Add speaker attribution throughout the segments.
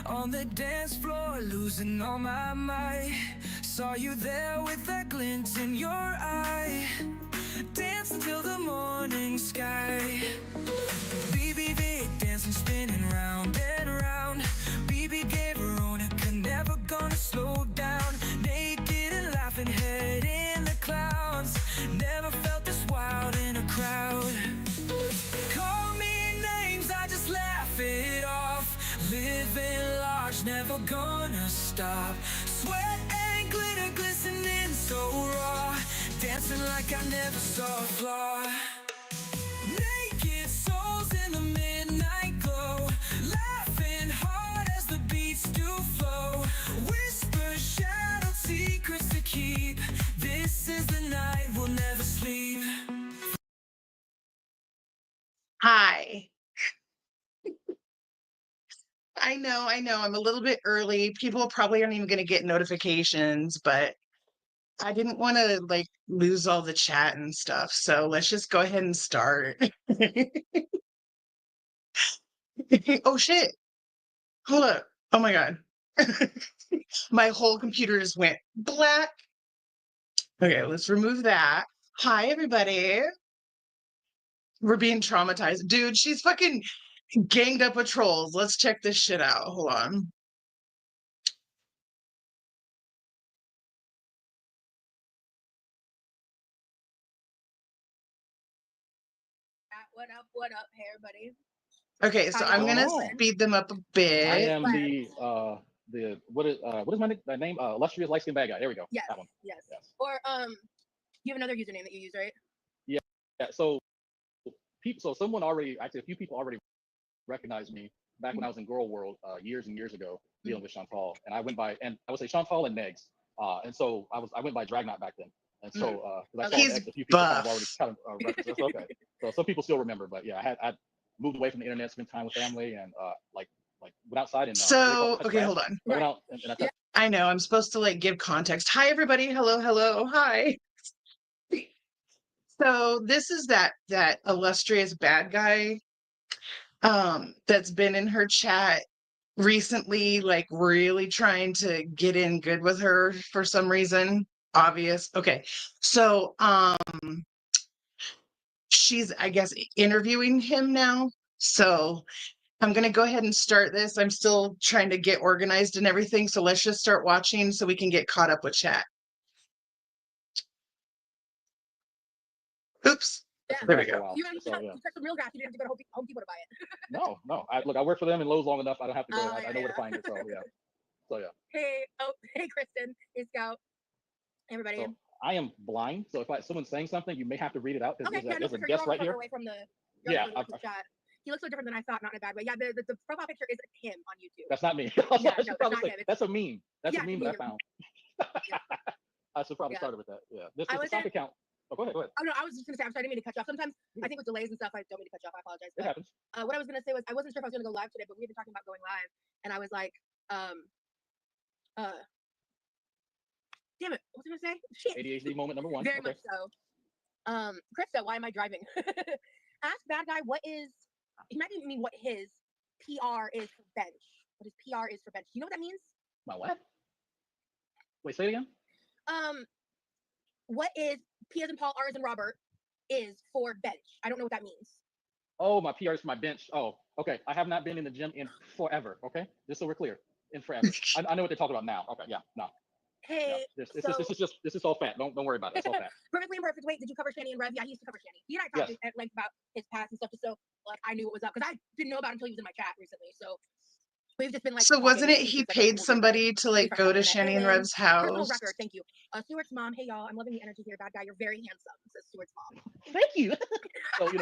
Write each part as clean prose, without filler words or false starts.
Speaker 1: On the dance floor, losing all my might. Saw you there with that glint in your eye. Dance until the morning sky. BB Vick dancing, spinning round and round. BB gave Veronica, never gonna slow down. Naked and laughing, head in the clouds. Never felt this wild in a crowd. Call me names, I just laugh it off. Living large, never gonna stop. Sweat and glitter glistening so raw. Dancing like I never saw a flaw. Naked souls in the midnight glow. Laughing hard as the beats do flow. Whispers, shadowed secrets to keep. This is the night we'll never sleep.
Speaker 2: Hi. I know. I'm a little bit early. People probably aren't even going to get notifications, but I didn't want to like lose all the chat and stuff. So let's just go ahead and start. Oh shit. Hold up. Oh my God. My whole computer just went black. Okay, let's remove that. Hi, everybody. We're being traumatized. Dude, she's fucking ganged up with trolls. Let's check this shit out. Hold on.
Speaker 3: What up? Hey, everybody.
Speaker 2: Okay, so I'm gonna speed them up a bit.
Speaker 4: I am what is my name? Illustrious light skinned bad guy. There we go.
Speaker 3: Yes.
Speaker 4: That one.
Speaker 3: Yes. Or you have another username that you use, right?
Speaker 4: Yeah. So someone already, actually a few people already recognized me back when I was in Girl World years and years ago dealing with Chantal, and I went by, and I would say Chantal and Megs, and so I went by Dragnot back then, and so I saw
Speaker 2: He's
Speaker 4: Megs, a few people
Speaker 2: buff.
Speaker 4: kind of already referenced us. Okay, so some people still remember, but yeah, I moved away from the internet, spent time with family, and like went outside and
Speaker 2: So okay, hold on.
Speaker 4: I went out and
Speaker 2: I know I'm supposed to like give context. Hi everybody. Hello. Hi. So this is that illustrious bad guy that's been in her chat recently, like really trying to get in good with her for some reason. Obvious. Okay. So she's, I guess, interviewing him now. So I'm going to go ahead and start this. I'm still trying to get organized and everything. So let's just start watching so we can get caught up with chat. Oops.
Speaker 3: Yeah.
Speaker 2: There we go.
Speaker 3: You have some real grass. You didn't have to go to Home Depot to buy it.
Speaker 4: No. I work for them in Lowe's long enough. I don't have to go. I know where to find it. So yeah.
Speaker 3: Hey, Kristen. Hey, Scout. Everybody.
Speaker 4: So I am blind, so if someone's saying something, you may have to read it out because there's a
Speaker 3: sure.
Speaker 4: guest right here.
Speaker 3: Away from the,
Speaker 4: chat.
Speaker 3: He looks so different than I thought, not in a bad way. Yeah, the profile picture is him on YouTube.
Speaker 4: That's not me.
Speaker 3: Yeah, no, it's not him.
Speaker 4: That's a meme. That's a meme that I found. I should probably start with that. Yeah, this is a stock account. Oh, go ahead.
Speaker 3: Oh no, I was just gonna say I'm sorry, I didn't mean to cut you off. Sometimes I think with delays and stuff, I don't mean to cut you off. I apologize.
Speaker 4: It happens.
Speaker 3: What I was gonna say was I wasn't sure if I was gonna go live today, but we had been talking about going live, and I was like, damn it, what was I gonna say? Shit.
Speaker 4: ADHD moment number one.
Speaker 3: Very much so. Krista, why am I driving? Ask bad guy what is. He might even mean what his PR is for bench. What his PR is for bench. Do you know what that means?
Speaker 4: My what? Wait, say it again.
Speaker 3: What is P as in Paul, R as in Robert is for bench? I don't know what that means.
Speaker 4: Oh, my PR is for my bench. Oh, okay. I have not been in the gym in forever. Okay, just so we're clear, in forever. I know what they're talking about now. Okay, yeah, no.
Speaker 3: Hey,
Speaker 4: yeah, this is all fat. Don't worry about it. It's all fat.
Speaker 3: Perfectly imperfect. Wait, did you cover Shani and Rev? Yeah, he used to cover Shani. He and I talked at length about his past and stuff, just so like I knew what was up because I didn't know about it until he was in my chat recently. So we've just been like.
Speaker 2: So wasn't it he paid somebody to like go to Shani and Rev's house?
Speaker 3: Personal record, thank you. Stuart's mom. Hey y'all, I'm loving the energy here. Bad guy, you're very handsome. Says Stuart's mom.
Speaker 4: Thank you. So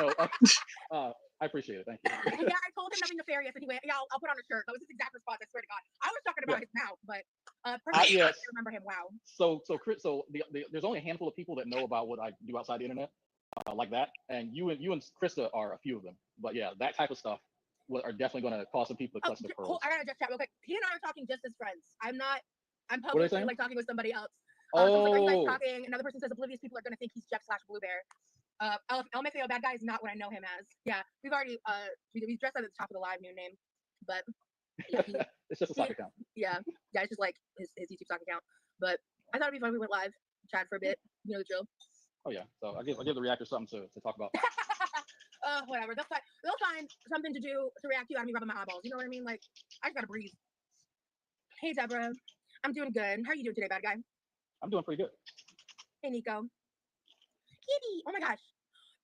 Speaker 4: I appreciate it. Thank you.
Speaker 3: Yeah, I told him nothing nefarious, and he went, "Yeah, I'll put on a shirt." That was his exact response. I swear to God, I was talking about his mouth, but I remember him. Wow.
Speaker 4: So there's only a handful of people that know about what I do outside the internet, like that, and you and Krista are a few of them. But yeah, that type of stuff are definitely going to cause some people to clutch their pearls.
Speaker 3: I gotta just chat real quick. He and I are talking just as friends. I'm publicly like talking with somebody else. Like, you guys talking. Another person says oblivious people are going to think he's Jeff/Blue Bear. LMFAO bad guy is not what I know him as. Yeah, we've already we dressed at the top of the live new name, but yeah,
Speaker 4: It's just a soccer account.
Speaker 3: Yeah, it's just like his YouTube stock account. But I thought it'd be fun. We went live, chat for a bit. You know the drill.
Speaker 4: Oh yeah. So I give the reactors something to talk about.
Speaker 3: Whatever. They'll find something to do to react to out of me rubbing my eyeballs. You know what I mean? Like I just gotta breathe. Hey Deborah, I'm doing good. How are you doing today, bad guy?
Speaker 4: I'm doing pretty good.
Speaker 3: Hey Nico. Kitty. Oh my gosh.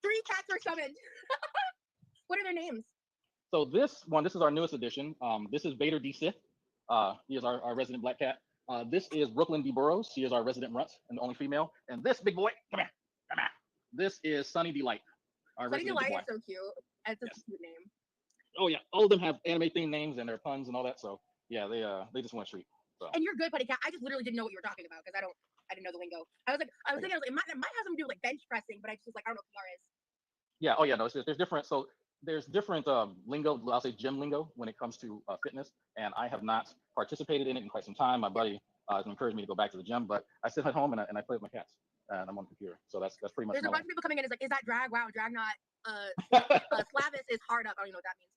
Speaker 3: 3 cats are summoned. What are their names?
Speaker 4: So this is our newest addition. This is Vader D. Sith. He is our resident black cat. This is Brooklyn D. Burrows. She is our resident runt and the only female. And this big boy, come here. This is Sunny Delight.
Speaker 3: Sunny Delight is so cute. It's such a cute name.
Speaker 4: Oh yeah, all of them have anime themed names and their puns and all that. So yeah, they just want a treat. So.
Speaker 3: And you're good, Putty Cat. I just literally didn't know what you were talking about because I didn't know the lingo. I was thinking, it might have something to do with like bench pressing, but I just was like, I don't know what PR is.
Speaker 4: Yeah. Oh yeah. No, there's different. So there's different lingo. I'll say gym lingo when it comes to fitness, and I have not participated in it in quite some time. My buddy has encouraged me to go back to the gym, but I sit at home and I play with my cats, and I'm on the computer. So that's pretty much.
Speaker 3: There's a bunch of people coming in. It's like, is that drag? Wow, drag not. Slavis is hard up. I don't even know what that means.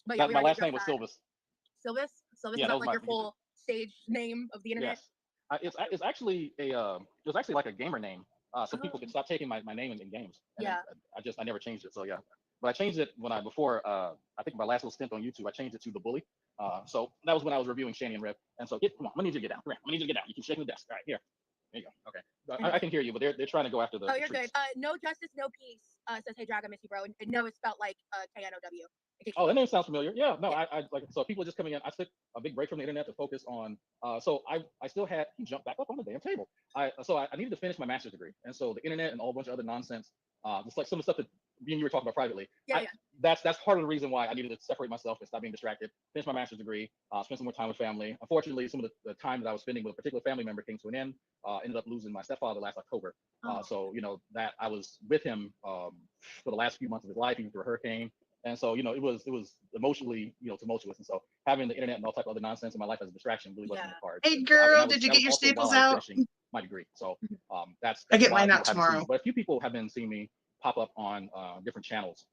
Speaker 3: But yeah,
Speaker 4: my last name was Silvis.
Speaker 3: Silvis
Speaker 4: Yeah,
Speaker 3: is that like your full stage name of the internet?
Speaker 4: Yes. It's actually it was actually like a gamer name. So people could stop taking my name in games. And
Speaker 3: yeah.
Speaker 4: I never changed it. So yeah. But I changed it when I think my last little stint on YouTube, I changed it to The Bully. So that was when I was reviewing Shani and Rip. And so come on, I need you to get down. Come here. I need you to get down. You keep shaking the desk. All right, here. There you go. Okay. I can hear you, but they're trying to go after the.
Speaker 3: Oh, you're good. No justice, no peace. Says, hey, drag, I miss you, bro. And no, it's spelled like K-N-O-W.
Speaker 4: Oh, that name sounds familiar. Yeah, no, I like so people are just coming in. I took a big break from the internet to focus on. So I still had he jumped back up on the damn table. I needed to finish my master's degree, and so the internet and a whole bunch of other nonsense, just like some of the stuff that me and you were talking about privately.
Speaker 3: Yeah.
Speaker 4: That's part of the reason why I needed to separate myself and stop being distracted. Finish my master's degree, spend some more time with family. Unfortunately, some of the time that I was spending with a particular family member came to an end. Ended up losing my stepfather last October. So that I was with him for the last few months of his life, even through a hurricane. And so, it was emotionally, tumultuous. And so having the internet and all type of other nonsense in my life as a distraction really wasn't in the cards.
Speaker 2: Hey girl, did you get your staples out?
Speaker 4: My degree. So that's
Speaker 2: I get mine out tomorrow.
Speaker 4: But a few people have been seeing me pop up on different channels.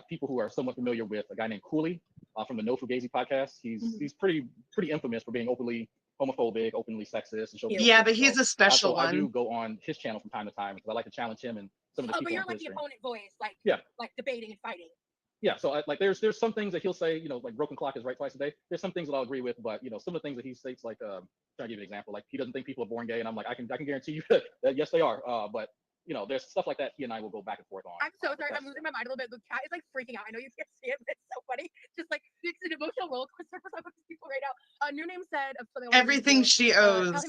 Speaker 4: People who are somewhat familiar with a guy named Cooley from the No Fugazi podcast. He's pretty infamous for being openly homophobic, openly sexist. And
Speaker 2: yeah, but he's a special one.
Speaker 4: I do go on his channel from time to time because I like to challenge him and some of the people.
Speaker 3: But you're like the opponent voice, like debating and fighting.
Speaker 4: Yeah, so there's some things that he'll say, like broken clock is right twice a day. There's some things that I'll agree with, but some of the things that he states, like trying to give you an example, like he doesn't think people are born gay, and I'm like, I can guarantee you that yes they are. But there's stuff like that he and I will go back and forth on.
Speaker 3: I'm so sorry, I'm losing my mind a little bit. The cat is like freaking out. I know you can't see it, but it's so funny. Just like it's an emotional roller coaster for some of these people right now. New Name said of something.
Speaker 2: Everything she owns
Speaker 3: was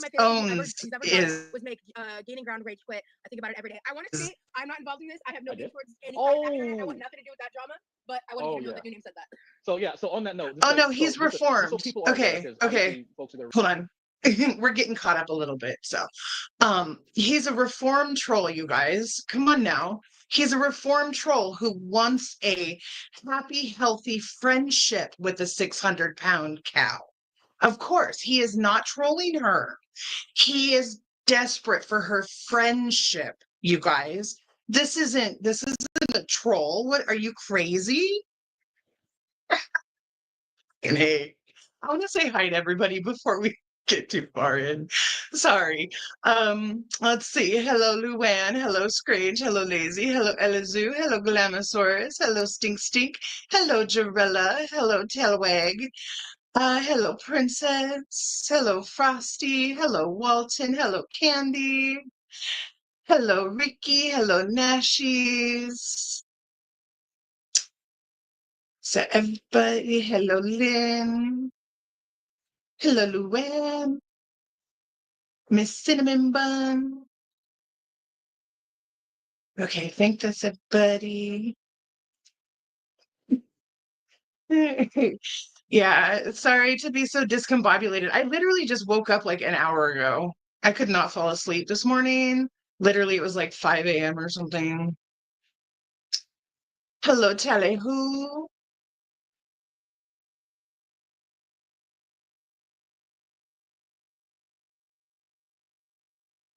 Speaker 3: make Gaining Ground Rage quit. I think about it every day. I want to say I'm not involved in this. I have no beef towards any kind of actor. I want nothing to do with that drama. But I want to know that New Name said that.
Speaker 4: So on that note.
Speaker 2: Oh no, he's reformed. Okay. Hold on. We're getting caught up a little bit. So he's a reformed troll, you guys. Come on now. He's a reformed troll who wants a happy, healthy friendship with a 600-pound cow. Of course, he is not trolling her. He is desperate for her friendship, you guys. This isn't a troll. What, are you crazy? And hey, I want to say hi to everybody before we get too far in. Sorry. Let's see. Hello, Luann. Hello, Scrage. Hello, Lazy. Hello, Elizu. Hello, Glamosaurus. Hello, Stink Stink. Hello, Jarella. Hello, Tailwag. Hello, Princess. Hello, Frosty. Hello, Walton. Hello, Candy. Hello, Ricky. Hello, Nashies. So everybody, hello, Lynn. Hello, Luann. Miss Cinnamon Bun. Okay, I think that's everybody. Yeah, sorry to be so discombobulated. I literally just woke up like an hour ago. I could not fall asleep this morning. Literally, it was like 5 a.m. or something. Hello, Tally-hoo.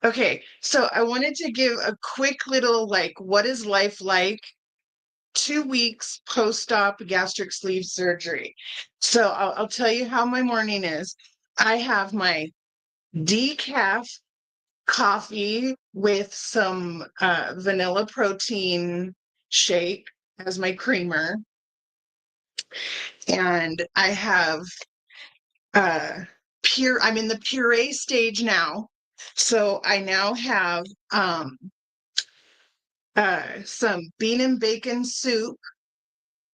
Speaker 2: Okay, so I wanted to give a quick little, like, what is life like 2 weeks post-op gastric sleeve surgery. So I'll tell you how my morning is. I have my decaf coffee with some vanilla protein shake as my creamer. And I have I'm in the puree stage now. So I now have some bean and bacon soup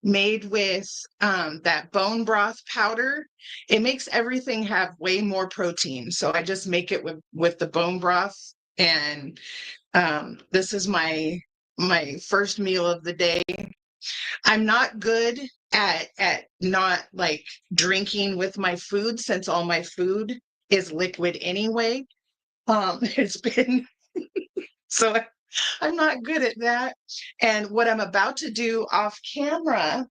Speaker 2: made with that bone broth powder. It makes everything have way more protein. So I just make it with the bone broth. And this is my first meal of the day. I'm not good at not like drinking with my food since all my food is liquid anyway. It's been so I'm not good at that. And what I'm about to do off camera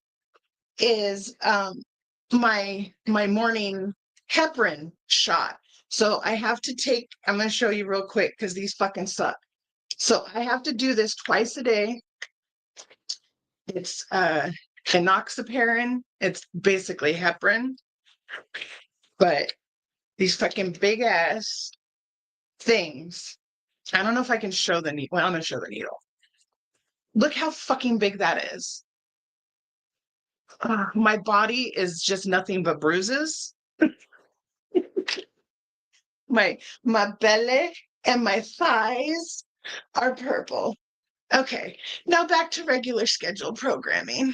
Speaker 2: is my morning heparin shot. So I have to take, I'm going to show you real quick because these fucking suck. So I have to do this twice a day. It's enoxaparin. It's basically heparin, but these fucking big ass things. I don't know if I can show the needle. Well, I'm gonna show the needle. Look how fucking big that is. My body is just nothing but bruises. My belly and my thighs are purple. Okay, now back to regular scheduled programming.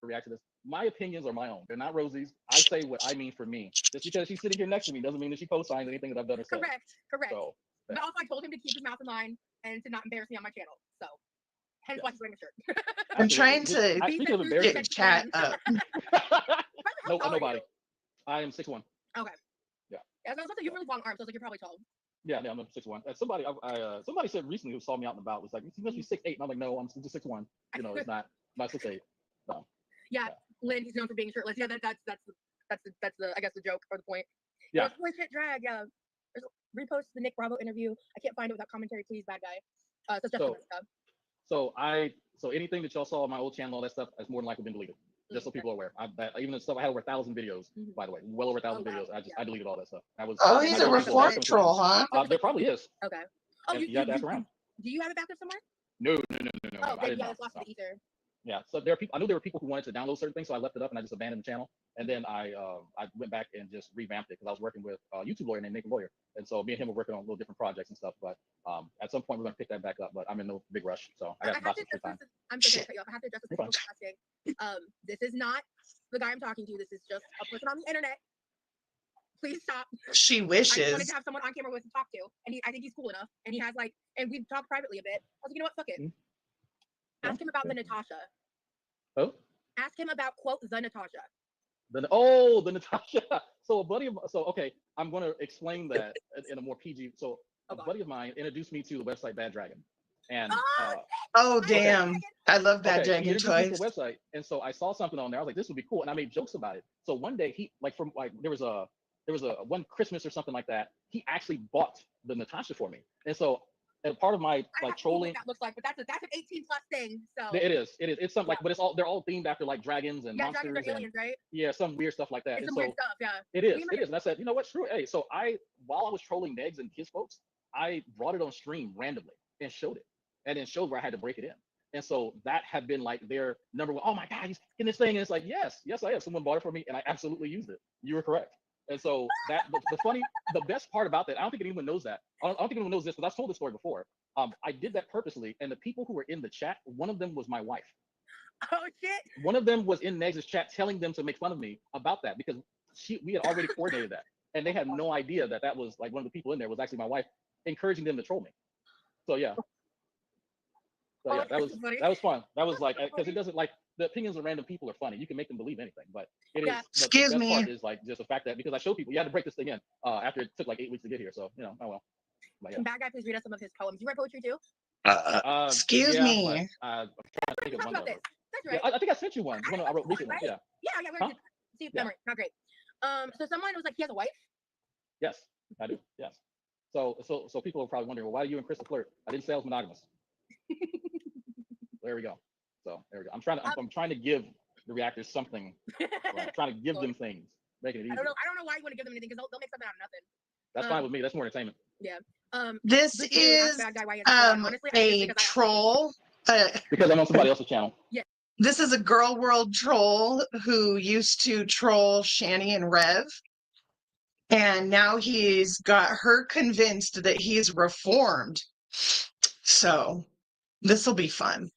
Speaker 4: React to this. My opinions are my own. They're not Rosie's. I say what I mean for me. Just because she's sitting here next to me doesn't mean that she co-signs anything that I've done or said.
Speaker 3: Correct.
Speaker 4: So,
Speaker 3: but also, I told him to keep his mouth in line and to not embarrass me on my channel. So, hence why he's wearing a shirt.
Speaker 2: I'm trying to
Speaker 4: speaking of
Speaker 2: get
Speaker 4: embarrassing,
Speaker 2: chat up.
Speaker 4: No, nobody. I am 6'1".
Speaker 3: Okay.
Speaker 4: Yeah.
Speaker 3: Yeah, so you have really long arms. So I was like, you're probably tall.
Speaker 4: Yeah, I'm 6'1". Somebody, somebody said recently who saw me out and about was like, "You must be 6'8". And I'm like, "No, I'm just 6'1". You know, it's not 6'8". No.
Speaker 3: Yeah, Lynn, he's known for being shirtless. Yeah, that's the I guess the joke or the point.
Speaker 4: Yeah.
Speaker 3: Holy shit, drag. Yeah. Repost the Nick Bravo interview. I can't find it without commentary, please, bad guy.
Speaker 4: So anything that y'all saw on my old channel, all that stuff, has more than likely been deleted. Just so people are aware. Even the stuff I had over 1,000 videos, by the way, well over 1,000 videos. I deleted all that stuff.
Speaker 2: He's a reform troll, huh?
Speaker 4: There probably is.
Speaker 3: Okay. Oh,
Speaker 4: you have to ask around.
Speaker 3: Do you have it backup somewhere?
Speaker 4: No.
Speaker 3: Oh,
Speaker 4: I did
Speaker 3: yeah,
Speaker 4: not.
Speaker 3: it's lost the ether.
Speaker 4: Yeah, so there are people. I knew there were people who wanted to download certain things, so I left it up and I just abandoned the channel. And then I went back and just revamped it because I was working with a YouTube lawyer named Nick Lawyer, and so me and him were working on little different projects and stuff. But at some point we're going to pick that back up. But I'm in no big rush, so I got about some free time.
Speaker 3: I'm so sorry to cut you off. I have to address this. People asking. This is not the guy I'm talking to. This is just a person on the internet. Please stop.
Speaker 2: She wishes.
Speaker 3: I just wanted to have someone on camera with to talk to, and I think he's cool enough, and he has and we've talked privately a bit. I was like, you know what, fuck it. Ask him about the Natasha.
Speaker 4: Oh?
Speaker 3: Ask him about, quote, the Natasha.
Speaker 4: The Natasha. Okay, I'm going to explain that in a more PG. So a buddy of mine introduced me to the website Bad Dragon. And
Speaker 2: damn. Okay. I love Bad Dragon
Speaker 4: he introduced me to
Speaker 2: toys.
Speaker 4: the website. And so I saw something on there. I was like, this would be cool. And I made jokes about it. So one day there was a one Christmas or something like that. He actually bought the Natasha for me. And so and part of my trolling
Speaker 3: that looks like, but that's an 18 plus thing. So
Speaker 4: it is it's something but they're all themed after dragons and monsters
Speaker 3: dragons are aliens, right?
Speaker 4: Yeah, some weird stuff like that.
Speaker 3: It's some weird stuff, yeah.
Speaker 4: It is and I said, you know what, screw it. Hey, so while I was trolling Negs and his folks, I brought it on stream randomly and showed it, and then showed where I had to break it in. And so that had been their number one. Oh my God, he's in this thing. And it's like, yes I have. Someone bought it for me and I absolutely used it. You were correct. And so the best part about that, I don't think anyone knows that. I don't think anyone knows this, because I've told this story before. I did that purposely, and the people who were in the chat, one of them was my wife.
Speaker 3: Oh shit!
Speaker 4: One of them was in Negs' chat telling them to make fun of me about that, because we had already coordinated that, and they had no idea that was one of the people in there was actually my wife, encouraging them to troll me. So yeah. So yeah, that was fun. That was because it doesn't the opinions of random people are funny. You can make them believe anything, but it is.
Speaker 2: Excuse
Speaker 4: the best
Speaker 2: me.
Speaker 4: part is just the fact that because I show people, you had to break this thing in after it took 8 weeks to get here. So oh well.
Speaker 3: Yeah. Can Bad Guy please read us some of his poems? You write poetry too?
Speaker 2: Excuse me.
Speaker 4: I'm trying to think of one of them.
Speaker 3: That's right.
Speaker 4: Yeah, I think I sent you one. One I wrote recently.
Speaker 3: Right? Yeah. Huh? See, memory. Not great. So someone was like, he has a wife?
Speaker 4: Yes, I do. Yes. So people are probably wondering, well, why do you and Krista flirt? I didn't say I was monogamous. There we go. So there we go. I'm trying to give the reactors something. Right? I'm trying to give them things, making it easy.
Speaker 3: I don't know why you want to give them anything because they'll make something out of nothing.
Speaker 4: That's fine with me. That's more entertainment.
Speaker 3: Yeah.
Speaker 2: This is a troll.
Speaker 4: Because I'm on somebody else's channel.
Speaker 3: Yeah.
Speaker 2: This is a girl world troll who used to troll Shani and Rev. And now he's got her convinced that he's reformed. So this will be fun.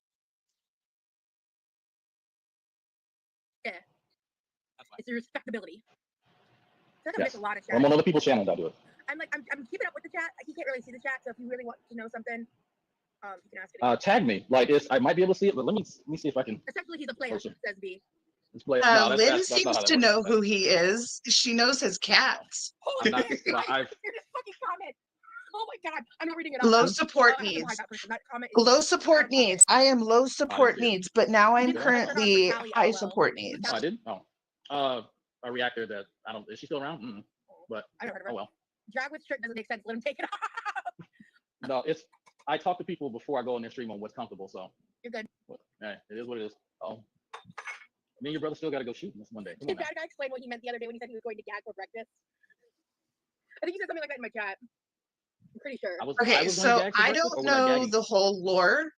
Speaker 3: Yeah. It's your respectability. I feel like I miss a lot of chat.
Speaker 4: I'm on other people's channels. I do it.
Speaker 3: I'm keeping up with the chat. He can't really see the chat, so if you really want to know something, you can ask it.
Speaker 4: Tag me. Like I might be able to see it, but let me see if I can.
Speaker 3: Essentially, he's a player, says B.
Speaker 2: Lynn seems to know who he is. She knows his cats.
Speaker 3: Holy shit! Here's this fucking comment. Oh my god, I'm not reading it.
Speaker 2: Low support needs. Low support needs. I am low support needs, but now I'm currently high support needs.
Speaker 4: Oh, I did. A reactor that I don't. Is she still around? Mm-mm. But
Speaker 3: I never heard of her.
Speaker 4: Oh well.
Speaker 3: Drag with shirt doesn't make sense. Let him take it off.
Speaker 4: No, I talk to people before I go on their stream on what's comfortable. So
Speaker 3: you're good.
Speaker 4: Well, hey, it is what it is. Oh. Me and your brother still got to go shooting this Monday.
Speaker 3: Did that guy explain what he meant the other day when he said he was going to gag for breakfast? I think he said something like that in my chat. I'm pretty sure.
Speaker 2: So I don't know the whole lore.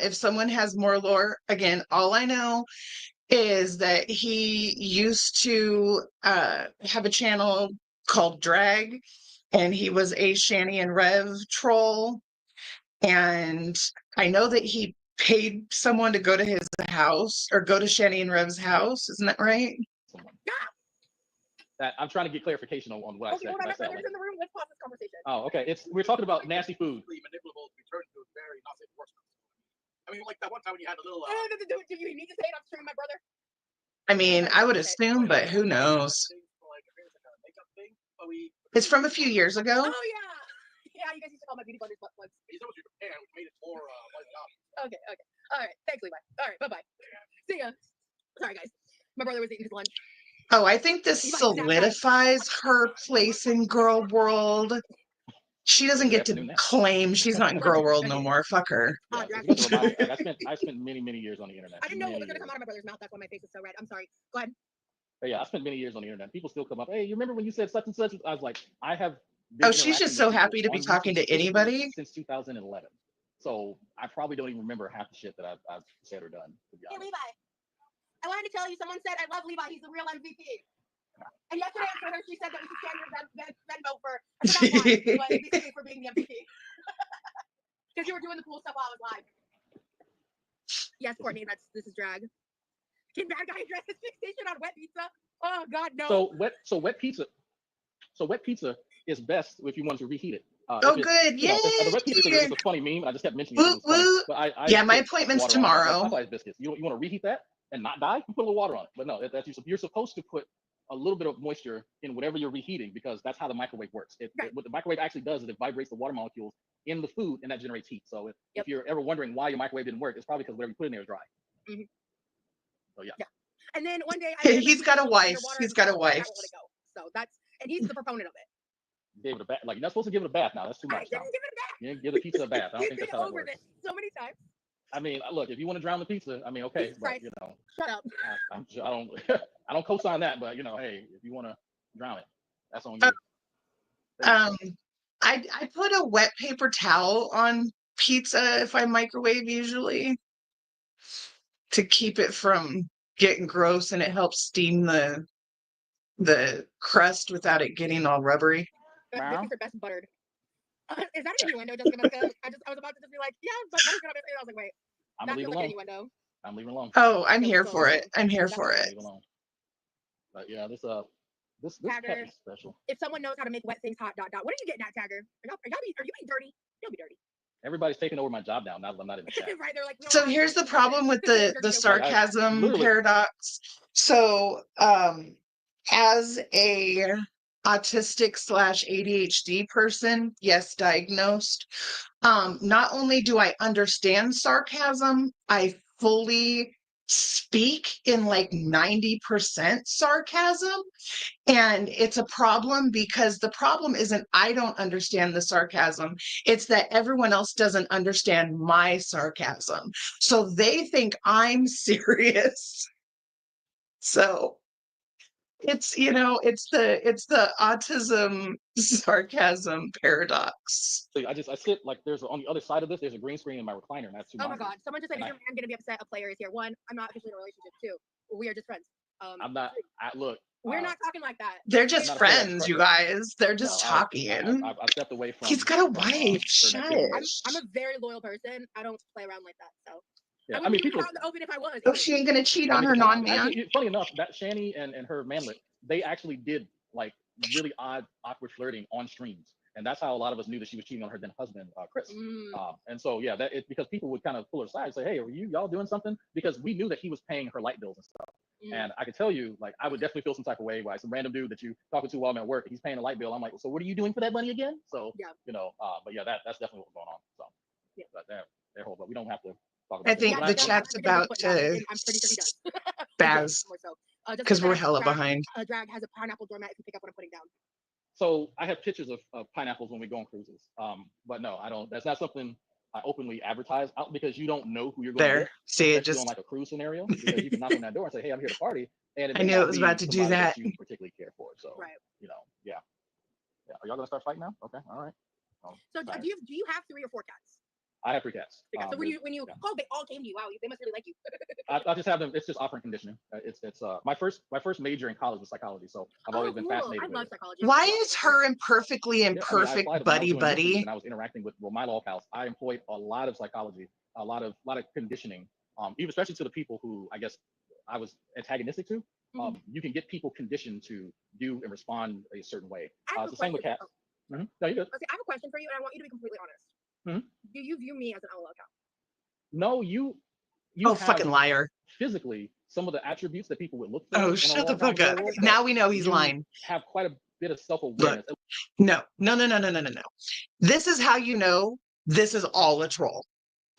Speaker 2: If someone has more lore, again, all I know is that he used to have a channel called Drag, and he was a Shani and Rev troll. And I know that he paid someone to go to his house or go to Shani and Rev's house. Isn't that right?
Speaker 4: That I'm trying to get clarification on what I said.
Speaker 3: Hold on, my brother's in the room. Let's pause this conversation.
Speaker 4: Oh, okay. We're talking about nasty food.
Speaker 5: Manipulable to turn into very not safe for work. I mean, like that one time when you had a little.
Speaker 3: Do you need to say it? I'm streaming my brother.
Speaker 2: I mean, I would assume, but who knows? It's from a few years ago.
Speaker 3: Oh yeah. Yeah, you guys used to call my beauty blenders butt plugs.
Speaker 5: That was your Japan, which made it more
Speaker 3: Okay. All right. Thanks, Levi. All right. Bye-bye. See ya. Sorry, guys. My brother was eating his lunch.
Speaker 2: Oh, I think this solidifies her place in girl world. She doesn't get to claim she's not in girl world no more. Fuck her.
Speaker 4: Yeah, I spent many years on the internet.
Speaker 3: I didn't know what was going to come out of my brother's mouth. That's why my face is so red. I'm sorry. Go ahead.
Speaker 4: But yeah, I spent many years on the internet. People still come up. Hey, you remember when you said such and such? I was like, I have.
Speaker 2: Oh, she's just so happy to be talking to anybody
Speaker 4: since 2011. So I probably don't even remember half the shit that I've said or done. To be honest.
Speaker 3: Hey, Levi. I wanted to tell you, someone said, I love Levi. He's the real MVP. And yesterday on Twitter, she said that we should share your Venmo for, I forgot why, but basically for being the MVP. Because you were doing the cool stuff while I was live. Yes, Courtney, this is drag. Can bad guy address his fixation on wet pizza? Oh, God, no.
Speaker 4: So wet pizza is best if you want to reheat it.
Speaker 2: Good. Yeah.
Speaker 4: The wet pizza is a funny meme. I just kept mentioning it. But
Speaker 2: yeah, my appointment's tomorrow.
Speaker 4: Popeyes biscuits. You want to reheat that and not die? You put a little water on it. But no, you're supposed to put a little bit of moisture in whatever you're reheating because that's how the microwave works. What the microwave actually does is it vibrates the water molecules in the food and that generates heat. So if you're ever wondering why your microwave didn't work, it's probably because whatever you put in there is dry.
Speaker 3: Mm-hmm.
Speaker 4: So yeah.
Speaker 3: And then one day
Speaker 2: he's got a wife. He's got a wife.
Speaker 3: So and he's the proponent of it.
Speaker 4: Gave it a bath. Like you're not supposed to give it a bath now. That's too much.
Speaker 3: I didn't give it a bath.
Speaker 4: You didn't give the pizza a bath. I don't think that's how it works.
Speaker 3: So many times.
Speaker 4: I mean, look, if you want to drown the pizza, I mean, okay, but you know,
Speaker 3: shut up.
Speaker 4: I don't co-sign that, but you know, hey, if you want to drown it, that's on you.
Speaker 2: I put a wet paper towel on pizza if I microwave usually to keep it from getting gross, and it helps steam the crust without it getting all rubbery.
Speaker 3: Wow. These are best buttered. Is that an innuendo, Jessica? I was about to just be like, yeah, but butter's gonna be. I was like, wait,
Speaker 4: I'm
Speaker 3: that
Speaker 4: leaving
Speaker 3: feels
Speaker 4: alone.
Speaker 3: like innuendo.
Speaker 4: I'm leaving alone.
Speaker 2: Oh, I'm here for it. I'm here for it.
Speaker 4: But yeah, this Tagger is special.
Speaker 3: If someone knows how to make wet things hot, ... What are you getting at, Tagger? Are you being dirty? You'll be dirty.
Speaker 4: Everybody's taking over my job now. Now I'm not in the chat.
Speaker 3: Right, they're like, no,
Speaker 2: so here's the problem with the sarcasm paradox. So as a autistic / ADHD person, yes, diagnosed, not only do I understand sarcasm, I fully speak in like 90% sarcasm. And it's a problem because the problem isn't I don't understand the sarcasm. It's that everyone else doesn't understand my sarcasm. So they think I'm serious. So it's, it's the autism sarcasm paradox.
Speaker 4: So I sit like there's on the other side of this. There's a green screen in my recliner, and that's two
Speaker 3: Oh my
Speaker 4: monitors.
Speaker 3: God! Someone just said,
Speaker 4: And
Speaker 3: "Is your man gonna be upset? A player is here." One, I'm not officially in a relationship. Two, we are just friends.
Speaker 4: I'm not. Look.
Speaker 3: We're not talking like that.
Speaker 2: They're
Speaker 4: I'm
Speaker 2: just
Speaker 4: not a player.
Speaker 2: friends, you guys. They're just
Speaker 4: No,
Speaker 2: talking.
Speaker 4: I've stepped away from.
Speaker 2: He's got a
Speaker 4: from,
Speaker 2: wife.
Speaker 4: certain activities.
Speaker 3: I'm a very loyal person. I don't play around like that. So
Speaker 4: Yeah,
Speaker 3: I
Speaker 4: I mean,
Speaker 3: wouldn't
Speaker 4: people.
Speaker 3: even out in the open if I was.
Speaker 2: Oh, she ain't gonna cheat
Speaker 4: I
Speaker 2: on
Speaker 4: mean,
Speaker 2: her non-man.
Speaker 4: actually, funny enough, that Shani and her manlet, they actually did like really odd, awkward flirting on streams, and that's how a lot of us knew that she was cheating on her then husband, Chris. And so yeah, that because people would kind of pull her aside and say, "Hey, are y'all doing something?" Because we knew that he was paying her light bills and stuff. And I could tell you, like, I would definitely feel some type of way by some random dude that you talking to while I'm at work. He's paying a light bill. I'm like, so what are you doing for that money again? So
Speaker 3: Yeah.
Speaker 4: But yeah, that's definitely what's going on. So
Speaker 3: yeah,
Speaker 4: but they're whole, but we don't have to talk about.
Speaker 2: I think the chat's about to
Speaker 3: I'm pretty sure he does.
Speaker 2: Baz, because we're hella behind.
Speaker 3: Drag has a pineapple doormat. If you pick up what I'm putting down.
Speaker 4: So I have pictures of pineapples when we go on cruises. But no, I don't. That's not something I openly advertise out because you don't know who you're going to get.
Speaker 2: See, it
Speaker 4: just
Speaker 2: just
Speaker 4: on like a cruise scenario because you can knock on that door and say, "Hey, I'm here to party," and
Speaker 2: I knew it was about to do that.
Speaker 4: You particularly care for it, so
Speaker 3: right.
Speaker 4: Yeah. Are y'all gonna start fighting now? Okay, all right.
Speaker 3: So do you have 3 or 4 cats?
Speaker 4: I have 3 cats.
Speaker 3: So when you they all came to you. Wow, they must really like you.
Speaker 4: I just have them. It's just offering conditioning. It's my first major in college was psychology, so I've always been fascinated.
Speaker 3: I love psychology.
Speaker 2: Why is her imperfectly imperfect buddy?
Speaker 4: And I was interacting with my law pals. I employed a lot of psychology, a lot of conditioning, even especially to the people who I guess I was antagonistic to. You can get people conditioned to do and respond a certain way. It's the same with cats. No, you're good.
Speaker 3: Okay, I have a question for you, and I want you to be completely honest. Do you view me as an LOL account?
Speaker 4: No, you
Speaker 2: fucking liar.
Speaker 4: Physically, some of the attributes that people would look for.
Speaker 2: Oh, shut the fuck up. Now we know he's lying.
Speaker 4: Have quite a bit of self-awareness.
Speaker 2: No. This is how you know this is all a troll.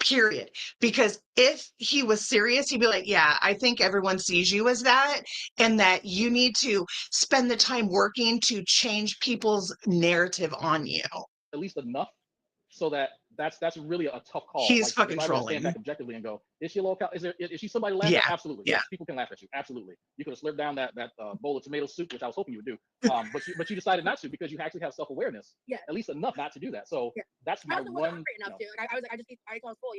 Speaker 2: Period. Because if he was serious, he'd be like, yeah, I think everyone sees you as that, and that you need to spend the time working to change people's narrative on you.
Speaker 4: At least enough so that's really a tough call.
Speaker 2: He's fucking trolling.
Speaker 4: Stand back objectively and go, is she a local? Is she somebody laughing?
Speaker 2: Yeah.
Speaker 4: Absolutely.
Speaker 2: Yeah.
Speaker 4: Yes, people can laugh at you. Absolutely. You could have slurped down that bowl of tomato soup, which I was hoping you would do. But you decided not to because you actually have self-awareness.
Speaker 3: Yeah.
Speaker 4: At least enough not to do that. So that's my one.
Speaker 3: Enough to. I was like, I was full,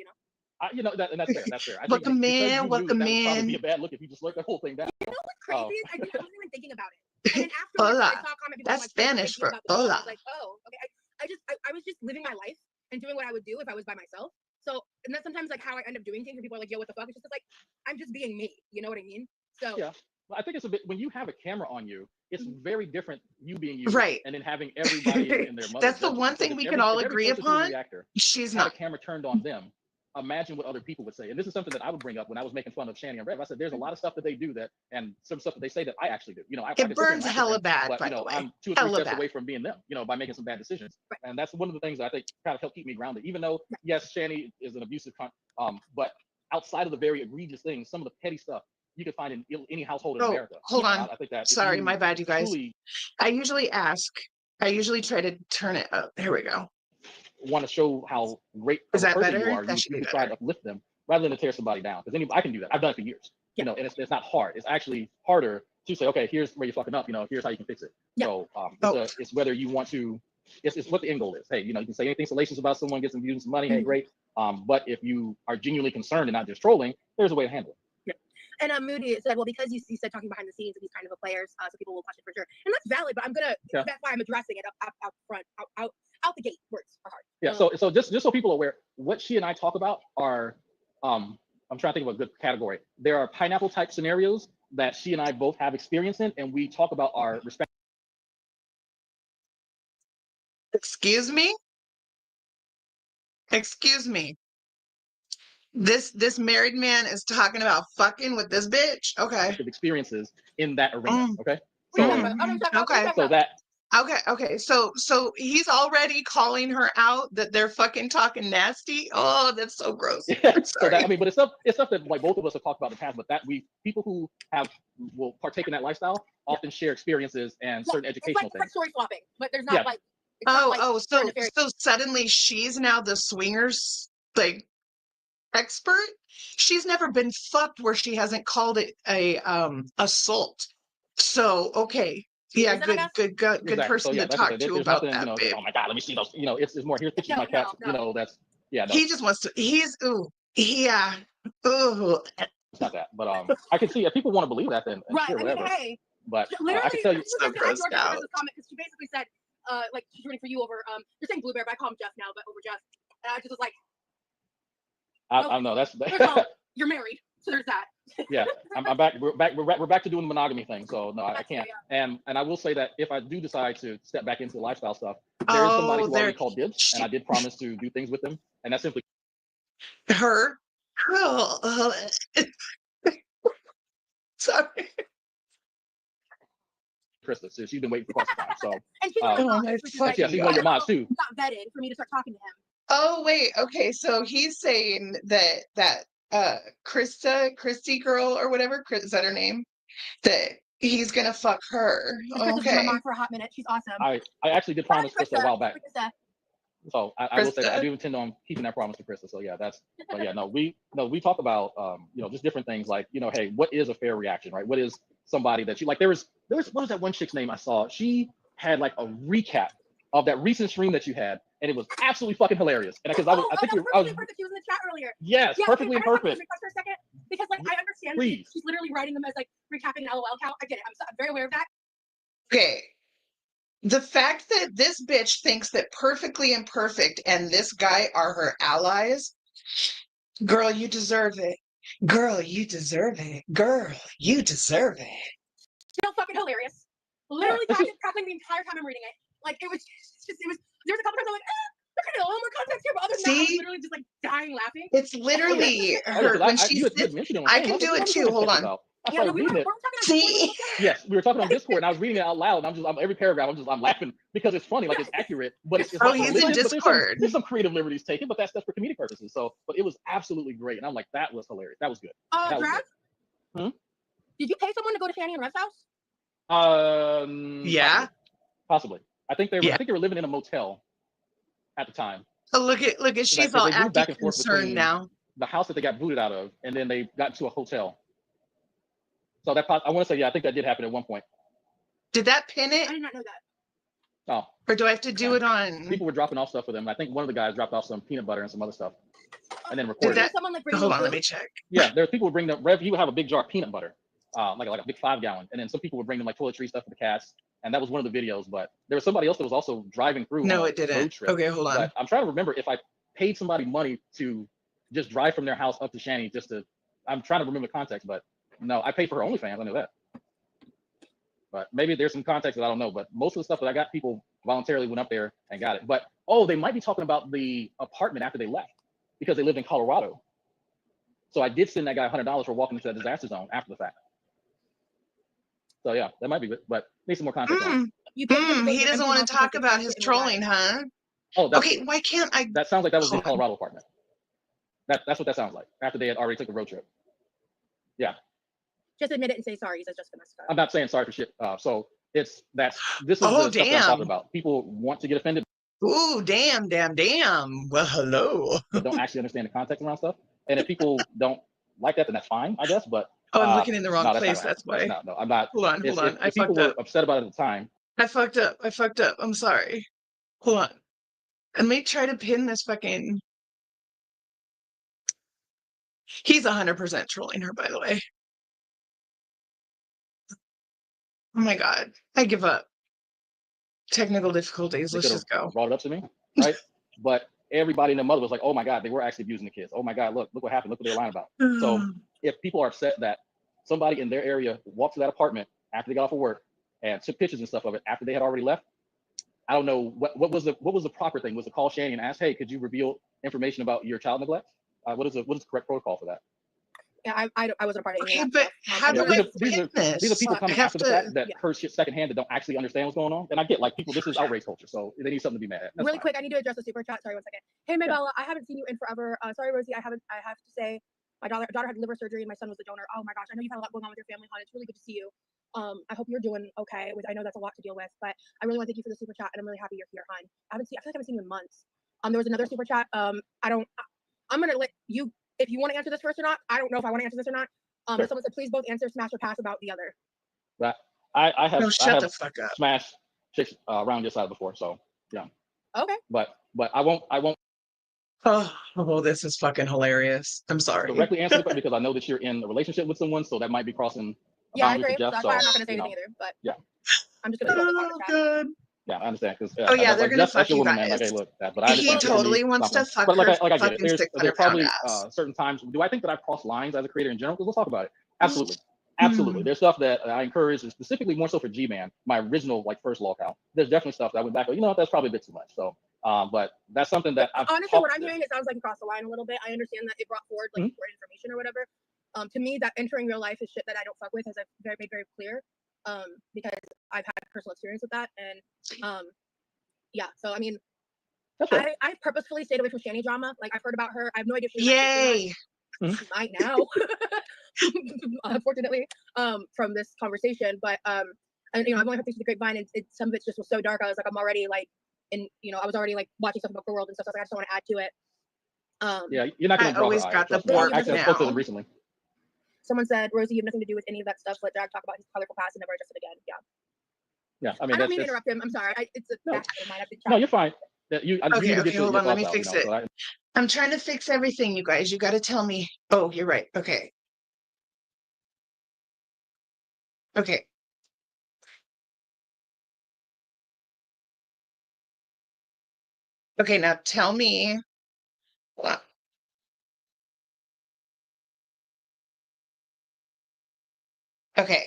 Speaker 4: and that's fair. That's fair. I
Speaker 2: Welcome in. Welcome in.
Speaker 4: That would be a bad look if you just slurped the whole thing down.
Speaker 3: You know what's crazy? I wasn't even thinking about it. And then after
Speaker 2: hola.
Speaker 3: I saw comment people
Speaker 2: that's Spanish for
Speaker 3: hola. I was like, oh, okay. I was just living my life and doing what I would do if I was by myself. So, and that's sometimes like how I end up doing things and people are like, yo, what the fuck? It's just like, I'm just being me. You know what I mean? So
Speaker 4: yeah. Well, I think it's a bit, when you have a camera on you, it's very different you being you.
Speaker 2: Right.
Speaker 4: And then having everybody in their mother.
Speaker 2: That's the one thing we can all agree upon. She's not.
Speaker 4: A camera turned on them. Imagine what other people would say. And this is something that I would bring up when I was making fun of Shani and Rev. I said, there's a lot of stuff that they do and some stuff that they say that I actually do.
Speaker 2: It burns hella bad,
Speaker 4: but,
Speaker 2: by the way.
Speaker 4: I'm 2 or 3 steps away from being them, by making some bad decisions. Right. And that's one of the things that I think kind of help keep me grounded, even though, yes, Shani is an abusive but outside of the very egregious things, some of the petty stuff you could find in any household in America.
Speaker 2: Hold on.
Speaker 4: I think that.
Speaker 2: Sorry, my bad, you guys. I usually try to turn it up. Here we go.
Speaker 4: Want to show how great
Speaker 2: is that better?
Speaker 4: You are. You try to uplift them rather than to tear somebody down. Because I can do that. I've done it for years. And it's not hard. It's actually harder to say, okay, here's where you're fucking up. Here's how you can fix it. So it's whether you want to. It's what the end goal is. Hey, you can say anything salacious about someone, get some views and some money. Hey, great. But if you are genuinely concerned and not just trolling, there's a way to handle it.
Speaker 3: Yeah. And Moody said, well, because you said talking behind the scenes of these kind of players, so people will question for sure. And that's valid, but that's why I'm addressing it up front, out the gate. Words are hard.
Speaker 4: Yeah. So just so people are aware, what she and I talk about are, I'm trying to think of a good category. There are pineapple type scenarios that she and I both have experience in, and we talk about our respect.
Speaker 2: Excuse me? This married man is talking about fucking with this bitch. Okay.
Speaker 4: Experiences in that arena. Okay. So
Speaker 2: okay.
Speaker 4: So
Speaker 2: Okay. So he's already calling her out that they're fucking talking nasty. Oh, that's so gross.
Speaker 4: Yeah.
Speaker 2: I'm
Speaker 4: So that,
Speaker 2: sorry.
Speaker 4: I mean, but it's stuff that like both of us have talked about in the past, but that people who will partake in that lifestyle often share experiences and certain
Speaker 3: It's
Speaker 4: educational
Speaker 3: like
Speaker 4: things.
Speaker 3: story swapping, but there's
Speaker 4: Yeah.
Speaker 3: not like. It's not like
Speaker 2: So
Speaker 3: nefarious.
Speaker 2: suddenly she's now the swingers like expert. She's never been fucked where she hasn't called it a assault. So okay. Yeah,
Speaker 3: Reason, I guess.
Speaker 2: good
Speaker 4: Exactly. So
Speaker 2: person
Speaker 4: yeah,
Speaker 2: to
Speaker 4: that's what I
Speaker 2: talk
Speaker 4: said.
Speaker 2: to
Speaker 4: There's
Speaker 2: about
Speaker 4: nothing,
Speaker 2: that,
Speaker 4: it's,
Speaker 2: babe.
Speaker 4: oh my God, let me see those. It's more, here's pictures of my cats.
Speaker 3: No.
Speaker 4: That's, yeah, no,
Speaker 2: He just wants to. He's ooh, yeah, ooh.
Speaker 4: it's not that. But I can see if people want to believe that, then
Speaker 3: Right.
Speaker 4: sure,
Speaker 3: I mean,
Speaker 4: whatever.
Speaker 3: hey.
Speaker 4: But
Speaker 3: Literally,
Speaker 4: I can tell you,
Speaker 3: she was
Speaker 2: So
Speaker 3: actually
Speaker 2: grossed out.
Speaker 3: this comment because she basically said, like she's rooting for you over. They're saying Blueberry, but I call him Jeff now, but over Jeff. And I just was like,
Speaker 4: I don't know. That's
Speaker 3: first of all, you're married, so there's that.
Speaker 4: yeah. I'm back. We're back to doing the monogamy thing. So no, I can't.
Speaker 3: Yeah.
Speaker 4: And I will say that if I do decide to step back into the lifestyle stuff, there is somebody who already called dibs, and I did promise to do things with them, and that's simply
Speaker 2: Her. Oh, sorry.
Speaker 4: Krista. So she's been waiting for quite some time. So
Speaker 3: And she's
Speaker 2: Oh
Speaker 3: one
Speaker 2: my
Speaker 3: of the
Speaker 4: yeah, she's one of your mods too.
Speaker 3: Got vetted for me to start talking to him.
Speaker 2: Oh wait, okay. So he's saying that Christy girl or whatever, is that her name? That he's gonna fuck her.
Speaker 3: Krista's been my
Speaker 2: Okay.
Speaker 3: mom for a hot minute. She's awesome.
Speaker 4: I actually did promise Krista a while back.
Speaker 3: Krista.
Speaker 4: So I will say that I
Speaker 2: Krista.
Speaker 4: do intend on keeping that promise to Krista. So yeah, but yeah, no, we talk about just different things like, hey, what is a fair reaction, right? What is somebody that you like? There was what was that one chick's name I saw? She had like a recap of that recent stream that you had, and it was absolutely fucking hilarious. And because I think
Speaker 3: that was perfect. She was in the chat earlier.
Speaker 4: Yes,
Speaker 3: Yeah,
Speaker 4: perfectly
Speaker 3: can I
Speaker 4: imperfect.
Speaker 3: for a second? Because like I understand
Speaker 4: Please.
Speaker 3: she's literally writing them as like recapping an LOL count. I get it. I'm very aware of that.
Speaker 2: Okay. The fact that this bitch thinks that Perfectly Imperfect and this guy are her allies, girl, you deserve it. Girl, you deserve it. Girl, you deserve it.
Speaker 3: Still fucking hilarious. Literally cackling the entire time I'm reading it. Like it was there was a couple times I'm like, there could be a little more context here, but other than that, I was literally just like dying laughing.
Speaker 2: It's literally her when she says, I can do it too. Hold on.
Speaker 4: I started reading it.
Speaker 2: See?
Speaker 4: Yes, we were talking on Discord, and I was reading it out loud, and I'm every paragraph, I'm laughing because it's funny, like it's accurate, but it's
Speaker 2: Oh,
Speaker 4: not
Speaker 2: he's in
Speaker 4: malicious, but
Speaker 2: Discord.
Speaker 4: there's some creative liberties taken, but that's for comedic purposes. So, but it was absolutely great, and I'm like, that was hilarious. That was good.
Speaker 3: Draft? Did you pay someone to go to Shanny and Rev's house?
Speaker 2: Yeah.
Speaker 4: Possibly. I think they were living in a motel at the time.
Speaker 2: Oh, look at she's all acting concerned now.
Speaker 4: The house that they got booted out of, and then they got into a hotel. So I want to say, yeah, I think that did happen at one point.
Speaker 2: Did that pin it?
Speaker 3: I did not know that.
Speaker 4: Oh.
Speaker 2: Or do I have to do it on?
Speaker 4: People were dropping off stuff for them. I think one of the guys dropped off some peanut butter and some other stuff, and then recorded.
Speaker 2: Did that?
Speaker 3: Someone like
Speaker 2: Hold on, let me check.
Speaker 4: Yeah, there were people who bring them. Rev, he would have a big jar of peanut butter, like a big 5-gallon, and then some people would bring them like toiletry stuff for the cats, and that was one of the videos. But there was somebody else that was also driving through.
Speaker 2: No,
Speaker 4: on
Speaker 2: it didn't.
Speaker 4: road trip.
Speaker 2: Okay, hold on.
Speaker 4: But I'm trying to remember if I paid somebody money to just drive from their house up to Shanny just to. I'm trying to remember the context, but no, I paid for her OnlyFans. I know that. But maybe there's some context that I don't know. But most of the stuff that I got, people voluntarily went up there and got it. But they might be talking about the apartment after they left because they lived in Colorado. So I did send that guy $100 for walking into that disaster zone after the fact. So yeah, that might be good, but need some more context on it.
Speaker 2: He doesn't want to talk about his trolling, huh?
Speaker 4: Oh,
Speaker 2: okay. Why can't I?
Speaker 4: That sounds like that was the Colorado apartment. That's what that sounds like after they had already took a road trip. Yeah.
Speaker 3: Just admit it and say sorry. He says Jessica Mexico.
Speaker 4: I'm not saying sorry for shit. So this is the stuff that I'm talking about. People want to get offended.
Speaker 2: Ooh, damn. Well, hello.
Speaker 4: But don't actually understand the context around stuff. And if people don't like that, then that's fine, I guess. But
Speaker 2: I'm looking in the wrong place. That's why.
Speaker 4: No, I'm not.
Speaker 2: Hold on.
Speaker 4: If people were upset about it at the time.
Speaker 2: I fucked up. I'm sorry. Hold on. Let me try to pin this fucking. He's 100% trolling her, by the way. Oh my God. I give up. Technical difficulties. Let's just go.
Speaker 4: Brought it up to me, right? But everybody and their mother was like, oh my God, they were actually abusing the kids. Oh my God, look what happened. Look what they're lying about. So if people are upset that somebody in their area walked to that apartment after they got off of work and took pictures and stuff of it after they had already left, I don't know what was the proper thing. Was to call Shanny and ask, hey, could you reveal information about your child neglect? What is the correct protocol for that?
Speaker 3: Yeah, I wasn't a part of any
Speaker 2: Okay,
Speaker 3: of that
Speaker 2: but
Speaker 3: stuff.
Speaker 2: how do I
Speaker 4: these
Speaker 2: pin
Speaker 4: are
Speaker 2: this?
Speaker 4: people
Speaker 2: I
Speaker 4: coming
Speaker 2: have
Speaker 4: after the
Speaker 2: to.
Speaker 4: fact that
Speaker 3: Yeah.
Speaker 4: heard shit secondhand that don't actually understand what's going on. And I get like people, this is outrage culture, so they need something to be mad at. That's
Speaker 3: Really
Speaker 4: fine.
Speaker 3: quick, I need to address the super chat. Sorry, 1 second. Hey, Maybella, I haven't seen you in forever. Sorry, Rosie, I have to say, my daughter had liver surgery and my son was the donor. Oh my gosh, I know you've had a lot going on with your family, hon. It's really good to see you. I hope you're doing okay. I know that's a lot to deal with, but I really want to thank you for the super chat, and I'm really happy you're here, hon. I feel like I haven't seen you in months. There was another super chat. I'm gonna let you, if you want to answer this first or not. I don't know if I want to answer this or not.
Speaker 4: Sure.
Speaker 3: Someone said, please both answer smash or pass about the other.
Speaker 4: But I
Speaker 2: No,
Speaker 4: have
Speaker 2: shut the fuck up.
Speaker 4: smashed chicks around your side before, so yeah.
Speaker 3: Okay.
Speaker 4: But I won't
Speaker 2: Oh, this is fucking hilarious. I'm sorry.
Speaker 4: directly answer the question because I know that you're in a relationship with someone, so that might be crossing a
Speaker 3: Yeah, I
Speaker 4: boundary
Speaker 3: agree.
Speaker 4: for Jeff.
Speaker 3: That's
Speaker 4: So
Speaker 3: why I'm not gonna say
Speaker 4: you know,
Speaker 3: anything either. But
Speaker 4: yeah.
Speaker 3: I'm just gonna go with
Speaker 2: Oh,
Speaker 3: the chat.
Speaker 2: good.
Speaker 4: Yeah, I understand because
Speaker 2: Oh yeah, they're
Speaker 4: like
Speaker 2: gonna
Speaker 4: Jeff,
Speaker 2: fuck
Speaker 4: that's your
Speaker 2: you
Speaker 4: woman, man. Like,
Speaker 2: guys.
Speaker 4: hey, look, that, but I
Speaker 2: He
Speaker 4: understand.
Speaker 2: totally wants to fuck
Speaker 4: But
Speaker 2: her
Speaker 4: like I get
Speaker 2: fucking
Speaker 4: it. There
Speaker 2: 600
Speaker 4: are probably
Speaker 2: pound ass.
Speaker 4: certain times. Do I think that I've crossed lines as a creator in general? Because we'll talk about it. Absolutely.
Speaker 2: Hmm.
Speaker 4: Absolutely. There's stuff that I encourage, specifically more so for G-Man, my original like first locale. There's definitely stuff that I went back, you know what, that's probably a bit too much. So, but that's something that I've
Speaker 3: honestly, what I'm hearing, it sounds like you crossed the line a little bit. I understand that it brought forward like important information or whatever. To me, that entering real life is shit that I don't fuck with, as I've made very clear. Because I've had personal experience with that, and yeah. So I mean, I purposefully stayed away from Shani drama. Like I've heard about her. I have no idea if she's
Speaker 2: Yay.
Speaker 3: She might now, unfortunately, from this conversation. But and you know, I've only heard things through the grapevine, and some of it just was so dark. I was like, I'm already like, I was already like watching stuff about the world and stuff. So I just don't want to add to it.
Speaker 4: Yeah, you're not going to draw
Speaker 2: always
Speaker 4: her
Speaker 2: got the
Speaker 4: eye.
Speaker 2: bork
Speaker 4: Actually, I spoke to them
Speaker 2: now.
Speaker 4: recently.
Speaker 3: Someone said, Rosie, you have nothing to do with any of that stuff. Let Jack talk about his colorful past and never address it again. Yeah.
Speaker 4: Yeah, I mean,
Speaker 3: I don't mean to interrupt him. I'm sorry. It's a
Speaker 4: No.
Speaker 3: bad habit of mine. I've been
Speaker 4: No, you're fine. That you need to get
Speaker 2: hold
Speaker 4: your
Speaker 2: on. Let me
Speaker 4: thoughts out,
Speaker 2: fix it.
Speaker 4: So
Speaker 2: I'm trying to fix everything, you guys. You got to tell me. Oh, you're right. Okay. Okay. Okay, now tell me. What? Okay.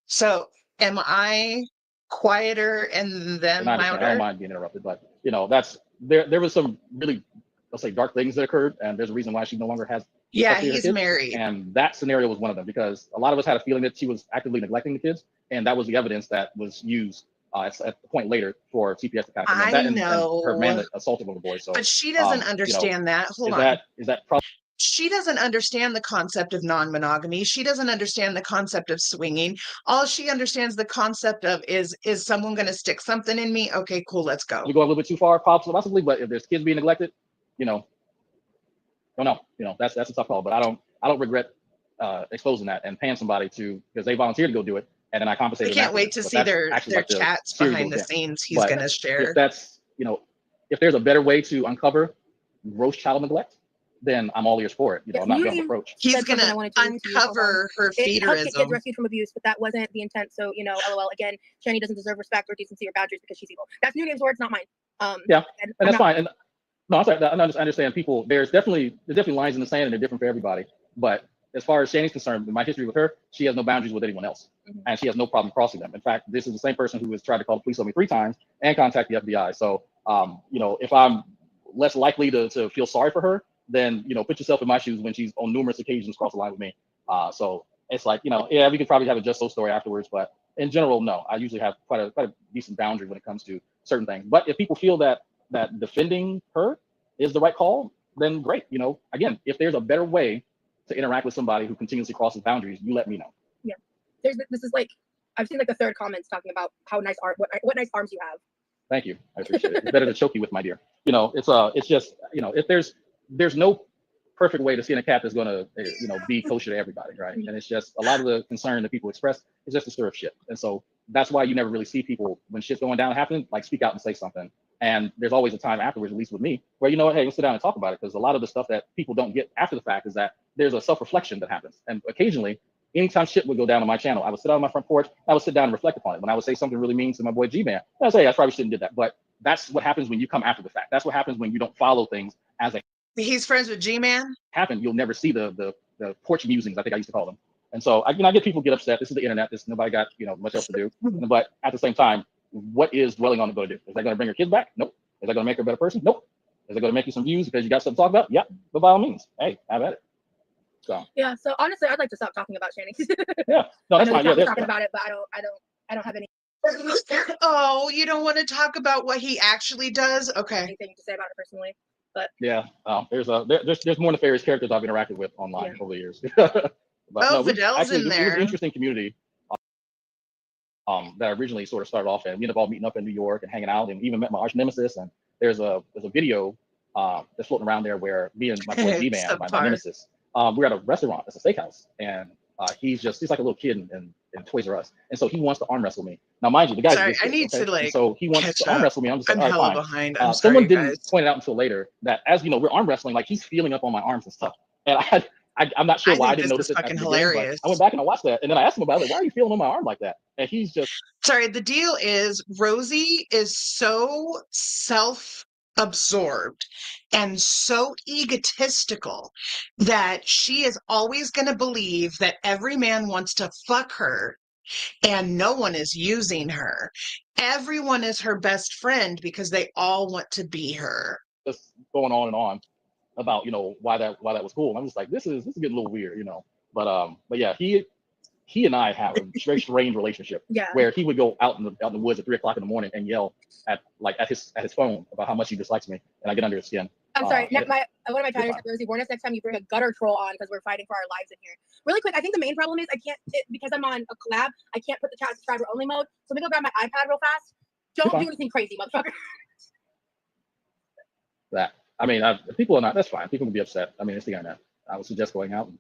Speaker 2: So am I quieter and then
Speaker 4: I understand. I don't
Speaker 2: louder?
Speaker 4: mind being interrupted, but that's there was some really, let's say, dark things that occurred, and there's a reason why she no longer has
Speaker 2: Yeah,
Speaker 4: custody of her
Speaker 2: he's
Speaker 4: kids.
Speaker 2: married.
Speaker 4: And that scenario was one of them because a lot of us had a feeling that she was actively neglecting the kids, and that was the evidence that was used at the point later for CPS to kind of come in.
Speaker 2: I
Speaker 4: That and her man
Speaker 2: know,
Speaker 4: that assaulted one of the boys. So
Speaker 2: but she doesn't
Speaker 4: you know,
Speaker 2: understand that. Hold
Speaker 4: is
Speaker 2: on.
Speaker 4: that probably
Speaker 2: She doesn't understand the concept of non-monogamy. She doesn't understand the concept of swinging. All she understands the concept of is someone going to stick something in me? Okay, cool, let's go.
Speaker 4: you go a little bit too far, possibly, but if there's kids being neglected, don't know. That's a tough call, but I don't regret exposing that and paying somebody because they volunteered to go do it, and then I
Speaker 2: I
Speaker 4: compensated.
Speaker 2: can't wait to see their chats behind the scenes he's going to share.
Speaker 4: If that's if there's a better way to uncover gross child neglect, then I'm all ears for it. I'm not going to approach.
Speaker 2: He's going to uncover her
Speaker 3: It helped get kids
Speaker 2: feederism.
Speaker 3: rescued from abuse, but that wasn't the intent. So LOL. Again, Shani doesn't deserve respect or decency or boundaries because she's evil. That's New Name's words, not mine.
Speaker 4: Yeah, and that's fine. And no, I'm sorry. I understand people. There's definitely lines in the sand, and they're different for everybody. But as far as Shani's concerned, in my history with her, she has no boundaries with anyone else, and she has no problem crossing them. In fact, this is the same person who has tried to call the police on me 3 times and contact the FBI. So, if I'm less likely to feel sorry for her, then put yourself in my shoes when she's on numerous occasions crossed the line with me. So it's like yeah, we could probably have a just so story afterwards, but in general, no. I usually have quite a decent boundary when it comes to certain things. But if people feel that defending her is the right call, then great. Again, if there's a better way to interact with somebody who continuously crosses boundaries, you let me know.
Speaker 3: Yeah, this is like I've seen like the third comments talking about how nice what nice arms you have.
Speaker 4: Thank you, I appreciate it. It's better to choke you with, my dear. It's just if there's no perfect way to skin a cat that's going to be kosher to everybody, right? And it's just a lot of the concern that people express is just to stir up shit. And so that's why you never really see people when shit's going down happening, like speak out and say something. And there's always a time afterwards, at least with me, where hey, let's sit down and talk about it, because a lot of the stuff that people don't get after the fact is that there's a self-reflection that happens. And occasionally, anytime shit would go down on my channel, I would sit out on my front porch, I would sit down and reflect upon it. When I would say something really mean to my boy G-Man, I would say, I probably shouldn't do that. But that's what happens when you come after the fact. That's what happens when you don't follow things as they
Speaker 2: He's friends with G-Man?
Speaker 4: happen. You'll never see the porch musings, I think I used to call them. And so I get people get upset. This is the internet. Nobody got much else to do. But at the same time, what is dwelling on it going to do? Is that going to bring your kids back? Nope. Is that going to make her a better person? Nope. Is it going to make you some views because you got something to talk about? Yeah. But by all means, hey, have at it. So
Speaker 3: Yeah. So honestly, I'd like to stop talking about Shannon.
Speaker 4: yeah, no,
Speaker 3: I
Speaker 4: that's
Speaker 3: know
Speaker 4: fine.
Speaker 3: we
Speaker 4: Yeah,
Speaker 3: keep
Speaker 4: that's
Speaker 3: talking about it, but I don't have
Speaker 2: Oh, you don't want to talk about what he actually does? Okay.
Speaker 3: anything to say about it personally. But
Speaker 4: yeah. There's more nefarious characters I've interacted with online over the years. But
Speaker 2: Oh,
Speaker 4: no,
Speaker 2: Vidal's in
Speaker 4: it was an
Speaker 2: there.
Speaker 4: interesting community. That originally sort of started off, and we ended up all meeting up in New York and hanging out, and even met my arch nemesis. And there's a video that's floating around there where me and my boy G-Man, my
Speaker 2: Subpar.
Speaker 4: nemesis, we're at a restaurant, it's a steakhouse, and he's like a little kid in Toys R Us, and so he wants to arm wrestle me. Now, mind you, the guy's
Speaker 2: Sorry,
Speaker 4: this
Speaker 2: I
Speaker 4: kid,
Speaker 2: need
Speaker 4: okay?
Speaker 2: to
Speaker 4: And so he wants
Speaker 2: catch
Speaker 4: to arm
Speaker 2: up.
Speaker 4: wrestle me. I'm just like,
Speaker 2: I'm
Speaker 4: all right,
Speaker 2: hella
Speaker 4: fine.
Speaker 2: behind. I'm
Speaker 4: Someone
Speaker 2: sorry,
Speaker 4: didn't
Speaker 2: guys.
Speaker 4: point it out until later that, as you know, we're arm wrestling, like he's feeling up on my arms and stuff, and I'm not sure
Speaker 2: I
Speaker 4: why I
Speaker 2: think
Speaker 4: didn't
Speaker 2: this
Speaker 4: notice
Speaker 2: is
Speaker 4: it at
Speaker 2: fucking
Speaker 4: the beginning, but
Speaker 2: hilarious.
Speaker 4: I went back and I watched that, and then I asked him about it. Like, why are you feeling on my arm like that? And he's just
Speaker 2: Sorry, the deal is Rosie is so self-absorbed and so egotistical that she is always going to believe that every man wants to fuck her and no one is using her. Everyone is her best friend because they all want to be her.
Speaker 4: just going on and on about why that was cool. And I'm just like, this is getting a little weird, But yeah, he and I have a very strange relationship.
Speaker 3: Yeah.
Speaker 4: Where he would go out in the woods at 3:00 in the morning and yell at his phone about how much he dislikes me, and I get under his skin.
Speaker 3: I'm sorry. One of my chatters
Speaker 4: fine.
Speaker 3: said, Rosie, warn us next time you bring a gutter troll on because we're fighting for our lives in here. Really quick, I think the main problem is because I'm on a collab, I can't put the chat subscriber only mode. So let me go grab my iPad real fast. Don't do anything crazy, motherfucker.
Speaker 4: I mean, people are not. That's fine. People can be upset. I mean, it's the internet. I would suggest going out and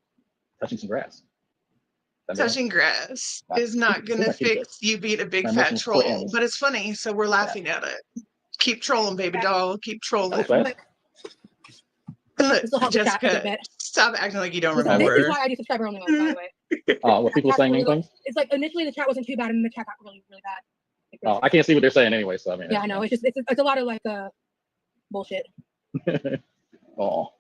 Speaker 4: touching some grass.
Speaker 2: Touching grass is not going to fix you beat a big fat troll, but it's funny, so we're laughing at it. Keep trolling, baby doll. Keep trolling. Look, Jessica, stop acting like you don't remember.
Speaker 3: This is why I do subscriber only mode, by the way.
Speaker 4: What people saying mean things?
Speaker 3: It's like initially the chat wasn't too bad, and then the chat got really, really bad.
Speaker 4: Oh, I can't see what they're saying anyway. So I mean.
Speaker 3: Yeah, I know. It's a lot of like bullshit.
Speaker 4: Oh,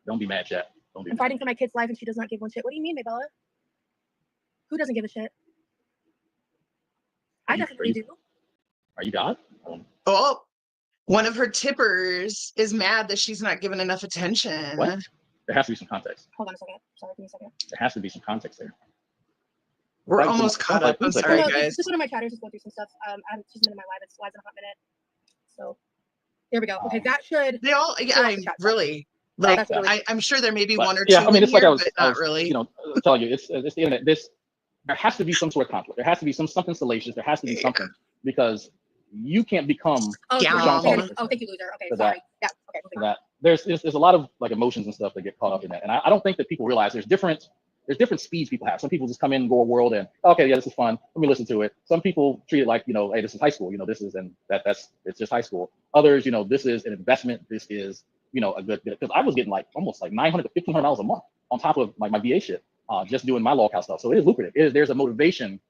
Speaker 4: don't be mad, chat. Don't be.
Speaker 3: I'm fighting for my kid's life, and she does not give one shit. What do you mean, Maybella? Who doesn't give a shit? I definitely do.
Speaker 4: Are you God?
Speaker 2: Oh, one of her tippers is mad that she's not given enough attention.
Speaker 4: What? There has to be some context.
Speaker 3: Hold on a second. Sorry, give me a second.
Speaker 4: There has to be some context there.
Speaker 2: We're almost caught up. I'm sorry, guys.
Speaker 3: This is one of my chatters just going through some stuff. She's been in my live. It's live in a hot minute. So there we go. Okay, that should.
Speaker 2: They all. Yeah, I'm really. Like, I'm sure there may be one or two.
Speaker 4: Yeah, I mean, it's like I was
Speaker 2: not really.
Speaker 4: Telling you, it's the internet. There has to be some sort of conflict. There has to be something salacious. There has to be something because you can't become.
Speaker 3: Oh, thank you, loser. Okay, sorry. Yeah. Okay.
Speaker 4: That there's a lot of like emotions and stuff that get caught up in that, and I don't think that people realize there's different speeds people have. Some people just come in, go a world, and okay, yeah, this is fun. Let me listen to it. Some people treat it like hey, this is high school. This is it's just high school. Others, this is an investment. This is a good bit, because I was getting like almost like $900 to $1,500 a month on top of like my VA shit, just doing my lockout stuff. So it is lucrative. There's a motivation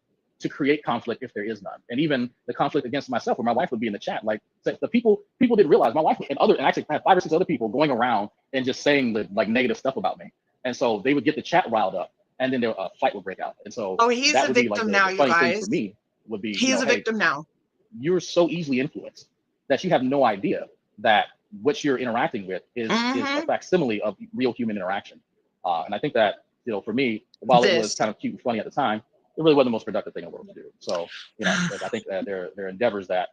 Speaker 4: to create conflict if there is none, and even the conflict against myself, where my wife would be in the chat. Like the people didn't realize my wife and actually I had 5 or 6 other people going around and just saying the like negative stuff about me, and so they would get the chat riled up, and then a fight would break out. And so
Speaker 2: he's a victim now, you guys.
Speaker 4: For me would be
Speaker 2: he's a victim now.
Speaker 4: You're so easily influenced that you have no idea that what you're interacting with is a facsimile of real human interaction. And I think that, for me, while it was kind of cute and funny at the time, it really wasn't the most productive thing in the world to do. So, I think that there are endeavors that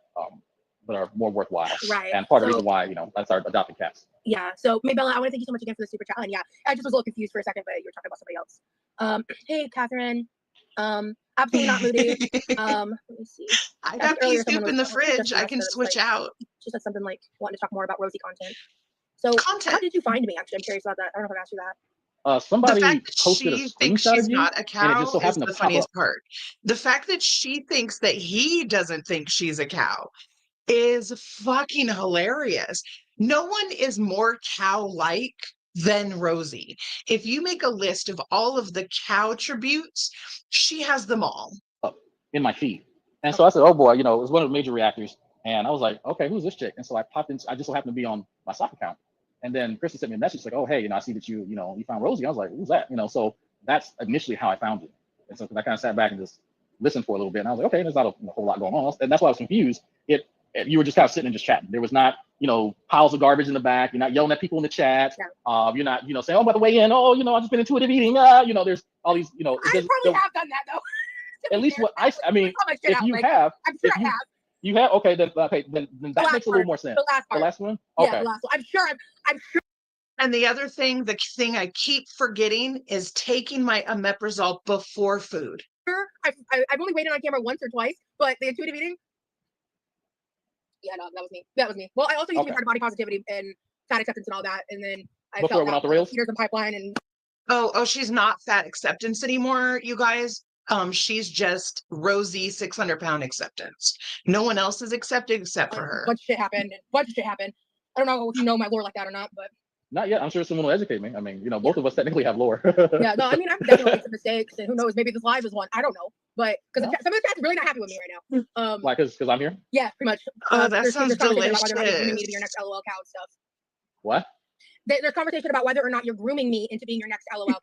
Speaker 4: are more worthwhile.
Speaker 3: Right.
Speaker 4: And part of the reason why, I started adopting cats.
Speaker 3: Yeah. So, Maybella, I want to thank you so much again for the super chat. And yeah, I just was a little confused for a second, but you were talking about somebody else. Hey, Catherine. Absolutely not moody. Let me see.
Speaker 2: I got pea soup in the fridge. I can switch out.
Speaker 3: She said something like wanting to talk more about Rosie content. So how did you find me? Actually, I'm curious about that. I don't know if I've asked you that.
Speaker 4: Somebody
Speaker 2: the fact
Speaker 4: posted
Speaker 2: she
Speaker 4: a
Speaker 2: thinks
Speaker 4: screenshot
Speaker 2: she's
Speaker 4: of you,
Speaker 2: not a cow
Speaker 4: and it just so
Speaker 2: is
Speaker 4: happened
Speaker 2: the
Speaker 4: to pop
Speaker 2: funniest
Speaker 4: up.
Speaker 2: part. The fact that she thinks that he doesn't think she's a cow is fucking hilarious. No one is more cow-like than Rosie. If you make a list of all of the cow tributes, she has them all.
Speaker 4: In my feed. And so I said, oh boy, it was one of the major reactors. And I was like, okay, who's this chick? And so I popped in, I just so happened to be on my stock account. And then Kristen sent me a message like, oh, hey, I see that you found Rosie. I was like, who's that? So that's initially how I found you. And so I kind of sat back and just listened for a little bit. And I was like, okay, there's not a whole lot going on. And that's why I was confused. You were just kind of sitting and just chatting. There was not piles of garbage in the back. You're not yelling at people in the chat.
Speaker 3: Yeah.
Speaker 4: You're not, saying, oh, by the way, in, oh, I've just been intuitive eating. There's all these,
Speaker 3: I probably have done that though.
Speaker 4: At least what I mean, if you
Speaker 3: like,
Speaker 4: have,
Speaker 3: I'm sure I have.
Speaker 4: you have, okay, then that makes a little more sense.
Speaker 3: The last part.
Speaker 4: The last one?
Speaker 3: Yeah,
Speaker 4: Okay.
Speaker 3: the last one. I'm sure.
Speaker 2: And the other thing, the thing I keep forgetting is taking my omeprazole before food.
Speaker 3: I've only waited on camera once or twice, but the intuitive eating. Yeah, no, that was me. That was me. Well, I also used to be part of body positivity and fat acceptance and all that, and then I
Speaker 4: Before it went off the rails.
Speaker 3: Eaters and pipeline and.
Speaker 2: Oh, she's not fat acceptance anymore, you guys. She's just Rosie 600-pound acceptance. No one else is accepted except for her.
Speaker 3: Bunch of shit happened. I don't know if you know my lore like that or not, but.
Speaker 4: Not yet. I'm sure someone will educate me. I mean, both of us technically have lore.
Speaker 3: Yeah, no, I mean, I've definitely made some mistakes, and who knows, maybe this live is one. I don't know, but because some of the chat's really not happy with me right now.
Speaker 4: Why? Because I'm here.
Speaker 3: Yeah, pretty much.
Speaker 2: Oh, that sounds delicious.
Speaker 3: About whether or not you're grooming me to be your next LOL cow and stuff.
Speaker 4: What?
Speaker 3: There's conversation about whether or not you're grooming me into being your next LOL cow.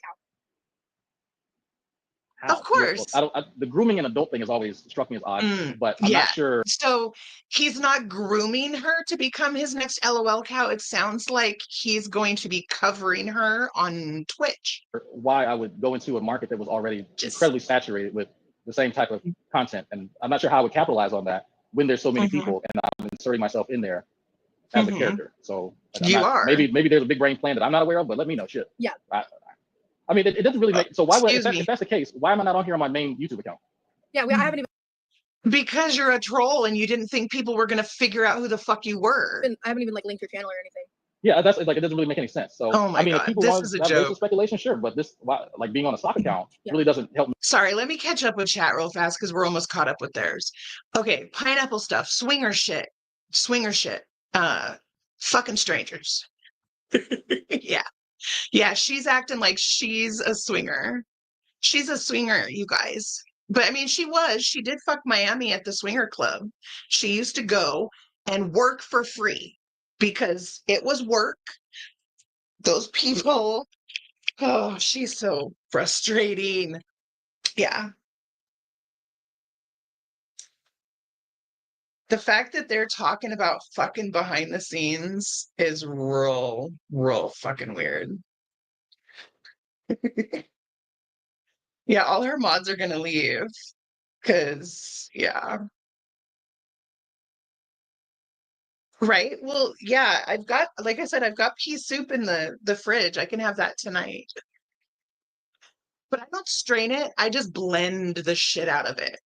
Speaker 4: How?
Speaker 2: Of course.
Speaker 4: The grooming and adult thing has always struck me as odd, but I'm not sure.
Speaker 2: So he's not grooming her to become his next LOL cow. It sounds like he's going to be covering her on Twitch.
Speaker 4: Why I would go into a market that was already incredibly saturated with the same type of content. And I'm not sure how I would capitalize on that when there's so many people and I'm inserting myself in there as a character. So maybe there's a big brain plan that I'm not aware of, but let me know. Shit.
Speaker 3: Yeah.
Speaker 4: I mean, it doesn't really make. So why would if that's the case? Why am I not on here on my main YouTube account?
Speaker 3: Yeah, I haven't even.
Speaker 2: Because you're a troll and you didn't think people were going to figure out who the fuck you were.
Speaker 3: I haven't even linked your channel or anything.
Speaker 4: Yeah, that's like it doesn't really make any sense. So
Speaker 2: I mean,
Speaker 4: if people
Speaker 2: this
Speaker 4: want
Speaker 2: is a
Speaker 4: to
Speaker 2: joke.
Speaker 4: Speculation, sure, but this being on a stock account really doesn't help me.
Speaker 2: Sorry, let me catch up with chat real fast because we're almost caught up with theirs. Okay, pineapple stuff, swinger shit. Fucking strangers. Yeah, she's acting like she's a swinger. She's a swinger, you guys. But I mean, she did fuck Miami at the swinger club. She used to go and work for free because it was work. Those people, oh, she's so frustrating. Yeah. The fact that they're talking about fucking behind the scenes is real fucking weird. Yeah, all her mods are gonna leave. Cause right? Well, yeah, like I said, I've got pea soup in the fridge. I can have that tonight. But I don't strain it. I just blend the shit out of it.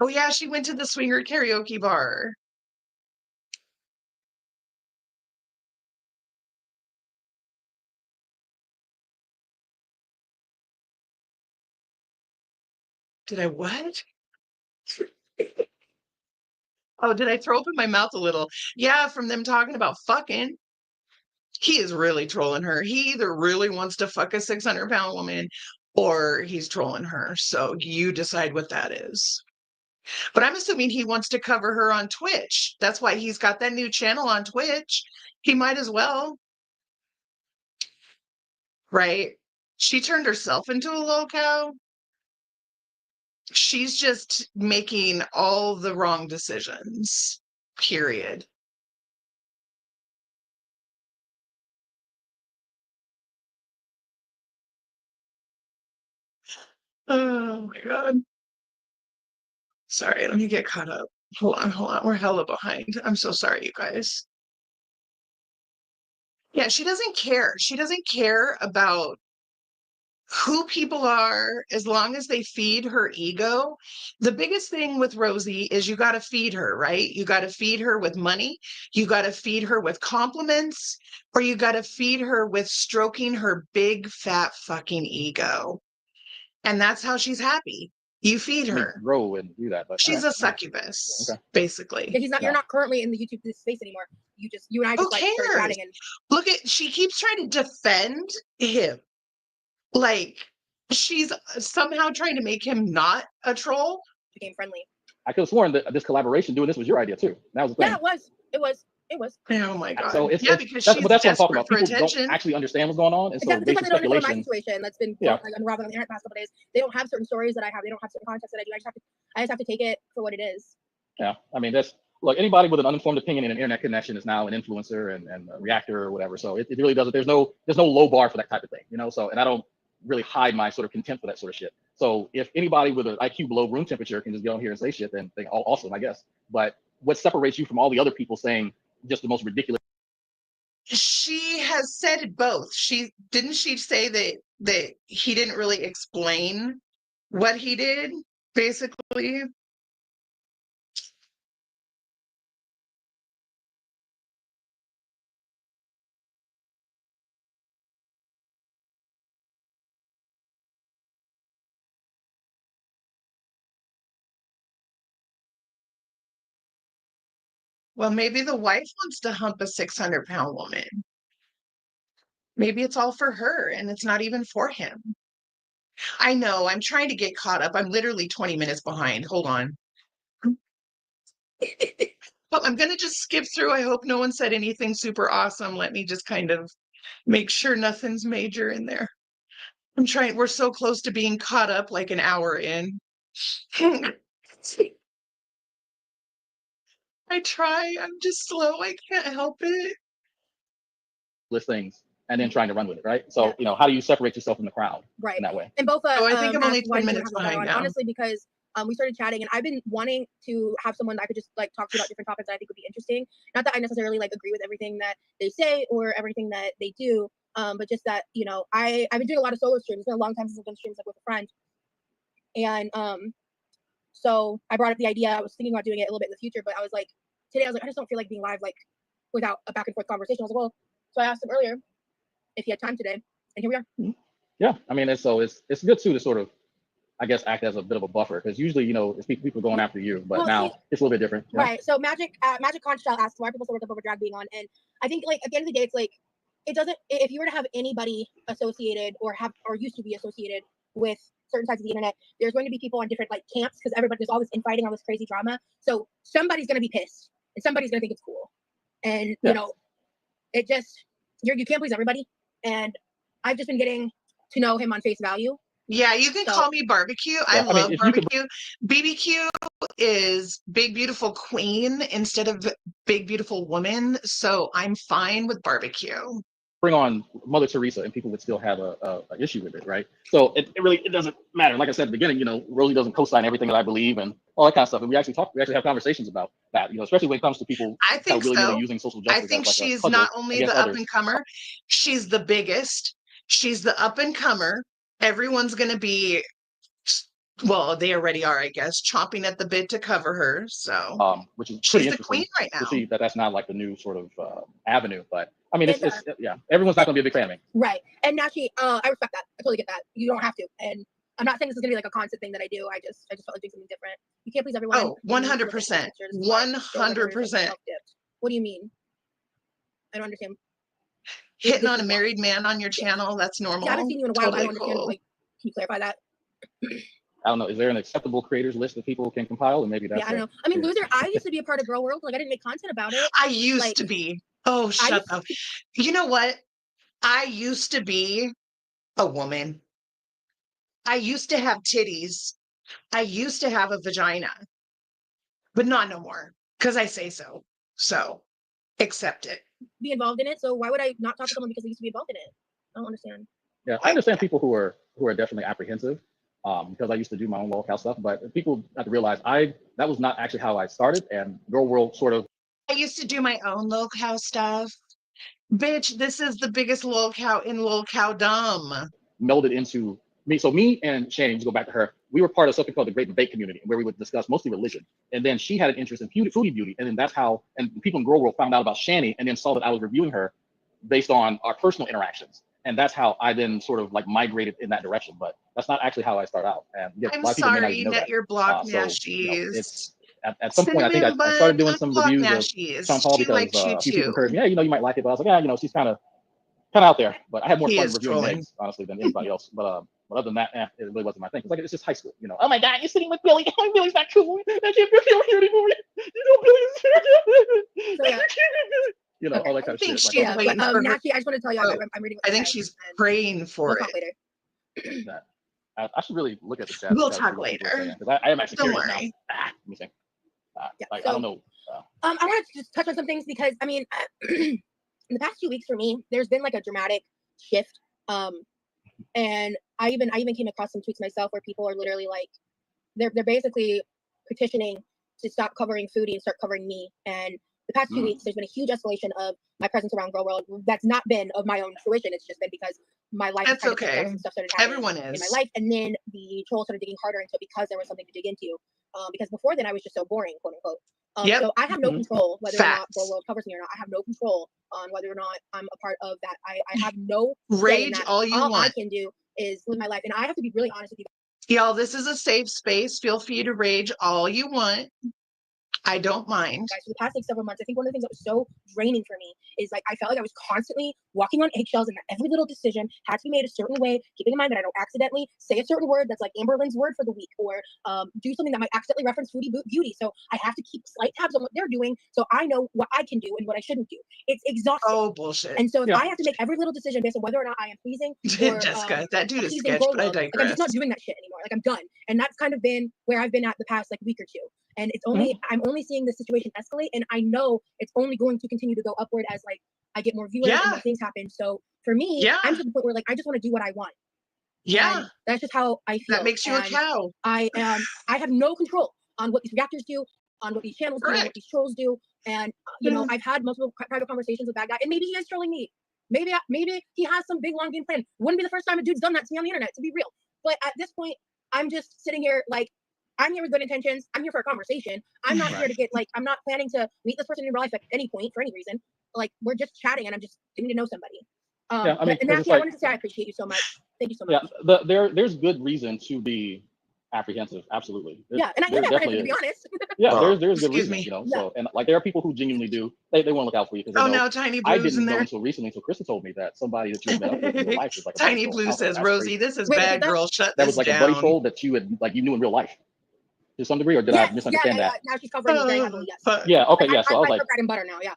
Speaker 2: Oh yeah, she went to the swinger karaoke bar. Did I what? Oh, did I throw up in my mouth a little? Yeah, from them talking about fucking. He is really trolling her. He either really wants to fuck a 600-pound woman or he's trolling her. So you decide what that is. But I'm assuming he wants to cover her on Twitch. That's why he's got that new channel on Twitch. He might as well. Right? She turned herself into a lol cow. She's just making all the wrong decisions. Period. Oh my God. Sorry, let me get caught up. Hold on. We're hella behind. I'm so sorry, you guys. Yeah, she doesn't care. She doesn't care about who people are as long as they feed her ego. The biggest thing with Rosie is you got to feed her, right? You got to feed her with money. You got to feed her with compliments, or you got to feed her with stroking her big fat fucking ego. And that's how she's happy. You feed her.
Speaker 4: Grow and do that. But
Speaker 2: she's a succubus, basically.
Speaker 3: Yeah, you're not currently in the YouTube space anymore. You and I just started chatting and
Speaker 2: look at, she keeps trying to defend him. Like she's somehow trying to make him not a troll.
Speaker 3: Became friendly.
Speaker 4: I could have sworn that this collaboration doing this was your idea too. That was the thing.
Speaker 3: Yeah, it was. It was.
Speaker 2: Oh my God.
Speaker 4: So
Speaker 2: Yeah, because
Speaker 4: that's
Speaker 2: she's
Speaker 4: what I'm talking
Speaker 2: desperate
Speaker 4: about.
Speaker 2: for
Speaker 4: People don't
Speaker 2: attention.
Speaker 4: actually understand what's going on, and so
Speaker 3: Exactly, just
Speaker 4: based
Speaker 3: like
Speaker 4: on
Speaker 3: they don't understand my
Speaker 4: speculation,
Speaker 3: situation that's been
Speaker 4: yeah,
Speaker 3: like unraveling on the internet the past couple days. They don't have certain stories that I have. They don't have certain context that I do. I just have to take it for what it is.
Speaker 4: yeah. I mean, that's like anybody with an uninformed opinion and an internet connection is now an influencer and a reactor or whatever. So it really doesn't. There's no low bar for that type of thing, you know. So and I don't really hide my sort of contempt for that sort of shit. So if anybody with an IQ below room temperature can just get on here and say shit, then awesome, I guess. But what separates you from all the other people saying just the most ridiculous?
Speaker 2: She has said both. She say that he didn't really explain what he did, basically. Well, maybe the wife wants to hump a 600-pound woman. Maybe it's all for her and it's not even for him. I know, I'm trying to get caught up. I'm literally 20 minutes behind. Hold on. But I'm going to just skip through. I hope no one said anything super awesome. Let me just kind of make sure nothing's major in there. I'm trying. We're so close to being caught up, like an hour in. I try. I'm just slow. I can't help it.
Speaker 4: Things and then trying to run with it, right? So how do you separate yourself from the crowd
Speaker 3: right
Speaker 4: in that way?
Speaker 3: And both
Speaker 2: Oh, I think I'm only 10
Speaker 3: why did you
Speaker 2: minutes
Speaker 3: have this guy
Speaker 2: behind
Speaker 3: on?
Speaker 2: now.
Speaker 3: Honestly, because we started chatting and I've been wanting to have someone that I could just like talk to about different topics that I think would be interesting. Not that I necessarily like agree with everything that they say or everything that they do, but just that, you know, I've been doing a lot of solo streams. It's been a long time since I've done streams like with a friend. And so I brought up the idea. I was thinking about doing it a little bit in the future, but I was like, today I was like, I just don't feel like being live like without a back and forth conversation. I was like, well, so I asked him earlier if he had time today, and here we are.
Speaker 4: Yeah, I mean, it's good too to sort of, I guess, act as a bit of a buffer, because usually, it's people going after you, but
Speaker 3: Well,
Speaker 4: now
Speaker 3: see,
Speaker 4: it's a little bit different.
Speaker 3: Right. So Magic Conchal asked why people still work up over drag being on, and I think like at the end of the day, it's like it doesn't. If you were to have anybody associated or used to be associated with certain sides of the internet, there's going to be people on different like camps because there's all this infighting, all this crazy drama. So somebody's going to be pissed, and somebody's going to think it's cool, and you know, it just you can't please everybody, and I've just been getting to know him on face value.
Speaker 2: Yeah, you can call me Barbecue. I love Barbecue. BBQ is Big Beautiful Queen instead of Big Beautiful Woman, so I'm fine with Barbecue.
Speaker 4: Bring on Mother Teresa and people would still have a issue with it, right? So it really doesn't matter. Like I said at the beginning, Rosie doesn't co-sign everything that I believe and all that kind of stuff. And we actually have conversations about that, especially when it comes to people
Speaker 2: I think
Speaker 4: willy-nilly using social justice.
Speaker 2: I think
Speaker 4: as like
Speaker 2: she's not only the
Speaker 4: others.
Speaker 2: up-and-comer, she's the biggest. She's the up-and-comer. Everyone's going to be, well, they already are, I guess, chomping at the bit to cover her. So,
Speaker 4: which is
Speaker 2: she's the queen right now.
Speaker 4: To see that's not like the new sort of avenue, but I mean, it's everyone's not going to be a big fan of me.
Speaker 3: Right. And now I respect that. I totally get that. You don't have to. And I'm not saying this is going to be like a constant thing that I do. I just felt like doing something different. You can't please everyone.
Speaker 2: Oh, 100%. 100%.
Speaker 3: What do you mean? I don't understand.
Speaker 2: Hitting on a married man on your channel, that's normal.
Speaker 3: Yeah, I haven't seen you in a while. Totally I don't understand. Cool. Like, can you clarify that?
Speaker 4: I don't know. Is there an acceptable creators list that people can compile? And maybe that's.
Speaker 3: Yeah, I don't know. I mean, Loser, I used to be a part of Girl World. Like, I didn't make content about it.
Speaker 2: I used to be. Oh, shut up. You know what? I used to be a woman. I used to have titties. I used to have a vagina. But not no more. Because I say so. So, accept it.
Speaker 3: Be involved in it. So why would I not talk to someone because they used to be involved in it? I don't understand.
Speaker 4: Yeah, I understand people who are definitely apprehensive. Because I used to do my own lolcow stuff, but people have to realize that was not actually how I started, and Girl World sort of.
Speaker 2: I used to do my own lolcow stuff. Bitch, this is the biggest lolcow in lolcowdom.
Speaker 4: Melded into me. So me and Shannon, to go back to her, we were part of something called the Great Debate Community, where we would discuss mostly religion. And then she had an interest in foodie beauty, and then that's how. And people in Girl World found out about Shanny, and then saw that I was reviewing her based on our personal interactions. And that's how I then sort of like migrated in that direction. But that's not actually how I start out. And
Speaker 2: I'm sorry that you're block nashies.
Speaker 4: At some point, I think I started doing some reviews of Sean Paul because people encouraged me, yeah, you might like it. But I was like, yeah, she's kind of kind of out there. But I had more
Speaker 2: He
Speaker 4: fun
Speaker 2: is
Speaker 4: reviewing
Speaker 2: trolling.
Speaker 4: Megs, honestly, than anybody else. But other than that, it really wasn't my thing. It's like it's just high school, you know. Oh my God, you're sitting with Billy. Billy's not cool. I can't feel here anymore. You know, Billy's.
Speaker 3: So yeah,
Speaker 4: You know, all that
Speaker 2: I
Speaker 4: kind of
Speaker 2: think
Speaker 4: shit. Like,
Speaker 2: she's
Speaker 4: oh my
Speaker 2: waiting
Speaker 4: God.
Speaker 2: for her.
Speaker 3: Naturally, I just want to tell you,
Speaker 2: Oh,
Speaker 3: I'm reading.
Speaker 2: I think she's praying
Speaker 3: We'll
Speaker 2: for
Speaker 3: talk
Speaker 2: it.
Speaker 3: later.
Speaker 4: That. I should really look at the chat.
Speaker 2: We'll
Speaker 4: to
Speaker 2: talk
Speaker 4: see what people are
Speaker 2: later.
Speaker 4: saying, because I am actually
Speaker 2: Don't
Speaker 4: curious now.
Speaker 2: worry.
Speaker 4: Let me see.
Speaker 3: Yeah,
Speaker 4: Like,
Speaker 3: so,
Speaker 4: I don't know.
Speaker 3: I want to just touch on some things because I mean, in the past 2 weeks for me, there's been like a dramatic shift. And I even came across some tweets myself where people are literally like, they're basically petitioning to stop covering foodie and start covering me. And the past 2 weeks, there's been a huge escalation of my presence around Girl World. That's not been of my own fruition. It's just been because my life
Speaker 2: That's
Speaker 3: kind of
Speaker 2: okay.
Speaker 3: some stuff started happening
Speaker 2: Everyone
Speaker 3: in my
Speaker 2: is.
Speaker 3: life, and then the trolls started digging harder into it because there was something to dig into. Because before then, I was just so boring, quote unquote.
Speaker 2: Yep.
Speaker 3: So I have no control whether or not
Speaker 2: Facts.
Speaker 3: Girl World covers me or not. I have no control on whether or not I'm a part of that. I have no say in
Speaker 2: Rage
Speaker 3: that.
Speaker 2: all you
Speaker 3: All I
Speaker 2: want.
Speaker 3: can do is live my life, and I have to be really honest with you.
Speaker 2: Y'all, this is a safe space. Feel free to rage all you want. I don't mind.
Speaker 3: Guys, for the past like several months, I think one of the things that was so draining for me is like I felt like I was constantly walking on eggshells, and that every little decision had to be made a certain way, keeping in mind that I don't accidentally say a certain word that's like Amber Lynn's word for the week, or do something that might accidentally reference foodie beauty. So I have to keep slight tabs on what they're doing, so I know what I can do and what I shouldn't do. It's exhausting.
Speaker 2: Oh, bullshit.
Speaker 3: And so if I have to make every little decision based on whether or not I am pleasing or
Speaker 2: Jessica, that dude is
Speaker 3: appeasing
Speaker 2: sketch,
Speaker 3: Girl
Speaker 2: but I
Speaker 3: World, like I'm
Speaker 2: digress.
Speaker 3: just not doing that shit anymore. Like I'm done, and that's kind of been where I've been at the past like week or two. And it's only I'm only seeing this situation escalate, and I know it's only going to continue to go upward as like I get more viewers and more things happen. So for me, I'm to the point where like I just want to do what I want.
Speaker 2: Yeah,
Speaker 3: and that's just how I feel.
Speaker 2: that makes you a cow.
Speaker 3: I have no control on what these reactors do, on what these channels do, on what these trolls do. And you know, I've had multiple private conversations with that guy, and maybe he is trolling me. Maybe he has some big long game plan. Wouldn't be the first time a dude's done that to me on the internet, to be real. But at this point, I'm just sitting here like, I'm here with good intentions. I'm here for a conversation. I'm not here to get like, I'm not planning to meet this person in real life at any point for any reason. Like we're just chatting, and I'm just getting to know somebody.
Speaker 4: Yeah, I mean,
Speaker 3: and Naki, I wanted to say I appreciate you so much. Thank you so much.
Speaker 4: Yeah, there's good reason to be apprehensive. Absolutely.
Speaker 3: Yeah, and I am apprehensive, to be honest.
Speaker 4: Yeah, there's good reason,
Speaker 2: me.
Speaker 4: you know. So, and like there are people who genuinely do. They want to look out for you because
Speaker 2: Oh
Speaker 4: they know.
Speaker 2: no, Tiny
Speaker 4: I
Speaker 2: Blue's
Speaker 4: didn't
Speaker 2: in
Speaker 4: know
Speaker 2: there.
Speaker 4: until recently, until Krista told me that somebody that you met up with in real life was like a
Speaker 2: Tiny
Speaker 4: bully troll.
Speaker 2: Blue says,
Speaker 4: That's
Speaker 2: Rosie,
Speaker 4: crazy.
Speaker 2: this is
Speaker 3: Wait,
Speaker 2: bad, girl. Shut
Speaker 4: That
Speaker 2: this
Speaker 4: was like
Speaker 2: down.
Speaker 4: a buddy troll that you had like you knew in real life to some degree, or did I misunderstand that?
Speaker 3: Now she's covering me very heavily. Yes.
Speaker 4: Yeah. Okay. Yeah. So I was like,
Speaker 3: bread and butter now. Yeah.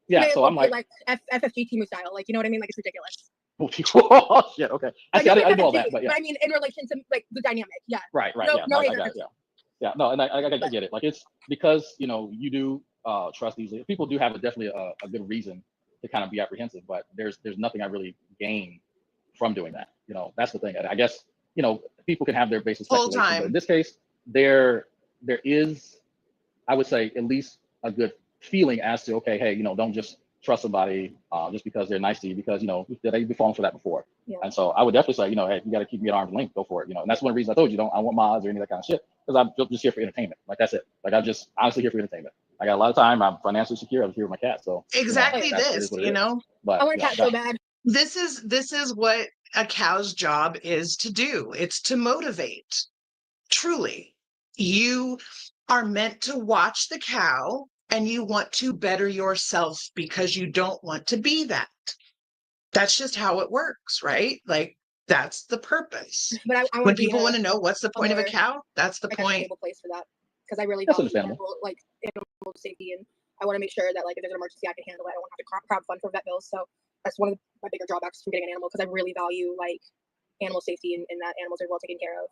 Speaker 4: Yeah. So I'm like
Speaker 3: FFG Timu style, like you know what I mean? Like it's ridiculous.
Speaker 4: Oh shit. Okay. I didn't know all that, but yeah.
Speaker 3: But I mean, in relation to like the dynamic, yeah.
Speaker 4: Right.
Speaker 3: No,
Speaker 4: Yeah.
Speaker 3: no,
Speaker 4: I got it. Yeah. Yeah. No, and I get it. Like it's because you know you do trust easily. People do have definitely a good reason to kind of be apprehensive, but there's nothing I really gain from doing that. You know, that's the thing. I guess you know people can have their basis speculation, but in this case, there is, I would say, at least a good feeling as to okay, hey, you know, don't just trust somebody just because they're nice to you, because you know they've fallen for that before. Yeah. And so I would definitely say, you know, hey, you got to keep me at arm's length, go for it. You know, and that's one reason I told you I want mods or any of that kind of shit, because I'm just here for entertainment. Like that's it. Like I'm just honestly here for entertainment. I got a lot of time. I'm financially secure. I'm here with my cat. So
Speaker 2: exactly
Speaker 4: you know,
Speaker 2: this, you know.
Speaker 3: But I want a cat so bad.
Speaker 2: This is what a cow's job is to do. It's to motivate. Truly, you are meant to watch the cow, and you want to better yourself because you don't want to be that. That's just how it works, right? Like that's the purpose.
Speaker 3: But I
Speaker 2: when people want to know what's the point of a cow, that's the point.
Speaker 3: Stable place for that, because I really value animal safety, and I want to make sure that like if there's an emergency, I can handle it. I don't have to crowdfund for vet bills. So that's one of my bigger drawbacks from getting an animal, because I really value like animal safety and that animals are well taken care of.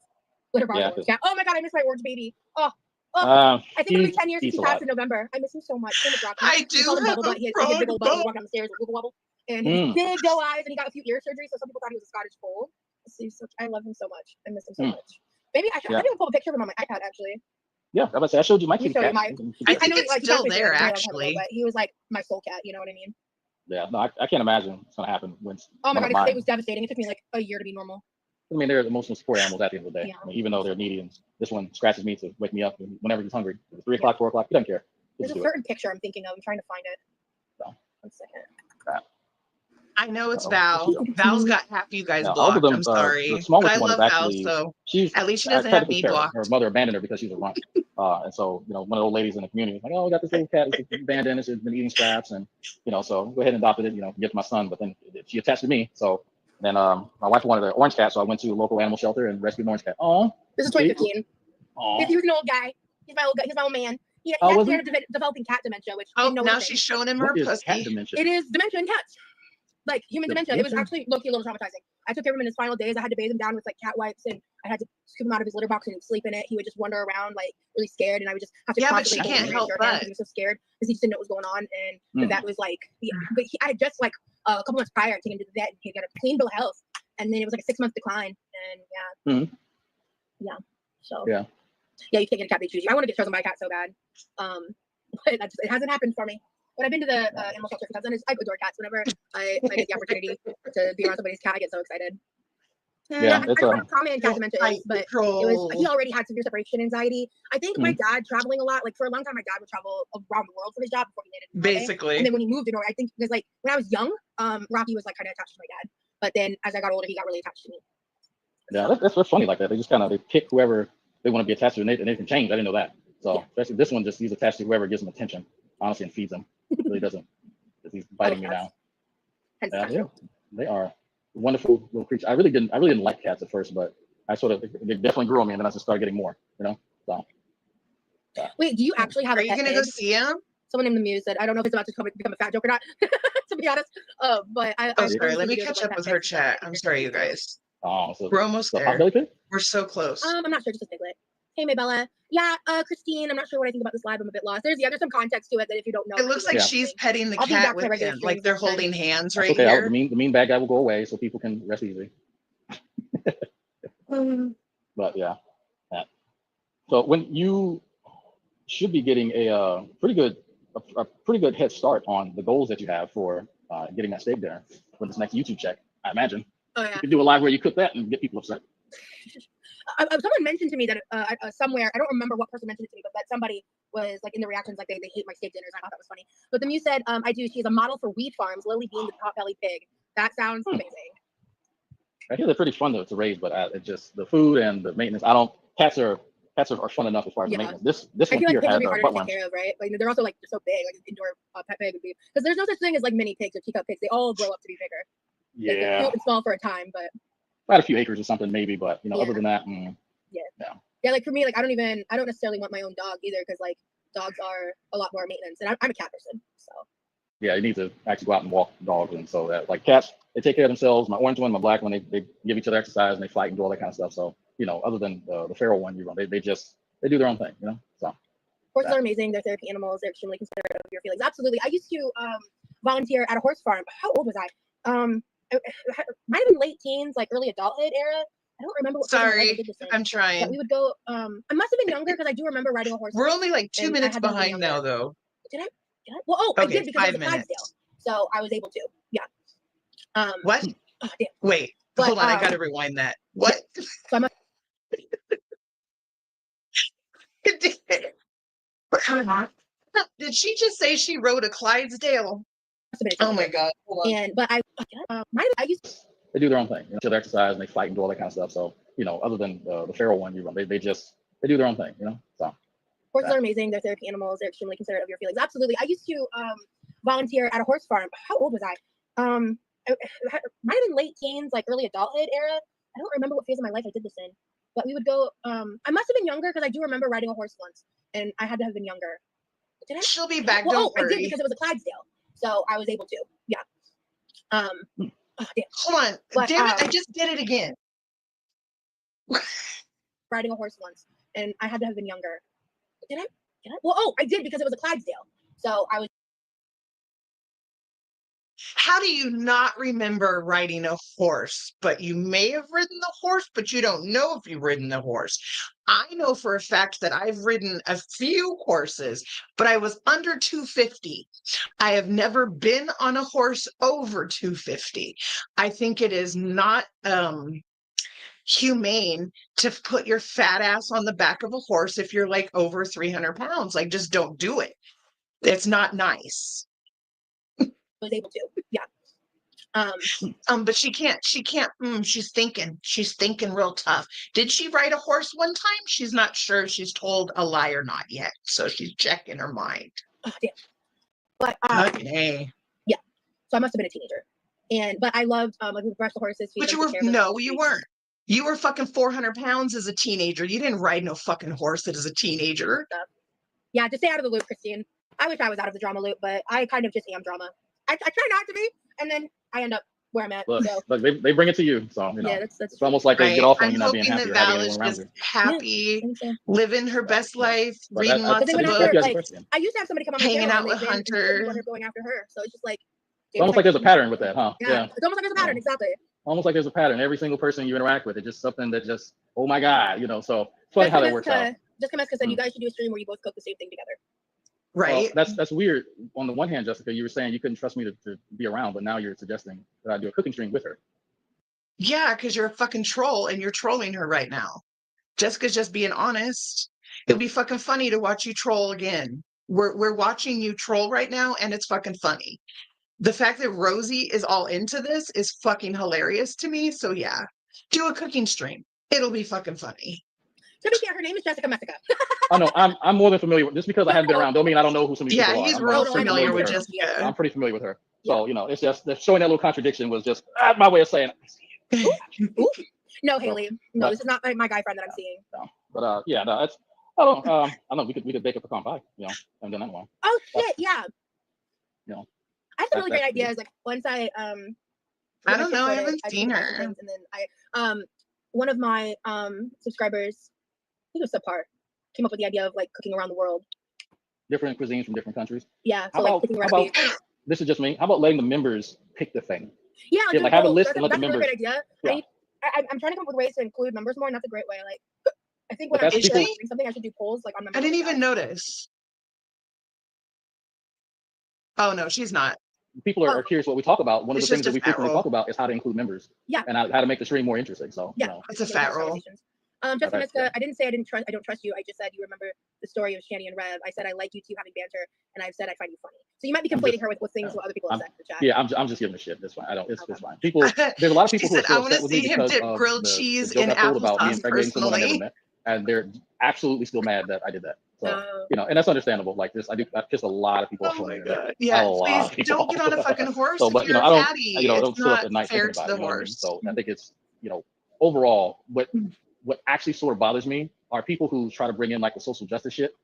Speaker 3: Cat. Oh my god, I miss my orange baby. I think it'll be 10 years since he passed in November. I miss him so much.
Speaker 2: I do have a
Speaker 3: he had a big old butt. He walked down the stairs with wibble wobble, and big doe eyes, and he got a few ear surgeries. So some people thought he was a Scottish fold. I love him so much. I miss him so much. Maybe I should even pull a picture of him on my iPad actually.
Speaker 4: Yeah, I was say I showed you my kitty cat.
Speaker 2: I think it's still there actually.
Speaker 3: But he was like my soul cat. You know what I mean?
Speaker 4: Yeah, no, I can't imagine what's gonna happen when.
Speaker 3: Oh my god, it was devastating. It took me like a year to be normal.
Speaker 4: I mean, they're emotional support animals at the end of the day. Yeah. I mean, even though they're needy, and this one scratches me to wake me up whenever he's hungry. 3 o'clock, 4 o'clock, he doesn't care.
Speaker 3: There's a certain picture I'm thinking of. I'm trying to find it.
Speaker 4: So.
Speaker 3: 1 second.
Speaker 2: I know it's Val. Val's got half you guys blocked.
Speaker 4: All of them,
Speaker 2: I'm sorry.
Speaker 4: the smallest
Speaker 2: I
Speaker 4: one
Speaker 2: love
Speaker 4: is actually,
Speaker 2: Val, so
Speaker 4: she's
Speaker 2: at least she doesn't have me blocked.
Speaker 4: Her mother abandoned her because she's a runt. And so, one of the old ladies in the community was like, "Oh, I got this little cat. It's abandoned. It's been eating scraps, and so go ahead and adopt it. Give it to my son." But then she attached to me, so then my wife wanted an orange cat, so I went to a local animal shelter and rescued an orange cat. Oh,
Speaker 3: This is 2015.
Speaker 4: oh,
Speaker 3: He was an old guy. He's my old man. He
Speaker 4: Oh,
Speaker 3: has
Speaker 4: was he?
Speaker 3: developing cat dementia, which
Speaker 2: Oh,
Speaker 3: didn't know was
Speaker 2: now
Speaker 3: a thing.
Speaker 2: she's showing him her
Speaker 4: what is cat
Speaker 2: pussy.
Speaker 4: dementia?
Speaker 3: It is dementia in cats, like human dementia. It was
Speaker 4: Dementia?
Speaker 3: actually low-key a little traumatizing. I took care of him in his final days. I had to bathe him down with like cat wipes, and I had to scoop him out of his litter box and sleep in it. He would just wander around like really scared, and I would just have to
Speaker 2: Yeah, but she
Speaker 3: constantly
Speaker 2: can't help
Speaker 3: reassure him
Speaker 2: but.
Speaker 3: because he was so scared because he just didn't know what was going on. And that was like, but I had just like a couple months prior taken him to the vet and he got a clean bill of health, and then it was like a 6-month decline, and so
Speaker 4: Yeah.
Speaker 3: you can't get a cat they choose you. I want to get chosen by a cat so bad, but it hasn't happened for me. But I've been to the animal shelter because I adore cats. Whenever I get the opportunity to be around somebody's cat, I get so excited.
Speaker 4: Yeah,
Speaker 3: I don't know how common cat dementia is, but he already had severe separation anxiety. I think my dad traveling a lot, like for a long time, my dad would travel around the world for his job before he landed in Norway.
Speaker 2: Basically.
Speaker 3: And then when he moved to Norway, I think because like when I was young, Rocky was like kind of attached to my dad, but then as I got older, he got really attached to me.
Speaker 4: Yeah, that's funny like that. They just they pick whoever they want to be attached to, and they can change. I didn't know that. So especially this one, he's attached to whoever gives him attention, honestly, and feeds him. It really doesn't. He's biting me now. Yeah, they are wonderful little creatures. I really didn't like cats at first, but they definitely grew on me, and then I just started getting more. So. Yeah.
Speaker 3: Wait, do you actually have?
Speaker 2: Are you gonna go see him?
Speaker 3: Someone named the Muse said, I don't know if it's about to become a fat joke or not, to be honest. But
Speaker 2: sorry. Let me catch up with her chat. I'm sorry, you guys.
Speaker 4: Oh, so
Speaker 2: we're almost there. We're so close.
Speaker 3: I'm not sure. Just a Piglet. Hey, Maybella. Yeah, Christine. I'm not sure what I think about this live. I'm a bit lost. There's some context to it that if you don't know.
Speaker 2: It looks like she's petting the cat with him, like they're holding hands right here.
Speaker 4: The mean bad guy will go away so people can rest easy. But yeah. So when you should be getting a pretty good head start on the goals that you have for getting that steak dinner with this next YouTube check, I imagine.
Speaker 3: Oh, yeah.
Speaker 4: You can do a live where you cook that and get people upset.
Speaker 3: Someone mentioned to me that somewhere, I don't remember what person mentioned it to me, but that somebody was like in the reactions, like they hate my steak dinners. I thought that was funny. But the Muse said, I do. She's a model for Weed Farms, Lily Bean, the pot-bellied pig. That sounds amazing.
Speaker 4: I hear they're pretty fun to raise, but it's just the food and the maintenance. Cats are fun enough as far as the maintenance. This one here has
Speaker 3: harder to take care of, right? Like they're also like so big, like an indoor pet pig would be. Because there's no such thing as like mini pigs or teacup pigs. They all grow up to be bigger.
Speaker 4: Yeah.
Speaker 3: Like, they're cute and small for a time, but
Speaker 4: about a few acres or something maybe, but other than that,
Speaker 3: yeah. Like for me, like I don't necessarily want my own dog either, because like dogs are a lot more maintenance, and I'm a cat person, so.
Speaker 4: Yeah, you need to actually go out and walk dogs, and so that like cats, they take care of themselves. My orange one, my black one, they give each other exercise and they fight and do all that kind of stuff. So other than the feral one, they do their own thing, So
Speaker 3: horses are amazing. They're therapy animals. They're extremely considerate of your feelings. Absolutely. I used to volunteer at a horse farm. How old was I? It might have been late teens, like early adulthood era. I don't remember what.
Speaker 2: Sorry, I'm trying.
Speaker 3: But we would go. I must have been younger because I do remember riding a horse.
Speaker 2: We're only like 2 minutes behind now, though.
Speaker 3: Did I? Well, I did because it was a Clydesdale, so I was able to. Yeah.
Speaker 2: What?
Speaker 3: Oh, damn.
Speaker 2: Wait, hold on. I gotta rewind that. What?
Speaker 3: So
Speaker 2: Did she just say she rode a Clydesdale? Oh my God.
Speaker 3: But I used to.
Speaker 4: They do their own thing. Each other exercise and they fight and do all that kind of stuff. So other than the feral one, they do their own thing. So.
Speaker 3: Horses are amazing. They're therapy animals. They're extremely considerate of your feelings. Absolutely. I used to volunteer at a horse farm. How old was I? It might have been late teens, like early adulthood era. I don't remember what phase of my life I did this in. But we would go. I must have been younger because I do remember riding a horse once, and I had to have been younger. Did I?
Speaker 2: She'll be back.
Speaker 3: Well, I did because it was a Clydesdale, so I was able to. Yeah. Oh, damn.
Speaker 2: Hold on. Damn it! I just did it again.
Speaker 3: Riding a horse once, and I had to have been younger. Did I? Well, I did because it was a Clydesdale. So I was.
Speaker 2: How do you not remember riding a horse? But you may have ridden the horse, but you don't know if you've ridden the horse. I know for a fact that I've ridden a few horses, but I was under 250. I have never been on a horse over 250. I think it is not humane to put your fat ass on the back of a horse if you're like over 300 pounds. Like, just don't do it. It's not nice.
Speaker 3: Was able to, yeah.
Speaker 2: But she can't, she's thinking real tough. Did she ride a horse one time? She's not sure if she's told a lie or not yet. So she's checking her mind.
Speaker 3: Oh, damn. But
Speaker 2: Okay.
Speaker 3: yeah. So I must have been a teenager. But I loved like we brushed the horses.
Speaker 2: But you were, no, you weren't. You were fucking 400 pounds as a teenager. You didn't ride no fucking horse as a teenager.
Speaker 3: Yeah, just stay out of the loop, Christine. I wish I was out of the drama loop, but I kind of just am drama. I try not to be, and then I end up where I'm at.
Speaker 4: Look,
Speaker 3: so.
Speaker 4: look, they bring it to you, so you know.
Speaker 3: Yeah, that's
Speaker 4: it's almost like they get off on
Speaker 2: I'm
Speaker 4: you not being
Speaker 2: hoping
Speaker 4: happy
Speaker 2: that
Speaker 4: or having
Speaker 2: Val is
Speaker 4: anyone around
Speaker 2: just
Speaker 4: you.
Speaker 2: happy,
Speaker 3: So.
Speaker 2: living her best life,
Speaker 4: But
Speaker 2: reading
Speaker 4: I
Speaker 2: lots
Speaker 3: think
Speaker 2: of
Speaker 3: when
Speaker 2: books.
Speaker 3: you're,
Speaker 4: respect you as a
Speaker 3: like,
Speaker 4: person.
Speaker 3: I used to have somebody come on my
Speaker 2: Hanging
Speaker 3: channel
Speaker 2: out with
Speaker 3: and
Speaker 2: Hunter.
Speaker 3: people are going after her, so it's just like
Speaker 4: It's almost like there's a pattern with that, huh?
Speaker 3: Yeah, it's almost like there's a pattern, exactly.
Speaker 4: Almost like there's a pattern. Every single person you interact with, it's just something that just, oh my God, you know. So it's funny how that works out.
Speaker 3: Just come said you guys should do a stream where you both cook the same thing together.
Speaker 2: Right.
Speaker 4: Well, that's weird. On the one hand, Jessica, you were saying you couldn't trust me to be around, but now you're suggesting that I do a cooking stream with her.
Speaker 2: Yeah, because you're a fucking troll and you're trolling her right now. Jessica's just being honest. It'll be fucking funny to watch you troll again. We're watching you troll right now, and it's fucking funny. The fact that Rosie is all into this is fucking hilarious to me. So yeah, do a cooking stream. It'll be fucking funny.
Speaker 3: To be fair, her name is Jessica Messica.
Speaker 4: Oh no, I'm more than familiar with. Just because I haven't been around, don't mean I don't know who some of these people are.
Speaker 2: He's real familiar with
Speaker 4: her.
Speaker 2: Jessica.
Speaker 4: I'm pretty familiar with her. So you know, it's just showing that little contradiction was just my way of saying.
Speaker 3: Ooh. No, Haley. No, this is not my guy friend that I'm seeing.
Speaker 4: No. But yeah, no, it's. I don't know. We could bake a pecan pie. You know, I've done that one.
Speaker 3: Oh shit, yeah.
Speaker 4: You know,
Speaker 3: I have some really great ideas. Like once I
Speaker 2: don't know. I haven't seen her.
Speaker 3: And then one of my subscribers, I think it was Subpar, came up with the idea of like cooking around the world.
Speaker 4: Different cuisines from different countries.
Speaker 3: Yeah. So like picking recipes.
Speaker 4: This is just me. How about letting the members pick the thing?
Speaker 3: Yeah,
Speaker 4: like have a list and let the members.
Speaker 3: That's a really great idea.
Speaker 4: Yeah.
Speaker 3: I'm trying to come up with ways to include members more, and that's a great way. Like, I think when I'm doing something, I should do polls like on members.
Speaker 2: I didn't even notice. Oh no, she's not.
Speaker 4: People are curious what we talk about. One of the things that we frequently talk about is how to include members.
Speaker 3: Yeah.
Speaker 4: And how to make the stream more interesting. So
Speaker 3: yeah,
Speaker 4: you know.
Speaker 2: It's a fat roll.
Speaker 3: Jessica Miska, I didn't say I don't trust you. I just said you remember the story of Shani and Rev. I said I like you two having banter, and I've said I find you funny. So you might be conflating her with things what other people have said in the chat.
Speaker 4: Yeah, I'm just giving a shit. That's fine. It's fine. People, there's a lot of people who are still upset with me because of
Speaker 2: grilled
Speaker 4: the
Speaker 2: cheese
Speaker 4: joke
Speaker 2: in
Speaker 4: I told about me
Speaker 2: applesauce
Speaker 4: impregnating someone I never
Speaker 2: personally.
Speaker 4: met, and they're absolutely still mad that I did that. So you know, and that's understandable. Like this, I pissed a lot of people off.
Speaker 2: Oh my god! Yeah, please don't get on a fucking horse.
Speaker 4: So, but you know, I don't sit up at night
Speaker 2: thinking
Speaker 4: about
Speaker 2: the
Speaker 4: it. You know what I mean?
Speaker 2: horse.
Speaker 4: So I think it's, you know, overall, what actually sort of bothers me are people who try to bring in like the social justice shit,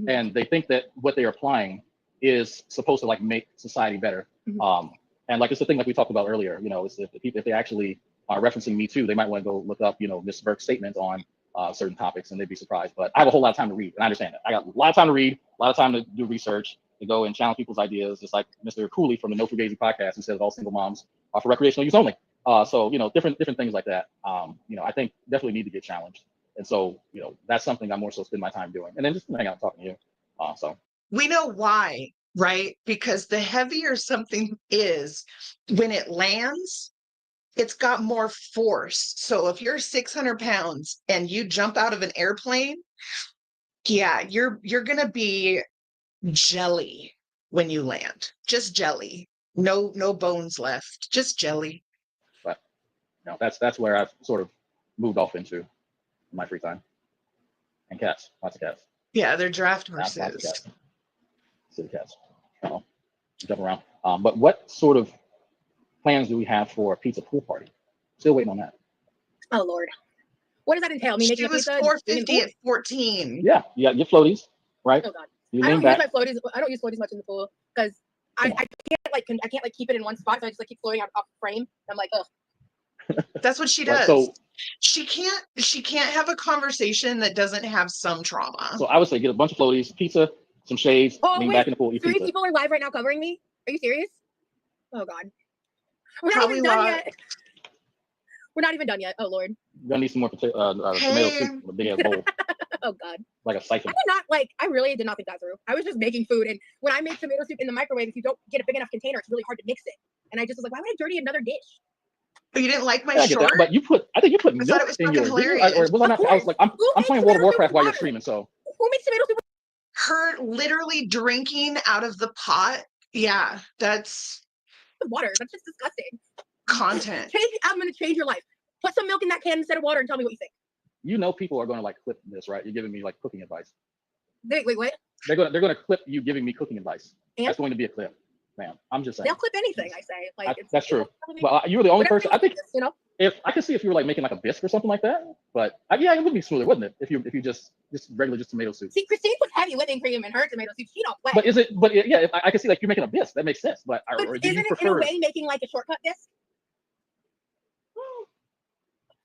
Speaker 4: and they think that what they're applying is supposed to like make society better. And like it's the thing like we talked about earlier. You know, it's if they actually are referencing Me Too, they might want to go look up, you know, Miss Burke's statement on certain topics, and they'd be surprised. But I have a whole lot of time to read, and I understand that. I got a lot of time to read, a lot of time to do research, to go and challenge people's ideas, just like Mr. Cooley from the No Fugazi podcast, who says all single moms are for recreational use only. So you know, different things like that. You know, I think definitely need to get challenged, and so you know, that's something I more so spend my time doing, and then just hang out talking to you. So
Speaker 2: we know why, right? Because the heavier something is, when it lands, it's got more force. So if you're 600 pounds and you jump out of an airplane, yeah, you're gonna be jelly when you land. Just jelly. No bones left. Just jelly.
Speaker 4: But you know, that's where I've sort of moved off into my free time. And cats, lots of cats.
Speaker 2: Yeah, they're draft
Speaker 4: Lots of
Speaker 2: horses.
Speaker 4: cats. City cats. Jump around. But what sort of plans do we have for a pizza pool party? Still waiting on that.
Speaker 3: Oh Lord, what does that entail? Me making a pizza?
Speaker 2: She was 450 at 14.
Speaker 4: Yeah, you got your floaties, right?
Speaker 3: Oh God,
Speaker 4: You
Speaker 3: I
Speaker 4: lean
Speaker 3: don't
Speaker 4: back.
Speaker 3: use my floaties. I don't use floaties much in the pool because I can't keep it in one spot. So I just like keep floating off frame. I'm like, ugh.
Speaker 2: That's what she does. So she can't have a conversation that doesn't have some trauma.
Speaker 4: So I would say get a bunch of floaties, pizza, some shades, lean back in the pool, eat
Speaker 3: 3
Speaker 4: pizza.
Speaker 3: people are live right now covering me. Are you serious? Oh God, we're not
Speaker 2: Probably
Speaker 3: even done yet. We're not even done yet. Oh Lord.
Speaker 4: You're gonna need some more tomato soup, a big ass bowl.
Speaker 3: Oh God.
Speaker 4: Like a siphon.
Speaker 3: I really did not think that through. I was just making food, and when I make tomato soup in the microwave, if you don't get a big enough container, it's really hard to mix it. And I just was like, why would I dirty another dish?
Speaker 2: But you didn't like my short?
Speaker 4: But I think you put milk
Speaker 2: it was
Speaker 4: in yours.
Speaker 2: hilarious.
Speaker 4: Or was I not? I was like, I'm playing World of Warcraft while you're streaming, so.
Speaker 3: Who makes tomato soup?
Speaker 2: Her literally drinking out of the pot. Yeah, that's
Speaker 3: with water. That's just disgusting.
Speaker 2: Content.
Speaker 3: I'm gonna change your life. Put some milk in that can instead of water and tell me what you think.
Speaker 4: You know, people are going to like clip this, right? You're giving me like cooking advice.
Speaker 3: Wait, what?
Speaker 4: They're going to clip you giving me cooking advice.
Speaker 3: And?
Speaker 4: That's going to be a clip, ma'am. I'm just saying.
Speaker 3: They'll clip anything I say. Like
Speaker 4: That's true. Well, you were the only person. I think
Speaker 3: you know.
Speaker 4: if I could see if you were like making like a bisque or something like that, but yeah, it would be smoother, wouldn't it? If you just regular just tomato soup.
Speaker 3: See, Christine puts heavy whipping cream in her tomato soup. She don't play.
Speaker 4: But is it? But yeah, if I can see like you're making a bisque, that makes sense. But or do
Speaker 3: isn't
Speaker 4: you
Speaker 3: it
Speaker 4: prefer?
Speaker 3: in a way making like a shortcut disc?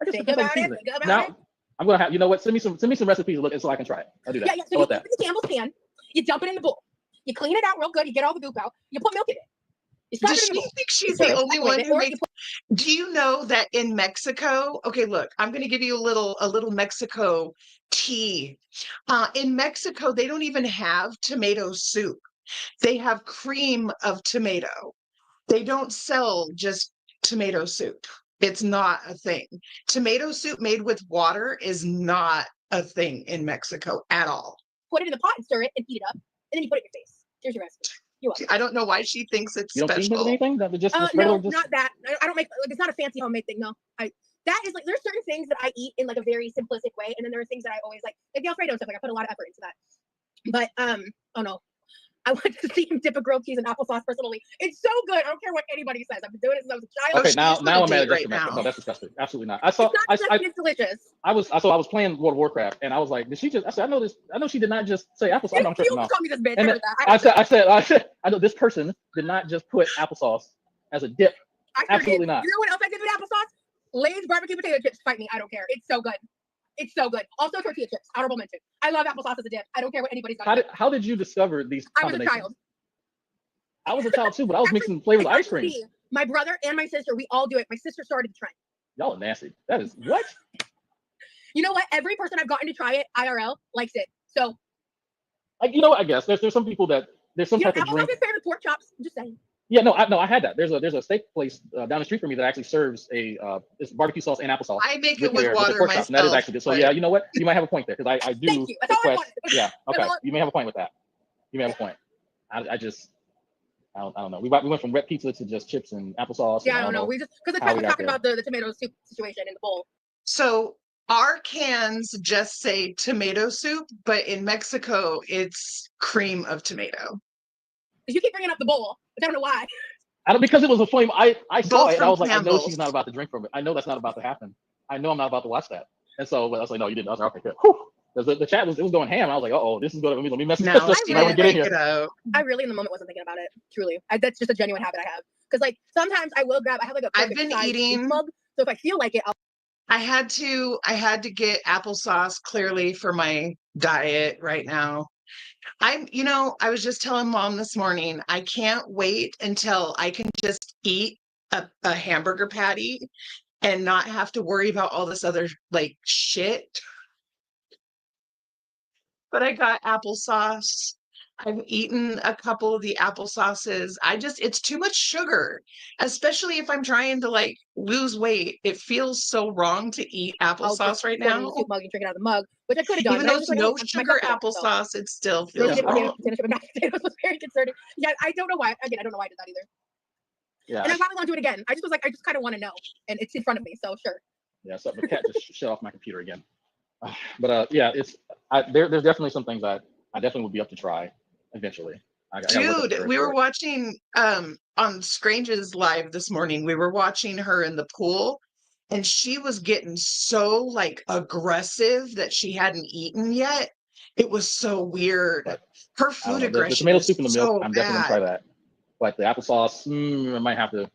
Speaker 4: I guess
Speaker 3: Think
Speaker 4: it depends on
Speaker 3: about
Speaker 4: the
Speaker 3: it.
Speaker 4: seasoning.
Speaker 3: Think about
Speaker 4: now,
Speaker 3: it.
Speaker 4: I'm gonna have, you know what? Send me some recipes to look so I can try it. I'll do that.
Speaker 3: Yeah.
Speaker 4: How
Speaker 3: So you
Speaker 4: about
Speaker 3: put the Campbell's pan, you dump it in the bowl, you clean it out real good, you get all the goop out, you put milk in it. You slap
Speaker 2: Does
Speaker 3: it in
Speaker 2: she
Speaker 3: the bowl.
Speaker 2: think she's
Speaker 3: Stir
Speaker 2: the
Speaker 3: it,
Speaker 2: only
Speaker 3: microwave
Speaker 2: one
Speaker 3: it,
Speaker 2: who
Speaker 3: or
Speaker 2: makes?
Speaker 3: you put-
Speaker 2: Do you know that in Mexico? Okay, look, I'm going to give you a little Mexico tea. In Mexico, they don't even have tomato soup. They have cream of tomato. They don't sell just tomato soup. It's not a thing. Tomato soup made with water is not a thing in Mexico at all.
Speaker 3: Put it in the pot and stir it and heat it up, and then you put it in your face. Here's your recipe. You're welcome.
Speaker 2: I don't know why she thinks it's
Speaker 4: You don't season it with
Speaker 2: special.
Speaker 4: anything? That just
Speaker 3: No,
Speaker 4: regular, just
Speaker 3: not that. I don't make like it's not a fancy homemade thing. No, that is like there's certain things that I eat in like a very simplistic way, and then there are things that I always like the Alfredo stuff. Like I put a lot of effort into that. But oh no, I want to see him dip a grilled cheese in applesauce personally. It's so good. I don't care what anybody says. I've been doing it since I was a child.
Speaker 2: Oh,
Speaker 4: Okay,
Speaker 2: she's
Speaker 4: now
Speaker 2: on
Speaker 4: I'm
Speaker 2: a
Speaker 4: mad
Speaker 2: date
Speaker 4: at
Speaker 2: right
Speaker 4: Jessica Mexico.
Speaker 2: now.
Speaker 4: No, that's disgusting. Absolutely not.
Speaker 3: It's not disgusting, it's delicious.
Speaker 4: I was playing World of Warcraft and I was like, did she just? I said, I know she did not just say applesauce.
Speaker 3: You
Speaker 4: No, I'm tripping. No.
Speaker 3: call me this bitch.
Speaker 4: And
Speaker 3: I heard that.
Speaker 4: I said, I know this person did not just put applesauce as a dip.
Speaker 3: I sure
Speaker 4: Absolutely
Speaker 3: did.
Speaker 4: not.
Speaker 3: You know what else I did with applesauce? Lay's barbecue potato chips. Fight me. I don't care. It's so good. It's so good. Also tortilla chips. Honorable mention. I love applesauce as a dip. I don't care what anybody's got.
Speaker 4: How did you discover these
Speaker 3: I was a
Speaker 4: combinations?
Speaker 3: child.
Speaker 4: I was a child too, but I was mixing flavors of ice cream.
Speaker 3: My brother and my sister, we all do it. My sister started the trend.
Speaker 4: Y'all are nasty. That is what?
Speaker 3: You know what? Every person I've gotten to try it IRL likes it. So
Speaker 4: Like, you know what? I guess there's some people that there's some
Speaker 3: you know,
Speaker 4: type of drink.
Speaker 3: applesauce is paired with pork chops. I'm just saying.
Speaker 4: Yeah, no, I had that. There's a steak place down the street from me that actually serves it's barbecue sauce and applesauce.
Speaker 2: I make it with
Speaker 4: their
Speaker 2: water
Speaker 4: pork chops, and that is
Speaker 2: myself.
Speaker 4: actually good. So
Speaker 2: but-
Speaker 4: yeah, you know what? You might have a point there because I do
Speaker 3: Thank you. That's all I
Speaker 4: request.
Speaker 3: wanted.
Speaker 4: Yeah, okay.
Speaker 3: That's all-
Speaker 4: You may have a point with that. You may have a point. I don't know. We went from wet pizza to just chips and applesauce.
Speaker 3: Yeah,
Speaker 4: and
Speaker 3: I don't know. We just because
Speaker 4: how
Speaker 3: we're
Speaker 4: we got
Speaker 3: talking
Speaker 4: there.
Speaker 3: about the tomato soup situation in the bowl.
Speaker 2: So our cans just say tomato soup, but in Mexico, it's cream of tomato.
Speaker 3: You keep bringing up the bowl, but I don't know why.
Speaker 4: I don't, because it was a flame. I saw
Speaker 2: Both
Speaker 4: it and I was
Speaker 2: from
Speaker 4: like, I know she's
Speaker 2: Campbell's.
Speaker 4: not about to drink from it. I know that's not about to happen. I know I'm not about to watch that. And so I was like, no, you didn't. I was like, okay, good. Whew. The chat was going ham. I was like, oh, this is going to let me mess
Speaker 2: No,
Speaker 4: this up.
Speaker 2: she
Speaker 4: I want to
Speaker 2: didn't
Speaker 4: get in
Speaker 2: make
Speaker 4: here.
Speaker 2: it out.
Speaker 3: I really in the moment wasn't thinking about it. Truly, that's just a genuine habit I have. Because like sometimes I will grab. I have like a
Speaker 2: I've
Speaker 3: perfect
Speaker 2: been
Speaker 3: size
Speaker 2: eating-
Speaker 3: juice mug. So if I feel like it, I'll
Speaker 2: I had to get applesauce clearly for my diet right now. I was just telling mom this morning, I can't wait until I can just eat a hamburger patty and not have to worry about all this other like shit. But I got applesauce. I've eaten a couple of the applesauces. It's too much sugar, especially if I'm trying to like lose weight. It feels so wrong to eat applesauce right
Speaker 3: pour it in
Speaker 2: now.
Speaker 3: the soup mug and drink it out of the mug, which I could have done.
Speaker 2: Even
Speaker 3: but I
Speaker 2: though
Speaker 3: was
Speaker 2: it's
Speaker 3: just like,
Speaker 2: no
Speaker 3: oh, I'm
Speaker 2: sugar
Speaker 3: myself, so.
Speaker 2: applesauce, it still
Speaker 3: Rosie
Speaker 2: feels
Speaker 3: dip
Speaker 2: wrong.
Speaker 3: potato chip and mashed potatoes was very concerning. Yeah, I don't know why. Again, I don't know why I did that either.
Speaker 4: Yeah.
Speaker 3: And I probably won't do it again. I just kind of want to know, and it's in front of me, so sure.
Speaker 4: Yeah, so the cat just shut off my computer again. But yeah, there's definitely some things I definitely would be up to try eventually. I gotta work up the
Speaker 2: Dude,
Speaker 4: courage
Speaker 2: we
Speaker 4: for
Speaker 2: were
Speaker 4: it.
Speaker 2: watching on Strange's live this morning. We were watching her in the pool, and she was getting so like aggressive that she hadn't eaten yet. It was so weird.
Speaker 4: But
Speaker 2: Her
Speaker 4: I
Speaker 2: food
Speaker 4: don't know. The
Speaker 2: aggression
Speaker 4: tomato
Speaker 2: is
Speaker 4: soup and the milk,
Speaker 2: so
Speaker 4: I'm definitely gonna try
Speaker 2: bad.
Speaker 4: that. But the applesauce, I might have to.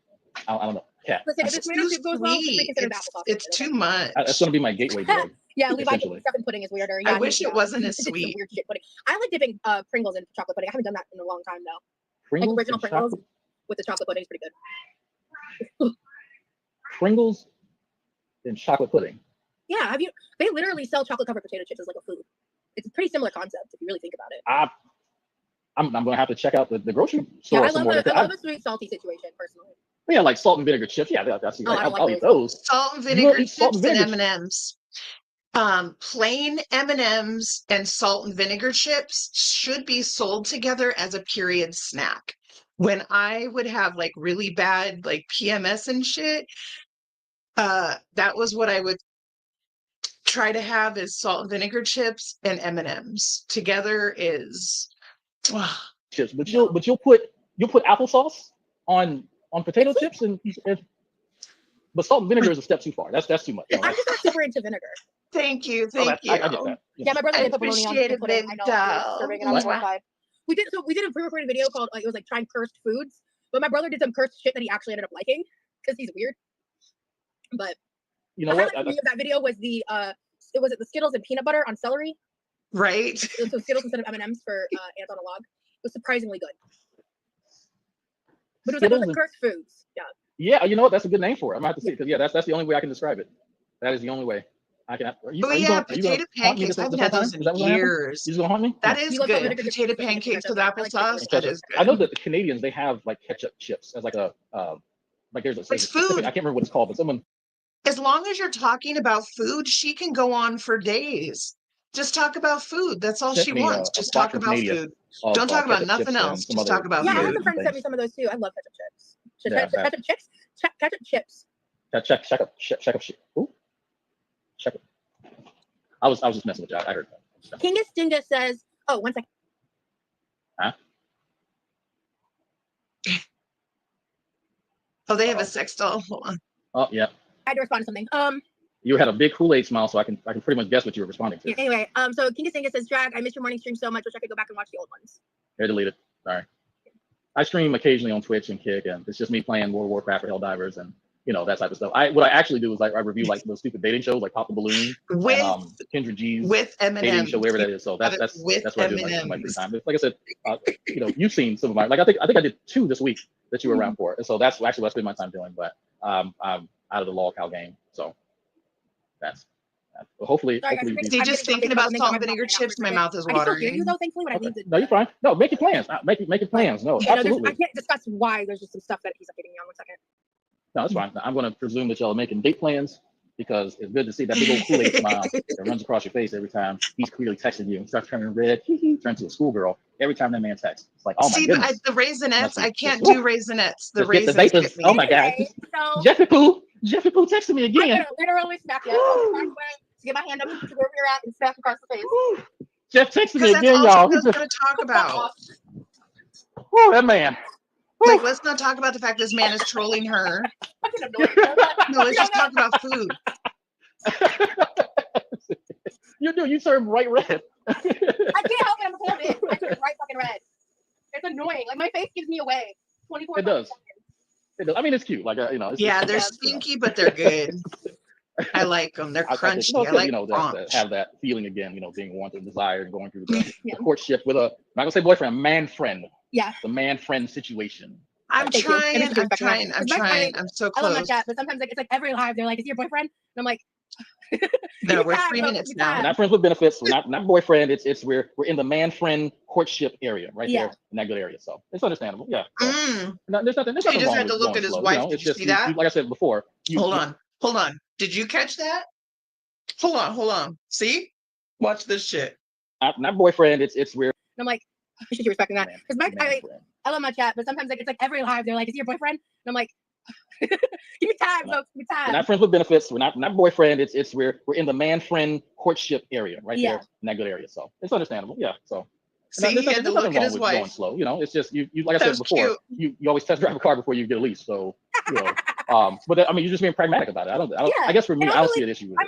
Speaker 4: I don't know. Cat.
Speaker 3: Listen, if
Speaker 2: It's
Speaker 3: the tomato
Speaker 2: too
Speaker 3: soup goes well, just
Speaker 2: sweet.
Speaker 3: reconsider the applesauce.
Speaker 2: It's too much.
Speaker 4: That's gonna be my gateway drug.
Speaker 3: Yeah, Levi
Speaker 4: essentially.
Speaker 3: thinks stuff in pudding is weirder.
Speaker 2: I
Speaker 3: Yeah,
Speaker 2: wish it wasn't as
Speaker 3: he did some
Speaker 2: sweet.
Speaker 3: Weird shit pudding. I like dipping Pringles in chocolate pudding. I haven't done that in a long time though.
Speaker 4: Pringles,
Speaker 3: Like original
Speaker 4: and
Speaker 3: Pringles
Speaker 4: chocolate-
Speaker 3: with the chocolate pudding is pretty good.
Speaker 4: Pringles and chocolate pudding.
Speaker 3: Yeah, they literally sell chocolate covered potato chips as like a food. It's a pretty similar concept if you really think about it.
Speaker 4: I'm gonna have to check out the grocery store
Speaker 3: Yeah, I
Speaker 4: some
Speaker 3: love
Speaker 4: more.
Speaker 3: I love a sweet salty situation personally.
Speaker 4: Yeah, like salt and vinegar chips. Yeah, that's
Speaker 3: Oh, I don't like
Speaker 4: I'll eat those.
Speaker 2: Salt and
Speaker 4: You don't
Speaker 2: vinegar
Speaker 4: eat salt
Speaker 2: chips
Speaker 4: and
Speaker 2: and
Speaker 4: vinegar
Speaker 2: M&Ms. Plain M&Ms and salt and vinegar chips should be sold together as a period snack. when I would have like really bad like PMS and shit, that was what I would try to have is salt and vinegar chips and M&Ms. Together is
Speaker 4: Chips, but you'll put applesauce on potato chips and but salt and vinegar is a step too far. That's too much. No,
Speaker 3: I'm just not super into vinegar.
Speaker 2: Thank you.
Speaker 4: I
Speaker 2: Thank you.
Speaker 4: get that.
Speaker 3: Yeah, my brother
Speaker 2: I
Speaker 3: did put bologna on
Speaker 2: appreciate
Speaker 3: the
Speaker 2: it,
Speaker 3: pudding.
Speaker 2: big
Speaker 3: I know. He was
Speaker 2: doll.
Speaker 3: serving and I was horrified. We did a pre-recorded video called like it was like trying cursed foods, but my brother did some cursed shit that he actually ended up liking because he's weird. But
Speaker 4: You know
Speaker 3: the
Speaker 4: what?
Speaker 3: highlight for me of that video was the the Skittles and peanut butter on celery.
Speaker 2: Right.
Speaker 3: So Skittles instead of M&Ms for Ants on a Log. It was surprisingly good. But it was like cursed foods. Yeah.
Speaker 4: Yeah, you know what? That's a good name for it. I'm gonna have to see because that's the only way I can describe it. That is the only way I can.
Speaker 2: Potato pancakes. I haven't had those in years.
Speaker 4: You just gonna haunt me?
Speaker 2: That is good. Potato pancakes with applesauce. That is good.
Speaker 4: I know that the Canadians they have like ketchup chips as like a like there's a
Speaker 2: It's food.
Speaker 4: I can't remember what it's called, but someone.
Speaker 2: As long as you're talking about food, she can go on for days. Just talk about food. That's all she wants. Just talk about food. Don't talk about nothing else. Just talk about
Speaker 3: food. Yeah, I had
Speaker 2: food.
Speaker 3: some friends sent me some of those too. I love ketchup chips. Ketchup chips.
Speaker 4: Check up shit. Ooh. Check up. I was just messing with you. I heard that.
Speaker 3: Kingus Dingus says, oh, 1 second.
Speaker 4: Huh?
Speaker 2: Oh, they have a sex doll. Hold on.
Speaker 4: Oh yeah.
Speaker 3: I had to respond to something.
Speaker 4: You had a big Kool-Aid smile, so I can pretty much guess what you were responding to.
Speaker 3: Yeah, anyway, so Kingus Dingus says, Drag, I missed your morning stream so much. Wish I could go back and watch the old ones.
Speaker 4: Here, delete it. Sorry. I stream occasionally on Twitch and Kick, and it's just me playing World of Warcraft or Helldivers and that type of stuff. What I actually do is like I review like those stupid dating shows like Pop the Balloon
Speaker 2: with
Speaker 4: and, Kendra G's
Speaker 2: with M&M
Speaker 4: dating show, whatever that is. So that's what I do in my free time. But like I said, you've seen some of my I think I did 2 this week that you were around for, and so that's actually what I spend my time doing. But I'm out of the lol cow game, so that's. Hopefully,
Speaker 2: See, just thinking about salt and vinegar chips, my mouth is watering.
Speaker 3: I can still hear you though, thankfully, when I leave the.
Speaker 4: No, you're fine. No, make your plans. Make your plans. No, absolutely.
Speaker 3: I can't discuss why. There's just some stuff that he's updating me on. 1 second.
Speaker 4: No, that's fine. I'm going to presume that y'all are making date plans because it's good to see that big old Kool-Aid smile that runs across your face every time he's clearly texting you and starts turning red, turn to a schoolgirl every time that man texts. It's like, oh my goodness.
Speaker 2: See, the Raisinets, I can't do Raisinets. The raisins get me.
Speaker 4: Oh my God.
Speaker 3: So,
Speaker 4: Jeffy Poo texted me again.
Speaker 3: I literally smack you. To get my hand up to where you're at and smack across the face.
Speaker 4: Jeff texted me again, y'all.
Speaker 2: He's going to talk about.
Speaker 4: Oh, that man.
Speaker 2: Like, let's not talk about the fact this man is trolling her. No, let's just talk about food.
Speaker 4: You serve bright red.
Speaker 3: I can't help it. I'm holding it. I turn bright fucking red. It's annoying. Like my face gives me away. 24.
Speaker 4: It does. I mean, it's cute. Like it's
Speaker 2: yeah, they're stinky, but they're good. I like them. They're crunchy. I like
Speaker 4: that have that feeling again. Being wanted, desired, going through the courtship with I'm not gonna say boyfriend, a man friend.
Speaker 3: Yeah.
Speaker 4: The man friend situation.
Speaker 2: I'm trying. I'm so close.
Speaker 3: I love my chat, but sometimes it's like every live they're like, "Is he your boyfriend?" And I'm like,
Speaker 2: "No, we're 3 minutes now."
Speaker 4: We're not friends with benefits. We're not boyfriend. It's we're in the man friend courtship area right there in that good area. So it's understandable. Yeah. So, there's nothing. He
Speaker 2: just had to look at his wife. Did you see that?
Speaker 4: Like I said before.
Speaker 2: Hold on. Did you catch that? Hold on. See? Watch this shit.
Speaker 4: Not boyfriend. It's weird.
Speaker 3: And I'm like, should you respecting that? Because I love my chat, but sometimes it's like every live they're like, "Is he your boyfriend?" And I'm like, "Give me time, folks. Give me time."
Speaker 4: We're not friends with benefits. We're not boyfriend. It's we're in the man friend courtship area right there in that good area. So it's understandable. Yeah. So
Speaker 2: see, he had to look at his wife.
Speaker 4: Going slow. It's just you like I said before. You always test drive a car before you get a lease. So but I mean, you're just being pragmatic about it. I don't. I guess for me, I don't see an issue with it.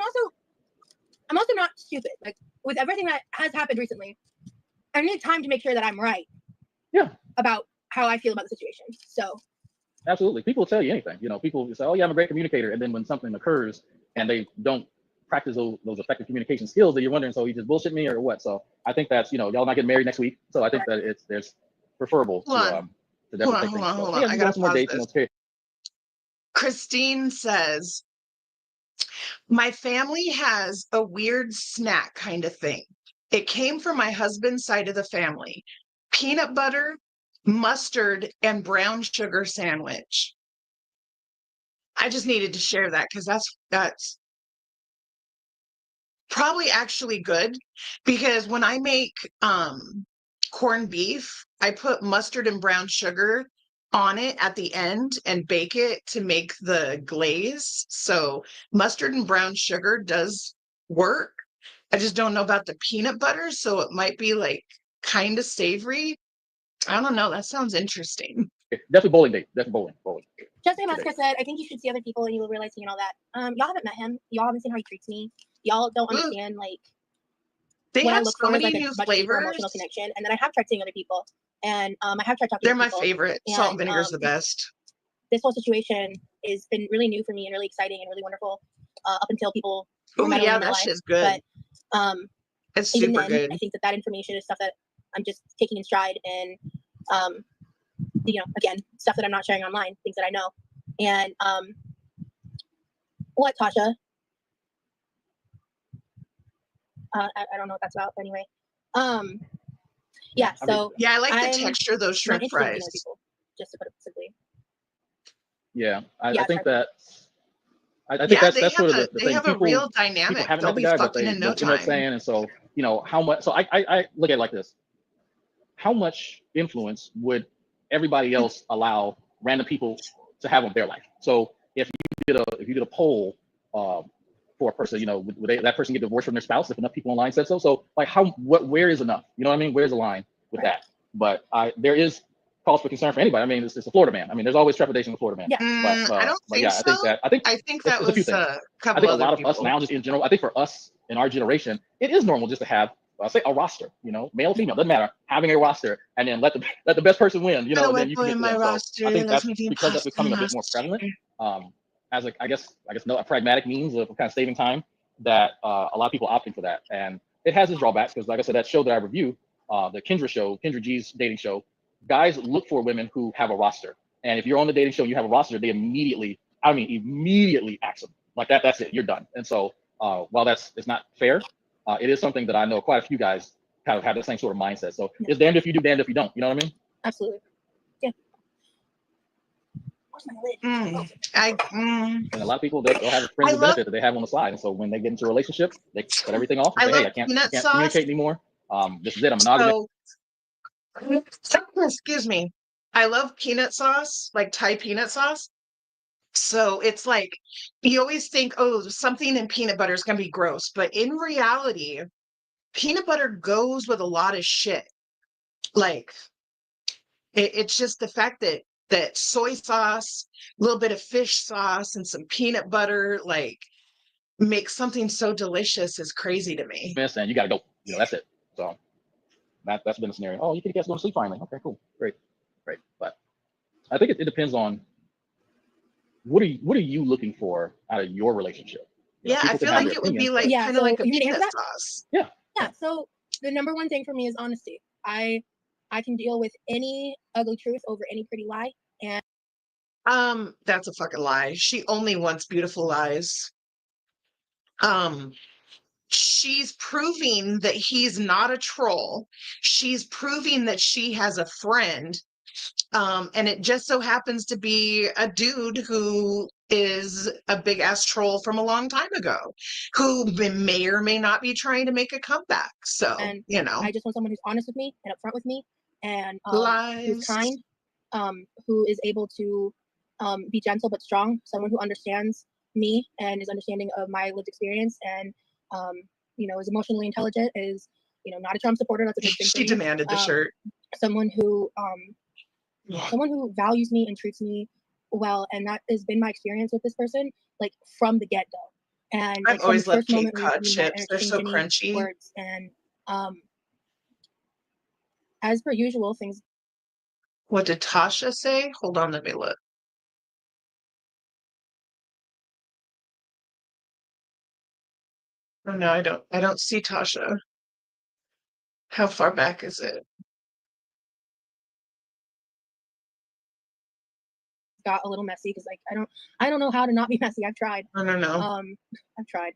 Speaker 3: I'm also not stupid. Like with everything that has happened recently, I need time to make sure that I'm right.
Speaker 4: Yeah.
Speaker 3: About how I feel about the situation. So.
Speaker 4: Absolutely, people will tell you anything. People say, "Oh, yeah, I'm a great communicator," and then when something occurs and they don't practice those effective communication skills, that you're wondering, so you just bullshit me or what? So I think that's y'all not getting married next week. So I think that there's preferable to definitely take things.
Speaker 2: Hold on. I got some more dates. Christine says, "My family has a weird snack kind of thing. It came from my husband's side of the family. Peanut butter, mustard, and brown sugar sandwich." I just needed to share that because that's probably actually good, because when I make corned beef, I put mustard and brown sugar on it at the end and bake it to make the glaze. So mustard and brown sugar does work. I just don't know about the peanut butter, so it might be like kind of savory. I don't know. That sounds interesting.
Speaker 4: Definitely bowling date. Definitely bowling.
Speaker 3: Just like Muska said, I think you should see other people and you will realize and all that. Y'all haven't met him. Y'all haven't seen how he treats me. Y'all don't understand like
Speaker 2: They
Speaker 3: what I
Speaker 2: have
Speaker 3: look
Speaker 2: so
Speaker 3: for is
Speaker 2: many
Speaker 3: like a
Speaker 2: new
Speaker 3: much deeper
Speaker 2: flavors.
Speaker 3: emotional connection. And then I have tried seeing other people, and I have tried talking
Speaker 2: They're
Speaker 3: to
Speaker 2: my
Speaker 3: people.
Speaker 2: favorite. Salt and
Speaker 3: And
Speaker 2: vinegar is the best.
Speaker 3: this whole situation has been really new for me and really exciting and really wonderful up until people were
Speaker 2: Oh
Speaker 3: meddling
Speaker 2: yeah,
Speaker 3: in my
Speaker 2: that
Speaker 3: life.
Speaker 2: shit's good.
Speaker 3: But
Speaker 2: It's
Speaker 3: even
Speaker 2: super
Speaker 3: then,
Speaker 2: good.
Speaker 3: I think that information is stuff that I'm just taking in stride and again, stuff that I'm not sharing online, things that I know. And what, Tasha? I don't know what that's about, but anyway. Yeah, so
Speaker 2: yeah, I like the
Speaker 3: I'm
Speaker 2: texture of those
Speaker 3: not
Speaker 2: shrimp
Speaker 3: interested in
Speaker 2: fries.
Speaker 3: meeting other people, just to put it simply.
Speaker 4: Yeah, I
Speaker 3: Yeah,
Speaker 4: think
Speaker 3: sorry.
Speaker 4: that. I think
Speaker 2: Yeah,
Speaker 4: that's sort of the
Speaker 2: they
Speaker 4: thing.
Speaker 2: have a
Speaker 4: People
Speaker 2: real dynamic.
Speaker 4: haven't
Speaker 2: They'll
Speaker 4: met the
Speaker 2: be
Speaker 4: guy, but
Speaker 2: fucking
Speaker 4: they
Speaker 2: in no
Speaker 4: end up
Speaker 2: time.
Speaker 4: saying, and so how much. So I look at it like this: how much influence would everybody else allow random people to have on their life? So if you did a poll for a person, would that person get divorced from their spouse if enough people online said so? So like where is enough? You know what I mean? Where's the line with that? But there is cause for concern for anybody. I mean, it's a Florida man. I mean, there's always trepidation with Florida man.
Speaker 3: Yeah.
Speaker 2: I don't
Speaker 4: but
Speaker 2: think
Speaker 4: yeah,
Speaker 2: so.
Speaker 4: I think
Speaker 2: that
Speaker 4: it's a few
Speaker 2: was
Speaker 4: things.
Speaker 2: a
Speaker 4: I
Speaker 2: couple
Speaker 4: think a
Speaker 2: other
Speaker 4: lot of
Speaker 2: people.
Speaker 4: us now, just in general, I think for us in our generation, it is normal just to have, say, a roster. Male, female, doesn't matter. Having a roster, and then let the best person win. And then you can get to them. So I think that's because that's becoming a bit more prevalent. As I guess a pragmatic means of kind of saving time, that a lot of people opting for that, and it has its drawbacks because, like I said, that show that I review, the Kendra G's dating show, guys look for women who have a roster, and if you're on the dating show and you have a roster, they immediately axe them. Like that's it, you're done. And so while it's not fair, it is something that I know quite a few guys kind of have the same sort of mindset. So it's damned if you do, damned if you don't. You know what I mean?
Speaker 3: Absolutely. Yeah. Where's my lid?
Speaker 4: And a lot of people, they'll have a friends with benefit that they have on the side. And so when they get into a relationship, they cut everything off and say, hey, I can't communicate anymore. This is it. I'm monogamous.
Speaker 2: Excuse me. I love peanut sauce, like Thai peanut sauce. So it's like you always think, oh, something in peanut butter is going to be gross. But in reality, peanut butter goes with a lot of shit. Like it's just the fact that soy sauce, a little bit of fish sauce, and some peanut butter, like makes something so delicious is crazy to me.
Speaker 4: And you got to go. That's it. So that's been a scenario. Oh, you think you guys go to sleep finally? Okay, cool, great. But I think it depends on what are you looking for out of your relationship.
Speaker 2: Yeah, I feel like it would be like kind of like a peanut sauce.
Speaker 3: Yeah. So the number one thing for me is honesty. I can deal with any ugly truth over any pretty lie. And
Speaker 2: that's a fucking lie. She only wants beautiful lies. She's proving that he's not a troll. She's proving that she has a friend. And it just so happens to be a dude who is a big ass troll from a long time ago, who may or may not be trying to make a comeback. So,
Speaker 3: I just want someone who's honest with me and upfront with me, and who's kind, who is able to be gentle but strong, someone who understands me and is understanding of my lived experience, and is emotionally intelligent, is not a Trump supporter. That's a big thing.
Speaker 2: She demanded the shirt.
Speaker 3: Someone who values me and treats me well, and that has been my experience with this person, like from the get-go. And
Speaker 2: I've always loved Cape Cod chips. They're so crunchy.
Speaker 3: Words. And as per usual, things.
Speaker 2: What did Tasha say? Hold on, let me look. Oh no, I don't see Tasha. How far back is it?
Speaker 3: Got a little messy because like I don't know how to not be messy. I've tried.
Speaker 2: I don't know.
Speaker 3: I've tried.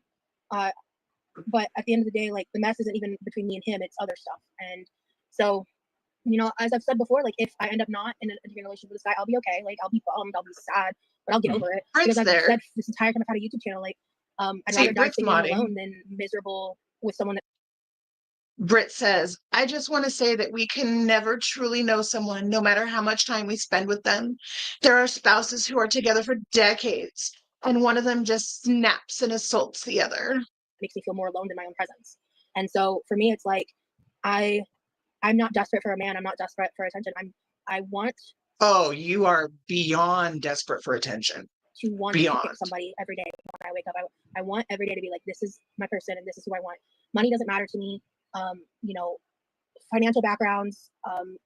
Speaker 3: But at the end of the day, like the mess isn't even between me and him, it's other stuff. And so, as I've said before, like if I end up not in a relationship with this guy, I'll be okay. Like I'll be bummed, I'll be sad, but I'll get over it. Because I've said this entire time I've had a YouTube channel, like I'd rather die single alone than miserable with someone that
Speaker 2: Britt says, I just want to say that we can never truly know someone, no matter how much time we spend with them. There are spouses who are together for decades, and one of them just snaps and assaults the other.
Speaker 3: Makes me feel more alone than my own presence. And so for me, it's like I'm not desperate for a man. I'm not desperate for attention. I want
Speaker 2: Oh, you are beyond desperate for attention.
Speaker 3: to want to pick somebody every day when I wake up. I want every day to be like, this is my person and this is who I want. Money doesn't matter to me. You know, financial backgrounds,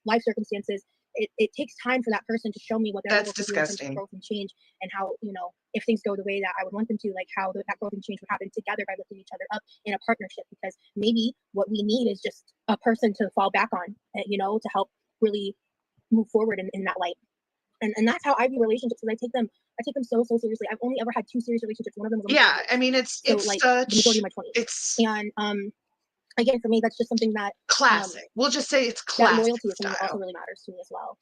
Speaker 3: life circumstances. It takes time for that person to show me what they're able to do in terms of growth and change, and how, you know, if things go the way that I would want them to, like how that growth and change would happen together by lifting each other up in a partnership. Because maybe what we need is just a person to fall back on, you know, to help really move forward in that light. And that's how I view relationships. Because I take them so seriously. I've only ever had 2 serious relationships. One of them was
Speaker 2: I mean, it's
Speaker 3: like
Speaker 2: such,
Speaker 3: the majority of my 20s.
Speaker 2: it's
Speaker 3: and again, for me, that's just something that
Speaker 2: classic. We'll just say it's classic.
Speaker 3: That loyalty is something that also really matters to me as well.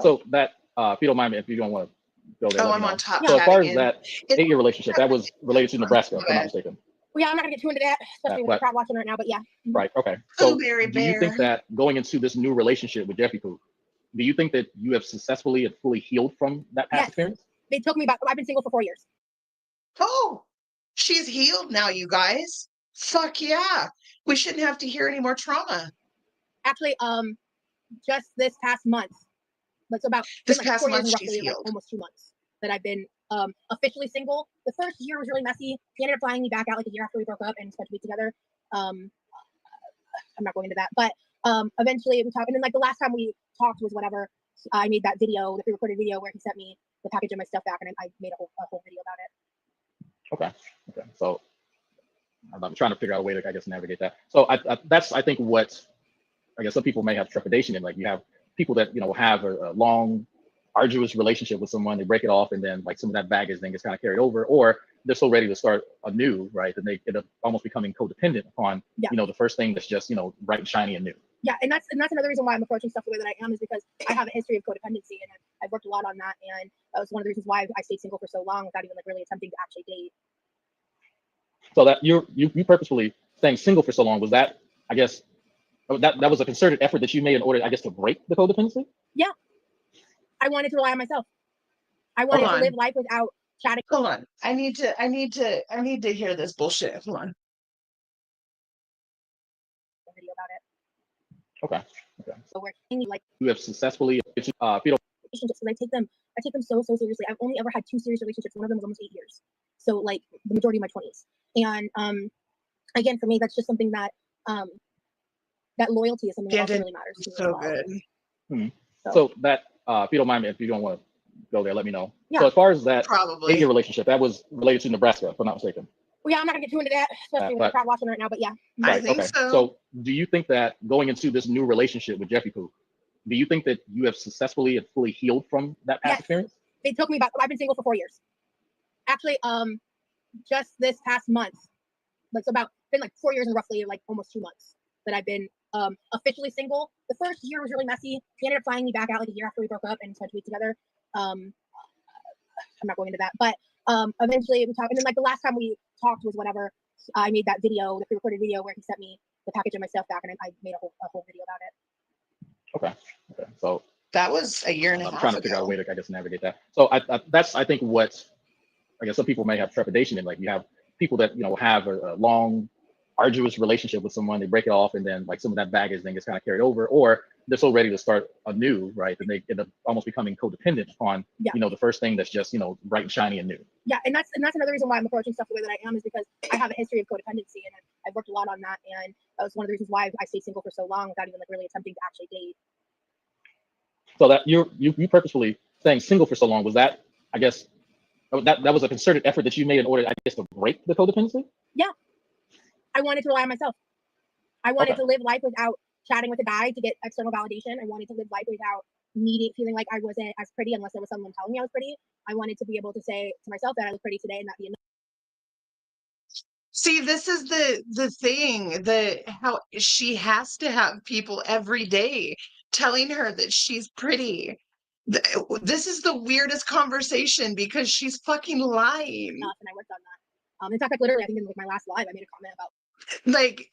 Speaker 4: So that, if you don't mind me, if you don't want to go there,
Speaker 2: oh,
Speaker 4: let
Speaker 2: I'm
Speaker 4: me know.
Speaker 2: on top.
Speaker 4: So as far as
Speaker 2: again.
Speaker 4: that 8-year relationship, that was related to Nebraska, if I'm not mistaken.
Speaker 3: Well, yeah, I'm not gonna get too into that, especially with the crowd watching right now. But yeah.
Speaker 4: Right. Okay. So do you think that going into this new relationship with Jeffy Poo, do you think that you have successfully and fully healed from that past experience?
Speaker 3: It took me about. I've been single for 4 years.
Speaker 2: Oh, she's healed now, you guys. Fuck yeah. We shouldn't have to hear any more trauma.
Speaker 3: Actually, just this past month, that's about
Speaker 2: this
Speaker 3: like
Speaker 2: past
Speaker 3: 4 years
Speaker 2: month,
Speaker 3: and roughly like almost 2 months that I've been officially single. The first year was really messy. He ended up flying me back out like a year after we broke up and spent a week together. I'm not going into that, but eventually we talked. And then like the last time we talked was whenever I made that video, the pre-recorded video where he sent me the package of my stuff back, and I made a whole video about it.
Speaker 4: Okay. So I'm trying to figure out a way to, I guess, navigate that. So that's, I think, what I guess some people may have trepidation in. Like, you have people that, you know, have a long, arduous relationship with someone, they break it off, and then like some of that baggage then gets kind of carried over, or they're so ready to start anew, right? That they end up almost becoming codependent upon, you know, the first thing that's just, you know, bright and shiny and new.
Speaker 3: Yeah, and that's another reason why I'm approaching stuff the way that I am, is because I have a history of codependency, and I've worked a lot on that, and that was one of the reasons why I stayed single for so long without even like really attempting to actually date.
Speaker 4: So that you purposefully staying single for so long, was that, I guess, that was a concerted effort that you made in order, I guess, to break the codependency?
Speaker 3: Yeah, I wanted to rely on myself. I wanted to live life without chatting.
Speaker 2: Hold on, I need to hear this bullshit. Hold on.
Speaker 3: Video about it.
Speaker 4: Okay.
Speaker 3: So we're like,
Speaker 4: you have successfully, if you don't,
Speaker 3: relationships, because I take them so seriously. I've only ever had 2 serious relationships. One of them was almost 8 years. So like the majority of my 20s. And again, for me, that's just something that that loyalty is something that also really matters to me.
Speaker 2: So good.
Speaker 4: So that, if you don't mind me, if you don't want to go there, let me know.
Speaker 3: Yeah.
Speaker 4: So as far as that
Speaker 2: Probably
Speaker 4: 8-year relationship, that was related to Nebraska, if I'm not mistaken.
Speaker 3: Well, yeah, I'm not gonna get too into that, especially with the crowd watching right now. But yeah.
Speaker 2: I think so.
Speaker 4: So do you think that going into this new relationship with Jeffy Poo, do you think that you have successfully and fully healed from that past experience?
Speaker 3: It took me about. I've been single for 4 years. Actually, just this past month, like so about been like 4 years and roughly like almost 2 months that I've been officially single. The first year was really messy. He ended up flying me back out like a year after we broke up and spent a week together. I'm not going into that, but eventually we talked. And then like the last time we talked was whenever I made that video, the pre-recorded video where he sent me the package of my stuff back, and I made a whole video about it.
Speaker 4: Okay. So
Speaker 2: that was a year and a half.
Speaker 4: I'm trying to figure out a way to, I guess, navigate that. So that's, I think, what I guess some people may have trepidation in. Like, you have people that, you know, have a long, arduous relationship with someone, they break it off, and then like some of that baggage then gets kind of carried over, or they're so ready to start anew, right? That they end up almost becoming codependent upon, you know, the first thing that's just, you know, bright and shiny and new.
Speaker 3: Yeah, and that's another reason why I'm approaching stuff the way that I am, is because I have a history of codependency, and I've worked a lot on that, and that was one of the reasons why I stayed single for so long without even like really attempting to actually date.
Speaker 4: So that you purposefully staying single for so long, was that, I guess, that was a concerted effort that you made in order, I guess, to break the codependency?
Speaker 3: Yeah, I wanted to rely on myself. I wanted to live life without chatting with a guy to get external validation. I wanted to live life without feeling like I wasn't as pretty unless there was someone telling me I was pretty. I wanted to be able to say to myself that I look pretty today and that be enough.
Speaker 2: See, this is the thing, how she has to have people every day telling her that she's pretty. This is the weirdest conversation because she's fucking lying.
Speaker 3: And I worked on that. In fact, like literally, I think in like my last live, I made a comment about
Speaker 2: like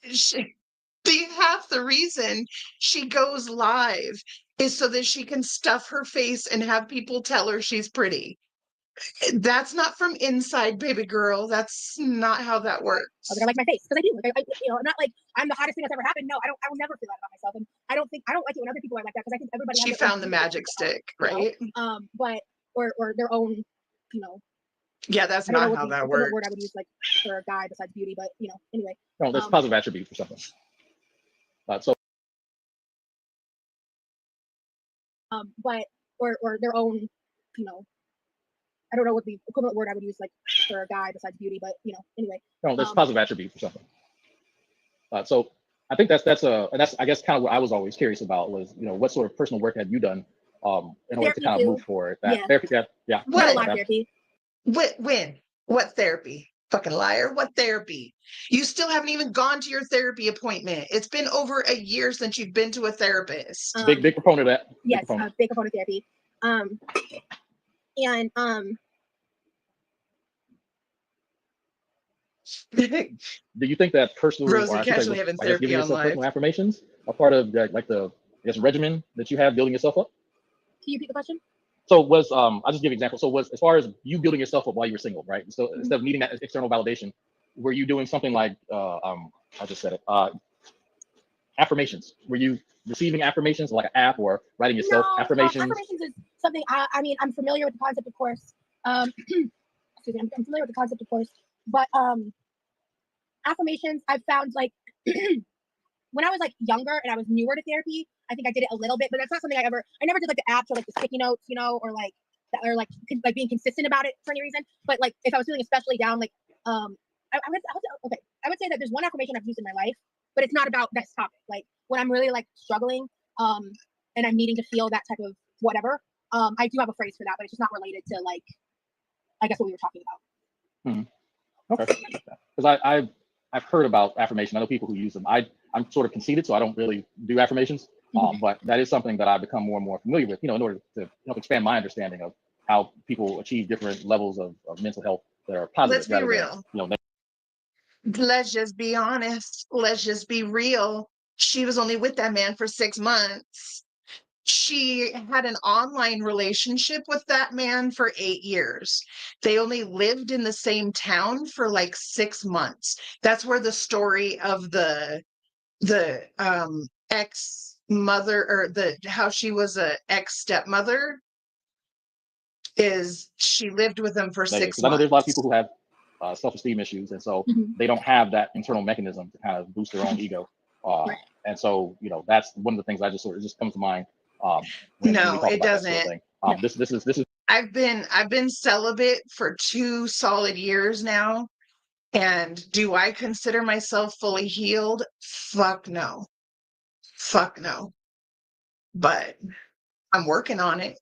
Speaker 2: half the reason she goes live is so that she can stuff her face and have people tell her she's pretty. That's not from inside, baby girl. That's not how that works.
Speaker 3: Oh, I like my face because I do. Like, I'm not like I'm the hottest thing that's ever happened. No, I don't. I will never feel that about myself, and I don't like it when other people are like that because I think everybody.
Speaker 2: She
Speaker 3: has their own
Speaker 2: found the
Speaker 3: unique
Speaker 2: magic
Speaker 3: style,
Speaker 2: stick, right?
Speaker 3: But or their own,
Speaker 2: Yeah, that's
Speaker 3: I don't know
Speaker 2: not
Speaker 3: what
Speaker 2: how
Speaker 3: the
Speaker 2: that
Speaker 3: equivalent
Speaker 2: works.
Speaker 3: word I would use like for a guy besides beauty, but anyway.
Speaker 4: No, there's positive attributes or something. So
Speaker 3: but or their own, I don't know what the equivalent word I would use like for a guy besides beauty, but anyway.
Speaker 4: no, there's positive attributes or something. So I think that's I guess kind of what I was always curious about was what sort of personal work have you done in order to kind of move forward. That therapy, yeah.
Speaker 3: Not a lot of therapy.
Speaker 2: What therapy? Fucking liar. What therapy? You still haven't even gone to your therapy appointment. It's been over a year since you've been to a therapist.
Speaker 4: Big proponent of that.
Speaker 3: Yes, big proponent of therapy. And
Speaker 4: do you think that personal,
Speaker 2: Rosie
Speaker 4: or I should
Speaker 2: casually
Speaker 4: say,
Speaker 2: having
Speaker 4: I guess
Speaker 2: therapy
Speaker 4: giving yourself
Speaker 2: on live.
Speaker 4: personal affirmations a part of like the regimen that you have building yourself up?
Speaker 3: Can you repeat the question?
Speaker 4: So was I'll just give an example. So was as far as you building yourself up while you were single, right? So instead of needing that external validation, were you doing something like I just said it, affirmations? Were you receiving affirmations like an app or writing yourself affirmations?
Speaker 3: Affirmations is something I mean I'm familiar with the concept, of course. Excuse me, I'm familiar with the concept, of course, but affirmations I've found like when I was like younger and I was newer to therapy, I think I did it a little bit, but that's not something I never did like the apps or like the sticky notes, or like being consistent about it for any reason. But like if I was feeling especially down, like I would say that there's one affirmation I've used in my life, but it's not about this topic. Like when I'm really like struggling, and I'm needing to feel that type of whatever, I do have a phrase for that, but it's just not related to like I guess what we were talking about.
Speaker 4: Okay, because I've heard about affirmation. I know people who use them. I'm sort of conceited, so I don't really do affirmations. But that is something that I've become more and more familiar with, in order to help expand my understanding of how people achieve different levels of mental health that are positive.
Speaker 2: Let's be real. Let's just be honest. Let's just be real. She was only with that man for 6 months. She had an online relationship with that man for 8 years. They only lived in the same town for like 6 months. That's where the story of the ex mother or how she was a ex stepmother is. She lived with him for 6 months.
Speaker 4: I know there's a lot of people who have self-esteem issues, and so they don't have that internal mechanism to kind of boost their own ego. And so that's one of the things I just just comes to mind. When it doesn't. This is.
Speaker 2: I've been celibate for 2 solid years now, and do I consider myself fully healed? Fuck no. But I'm working on it.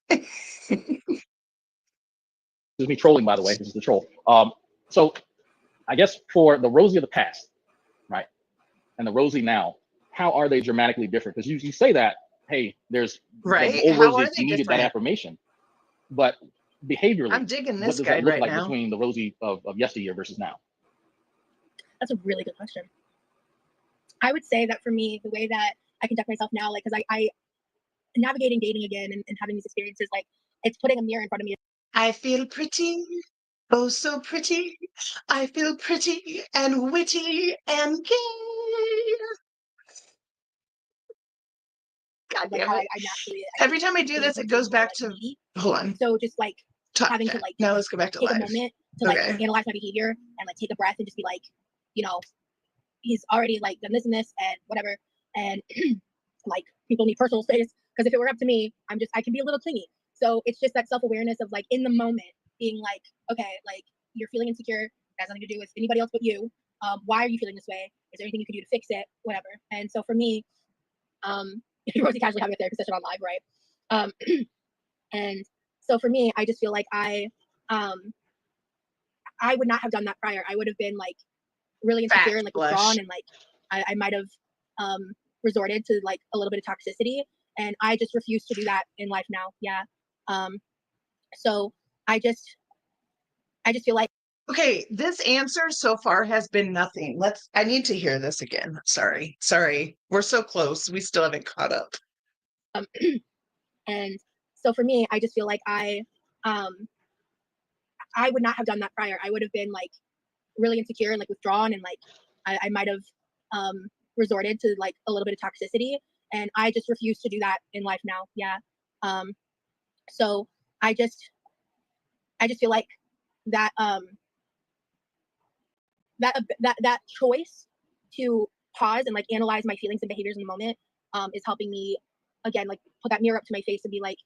Speaker 4: This is me trolling, by the way. This is the troll. So I guess for the Rosie of the past, right, and the Rosie now, how are they dramatically different? Because you say that, hey, there's
Speaker 2: right.
Speaker 4: The old Rosie
Speaker 2: needed
Speaker 4: that affirmation, but behaviorally,
Speaker 2: I'm digging this
Speaker 4: what does
Speaker 2: guy
Speaker 4: that look
Speaker 2: right
Speaker 4: like
Speaker 2: now
Speaker 4: between the Rosie of yesteryear versus now?
Speaker 3: That's a really good question. I would say that for me, the way that I conduct myself now, like, because I navigating dating again and having these experiences, like, it's putting a mirror in front of me.
Speaker 2: I feel pretty, oh so pretty. I feel pretty and witty and gay. God damn it. Every time I do this, it goes back to, hold on.
Speaker 3: So just like having to like,
Speaker 2: now let's go back to
Speaker 3: take
Speaker 2: life.
Speaker 3: a moment to like analyze my behavior and like take a breath and just be like, he's already like done this and this and whatever. And like people need personal space, because if it were up to me, I can be a little clingy. So it's just that self-awareness of like in the moment being like, okay, like you're feeling insecure. That has nothing to do with anybody else but you. Why are you feeling this way? Is there anything you can do to fix it? Whatever. And so for me, Rosie casually having a therapy session on live, right? And so for me, I just feel like I would not have done that prior. I would have been like really insecure and like withdrawn, and like I might have resorted to like a little bit of toxicity, and I just refuse to do that in life now. Yeah. So I just feel like
Speaker 2: Okay, this answer so far has been nothing. I need to hear this again. Sorry. We're so close. We still haven't caught up.
Speaker 3: And so for me, I just feel like I would not have done that prior. I would have been like really insecure and like withdrawn, and like I might have resorted to like a little bit of toxicity, and I just refuse to do that in life now. Yeah. So I just feel like that that choice to pause and like analyze my feelings and behaviors in the moment is helping me again like put that mirror up to my face and be like,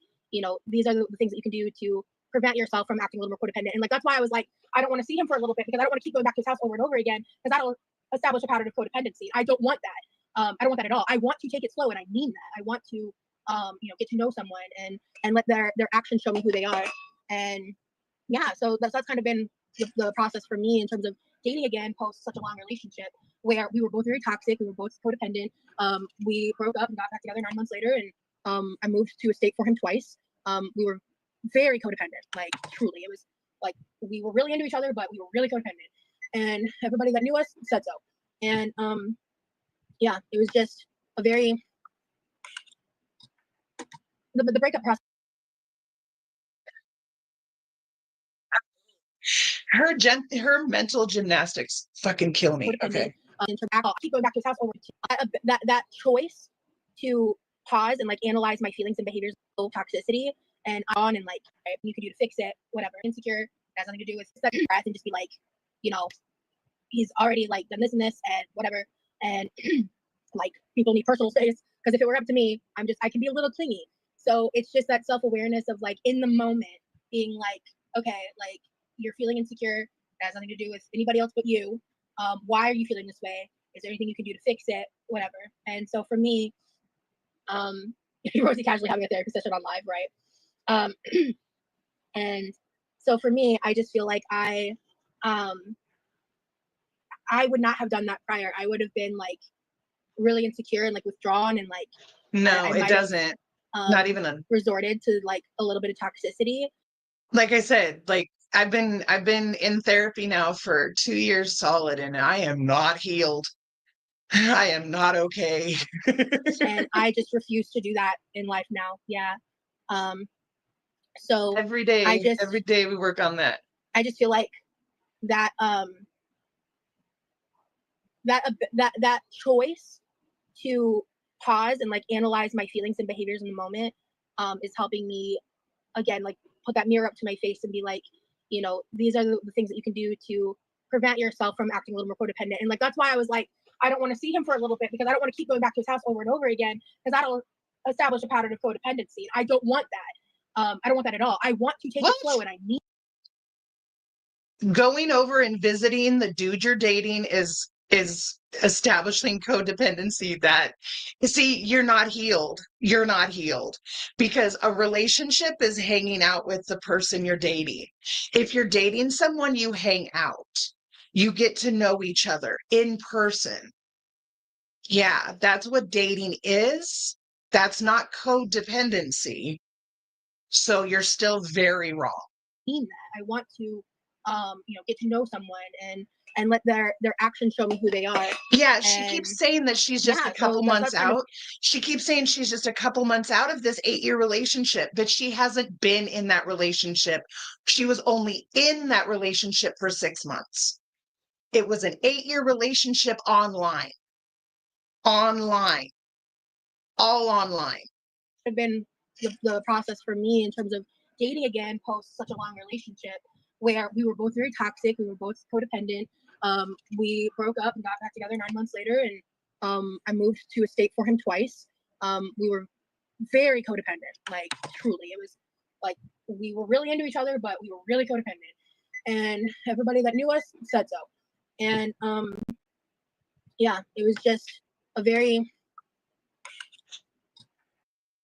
Speaker 3: these are the things that you can do to prevent yourself from acting a little more codependent. And like that's why I was like, I don't want to see him for a little bit because I don't want to keep going back to his house over and over again because that'll establish a pattern of codependency. I don't want that. I don't want that at all. I want to take it slow, and I mean that. I want to get to know someone and let their actions show me who they are. And yeah, so that's kind of been the process for me in terms of dating again post such a long relationship where we were both very toxic, we were both codependent. We broke up and got back together 9 months later, and I moved to a state for him twice. We were very codependent, like truly. It was like we were really into each other, but we were really codependent. And everybody that knew us said so. And yeah, it was just a very the breakup process.
Speaker 2: Her mental gymnastics fucking kill me. Okay.
Speaker 3: In terms of keep going back to his house over that choice to pause and like analyze my feelings and behaviors of toxicity and on and like you could do to fix it, whatever. Insecure has nothing to do with second breath and just be like, he's already like done this and this and whatever. And like people need personal space because if it were up to me, I can be a little clingy. So it's just that self-awareness of like in the moment being like, okay, like you're feeling insecure. It has nothing to do with anybody else but you. Why are you feeling this way? Is there anything you can do to fix it? Whatever. And so for me, Rosie casually having a therapy session on live, right? And so for me, I just feel like I would not have done that prior. I would have been like really insecure and like withdrawn and like
Speaker 2: no, it doesn't. Not even
Speaker 3: resorted to like a little bit of toxicity.
Speaker 2: Like I said, like I've been in therapy now for 2 years solid, and I am not healed. I am not okay.
Speaker 3: And I just refuse to do that in life now. Yeah. So
Speaker 2: every day we work on that.
Speaker 3: I just feel like that that choice to pause and like analyze my feelings and behaviors in the moment is helping me again like put that mirror up to my face and be like, these are the things that you can do to prevent yourself from acting a little more codependent. And like that's why I was like, I don't want to see him for a little bit because I don't want to keep going back to his house over and over again because that'll establish a pattern of codependency. I don't want that. I don't want that at all. I want to take it slow, and I need
Speaker 2: going over and visiting the dude you're dating is establishing codependency. That see, you're not healed because a relationship is hanging out with the person you're dating. If you're dating someone, you hang out, you get to know each other in person. Yeah, that's what dating is. That's not codependency. So you're still very wrong.
Speaker 3: I want to get to know someone and let their actions show me who they are.
Speaker 2: Yeah, she keeps saying that she's just a couple months out. She keeps saying she's just a couple months out of this 8-year relationship, but she hasn't been in that relationship. She was only in that relationship for 6 months. It was an 8-year relationship online, all online.
Speaker 3: Have been the process for me in terms of dating again post such a long relationship where we were both very toxic, we were both codependent. We broke up and got back together 9 months later, and I moved to a state for him twice. We were very codependent, like truly. It was like we were really into each other, but we were really codependent. And everybody that knew us said so. And yeah, it was just a very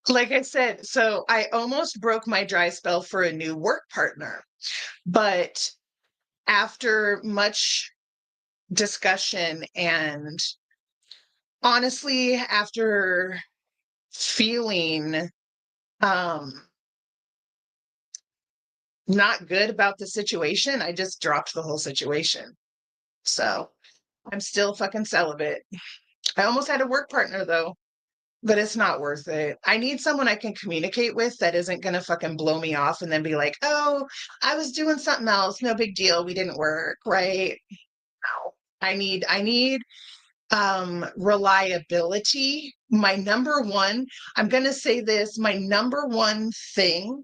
Speaker 2: like I said, so I almost broke my dry spell for a new work partner, but after much discussion and honestly, after feeling not good about the situation, I just dropped the whole situation. So I'm still fucking celibate. I almost had a work partner though, but it's not worth it. I need someone I can communicate with that isn't going to fucking blow me off and then be like, oh, I was doing something else. No big deal. We didn't work. Right. No. I need reliability. My number one, I'm going to say this, my number one thing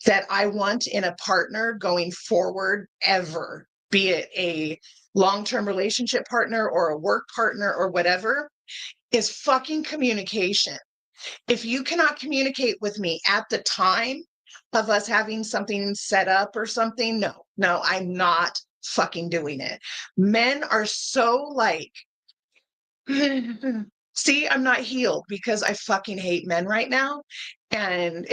Speaker 2: that I want in a partner going forward ever, be it a long-term relationship partner or a work partner or whatever, is fucking communication. If you cannot communicate with me at the time of us having something set up or something, no, I'm not fucking doing it. Men are so like, see, I'm not healed because I fucking hate men right now. And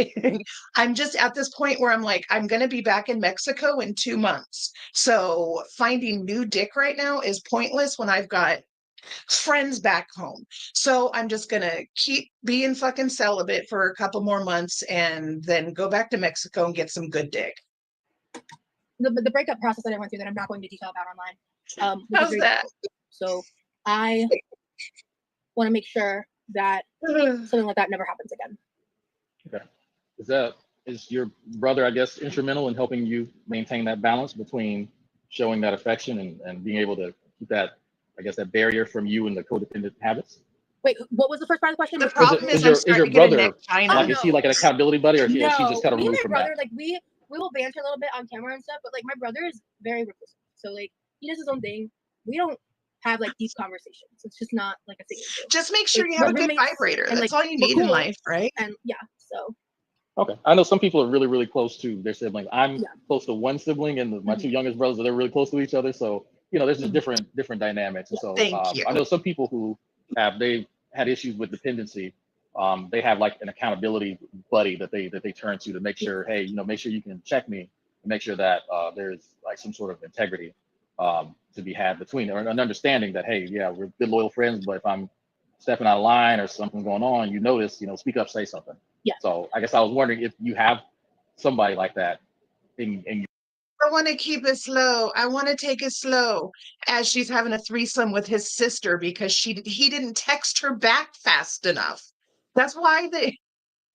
Speaker 2: I'm just at this point where I'm like, I'm going to be back in Mexico in 2 months. So finding new dick right now is pointless when I've got friends back home. So I'm just going to keep being fucking celibate for a couple more months and then go back to Mexico and get some good dick.
Speaker 3: The breakup process that I went through that I'm not going to detail about online.
Speaker 2: How's that?
Speaker 3: So I want to make sure that something like that never happens again.
Speaker 4: Okay. Is your brother, I guess, instrumental in helping you maintain that balance between showing that affection and being able to keep that, I guess, that barrier from you and the codependent habits?
Speaker 3: Wait, what was the first part of the question?
Speaker 2: The problem is I'm starting to get a
Speaker 4: brother
Speaker 2: neck china.
Speaker 4: like, is he like an accountability buddy, or is he just kind of
Speaker 3: me and
Speaker 4: removed
Speaker 3: my
Speaker 4: from
Speaker 3: brother,
Speaker 4: that?
Speaker 3: like we will banter a little bit on camera and stuff, but like my brother is very reclusive. So like he does his own thing. We don't have like deep conversations. It's just not like a thing.
Speaker 2: Just make sure
Speaker 3: Like,
Speaker 2: you have a
Speaker 3: we're
Speaker 2: good
Speaker 3: roommates
Speaker 2: vibrator.
Speaker 3: and,
Speaker 2: That's
Speaker 3: like,
Speaker 2: all you
Speaker 3: we're
Speaker 2: need in
Speaker 3: cool.
Speaker 2: life, right?
Speaker 3: And yeah, so
Speaker 4: Okay. I know some people are really, really close to their siblings. I'm
Speaker 3: Yeah.
Speaker 4: close to one sibling, and my two youngest brothers, they're really close to each other. So, there's just different dynamics. And so
Speaker 2: Thank you.
Speaker 4: I know some people who they've had issues with dependency. They have like an accountability buddy that they turn to make sure, hey, make sure you can check me and make sure that there's like some sort of integrity to be had between them, or an understanding that, hey, yeah, we're good, loyal friends, but if I'm stepping out of line or something's going on, notice, speak up, say something.
Speaker 3: Yeah.
Speaker 4: So I guess I was wondering if you have somebody like that in
Speaker 2: I want to keep it slow. I want to take it slow as she's having a threesome with his sister because he didn't text her back fast enough. That's why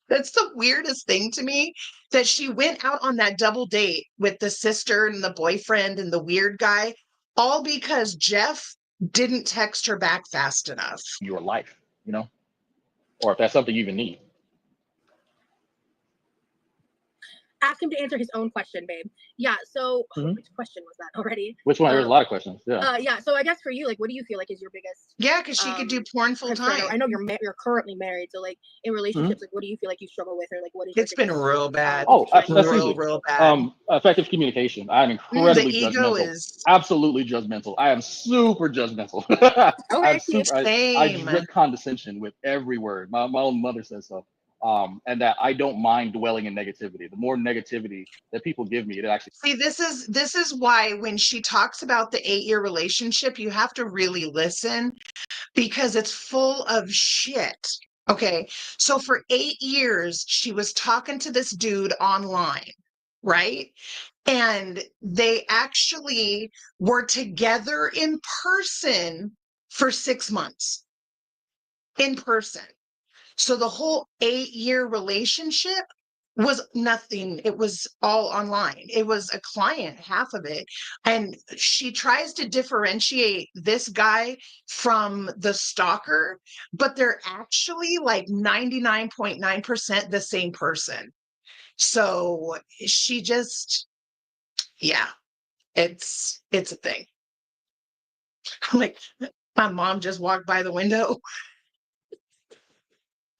Speaker 2: that's the weirdest thing to me, that she went out on that double date with the sister and the boyfriend and the weird guy, all because Jeff didn't text her back fast enough.
Speaker 4: your life, or if that's something you even need.
Speaker 3: Ask him to answer his own question, babe. Yeah, so
Speaker 4: Mhm.
Speaker 3: which question was that already?
Speaker 4: Which one? There's a lot of questions. Yeah.
Speaker 3: Yeah, so I guess for you, like, what do you feel like is your biggest
Speaker 2: Yeah, because she could do porn full
Speaker 3: concern?
Speaker 2: time.
Speaker 3: I know you're currently married, so like in relationships, like what do you feel like you struggle with, or like what is your
Speaker 2: It's been
Speaker 3: biggest,
Speaker 2: real bad.
Speaker 4: Oh, that's easy.
Speaker 2: real bad.
Speaker 4: Effective communication. I'm
Speaker 2: The
Speaker 4: incredibly
Speaker 2: ego
Speaker 4: judgmental.
Speaker 2: is
Speaker 4: Absolutely judgmental. I am super judgmental. I'm super. I
Speaker 2: same.
Speaker 4: drip condescension with every word. My own mother says so. And that I don't mind dwelling in negativity. The more negativity that people give me, it actually.
Speaker 2: See, this is why when she talks about the 8-year relationship, you have to really listen because it's full of shit. Okay. So for 8 years, she was talking to this dude online, right? And they actually were together in person for 6 months in person. So the whole 8-year relationship was nothing. It was all online. It was a client, half of it. And she tries to differentiate this guy from the stalker, but they're actually like 99.9% the same person. So she just, yeah, it's a thing. Like my mom just walked by the window.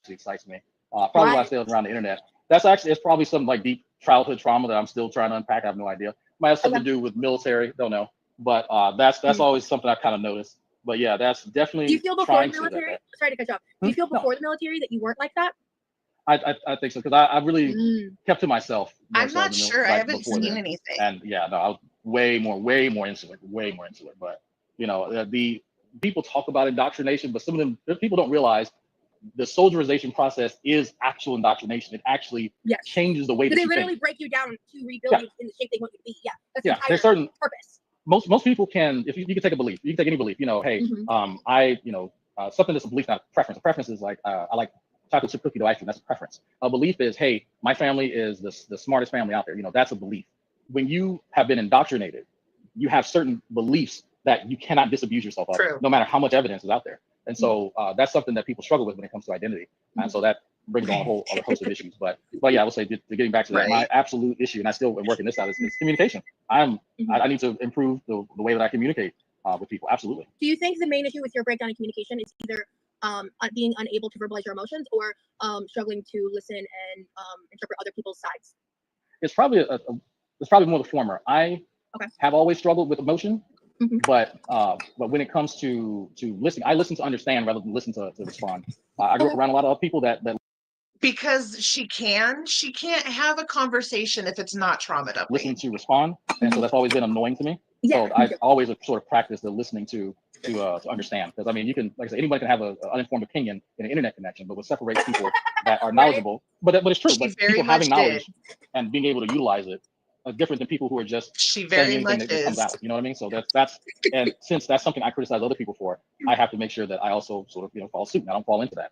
Speaker 4: Excites me. Probably why I
Speaker 3: Why?
Speaker 4: stay around the internet. It's probably some like deep childhood trauma that I'm still trying to unpack. I have no idea. Might have something to do with military. Don't know. But that's always something I kind of noticed. But yeah, that's definitely.
Speaker 3: Do you feel before the military? Sorry to cut you off. Do you feel before the military that you weren't like that?
Speaker 4: I think so, because I really kept to myself.
Speaker 2: I'm not sure. I haven't seen anything.
Speaker 4: And yeah, no, I was way more insular. But the people talk about indoctrination, but some of them people don't realize the soldierization process is actual indoctrination. It actually
Speaker 3: Yes.
Speaker 4: changes the way that
Speaker 3: They
Speaker 4: you
Speaker 3: literally
Speaker 4: think.
Speaker 3: break you down to rebuild you in the shape they want you to be. Yeah, that's the
Speaker 4: Yeah,
Speaker 3: entire
Speaker 4: there's certain
Speaker 3: purpose.
Speaker 4: most people can, if you can take a belief, you can take any belief, you know, hey, I, something that's a belief, not a preference. A preference is like, I like chocolate chip cookie dough ice cream. That's a preference. A belief is, hey, my family is the smartest family out there. You know, that's a belief. When you have been indoctrinated, you have certain beliefs that you cannot disabuse yourself of,
Speaker 2: True.
Speaker 4: no matter how much evidence is out there. And so that's something that people struggle with when it comes to identity. And so that brings on a whole other host of issues. But yeah, I would say, getting back to that, my absolute issue, and I still am working this out, is communication. I need to improve the way that I communicate with people. Absolutely.
Speaker 3: Do you think the main issue with your breakdown in communication is either being unable to verbalize your emotions, or struggling to listen and interpret other people's sides?
Speaker 4: It's probably it's probably more the former. I have always struggled with emotion, but when it comes to listening, I listen to understand rather than listen to respond. I grew up around a lot of people that
Speaker 2: Because she can't have a conversation if it's not trauma dumping.
Speaker 4: listen to respond, and so that's always been annoying to me.
Speaker 3: Yeah.
Speaker 4: So I always sort of practice the listening to understand, because I mean, you can, like I said, anybody can have an uninformed opinion in an internet connection, but what separates people that are knowledgeable, but it's true, but people having knowledge and being able to utilize it are different than people who are just saying anything that just comes out. You know what I mean? So that's and since that's something I criticize other people for, I have to make sure that I also sort of follow suit and I don't fall into that.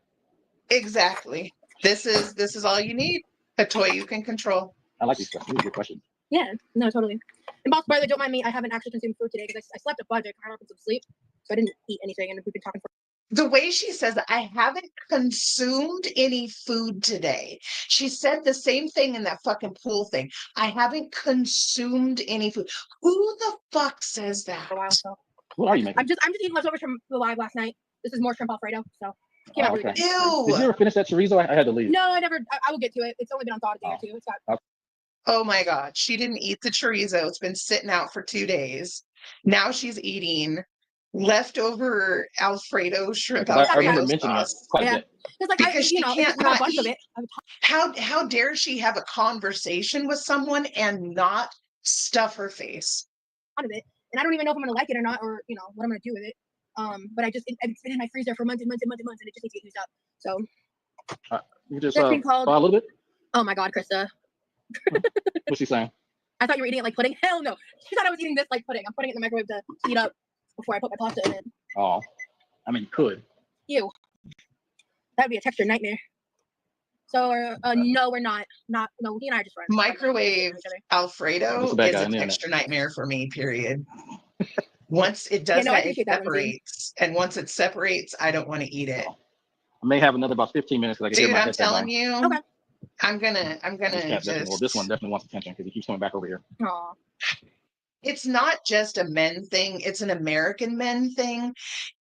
Speaker 2: Exactly. This is all you need. A toy you can control.
Speaker 4: I like these questions. These are good questions.
Speaker 3: Yeah, no, totally. And boss, by the way, don't mind me. I haven't actually consumed food today because I slept a bunch. I caught up in some sleep, so I didn't eat anything, and we've been talking for.
Speaker 2: The way she says that, I haven't consumed any food today. She said the same thing in that fucking pool thing. I haven't consumed any food. Who the fuck says that?
Speaker 3: A while, so.
Speaker 4: What are you making?
Speaker 3: I'm just eating leftovers from the live last night. This is more shrimp Alfredo, so came out really good.
Speaker 2: Ew.
Speaker 4: Did you ever finish that chorizo? I had to leave.
Speaker 3: No, I never. I will get to it. It's only been on thaw a day or two. It's got.
Speaker 2: Oh my God. She didn't eat the chorizo. It's been sitting out for 2 days. Now she's eating leftover Alfredo shrimp.
Speaker 4: I remember mentioning it quite a bit.
Speaker 3: Like,
Speaker 2: because she can't not
Speaker 3: bunch
Speaker 2: eat.
Speaker 3: of it.
Speaker 2: How dare she have a conversation with someone and not stuff her face?
Speaker 3: Out of it, and I don't even know if I'm gonna like it or not, or what I'm gonna do with it. But it's been in my freezer for months and months and months and months, and it just needs to get used up. So
Speaker 4: you just
Speaker 3: that's being called
Speaker 4: a little bit.
Speaker 3: Oh my God, Krista.
Speaker 4: What's she saying?
Speaker 3: I thought you were eating it like pudding. Hell no. She thought I was eating this like pudding. I'm putting it in the microwave to heat up before I put my pasta in it.
Speaker 4: Oh, I mean, you could.
Speaker 3: Ew. That'd be a texture nightmare. So, no, we're not. No, he and I are just friends.
Speaker 2: Microwave Alfredo is a texture nightmare for me, period. Once it does that, it separates. And once it separates, I don't want to eat it.
Speaker 4: I may have another about 15 minutes.
Speaker 2: Dude, I'm telling you.
Speaker 3: Okay.
Speaker 2: I'm gonna
Speaker 4: well, this one definitely wants attention because he keeps coming back over here.
Speaker 3: Aww.
Speaker 2: It's not just a men thing, it's an American men thing.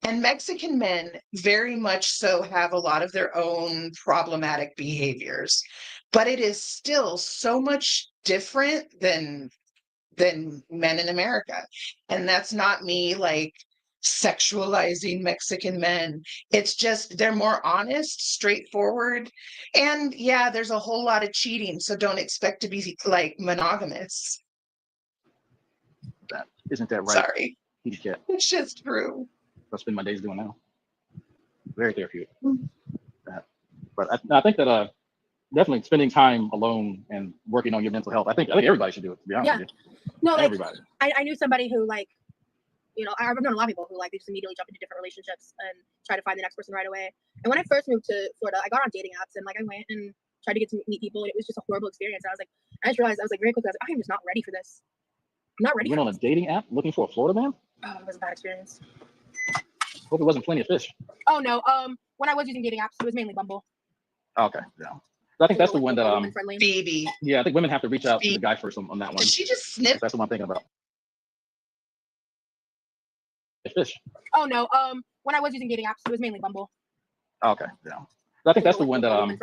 Speaker 2: And Mexican men very much so have a lot of their own problematic behaviors. But it is still so much different than men in America. And that's not me like sexualizing Mexican men. It's just they're more honest, straightforward, and yeah, there's a whole lot of cheating, so don't expect to be like monogamous.
Speaker 4: Isn't that right?
Speaker 2: Sorry,
Speaker 4: cat.
Speaker 2: It's just true.
Speaker 4: I spend my days doing now. Very therapeutic. But I think that definitely spending time alone and working on your mental health. I think everybody should do it, to be honest with you.
Speaker 3: No, like,
Speaker 4: everybody.
Speaker 3: I knew somebody who I've known a lot of people who they just immediately jump into different relationships and try to find the next person right away. And when I first moved to Florida, I got on dating apps and I went and tried to get to meet people, and it was just a horrible experience. And I just realized very quickly, I'm just not ready for this. I'm not ready.
Speaker 4: You went on a dating app looking for a Florida man?
Speaker 3: Oh, it was a bad experience.
Speaker 4: Hope it wasn't Plenty of Fish.
Speaker 3: Oh no. When I was using dating apps, it was mainly Bumble.
Speaker 4: Okay, yeah. I think that's the one that
Speaker 2: Phoebe.
Speaker 4: Yeah, I think women have to reach out to the guy first on that one.
Speaker 2: Did she just snip?
Speaker 4: That's what I'm thinking about. Fish.
Speaker 3: Oh no. When I was using dating apps, it was mainly Bumble.
Speaker 4: Okay, yeah. I think that's the one that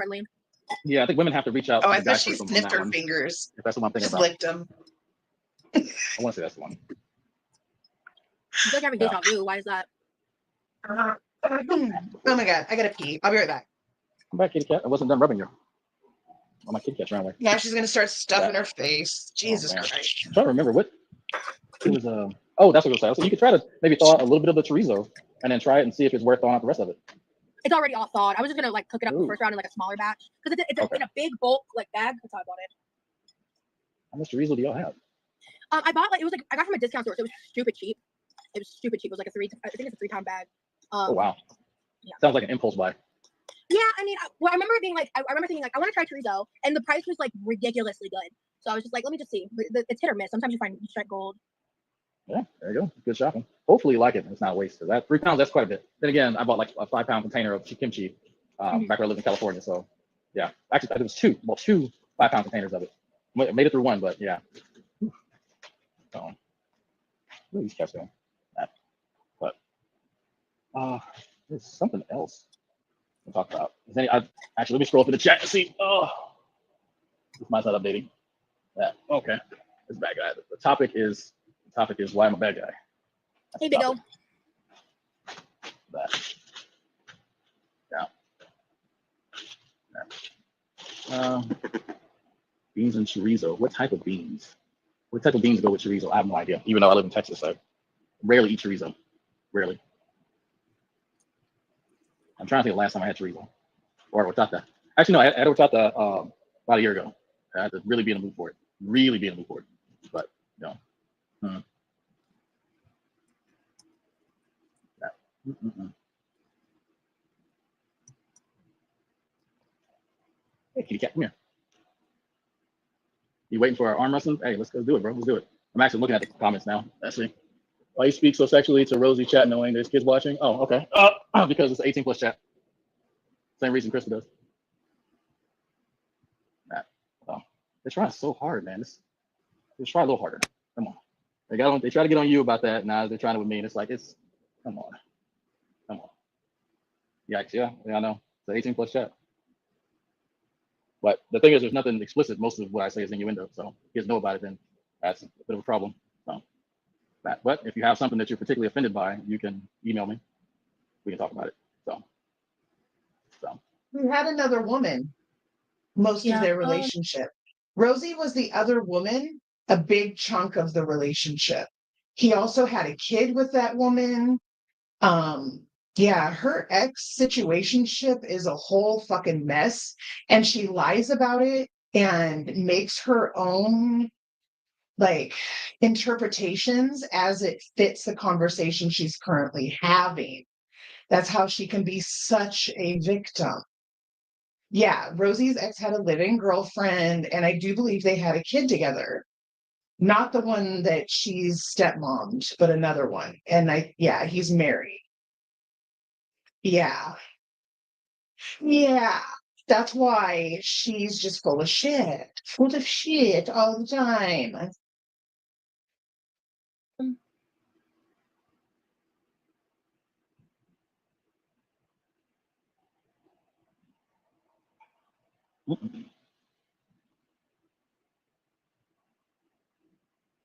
Speaker 4: yeah, I think women have to reach out.
Speaker 2: Oh, I thought she sniffed her fingers.
Speaker 4: If that's what I'm thinking about.
Speaker 2: Licked them.
Speaker 4: I want to say that's the one.
Speaker 3: You guys having deja vu. Why is that?
Speaker 2: Oh my God, I gotta pee. I'll be right back.
Speaker 4: Come back, kitty cat. I wasn't done rubbing you. Oh, my kitty cat's around there.
Speaker 2: Now she's gonna start stuffing her face. Jesus Christ.
Speaker 4: I'm trying to remember what it was. Oh, that's what I was saying. So you could try to maybe thaw out a little bit of the chorizo and then try it and see if it's worth thawing out the rest of it.
Speaker 3: It's already all thawed. I was just gonna like cook it up in the
Speaker 4: Ooh.
Speaker 3: first round in like a smaller batch because it's
Speaker 4: Okay.
Speaker 3: in a big bulk like bag. That's how I bought it.
Speaker 4: How much chorizo do y'all have?
Speaker 3: I bought like it was like I got from a discount store, so it was stupid cheap. It was stupid cheap. It was like I think it's a 3-pound bag.
Speaker 4: Oh wow.
Speaker 3: Yeah.
Speaker 4: Sounds like an impulse buy.
Speaker 3: Yeah, I mean, I remember it being like I remember thinking like I want to try chorizo, and the price was like ridiculously good. So I was just like, let me just see. It's hit or miss. Sometimes you strike gold.
Speaker 4: Yeah, there you go. Good shopping. Hopefully you like it and it's not wasted. That 3 pounds, that's quite a bit. Then again, I bought like a 5-pound container of kimchi back when I lived in California. So yeah, actually it was two 5-pound containers of it. Made it through one, but yeah. So what are these cats doing? But there's something else to talk about. Actually, let me scroll through the chat to see. Oh, mine's not updating. Yeah, okay. It's bad guy. The topic is why I'm a bad guy.
Speaker 3: Hey, Big O.
Speaker 4: That. Yeah. Beans and chorizo. What type of beans? What type of beans go with chorizo? I have no idea. Even though I live in Texas, I rarely eat chorizo. Rarely. I'm trying to think of the last time I had chorizo or horchata. Actually, no, I had horchata about a year ago. I had to really be in the mood for it. Really be in the mood for it. But no. Hey, kitty cat, come here. You waiting for our arm wrestling? Hey, let's go do it, bro. Let's do it. I'm actually looking at the comments now. Let's see. Why you speak so sexually to Rosie chat knowing there's kids watching? Oh, okay. Because it's 18+ chat. Same reason Krista does. They're trying so hard, man. Let's try a little harder. Come on. They try to get on you about that. Now they're trying it with me. And it's like, come on. Yikes, yeah, I know. It's an 18+ chat. But the thing is, there's nothing explicit. Most of what I say is innuendo. So if you guys know about it, then that's a bit of a problem. So, but if you have something that you're particularly offended by, you can email me. We can talk about it. So.
Speaker 2: Who had another woman most of their relationship. Rosie was the other woman, a big chunk of the relationship. He also had a kid with that woman. Yeah, her ex situationship is a whole fucking mess, and she lies about it and makes her own like interpretations as it fits the conversation she's currently having. That's how she can be such a victim. Yeah, Rosie's ex had a living girlfriend, and I do believe they had a kid together. Not the one that she's stepmommed, but another one. And he's married. Yeah. Yeah. That's why she's just full of shit. Full of shit all the time.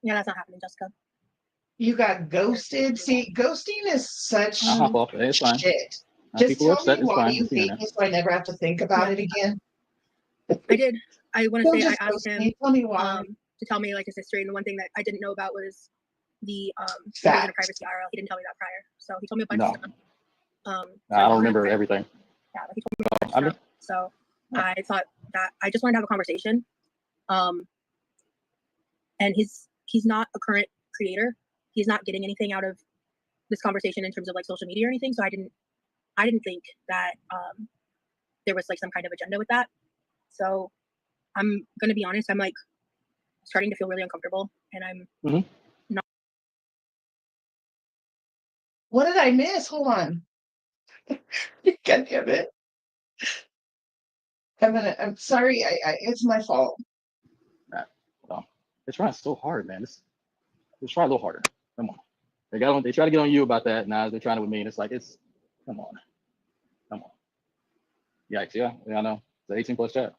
Speaker 3: Yeah, that's not happening, Jessica.
Speaker 2: You got ghosted. See, ghosting is such
Speaker 4: I'll hop off. It's fine.
Speaker 2: shit. Just
Speaker 4: People
Speaker 2: tell
Speaker 4: upset.
Speaker 2: me
Speaker 4: It's
Speaker 2: why
Speaker 4: fine.
Speaker 2: you hate me so I never have to think about it again.
Speaker 3: I did. I want to
Speaker 2: Don't
Speaker 3: say I
Speaker 2: just
Speaker 3: asked
Speaker 2: ghost
Speaker 3: him
Speaker 2: me. Tell me why.
Speaker 3: to tell me like his history, and the one thing that I didn't know about was the he was in a privacy IRL. He didn't tell me that prior, so he told me a bunch of stuff.
Speaker 4: I don't remember everything.
Speaker 3: Yeah, he told me a bunch of stuff. So I thought that I just wanted to have a conversation. And he's not a current creator. He's not getting anything out of this conversation in terms of like social media or anything. So I didn't think that there was like some kind of agenda with that. So I'm gonna be honest. I'm like starting to feel really uncomfortable, and I'm not.
Speaker 2: What did I miss? Hold on. God damn it. I'm sorry. It's my fault.
Speaker 4: They're trying so hard, man. Let's try a little harder. Come on. They try to get on you about that. Now they're trying it with me. And it's like, come on. Yikes, yeah, I know. It's an 18+ chat.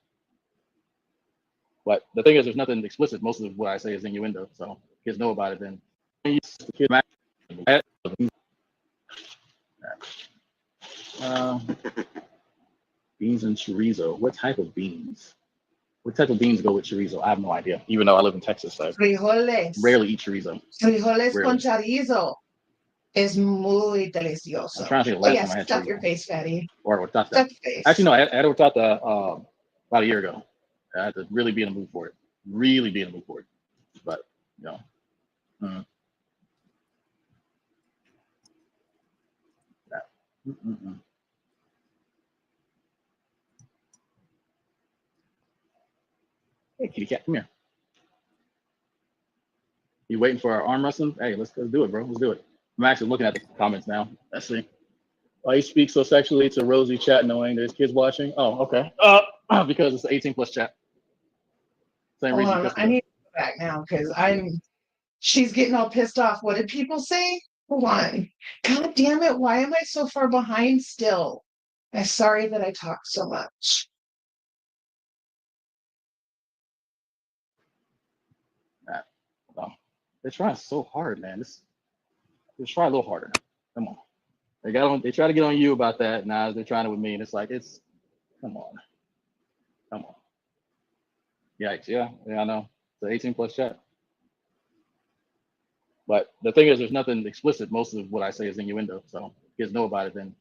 Speaker 4: But the thing is, there's nothing explicit. Most of what I say is innuendo. So if kids know about it, then beans and chorizo. What type of beans? What type of beans go with chorizo? I have no idea. Even though I live in Texas, I
Speaker 2: Frijoles.
Speaker 4: rarely eat chorizo.
Speaker 2: Frijoles
Speaker 4: Rarely.
Speaker 2: con chorizo. Es muy
Speaker 4: I'm
Speaker 2: delicioso.
Speaker 4: trying to think of
Speaker 2: Oh,
Speaker 4: last
Speaker 2: yeah,
Speaker 4: time I had
Speaker 2: stuff your
Speaker 4: chorizo
Speaker 2: face, fatty.
Speaker 4: or horchata.
Speaker 2: Stuff your face.
Speaker 4: Actually, no, I had horchata about a year ago. I had to really be in the mood for it. Really be in the mood for it. But you know, mm, that- mm, mm, mm. Hey, kitty cat, come here. You waiting for our arm wrestling? Hey, let's do it, bro. Let's do it. I'm actually looking at the comments now. Let's see. Why you speak so sexually to Rosie chat knowing there's kids watching? Oh, okay. Because it's the 18 plus chat. Same
Speaker 2: Hold
Speaker 4: reason
Speaker 2: on, I
Speaker 4: Jessica.
Speaker 2: need to go back now because she's getting all pissed off. What did people say? Hold on. God damn it, why am I so far behind still? I'm sorry that I talk so much.
Speaker 4: Oh, they're trying so hard, man. Just try a little harder. Come on. They try to get on you about that. Now they're trying it with me, and it's like come on. Come on. Yikes. Yeah, I know. It's an 18 plus chat. But the thing is, there's nothing explicit. Most of what I say is innuendo. So if kids know about it, then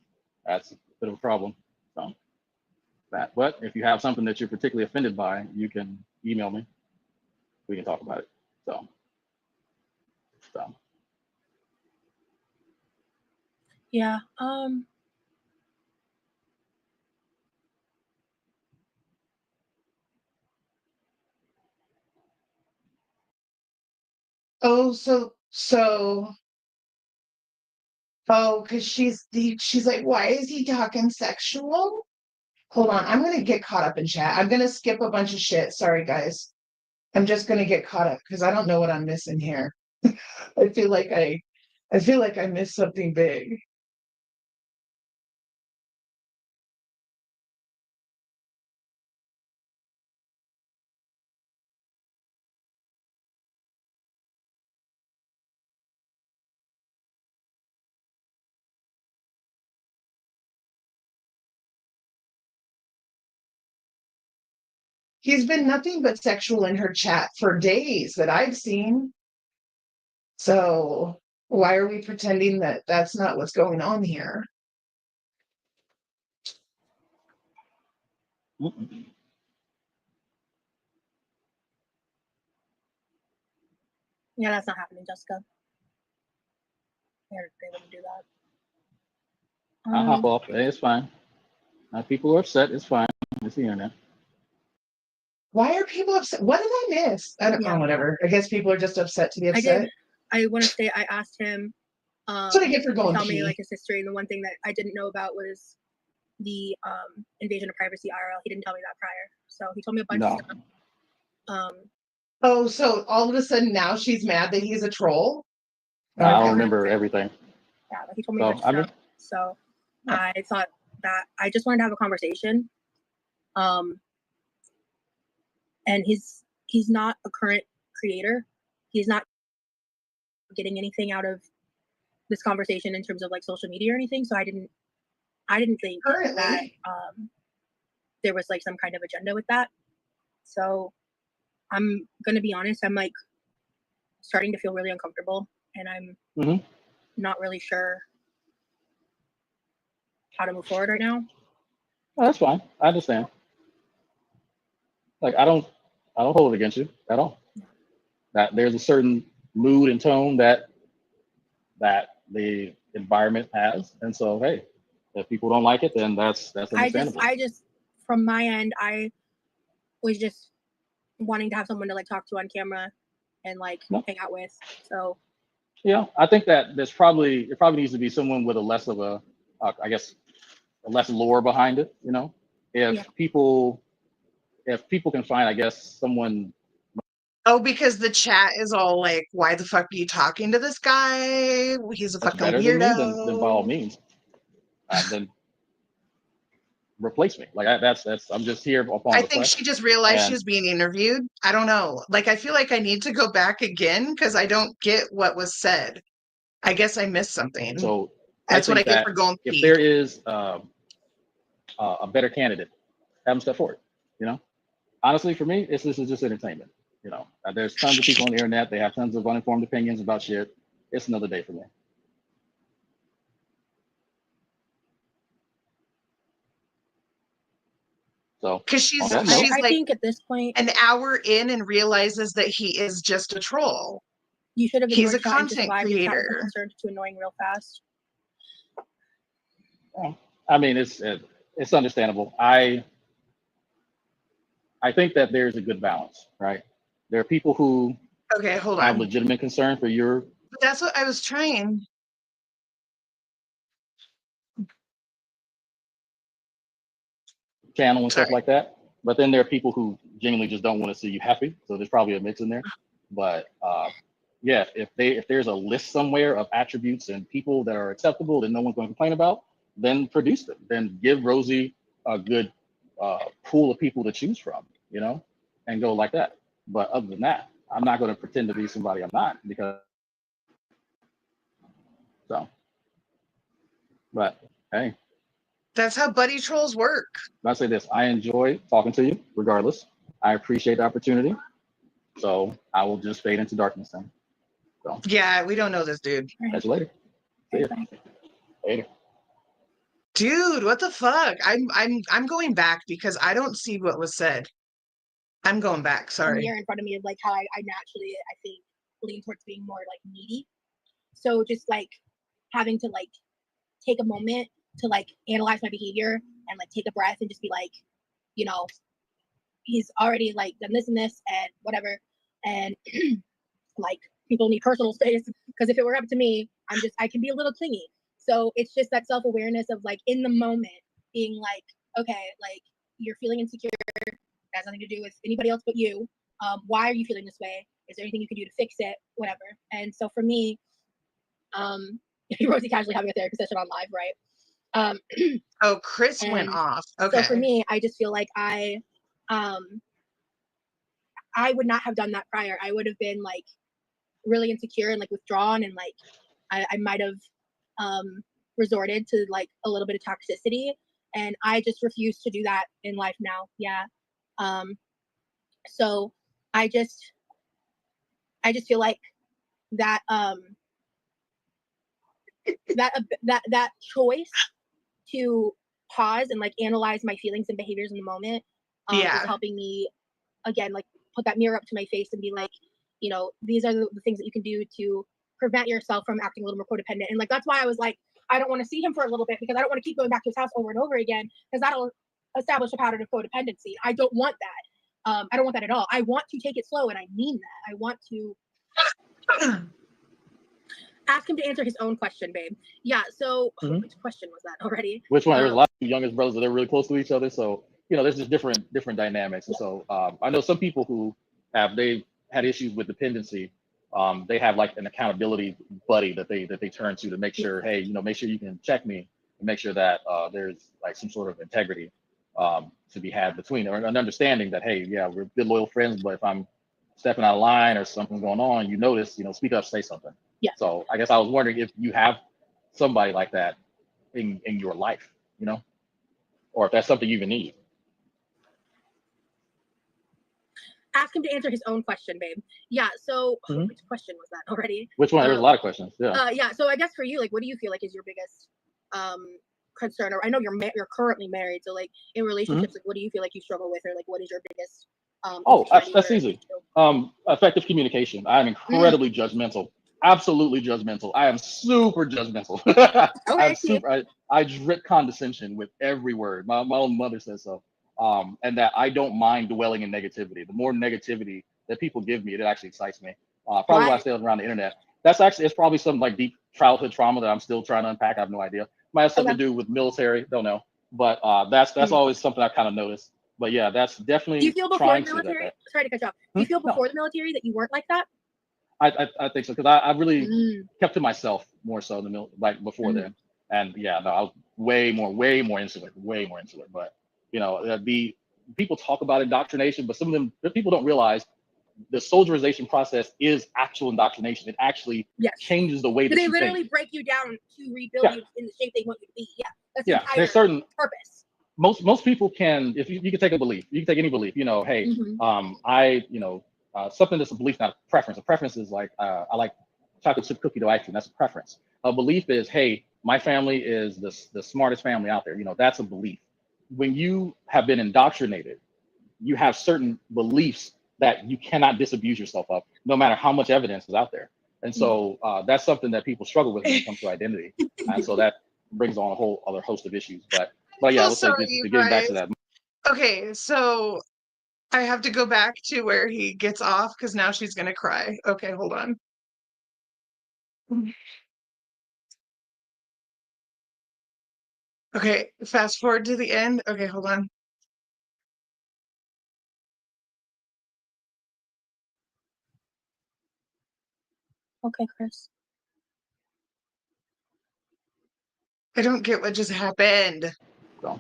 Speaker 4: that's a bit of a problem. So that. But if you have something that you're particularly offended by, you can email me. We can talk about it. So
Speaker 3: Yeah.
Speaker 2: Oh, oh, because she's like, why is he talking sexual? Hold on, I'm gonna get caught up in chat. I'm gonna skip a bunch of shit. Sorry, guys. I'm just gonna get caught up because I don't know what I'm missing here. I feel like I missed something big. He's been nothing but sexual in her chat for days that I've seen. So why are we pretending that that's not what's going on here?
Speaker 3: Yeah, that's not happening, Jessica. They wouldn't do that.
Speaker 4: I'll hop off. Hey, it's fine. People are upset. It's fine. It's the internet.
Speaker 2: Why are people upset? What did I miss? I don't know, whatever. I guess people are just upset to be upset.
Speaker 3: I want to say I asked him
Speaker 2: That's what I get for going
Speaker 3: to tell me
Speaker 2: pee.
Speaker 3: like his history, and the one thing that I didn't know about was the invasion of privacy IRL. He didn't tell me that prior. So he told me a bunch of stuff.
Speaker 2: Oh, so all of a sudden now she's mad that he's a troll?
Speaker 4: I don't remember everything.
Speaker 3: Yeah, like he told me a bunch of stuff. So I thought that I just wanted to have a conversation. And he's not a current creator. He's not getting anything out of this conversation in terms of like social media or anything. So I didn't think that there was like some kind of agenda with that. So I'm gonna be honest, I'm like starting to feel really uncomfortable, and I'm not really sure how to move forward right now.
Speaker 4: Oh, that's fine. I understand. Like I don't hold it against you at all. That there's a certain mood and tone that the environment has, and so hey, if people don't like it, then that's understandable.
Speaker 3: I just from my end, I was just wanting to have someone to like talk to on camera and like hang out with. So
Speaker 4: yeah, I think that it probably needs to be someone with a less of a I guess a less lore behind it. You know, if people can find, I guess, someone.
Speaker 2: Oh, because the chat is all like, why the fuck are you talking to this guy? He's a fucking
Speaker 4: better
Speaker 2: weirdo.
Speaker 4: Than me, then by all means, then replace me. Like that's I'm just here upon
Speaker 2: I
Speaker 4: request.
Speaker 2: think she just realized she was being interviewed. I don't know. Like I feel like I need to go back again because I don't get what was said. I guess I missed something.
Speaker 4: So
Speaker 2: that's what I get for going.
Speaker 4: If there is a better candidate, have them step forward. You know, honestly, for me, this is just entertainment. You know, there's tons of people on the internet. They have tons of uninformed opinions about shit. It's another day for me. So
Speaker 2: Because she's
Speaker 4: on that note,
Speaker 2: she's
Speaker 3: I
Speaker 2: like
Speaker 3: think at this point,
Speaker 2: an hour in and realizes that he is just a troll.
Speaker 3: you should have
Speaker 2: He's
Speaker 3: ignored
Speaker 2: a
Speaker 3: chat and just
Speaker 2: content
Speaker 3: live your chat with
Speaker 2: creator.
Speaker 3: concerned to annoying real fast.
Speaker 4: I mean, it's understandable. I think that there's a good balance, right? There are people who
Speaker 2: Okay, hold
Speaker 4: have
Speaker 2: on.
Speaker 4: legitimate concern for your
Speaker 2: But that's what I was trying.
Speaker 4: channel and stuff
Speaker 2: Sorry.
Speaker 4: like that. But then there are people who genuinely just don't want to see you happy. So there's probably a mix in there. But yeah, if there's a list somewhere of attributes and people that are acceptable that no one's going to complain about, then produce them. Then give Rosie a good pool of people to choose from, you know, and go like that. But other than that, I'm not going to pretend to be somebody I'm not because so. But hey,
Speaker 2: That's how buddy trolls work.
Speaker 4: I'll say this: I enjoy talking to you, regardless. I appreciate the opportunity, so I will just fade into darkness then. So
Speaker 2: Yeah, we don't know this dude.
Speaker 4: catch you later. See ya. Later.
Speaker 2: Dude, what the fuck? I'm going back because I don't see what was said. I'm going back.
Speaker 3: A
Speaker 2: Sorry.
Speaker 3: mirror in front of me of like how I naturally, I think, lean towards being more like needy. So just like having to like take a moment to like analyze my behavior and like take a breath and just be like, you know, he's already like done this and this and whatever. And like people need personal space because if it were up to me, I can be a little clingy. So it's just that self-awareness of like in the moment being like, okay, like you're feeling insecure. It has nothing to do with anybody else but you. Why are you feeling this way? Is there anything you can do to fix it? Whatever. And so for me, Rosie casually having a therapy session on live, right?
Speaker 2: Oh, Chris went
Speaker 3: And
Speaker 2: off. Okay.
Speaker 3: So for me, I just feel like I would not have done that prior. I would have been like really insecure and like withdrawn and like I might have resorted to like a little bit of toxicity, and I just refuse to do that in life now. Yeah. So I just feel like that that choice to pause and like analyze my feelings and behaviors in the moment is
Speaker 2: Yeah.
Speaker 3: helping me again like put that mirror up to my face and be like, you know, these are the things that you can do to prevent yourself from acting a little more codependent. And like that's why I was like, I don't want to see him for a little bit because I don't want to keep going back to his house over and over again because that'll establish a pattern of codependency. I don't want that. I don't want that at all. I want to take it slow, and I mean that. I want to ask him to answer his own question, babe. Yeah. So which question was that already?
Speaker 4: Which one? There's a lot of youngest brothers that are really close to each other, so you know there's just different dynamics. And so I know some people who they've had issues with dependency. They have like an accountability buddy that they turn to make sure, hey, you know, make sure you can check me and make sure that there's like some sort of integrity to be had between or an understanding that, hey, yeah, we're good loyal friends, but if I'm stepping out of line or something's going on, you notice, you know, speak up, say something.
Speaker 3: Yeah.
Speaker 4: So I guess I was wondering if you have somebody like that in your life, you know, or if that's something you even need.
Speaker 3: Ask him to answer his own question, babe. Yeah. So which question was that already?
Speaker 4: Which one? There's a lot of questions. Yeah.
Speaker 3: Yeah. So I guess for you, like, what do you feel like is your biggest concern? Or I know you're currently married, so like in relationships, like, what do you feel like you struggle with, or like, what is your biggest?
Speaker 4: That's easy. Effective communication. I'm incredibly judgmental. Absolutely judgmental. I am super judgmental.
Speaker 3: Okay.
Speaker 4: I drip condescension with every word. My own mother says so. And that I don't mind dwelling in negativity. The more negativity that people give me, it actually excites me. Probably why I stay around the internet. It's probably some like deep childhood trauma that I'm still trying to unpack. I have no idea. Might have something to do with military. Don't know. But that's always something I kind of noticed. But yeah, that's definitely.
Speaker 3: Do you feel before the military? Sorry to cut you off. Do you feel before the military that you weren't like that?
Speaker 4: I think so because I really kept to myself more so than like before then. And yeah, no, I was way more insular. But you know, people talk about indoctrination, but some of them people don't realize the soldierization process is actual indoctrination. It actually changes the way that
Speaker 3: they
Speaker 4: you
Speaker 3: literally
Speaker 4: think.
Speaker 3: break you down to rebuild you in the shape they want you to be. Yeah, that's the entire
Speaker 4: there's certain
Speaker 3: purpose.
Speaker 4: Most people can, if you can take a belief, you can take any belief. You know, hey, something that's a belief, not a preference. A preference is like I like chocolate chip cookie dough ice cream. That's a preference. A belief is, hey, my family is the smartest family out there. You know, that's a belief. when you have been indoctrinated, you have certain beliefs that you cannot disabuse yourself of, no matter how much evidence is out there. And so that's something that people struggle with when it comes to identity. And so that brings on a whole other host of issues. But yeah, I
Speaker 2: So
Speaker 4: would say
Speaker 2: sorry,
Speaker 4: just
Speaker 2: you
Speaker 4: getting back to
Speaker 2: guys.
Speaker 4: that.
Speaker 2: Okay, so I have to go back to where he gets off because now she's gonna cry. Okay, hold on. Okay, fast forward to the end. Okay, hold on.
Speaker 3: Okay, Chris.
Speaker 2: I don't get what just happened.
Speaker 4: So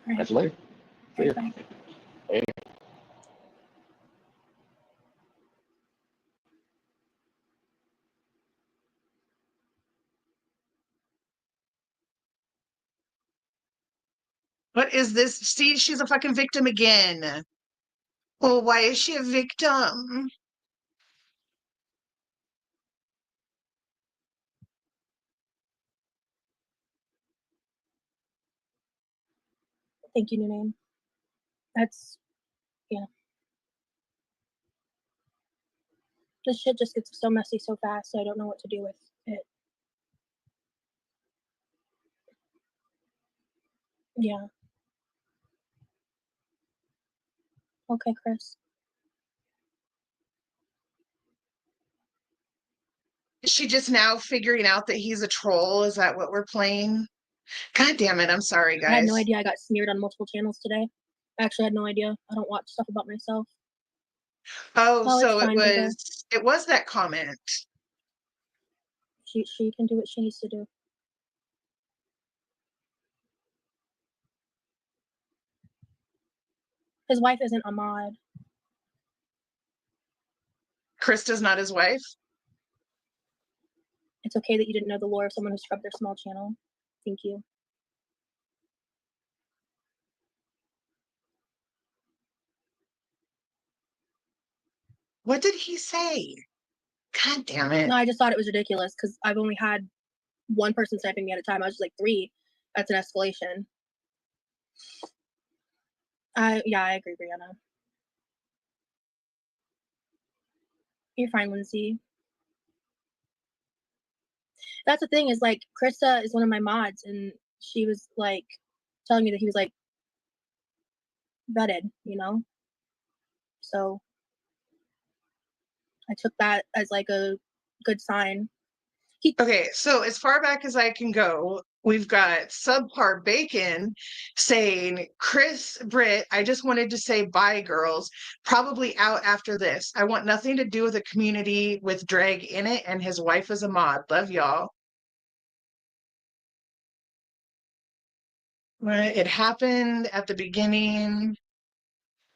Speaker 3: Right.
Speaker 4: catch you later. See ya.
Speaker 3: Bye.
Speaker 4: Hey.
Speaker 2: What is this? See, she's a fucking victim again. Well, why is she a victim?
Speaker 3: Thank you, new name. That's, yeah. This shit just gets so messy so fast, so I don't know what to do with it. Yeah. Okay, Chris.
Speaker 2: Is she just now figuring out that he's a troll? Is that what we're playing? God damn it. I'm sorry,
Speaker 3: I had no
Speaker 2: guys.
Speaker 3: idea I got smeared on multiple channels today. I actually had no idea. I don't watch stuff about myself.
Speaker 2: Oh,
Speaker 3: Oh, it's
Speaker 2: so
Speaker 3: fine, Diva.
Speaker 2: it was that comment.
Speaker 3: She can do what she needs to do. His wife isn't a mod.
Speaker 2: Krista's not his wife.
Speaker 3: It's okay that you didn't know the lore of someone who scrubbed their small channel. Thank you.
Speaker 2: What did he say? God damn it.
Speaker 3: No, I just thought it was ridiculous because I've only had one person sniping me at a time. I was just like 3. That's an escalation. Yeah, I agree, Brianna. You're fine, Lindsay. That's the thing is like Krista is one of my mods and she was like telling me that he was like vetted, you know? So I took that as like a good sign.
Speaker 2: Okay, so as far back as I can go, we've got Subpar Bacon saying, Chris Britt, I just wanted to say bye, girls. Probably out after this. I want nothing to do with a community with drag in it, and his wife is a mod. Love y'all. Right, it happened at the beginning.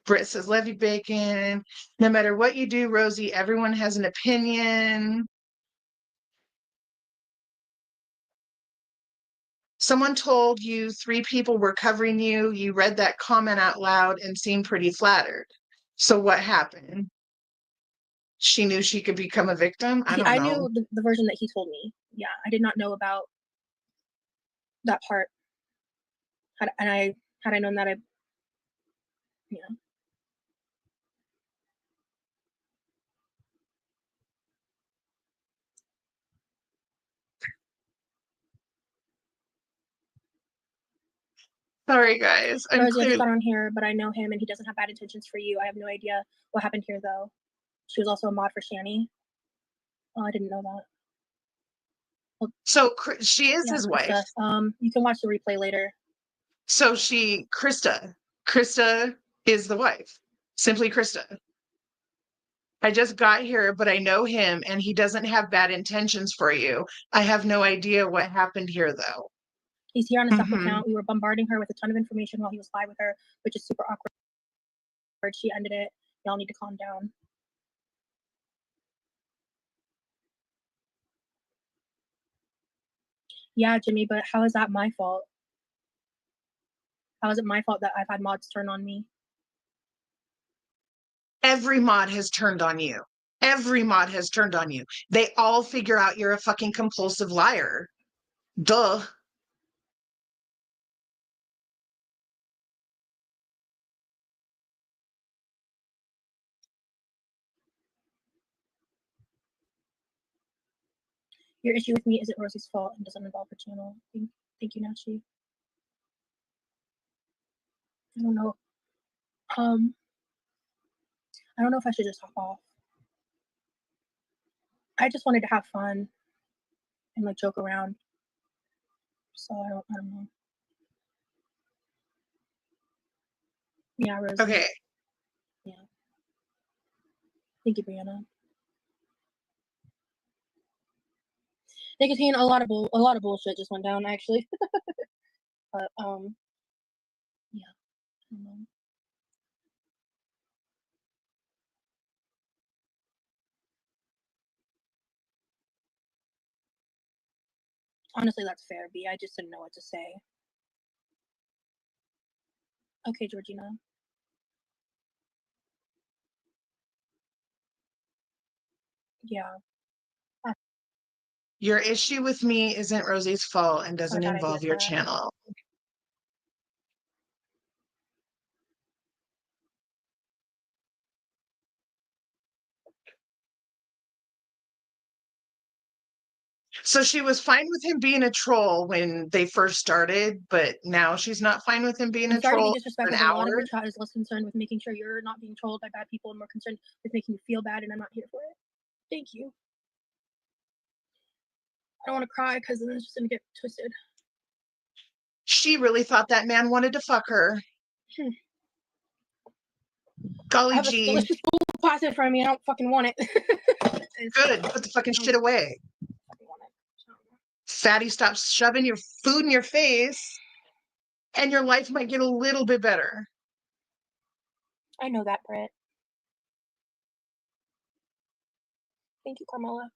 Speaker 2: Britt says, love you, Bacon. No matter what you do, Rosie, everyone has an opinion. Someone told you 3 people were covering you. You read that comment out loud and seemed pretty flattered. So what happened? She knew she could become a victim? I don't
Speaker 3: I
Speaker 2: know.
Speaker 3: knew the version that he told me. Yeah, I did not know about that part. Had I known that, you know.
Speaker 2: Sorry, guys. I'm
Speaker 3: Rosie, I just
Speaker 2: clearly.
Speaker 3: got on here, but I know him and he doesn't have bad intentions for you. I have no idea what happened here, though. She was also a mod for Shani. Oh, I didn't know that. Well,
Speaker 2: So she is
Speaker 3: yeah,
Speaker 2: his
Speaker 3: Krista.
Speaker 2: wife.
Speaker 3: You can watch the replay later.
Speaker 2: So Krista is the wife. Simply Krista. I just got here, but I know him and he doesn't have bad intentions for you. I have no idea what happened here, though.
Speaker 3: He's here on a stuff
Speaker 2: Mhm.
Speaker 3: account. We were bombarding her with a ton of information while he was live with her, which is super awkward. She ended it. Y'all need to calm down. Yeah, Jimmy, but how is that my fault? How is it my fault that I've had mods turn on me?
Speaker 2: Every mod has turned on you. Every mod has turned on you. They all figure out you're a fucking compulsive liar. Duh.
Speaker 3: Your issue with me isn't Rosie's fault and doesn't involve her channel. Thank you, Nachi. I don't know. I don't know if I should just hop off. I just wanted to have fun and like joke around. So I don't know. Yeah, Rosie.
Speaker 2: Okay.
Speaker 3: Yeah. Thank you, Brianna. Nicotine, a lot of bullshit just went down actually. But yeah. I don't know. Honestly, that's fair, B. I just didn't know what to say. Okay, Georgina. Yeah.
Speaker 2: Your issue with me isn't Rosie's fault and doesn't
Speaker 3: bad
Speaker 2: involve
Speaker 3: idea,
Speaker 2: your
Speaker 3: Tara.
Speaker 2: channel. So she was fine with him being a troll when they first started, but now she's not fine with him being
Speaker 3: I'm
Speaker 2: a
Speaker 3: sorry to
Speaker 2: troll
Speaker 3: be
Speaker 2: for an
Speaker 3: disrespectful, but a lot of
Speaker 2: hour.
Speaker 3: your chat is less concerned with making sure you're not being trolled by bad people and more concerned with making you feel bad, and I'm not here for it. Thank you. I don't want to cry because then it's just gonna get twisted.
Speaker 2: She really thought that man wanted to fuck her. Golly
Speaker 3: I have a
Speaker 2: gee.
Speaker 3: delicious bowl of pasta in front of me. I don't fucking want it.
Speaker 2: Good. Put the fucking shit away. Fatty, stop shoving your food in your face, and your life might get a little bit better.
Speaker 3: I know that, Britt. Thank you, Carmela.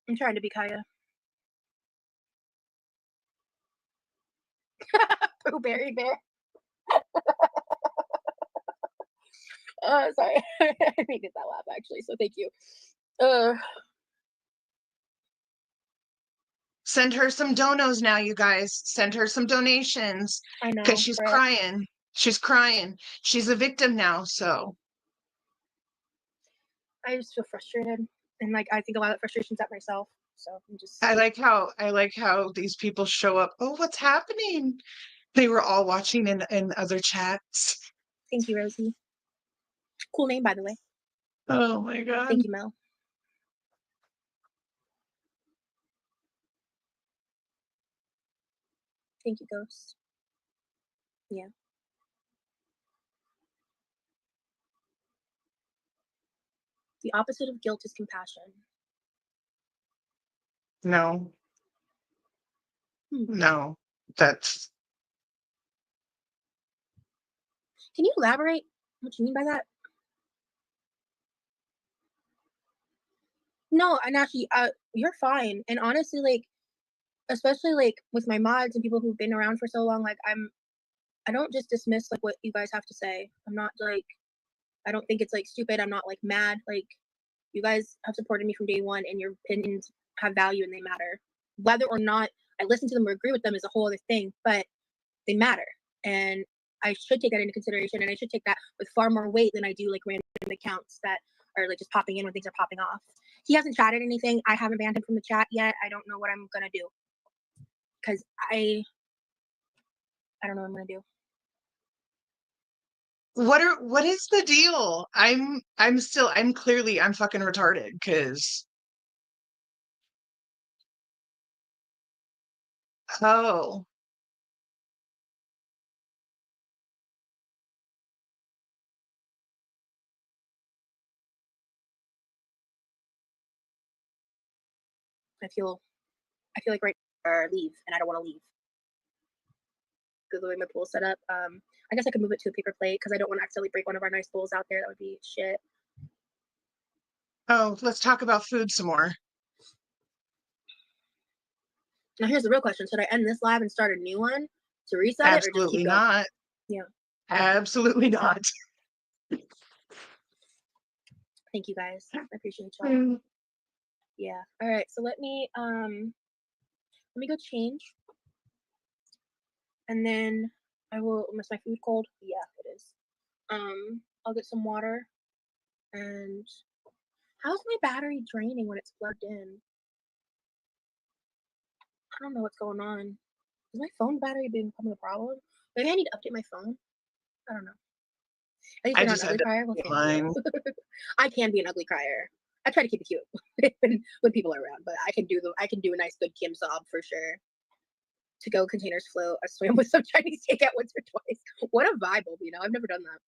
Speaker 3: I'm trying to be Kaya. Pooh Berry Bear. Sorry. I needed that laugh actually, so thank you.
Speaker 2: Send her some donos now, you guys. Send her some donations.
Speaker 3: I know.
Speaker 2: Because she's
Speaker 3: Britt.
Speaker 2: crying. She's crying. She's a victim now, so.
Speaker 3: I just feel frustrated. And like I think a lot of frustration's at myself. So I'm just
Speaker 2: I like how these people show up. Oh, what's happening? They were all watching in other chats.
Speaker 3: Thank you, Rosie. Cool name, by the way.
Speaker 2: Oh my god.
Speaker 3: Thank you, Mel. Thank you, Ghost. Yeah. The opposite of guilt is compassion.
Speaker 2: No. No. That's
Speaker 3: Can you elaborate what you mean by that? No, and actually, you're fine. And honestly, like, especially like with my mods and people who've been around for so long, like I don't just dismiss like what you guys have to say. I'm not like, I don't think it's like stupid. I'm not like mad. Like, you guys have supported me from day one, and your opinions have value and they matter. Whether or not I listen to them or agree with them is a whole other thing, but they matter. And I should take that into consideration, and I should take that with far more weight than I do like random accounts that are like just popping in when things are popping off. He hasn't chatted anything. I haven't banned him from the chat yet. I don't know what I'm gonna do because I don't know what I'm gonna do.
Speaker 2: what is the deal? I'm clearly I'm fucking retarded because oh.
Speaker 3: I feel like right or leave, and I don't want to leave. Because the way my pool's set up, I guess I could move it to a paper plate because I don't want to accidentally break one of our nice pools out there. That would be shit.
Speaker 2: Oh, let's talk about food some more.
Speaker 3: Now here's the real question: should I end this live and start a new one to reset it, or just
Speaker 2: Absolutely
Speaker 3: keep going?
Speaker 2: not.
Speaker 3: Yeah.
Speaker 2: Absolutely not.
Speaker 3: Thank you guys. I appreciate y'all. Yeah. All right. So let me go change, and then I will. Is my food cold? Yeah, it is. I'll get some water, and How's my battery draining when it's plugged in? I don't know what's going on. Is my phone battery becoming a problem? Maybe I need to update my phone. I don't know. At least
Speaker 2: I
Speaker 3: you're not
Speaker 2: just
Speaker 3: an
Speaker 2: had
Speaker 3: ugly
Speaker 2: to
Speaker 3: crier. Well,
Speaker 2: get
Speaker 3: thank
Speaker 2: mine.
Speaker 3: you. I can be an ugly crier. I try to keep it cute when people are around, but I can do a nice good Kim sob for sure. To go containers float. I swam with some Chinese takeout once or twice. What a vibe, I've never done that.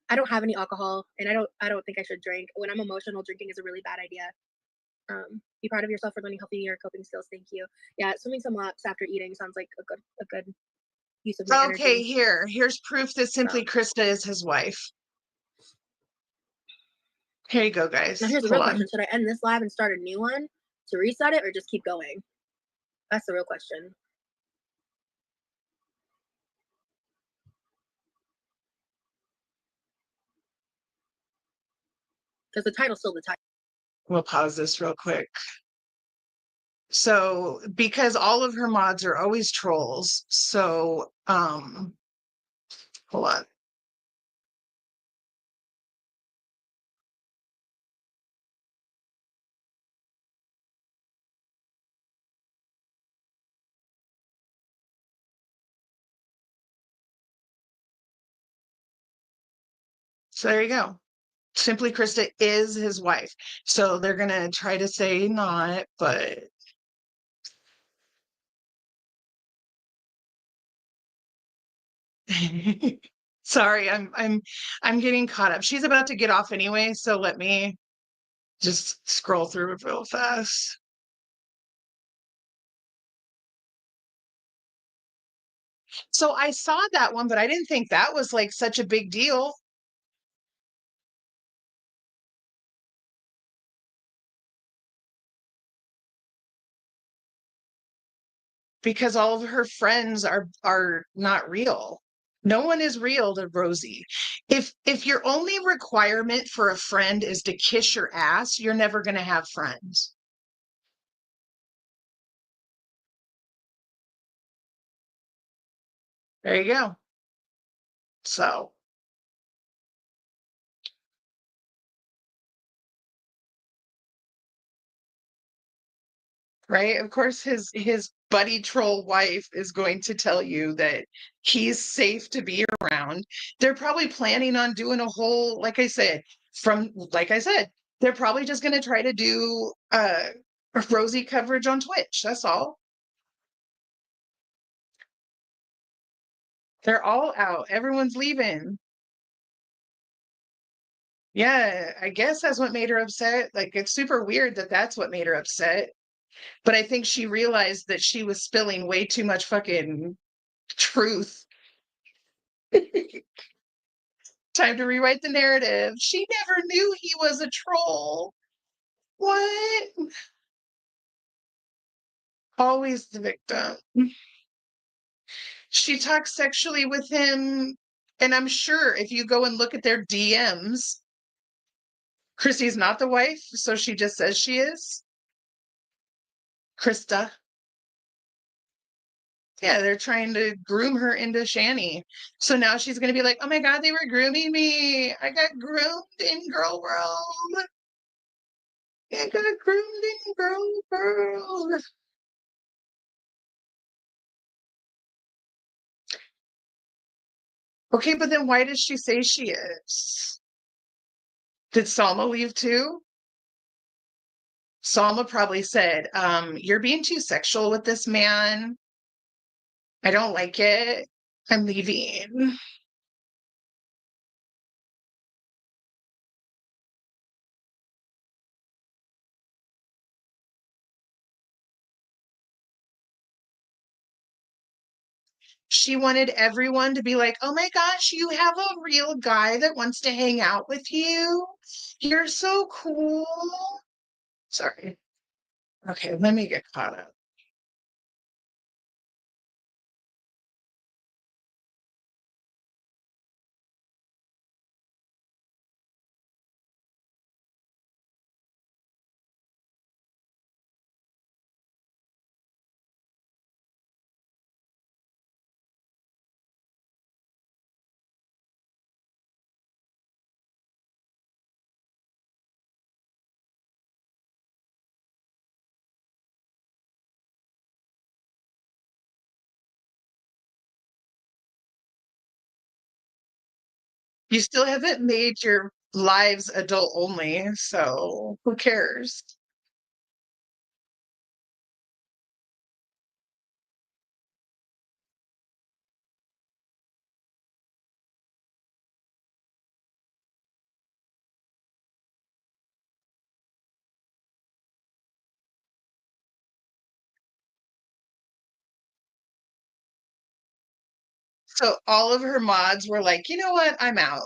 Speaker 3: I don't have any alcohol, and I don't think I should drink. When I'm emotional, drinking is a really bad idea. Be proud of yourself for learning healthy or coping skills. Thank you. Yeah, swimming some laps after eating sounds like a good use of my
Speaker 2: Okay,
Speaker 3: energy.
Speaker 2: here's proof that Simply Krista is his wife. Here you go, guys.
Speaker 3: Now here's the
Speaker 2: Hold
Speaker 3: real
Speaker 2: on.
Speaker 3: question: should I end this live and start a new one to reset it, or just keep going? That's the real question. Because the title's still the title.
Speaker 2: We'll pause this real quick. So, because all of her mods are always trolls, so hold on. So there you go. Simply Krista is his wife. So they're gonna try to say not, but sorry, I'm getting caught up. She's about to get off anyway, so let me just scroll through it real fast. So I saw that one, but I didn't think that was like such a big deal. Because all of her friends are not real. No one is real to Rosie. If your only requirement for a friend is to kiss your ass, you're never going to have friends. There you go. So, right? Of course his buddy troll wife is going to tell you that he's safe to be around. They're probably planning on doing a whole, like I said, they're probably just going to try to do Rosie coverage on Twitch. That's all. They're all out. Everyone's leaving. Yeah, I guess that's what made her upset. Like, it's super weird that that's what made her upset. But I think she realized that she was spilling way too much fucking truth. Time to rewrite the narrative. She never knew he was a troll. What? Always the victim. She talks sexually with him. And I'm sure if you go and look at their DMs, Chrissy's not the wife, so she just says she is. Krista. Yeah, they're trying to groom her into Shani. So now she's going to be like, oh my God, they were grooming me. I got groomed in Girl World. I got groomed in Girl World. Okay, but then why does she say she is? Did Salma leave too? Salma probably said, you're being too sexual with this man. I don't like it. I'm leaving. She wanted everyone to be like, oh my gosh, you have a real guy that wants to hang out with you. You're so cool. Sorry. Okay, let me get caught up. You still haven't made your lives adult only, so who cares? So all of her mods were like, you know what? I'm out.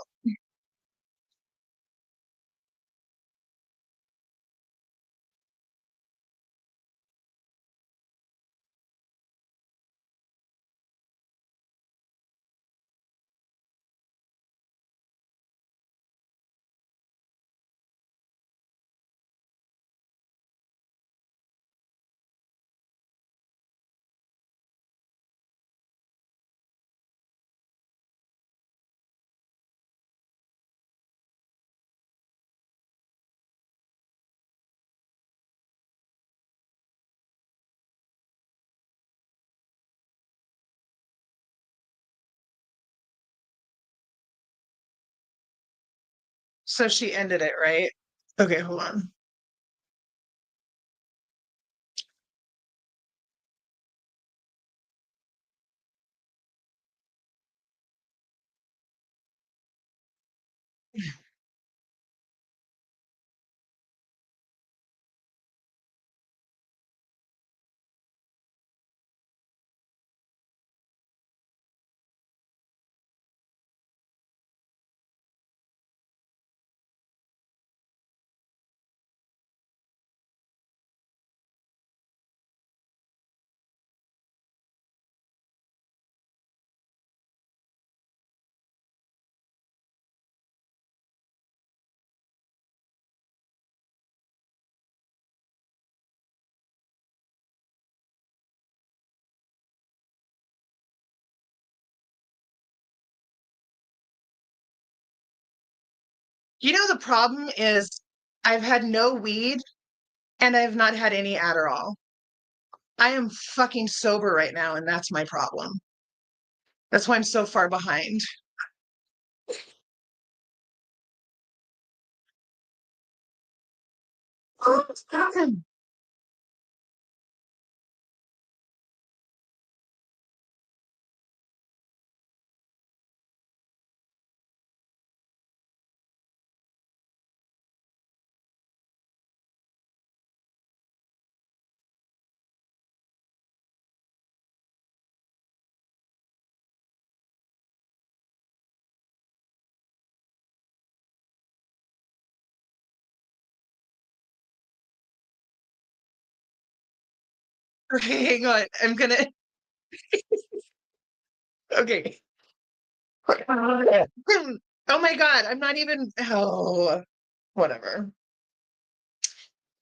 Speaker 2: So she ended it, right? Okay, hold on. You know, the problem is I've had no weed and I've not had any Adderall. I am fucking sober right now, and that's my problem. That's why I'm so far behind. Okay, hang on. I'm gonna. Okay. Oh my God, I'm not even. Oh, whatever.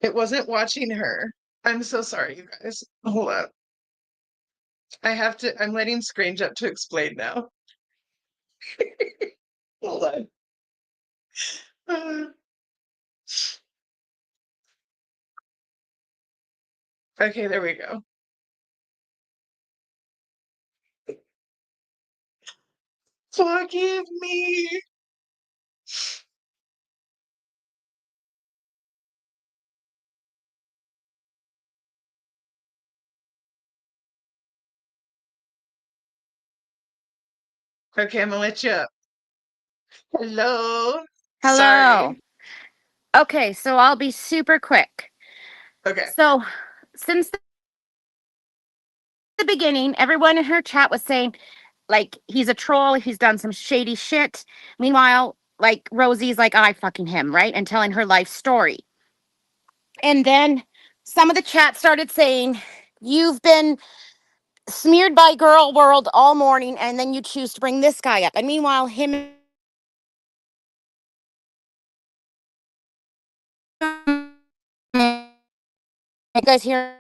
Speaker 2: It wasn't watching her. I'm so sorry, you guys. Hold up. I have to. I'm letting Scrange up to explain now. Hold on. Okay, there we go. Forgive me. Okay, I'm gonna let you up. Hello.
Speaker 6: Hello.
Speaker 2: Sorry.
Speaker 6: Okay, so I'll be super quick.
Speaker 2: Okay.
Speaker 6: So, since the beginning, everyone in her chat was saying, like, he's a troll, he's done some shady shit. Meanwhile, like, Rosie's like, I fucking him, right? And telling her life story. And then some of the chat started saying, you've been smeared by girl world all morning, and then you choose to bring this guy up. And meanwhile, him. You guys hear?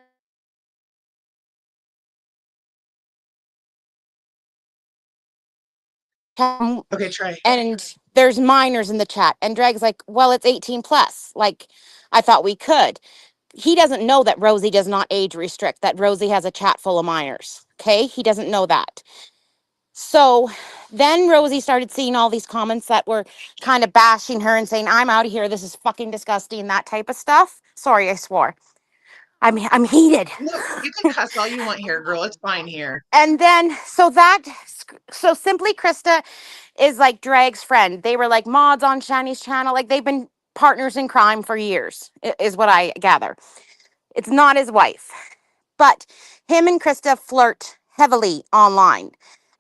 Speaker 2: Okay, try.
Speaker 6: And there's minors in the chat, and Drag's like, well, it's 18 plus, like I thought we could. He doesn't know that Rosie does not age restrict, that Rosie has a chat full of minors. Okay, he doesn't know that. So then Rosie started seeing all these comments that were kind of bashing her and saying, I'm out of here. This is fucking disgusting, that type of stuff. Sorry, I swore. I'm heated.
Speaker 2: No, you can cuss all you want here, girl. It's fine here.
Speaker 6: And then so Simply Krista is like Drag's friend. They were like mods on Shani's channel. Like they've been partners in crime for years, is what I gather. It's not his wife. But him and Krista flirt heavily online.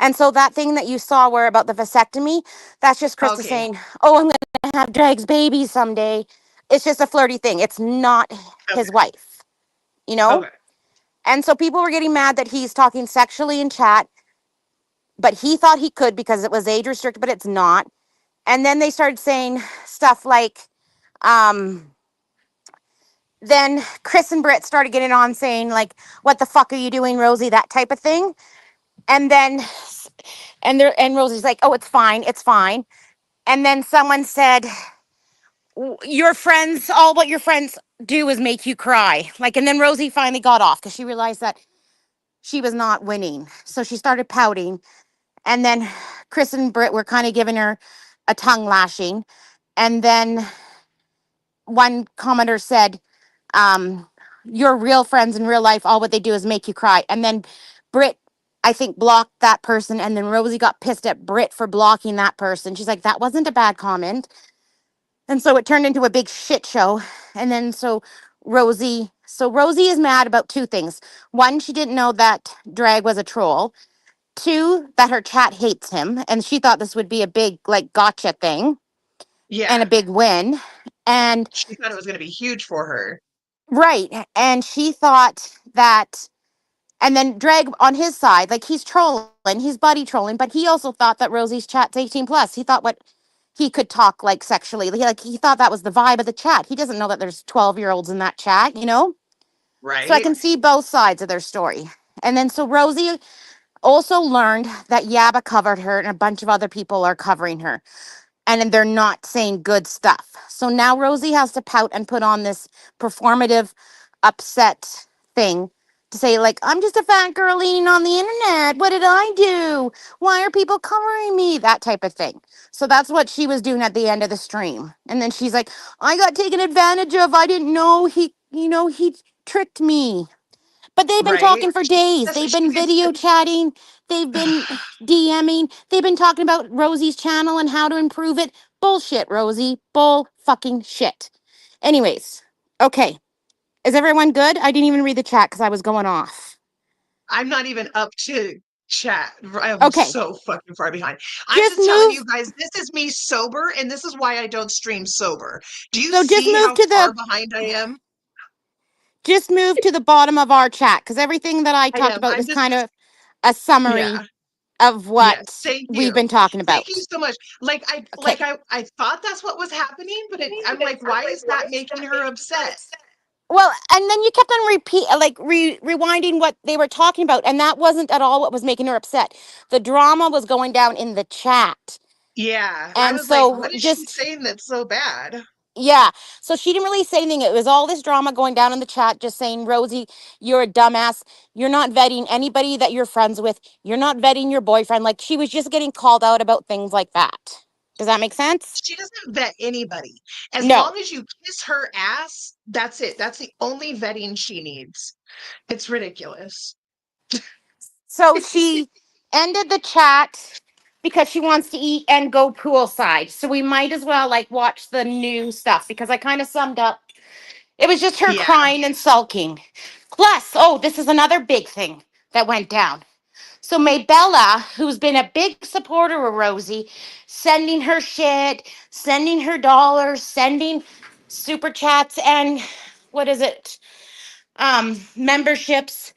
Speaker 6: And so that thing that you saw where about the vasectomy, that's just Krista
Speaker 2: Okay.
Speaker 6: saying, oh, I'm going to have Drag's baby someday. It's just a flirty thing. It's not his
Speaker 2: Okay.
Speaker 6: wife, you know?
Speaker 2: Okay.
Speaker 6: And so people were getting mad that he's talking sexually in chat, but he thought he could because it was age restricted, but it's not. And then they started saying stuff like, um, then Chris and Britt started getting on saying, like, what the fuck are you doing, Rosie? That type of thing. And then and Rosie's like, oh, it's fine, it's fine. And then someone said, your friends, all what your friends do is make you cry. Like, and then Rosie finally got off because she realized that she was not winning. So she started pouting. And then Chris and Britt were kind of giving her a tongue lashing. And then one commenter said, your real friends in real life, all what they do is make you cry. And then Britt, I think, blocked that person. And then Rosie got pissed at Britt for blocking that person. She's like, that wasn't a bad comment. And so it turned into a big shit show. And then Rosie is mad about two things. One, she didn't know that Drag was a troll. Two, that her chat hates him. And she thought this would be a big, like, gotcha thing and a
Speaker 2: Yeah.
Speaker 6: big win. And
Speaker 2: She thought it was going to be huge for her.
Speaker 6: right. And she thought that, and then Drag on his side, like he's trolling, he's buddy trolling, but he also thought that Rosie's chat's 18 plus. He thought what he could talk like sexually. He thought that was the vibe of the chat. He doesn't know that there's 12-year-olds in that chat, you know? So I
Speaker 2: Right?
Speaker 6: can see both sides of their story. And then so Rosie also learned that Yaba covered her and a bunch of other people are covering her. And then they're not saying good stuff. So now Rosie has to pout and put on this performative, upset thing to say, like, I'm just a fat girl leaning on the internet. What did I do? Why are people covering me? That type of thing. So that's what she was doing at the end of the stream. And then she's like, I got taken advantage of. I didn't know he tricked me. But they've been
Speaker 2: Right?
Speaker 6: talking for days.
Speaker 2: That's what
Speaker 6: They've
Speaker 2: she
Speaker 6: been
Speaker 2: gets.
Speaker 6: video chatting. They've been DMing. They've been talking about Rosie's channel and how to improve it. Bullshit, Rosie. Bull fucking shit. Anyways, okay. Is everyone good? I didn't even read the chat because I was going off.
Speaker 2: I'm not even up to chat. I'm
Speaker 6: Okay.
Speaker 2: so fucking far behind. I'm
Speaker 6: Just
Speaker 2: just telling
Speaker 6: move.
Speaker 2: you guys, this is me sober, and this is why I don't stream sober. Do you
Speaker 6: So
Speaker 2: see how far behind I am?
Speaker 6: just move to the bottom of our chat because everything that I
Speaker 2: I
Speaker 6: talked
Speaker 2: am.
Speaker 6: about
Speaker 2: I'm
Speaker 6: was
Speaker 2: just,
Speaker 6: kind of a summary
Speaker 2: yeah.
Speaker 6: of
Speaker 2: Yes.
Speaker 6: what
Speaker 2: Thank
Speaker 6: we've
Speaker 2: you.
Speaker 6: been talking
Speaker 2: Thank you
Speaker 6: about.
Speaker 2: so much.
Speaker 6: Okay.
Speaker 2: I thought that's what was happening, but I'm like, why is that making her upset?
Speaker 6: Well, and then you kept on rewinding what they were talking about, and that wasn't at all what was making her upset. The drama was going down in the chat,
Speaker 2: Yeah. I
Speaker 6: and
Speaker 2: was like,
Speaker 6: so
Speaker 2: what is she
Speaker 6: just
Speaker 2: saying that's so bad?
Speaker 6: yeah, so she didn't really say anything. It was all this drama going down in the chat, just saying, Rosie, you're a dumbass. You're not vetting anybody that you're friends with. You're not vetting your boyfriend. Like she was just getting called out about things like that. Does that make sense?
Speaker 2: She doesn't vet anybody. As
Speaker 6: No.
Speaker 2: long as you kiss her ass, that's it. That's the only vetting she needs. It's ridiculous.
Speaker 6: So she ended the chat because she wants to eat and go poolside. So we might as well like watch the new stuff because I kind of summed up. It was just her
Speaker 2: Yeah.
Speaker 6: crying and sulking. Plus, oh, this is another big thing that went down. So Maybella, who's been a big supporter of Rosie, sending her shit, sending her dollars, sending super chats and what is it? Memberships.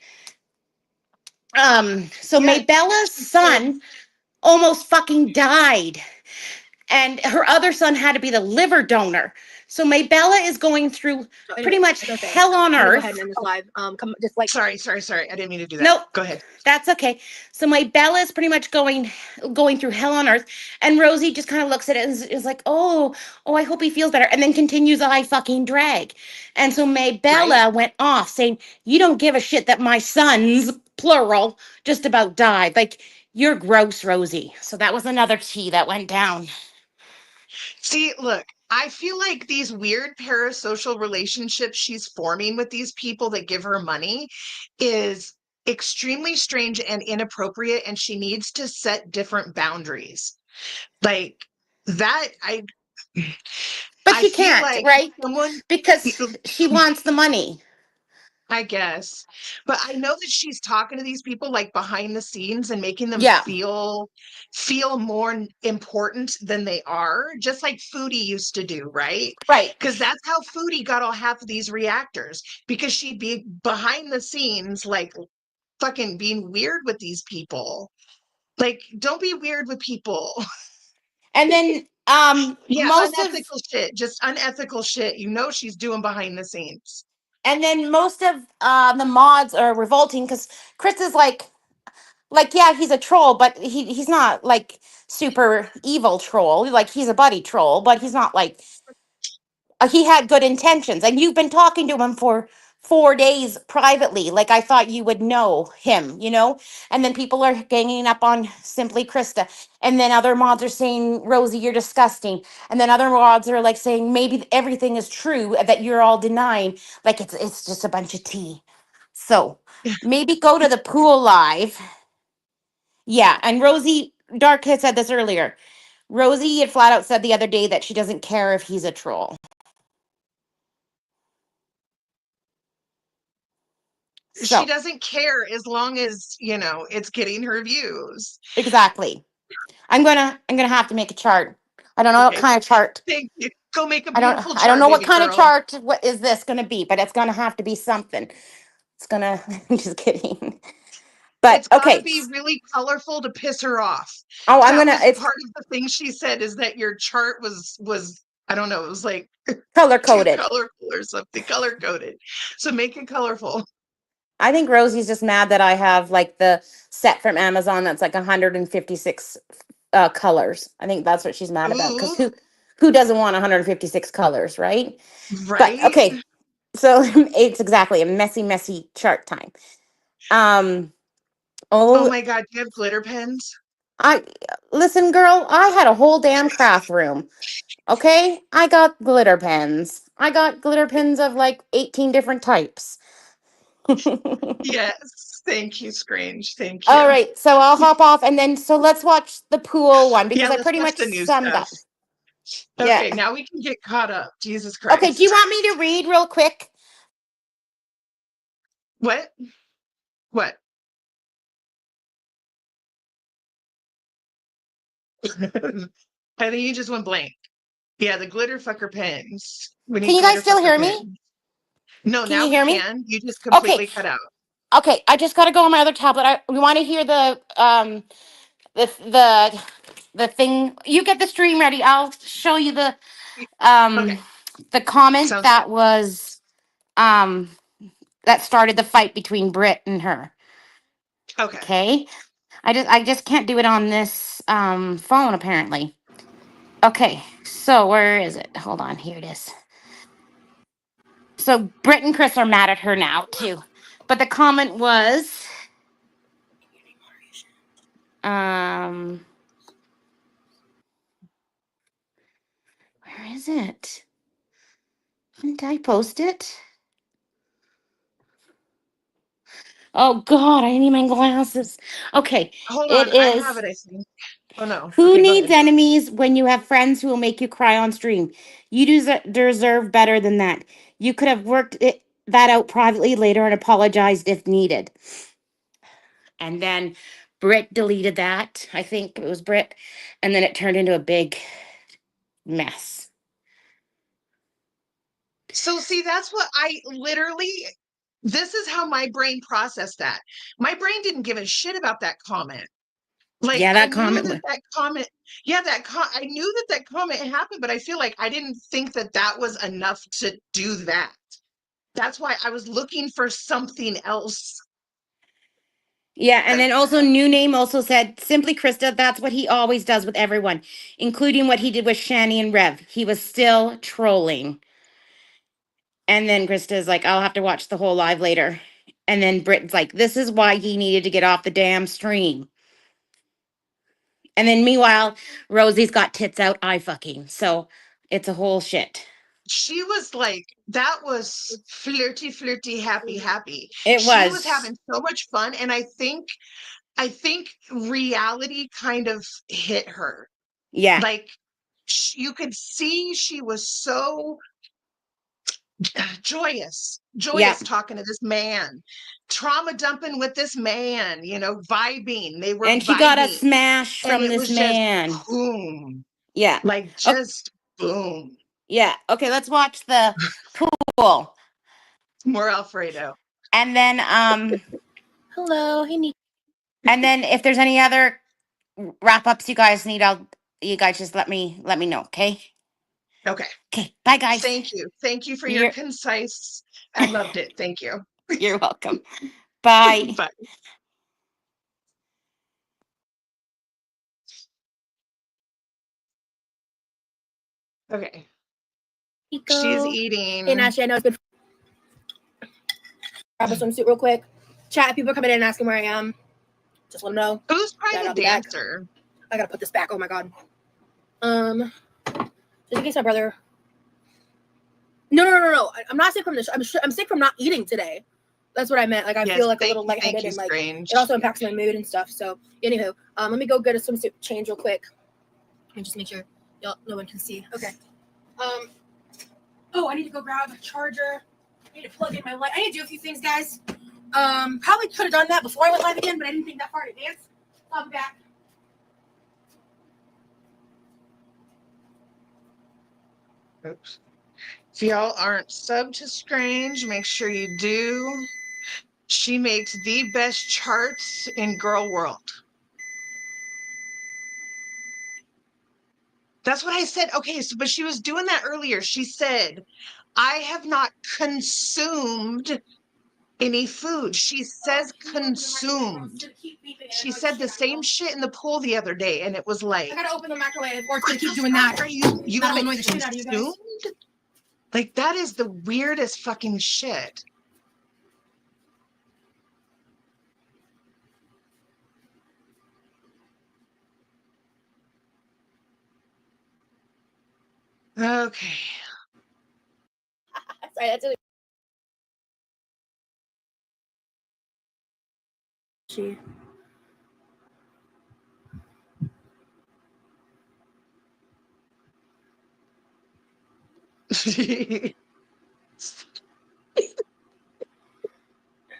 Speaker 6: So
Speaker 2: Yeah.
Speaker 6: Maybella's
Speaker 2: She said,
Speaker 6: son almost fucking died. And her other son had to be the liver donor. So Maybella is going through
Speaker 3: So
Speaker 6: pretty
Speaker 3: anyway,
Speaker 6: much
Speaker 3: as I was saying,
Speaker 6: hell on
Speaker 3: I'm gonna go ahead and
Speaker 6: earth.
Speaker 3: end this live. Come just like
Speaker 2: sorry. I didn't mean to do that.
Speaker 6: Nope,
Speaker 2: Go ahead.
Speaker 6: that's okay. So Maybella is pretty much going through hell on earth. And Rosie just kind of looks at it and is like, oh, I hope he feels better. And then continues I fucking drag. And so
Speaker 2: Right?
Speaker 6: Maybella went off saying, you don't give a shit that my sons, plural, just about died. Like, You're gross, Rosie. So that was another tea that went down.
Speaker 2: See, look, I feel like these weird parasocial relationships she's forming with these people that give her money is extremely strange and inappropriate, and she needs to set different boundaries. Like that,
Speaker 6: But
Speaker 2: I
Speaker 6: she
Speaker 2: feel
Speaker 6: can't,
Speaker 2: like
Speaker 6: right?
Speaker 2: someone,
Speaker 6: Because she wants the money.
Speaker 2: I guess, but I know that she's talking to these people like behind the scenes and making them
Speaker 6: Yeah,
Speaker 2: feel more important than they are, just like Foodie used to do, right?
Speaker 6: right.
Speaker 2: Because that's how Foodie got all half of these reactors, because she'd be behind the scenes like fucking being weird with these people. Like, don't be weird with people.
Speaker 6: And then
Speaker 2: Yeah,
Speaker 6: most of
Speaker 2: unethical shit, just unethical shit. You know she's doing behind the scenes.
Speaker 6: the mods are revolting because Chris is like yeah, he's a troll, but he's not like super evil troll. Like he's a buddy troll, but he's not like he had good intentions. And you've been talking to him for 4 days privately. Like I thought you would know him, you know? And then people are ganging up on Simply Krista. And then other mods are saying, Rosie, you're disgusting. And then other mods are like saying maybe everything is true that you're all denying. Like it's just a bunch of tea. So maybe go to the pool live. Yeah, and Rosie Dark had said this earlier. Rosie had flat out said the other day that she doesn't care if he's a troll.
Speaker 2: She
Speaker 6: So
Speaker 2: doesn't care as long as, it's getting her views.
Speaker 6: exactly. I'm gonna have to make a chart. I don't know what
Speaker 2: Okay,
Speaker 6: kind of chart.
Speaker 2: thank you. Go make a
Speaker 6: I don't
Speaker 2: beautiful
Speaker 6: I don't
Speaker 2: chart,
Speaker 6: know what
Speaker 2: baby
Speaker 6: kind of
Speaker 2: girl.
Speaker 6: chart what is this gonna be, but it's gonna have to be something. It's gonna I'm just kidding. But
Speaker 2: It's got to
Speaker 6: okay.
Speaker 2: be really colorful to piss her off.
Speaker 6: Oh, I'm
Speaker 2: That
Speaker 6: gonna
Speaker 2: was
Speaker 6: it's
Speaker 2: part of the thing she said, is that your chart was I don't know, it was like
Speaker 6: color
Speaker 2: too
Speaker 6: coded.
Speaker 2: colorful or something, color coded. So make it colorful.
Speaker 6: I think Rosie's just mad that I have like the set from Amazon that's like 156 colors. I think that's what she's mad about because
Speaker 2: Ooh,
Speaker 6: who doesn't want 156 colors, right? But
Speaker 2: right?
Speaker 6: okay, so it's exactly a messy chart time. Um,
Speaker 2: Oh
Speaker 6: oh,
Speaker 2: my God, do you have glitter pens?
Speaker 6: I listen, girl. I had a whole damn craft room. Okay, I got glitter pens. I got glitter pens of like 18 different types.
Speaker 2: Yes. Thank you, Scrange. Thank
Speaker 6: All
Speaker 2: you.
Speaker 6: right, so I'll hop off and then so let's watch the pool one
Speaker 2: Yeah,
Speaker 6: because I
Speaker 2: let's
Speaker 6: pretty
Speaker 2: watch
Speaker 6: much
Speaker 2: the new
Speaker 6: summed
Speaker 2: stuff.
Speaker 6: up. Yeah.
Speaker 2: Okay, now we can get caught up. Jesus
Speaker 6: Okay, do you
Speaker 2: Christ.
Speaker 6: want me to read real quick?
Speaker 2: What? What? I think you just went blank. Yeah, the glitter fucker pens. We
Speaker 6: Can
Speaker 2: need
Speaker 6: you guys
Speaker 2: glitter
Speaker 6: still
Speaker 2: fucker
Speaker 6: hear me?
Speaker 2: pens. No,
Speaker 6: Can
Speaker 2: now
Speaker 6: you
Speaker 2: we
Speaker 6: hear me?
Speaker 2: can. You just
Speaker 6: Okay.
Speaker 2: completely cut out.
Speaker 6: Okay, I just got to go on my other tablet. We want to hear the the the thing. You get the stream ready. I'll show you
Speaker 2: Okay,
Speaker 6: the comment
Speaker 2: sounds good.
Speaker 6: um that started the fight between Britt and her.
Speaker 2: Okay.
Speaker 6: Okay? I just can't do it on this phone apparently. Okay. So where is it? Hold on. Here it is. So Britt and Chris are mad at her now too. But the comment was um where is it? Didn't I post it? Oh God, I need my glasses. Okay,
Speaker 2: Hold
Speaker 6: it
Speaker 2: on, I have
Speaker 6: is.
Speaker 2: it, I think. Oh no.
Speaker 6: Who
Speaker 2: Okay, go
Speaker 6: needs
Speaker 2: ahead.
Speaker 6: enemies when you have friends who will make you cry on stream? You deserve better than that. You could have that out privately later and apologized if needed. And then Britt deleted that. I think it was Britt. And then it turned into a big mess.
Speaker 2: So see, that's what I literally, this is how my brain processed that. My brain didn't give a shit about that comment. Like
Speaker 6: Yeah,
Speaker 2: I
Speaker 6: that
Speaker 2: knew
Speaker 6: comment.
Speaker 2: that that comment, yeah, I knew that that comment happened, but I feel like I didn't think that that was enough to do that. That's why I was looking for something else.
Speaker 6: Yeah, and then also New Name also said, Simply Krista, that's what he always does with everyone, including what he did with Shani and Rev. He was still trolling. And then Krista's like, I'll have to watch the whole live later. And then Brit's like, this is why he needed to get off the damn stream. And then meanwhile, Rosie's got tits out, eye fucking. So it's a whole shit.
Speaker 2: She was like, that was flirty, flirty, happy, happy.
Speaker 6: It
Speaker 2: She was
Speaker 6: was.
Speaker 2: having so much fun. And I think reality kind of hit her.
Speaker 6: Yeah.
Speaker 2: Like you could see she was so joyous,
Speaker 6: Yeah.
Speaker 2: talking to this man, trauma dumping with this man, vibing. They were
Speaker 6: And she got a
Speaker 2: vibing.
Speaker 6: smash
Speaker 2: And
Speaker 6: from
Speaker 2: it
Speaker 6: this
Speaker 2: was just
Speaker 6: man.
Speaker 2: boom,
Speaker 6: Yeah.
Speaker 2: like
Speaker 6: Okay.
Speaker 2: just boom.
Speaker 6: Yeah. Okay, let's watch the pool.
Speaker 2: More Alfredo.
Speaker 6: And then
Speaker 3: Hello, hey Nick.
Speaker 6: and then if there's any other wrap ups you guys need, you guys just let me know, okay?
Speaker 2: Okay.
Speaker 6: Okay. Bye guys.
Speaker 2: Thank you. Thank you for your
Speaker 6: You're
Speaker 2: concise. I loved it. Thank you.
Speaker 6: you're welcome. Bye.
Speaker 2: Bye. Okay. She's
Speaker 3: Nico.
Speaker 2: eating.
Speaker 3: Hey Nashi, I know it's been grab a swimsuit real quick. Chat, people are coming in and asking where I am. Just let them know.
Speaker 2: Who's
Speaker 3: I'll
Speaker 2: private
Speaker 3: be back.
Speaker 2: dancer?
Speaker 3: I gotta put this back. Oh my god. Just in case my brother. No. I'm not sick from this. I'm sick from not eating today. That's what I meant. Like I
Speaker 2: Yes,
Speaker 3: feel like a
Speaker 2: thank
Speaker 3: little
Speaker 2: you,
Speaker 3: lightheaded
Speaker 2: thank you,
Speaker 3: and like
Speaker 2: Strange.
Speaker 3: it also impacts my mood and stuff. So anywho, let me go get a swimsuit change real quick and just make sure no one can see. Okay. Oh, I need to go grab a charger. I need to plug in my light. I need to do a few things, guys. Probably could have done that before I went live again, but I didn't think that far in advance. I'll be back.
Speaker 2: Oops. If y'all aren't subbed to Strange, make sure you do. She makes the best charts in Girl World. That's what I said. Okay, so but she was doing that earlier. She said, I have not consumed any food. She says consumed. She said the same shit in the pool the other day, and it was like,
Speaker 3: I gotta open the microwave, or it's gonna keep doing that.
Speaker 2: Are you
Speaker 3: That'll
Speaker 2: haven't
Speaker 3: annoy the shit out of you guys.
Speaker 2: consumed? Like that is the weirdest fucking shit. Okay.
Speaker 3: Sorry, that's really. She.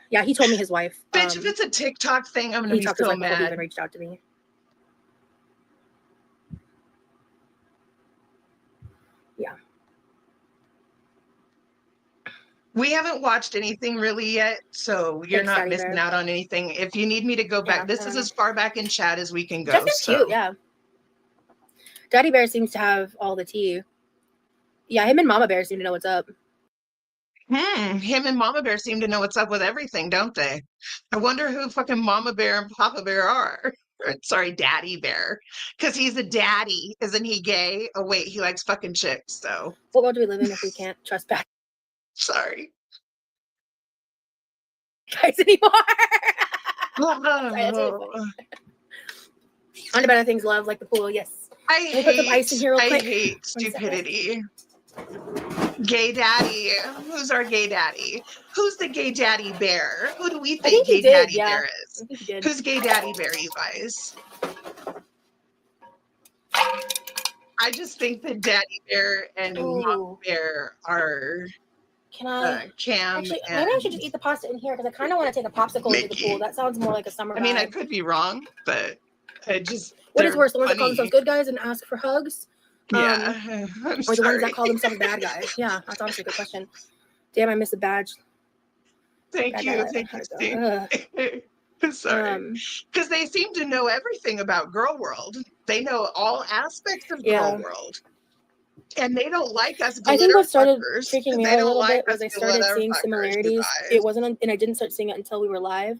Speaker 3: Yeah, he told me his wife.
Speaker 2: Bitch, if it's a TikTok thing, I'm gonna
Speaker 3: He
Speaker 2: be
Speaker 3: talked to his
Speaker 2: so
Speaker 3: wife before he
Speaker 2: mad.
Speaker 3: even reached out to me. Yeah.
Speaker 2: We haven't watched anything really yet, so you're
Speaker 3: Thanks,
Speaker 2: not
Speaker 3: Daddy
Speaker 2: missing
Speaker 3: Bear.
Speaker 2: out on anything. If you need me to go back,
Speaker 3: Yeah,
Speaker 2: this
Speaker 3: I
Speaker 2: is
Speaker 3: don't
Speaker 2: as far back in chat as we can go.
Speaker 3: Jessica's
Speaker 2: So.
Speaker 3: cute, yeah. Daddy Bear seems to have all the tea. Yeah, him and Mama Bear seem to know what's up.
Speaker 2: Him and Mama Bear seem to know what's up with everything, don't they? I wonder who fucking Mama Bear and Papa Bear are. Sorry, Daddy Bear. Because he's a daddy. Isn't he gay? Oh, wait, he likes fucking chicks, so.
Speaker 3: What world do we live in if we can't trust back
Speaker 2: Sorry.
Speaker 3: guys anymore? Sorry, that's really funny. On to better things, love, like the pool, yes.
Speaker 2: I
Speaker 3: Let me put some ice in here real quick.
Speaker 2: hate
Speaker 3: 1 second.
Speaker 2: stupidity. Gay daddy. Who's our gay daddy? Who's the gay daddy bear? Who do we
Speaker 3: I
Speaker 2: think
Speaker 3: think he
Speaker 2: gay
Speaker 3: did,
Speaker 2: daddy
Speaker 3: yeah.
Speaker 2: bear
Speaker 3: I
Speaker 2: is?
Speaker 3: think he did.
Speaker 2: Who's gay daddy bear, you guys? I just think that Daddy Bear and Mama
Speaker 3: Ooh.
Speaker 2: Bear are
Speaker 3: Can I?
Speaker 2: Cam
Speaker 3: Actually,
Speaker 2: and
Speaker 3: maybe I should just eat the pasta in here because I kind of want to take a popsicle into the
Speaker 2: Mickey.
Speaker 3: pool. That sounds more like a summer
Speaker 2: I mean, I
Speaker 3: vibe.
Speaker 2: could be wrong, but I just
Speaker 3: What is
Speaker 2: they're
Speaker 3: worse, the ones that call
Speaker 2: funny.
Speaker 3: themselves good guys and ask for hugs?
Speaker 2: Yeah, I'm
Speaker 3: Or the ones that
Speaker 2: sorry.
Speaker 3: call themselves bad guys? Yeah, that's honestly a good question. Damn, I missed the badge.
Speaker 2: Thank
Speaker 3: Bad
Speaker 2: you,
Speaker 3: guy,
Speaker 2: thank
Speaker 3: how'd
Speaker 2: you,
Speaker 3: it go?
Speaker 2: Steve. I'm sorry, because they seem to know everything about Girl World. They know all aspects of
Speaker 3: Yeah.
Speaker 2: Girl World, and they don't like us.
Speaker 3: I think what started
Speaker 2: fuckers.
Speaker 3: freaking me
Speaker 2: They
Speaker 3: out a
Speaker 2: don't
Speaker 3: little
Speaker 2: like
Speaker 3: bit was
Speaker 2: us
Speaker 3: I
Speaker 2: to
Speaker 3: started
Speaker 2: let our
Speaker 3: seeing
Speaker 2: fuckers,
Speaker 3: similarities.
Speaker 2: you
Speaker 3: It
Speaker 2: guys.
Speaker 3: wasn't, and I didn't start seeing it until we were live.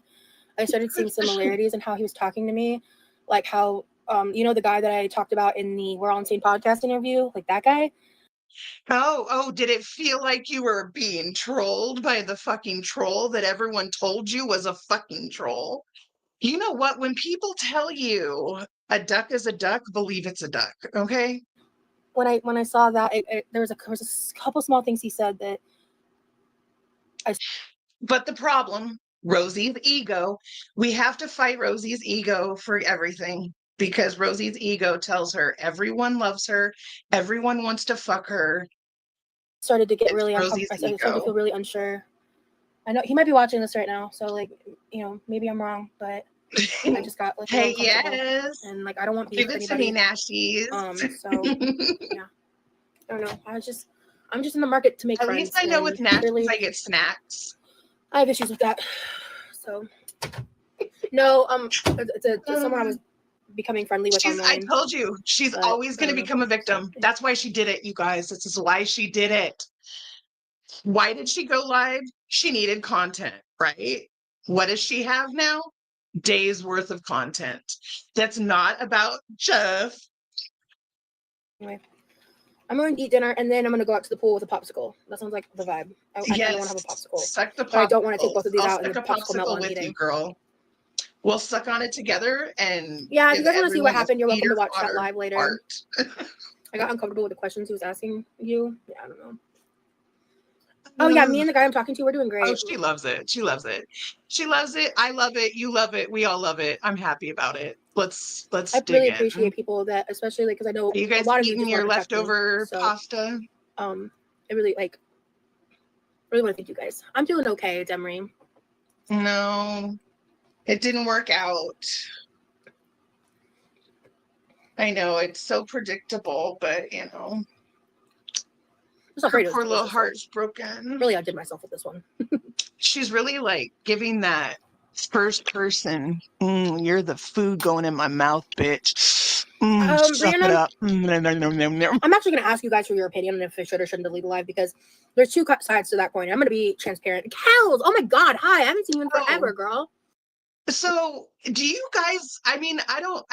Speaker 3: I started seeing similarities in how he was talking to me, like how you know the guy that I talked about in the We're All Insane podcast interview, like that guy.
Speaker 2: Oh, did it feel like you were being trolled by the fucking troll that everyone told you was a fucking troll? You know what? When people tell you A duck is a duck. Believe it's a duck. Okay.
Speaker 3: When I saw that, there was a couple small things he said that
Speaker 2: But the problem, Rosie's ego, we have to fight Rosie's ego for everything because Rosie's ego tells her everyone loves her, everyone wants to fuck her.
Speaker 3: started to get
Speaker 2: It's
Speaker 3: really
Speaker 2: Rosie's
Speaker 3: uncomfortable. I started to
Speaker 2: ego.
Speaker 3: feel really unsure. I know he might be watching this right now, so like, you know, maybe I'm wrong, but I just got like a
Speaker 2: Hey,
Speaker 3: little uncomfortable,
Speaker 2: yes.
Speaker 3: and like I don't want beef
Speaker 2: Give
Speaker 3: with
Speaker 2: it to me,
Speaker 3: anybody.
Speaker 2: Nashies.
Speaker 3: So yeah, I don't know. I'm just in the market to make
Speaker 2: At
Speaker 3: friends.
Speaker 2: least I know with
Speaker 3: And
Speaker 2: Nashies
Speaker 3: clearly,
Speaker 2: I get snacks.
Speaker 3: I have issues with that. So no, it's someone I was becoming friendly with
Speaker 2: I
Speaker 3: online.
Speaker 2: told you, she's
Speaker 3: But
Speaker 2: always
Speaker 3: I
Speaker 2: going to
Speaker 3: don't know.
Speaker 2: become a victim. That's why she did it, you guys. This is why she did it. Why did she go live? She needed content, right? What does she have now? Days worth of content. That's not about Jeff.
Speaker 3: Anyway, I'm going to eat dinner and then I'm going to go out to the pool with a popsicle. That sounds like the vibe. I kind of want to have a popsicle.
Speaker 2: Suck the popsicle.
Speaker 3: But I don't want to take both of these
Speaker 2: I'll
Speaker 3: out and
Speaker 2: suck
Speaker 3: the
Speaker 2: a
Speaker 3: popsicle melt while I'm
Speaker 2: with
Speaker 3: eating.
Speaker 2: you, girl. We'll suck on it together and
Speaker 3: Yeah, if you
Speaker 2: give
Speaker 3: guys want to see what
Speaker 2: everyone a
Speaker 3: happened, you're welcome to
Speaker 2: feeder
Speaker 3: watch that
Speaker 2: fodder
Speaker 3: live later.
Speaker 2: fart.
Speaker 3: I got uncomfortable with the questions he was asking you. Yeah, I don't know. Oh yeah, me and the guy I'm talking to, we're doing great.
Speaker 2: Oh, she loves it. She loves it. She loves it. I love it. You love it. We all love it. I'm happy about it. Let's
Speaker 3: I
Speaker 2: dig
Speaker 3: really
Speaker 2: in.
Speaker 3: appreciate people that, especially like, because I know
Speaker 2: Are you
Speaker 3: a
Speaker 2: guys
Speaker 3: lot of you
Speaker 2: eating
Speaker 3: just
Speaker 2: your
Speaker 3: want to protect me.
Speaker 2: leftover
Speaker 3: So,
Speaker 2: pasta?
Speaker 3: I really really want to thank you guys. I'm doing okay, Demery.
Speaker 2: No, it didn't work out. I know it's so predictable, but you know,
Speaker 3: I'm so
Speaker 2: her
Speaker 3: afraid it was
Speaker 2: poor little
Speaker 3: delicious,
Speaker 2: heart's broken.
Speaker 3: Really outdid myself with this one.
Speaker 2: She's really like giving that first person. You're the food going in my mouth, bitch. Suck it
Speaker 3: Brianna,
Speaker 2: up. No.
Speaker 3: I'm actually going to ask you guys for your opinion on if I should or shouldn't delete a live because there's two sides to that coin. I'm going to be transparent. Cows! Oh my god, hi! I haven't seen you in forever, girl.
Speaker 2: So, do you guys, I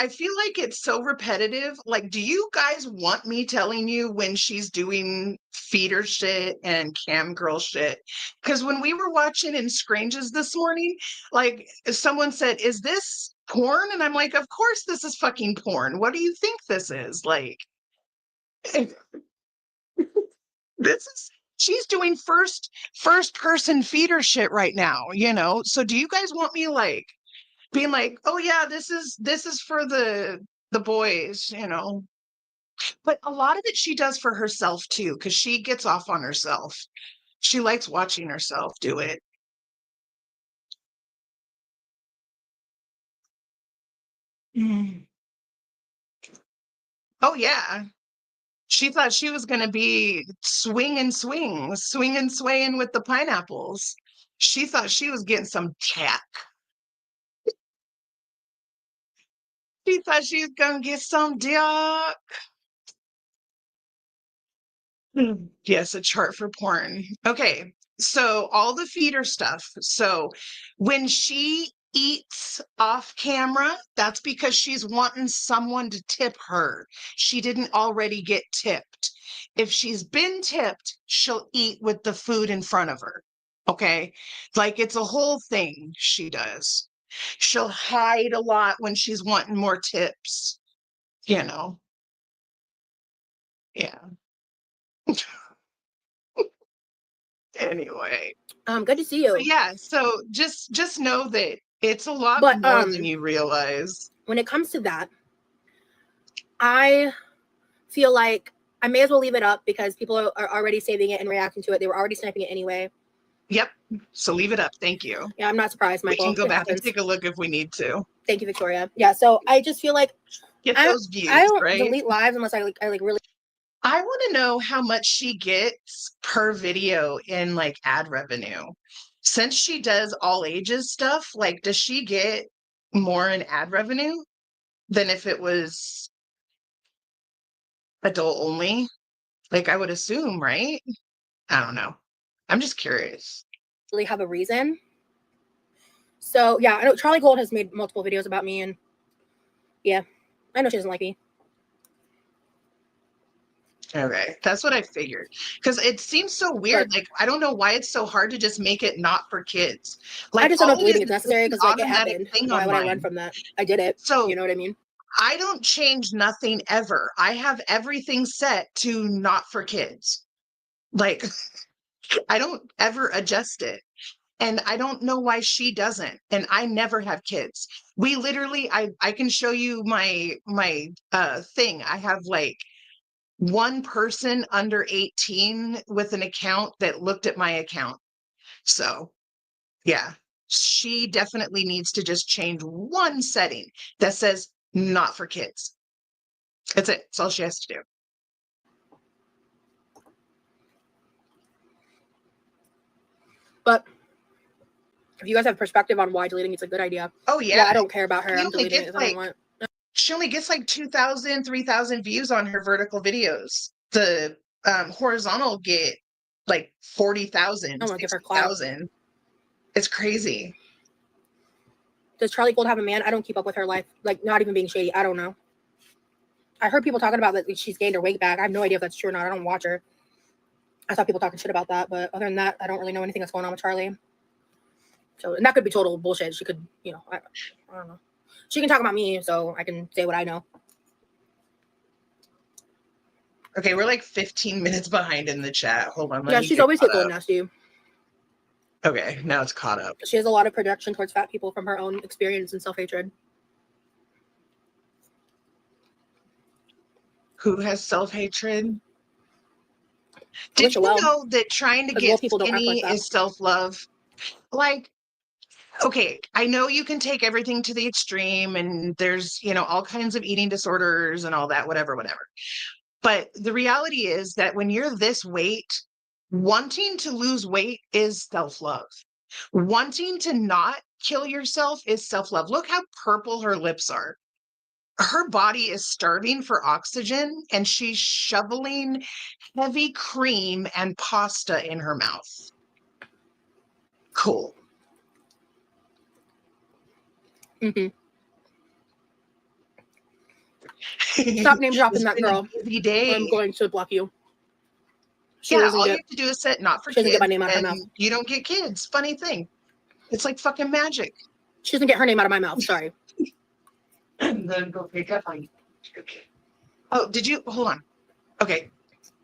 Speaker 2: feel like it's so repetitive. Like, do you guys want me telling you when she's doing feeder shit and cam girl shit? Because when we were watching in Scranges this morning, like, someone said, "Is this porn?" And I'm like, "Of course this is fucking porn. What do you think this is?" Like, she's doing first person feeder shit right now, you know? So, do you guys want me like, being like, "Oh yeah, this is for the boys," you know. But a lot of it she does for herself too, because she gets off on herself. She likes watching herself do it. Mm. Oh yeah. She thought she was gonna be swinging swaying with the pineapples. She thought she was getting some tack. She thought she was gonna get some dick. Yes, a chart for porn. Okay, so all the feeder stuff. So when she eats off camera, that's because she's wanting someone to tip her. She didn't already get tipped. If she's been tipped, she'll eat with the food in front of her. Okay, like it's a whole thing she does. She'll hide a lot when she's wanting more tips, you know. Yeah. Anyway.
Speaker 3: Good to see you.
Speaker 2: Yeah, so just know that it's a lot
Speaker 3: But
Speaker 2: more than you realize.
Speaker 3: when it comes to that, I feel like I may as well leave it up because people are already saving it and reacting to it. They were already sniping it anyway.
Speaker 2: Yep. So leave it up. Thank you.
Speaker 3: Yeah, I'm not surprised, Michael.
Speaker 2: We can go
Speaker 3: It
Speaker 2: back
Speaker 3: happens.
Speaker 2: and take a look if we need to.
Speaker 3: Thank you, Victoria. Yeah, so I just feel like
Speaker 2: Get
Speaker 3: I
Speaker 2: those views,
Speaker 3: don't
Speaker 2: right?
Speaker 3: delete lives unless I really.
Speaker 2: I want to know how much she gets per video in like ad revenue. Since she does all ages stuff, like does she get more in ad revenue than if it was adult only? Like I would assume, right? I don't know. I'm just curious.
Speaker 3: really have a reason. So yeah, I know Charlie Gold has made multiple videos about me, and yeah, I know she doesn't like me.
Speaker 2: Okay, that's what I figured. Because it seems so weird. Like I don't know why it's so hard to just make it not for kids. Like
Speaker 3: I just don't know if
Speaker 2: all it
Speaker 3: deleting
Speaker 2: is
Speaker 3: is necessary
Speaker 2: an
Speaker 3: because like it
Speaker 2: automatic
Speaker 3: happened.
Speaker 2: thing
Speaker 3: Why would I run
Speaker 2: online.
Speaker 3: from that? I did it.
Speaker 2: So
Speaker 3: You know what I mean?
Speaker 2: I don't change nothing ever. I have everything set to not for kids. Like, I don't ever adjust it. And I don't know why she doesn't. And I never have kids. We literally, I can show you my thing. I have like one person under 18 with an account that looked at my account. So yeah, she definitely needs to just change one setting that says not for kids. That's it. That's all she has to do.
Speaker 3: But if you guys have perspective on why deleting it's a good idea.
Speaker 2: Oh
Speaker 3: Yeah, I don't care about her. I'm deleting it if I don't want.
Speaker 2: She only gets like 2,000, 3,000 views on her vertical videos. The horizontal get like 40,000,
Speaker 3: I want to give her clout.
Speaker 2: 60,000. It's crazy.
Speaker 3: Does Charlie Gold have a man? I don't keep up with her life. Like, not even being shady. I don't know. I heard people talking about that she's gained her weight back. I have no idea if that's true or not. I don't watch her. I saw people talking shit about that, but other than that, I don't really know anything that's going on with Charlie. So, and that could be total bullshit. She could, you know, I don't know. She can talk about me, so I can say what I know.
Speaker 2: Okay, we're like 15 minutes behind in the chat. Hold on.
Speaker 3: Yeah, she's always hateful and nasty.
Speaker 2: Okay, now it's caught up.
Speaker 3: She has a lot of projection towards fat people from her own experience and self-hatred.
Speaker 2: Who has self-hatred? Did you know that trying to get skinny is self-love? Like, okay, I know you can take everything to the extreme and there's, you know, all kinds of eating disorders and all that, whatever. But the reality is that when you're this weight, wanting to lose weight is self-love. Wanting to not kill yourself is self-love. Look how purple her lips are. Her body is starving for oxygen and she's shoveling heavy cream and pasta in her mouth. Cool.
Speaker 3: Mm-hmm. Stop name dropping that girl.
Speaker 2: Busy day.
Speaker 3: I'm going to block you.
Speaker 2: All you have to do is set not for kids.
Speaker 3: Get my name out of her mouth.
Speaker 2: You don't get kids. Funny thing. It's like fucking magic.
Speaker 3: She doesn't get her name out of my mouth. Sorry.
Speaker 2: And then go pick up on you. Okay. Oh, did you? Hold on. Okay.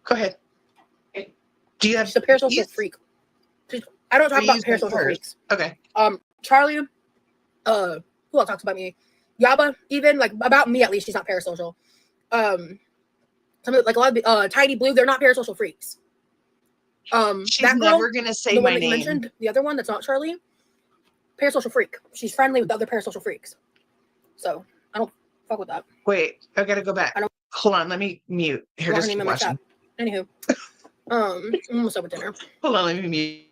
Speaker 2: Go ahead. Do you have?
Speaker 3: She's a parasocial freak. I don't talk about parasocial freaks.
Speaker 2: Okay.
Speaker 3: Charlie. Who else talks about me? Yaba, even like about me at least, she's not parasocial. Some of like a lot of Tidy Blue, they're not parasocial freaks.
Speaker 2: She's
Speaker 3: that girl,
Speaker 2: never gonna say
Speaker 3: the
Speaker 2: my
Speaker 3: one that
Speaker 2: name.
Speaker 3: You mentioned, the other one that's not Charlie, parasocial freak. She's friendly with other parasocial freaks. So I don't fuck with that.
Speaker 2: Wait, I gotta go back. Hold on, let me mute. Here, just keep watching.
Speaker 3: Anywho, I'm almost over dinner.
Speaker 2: Hold on, let me mute.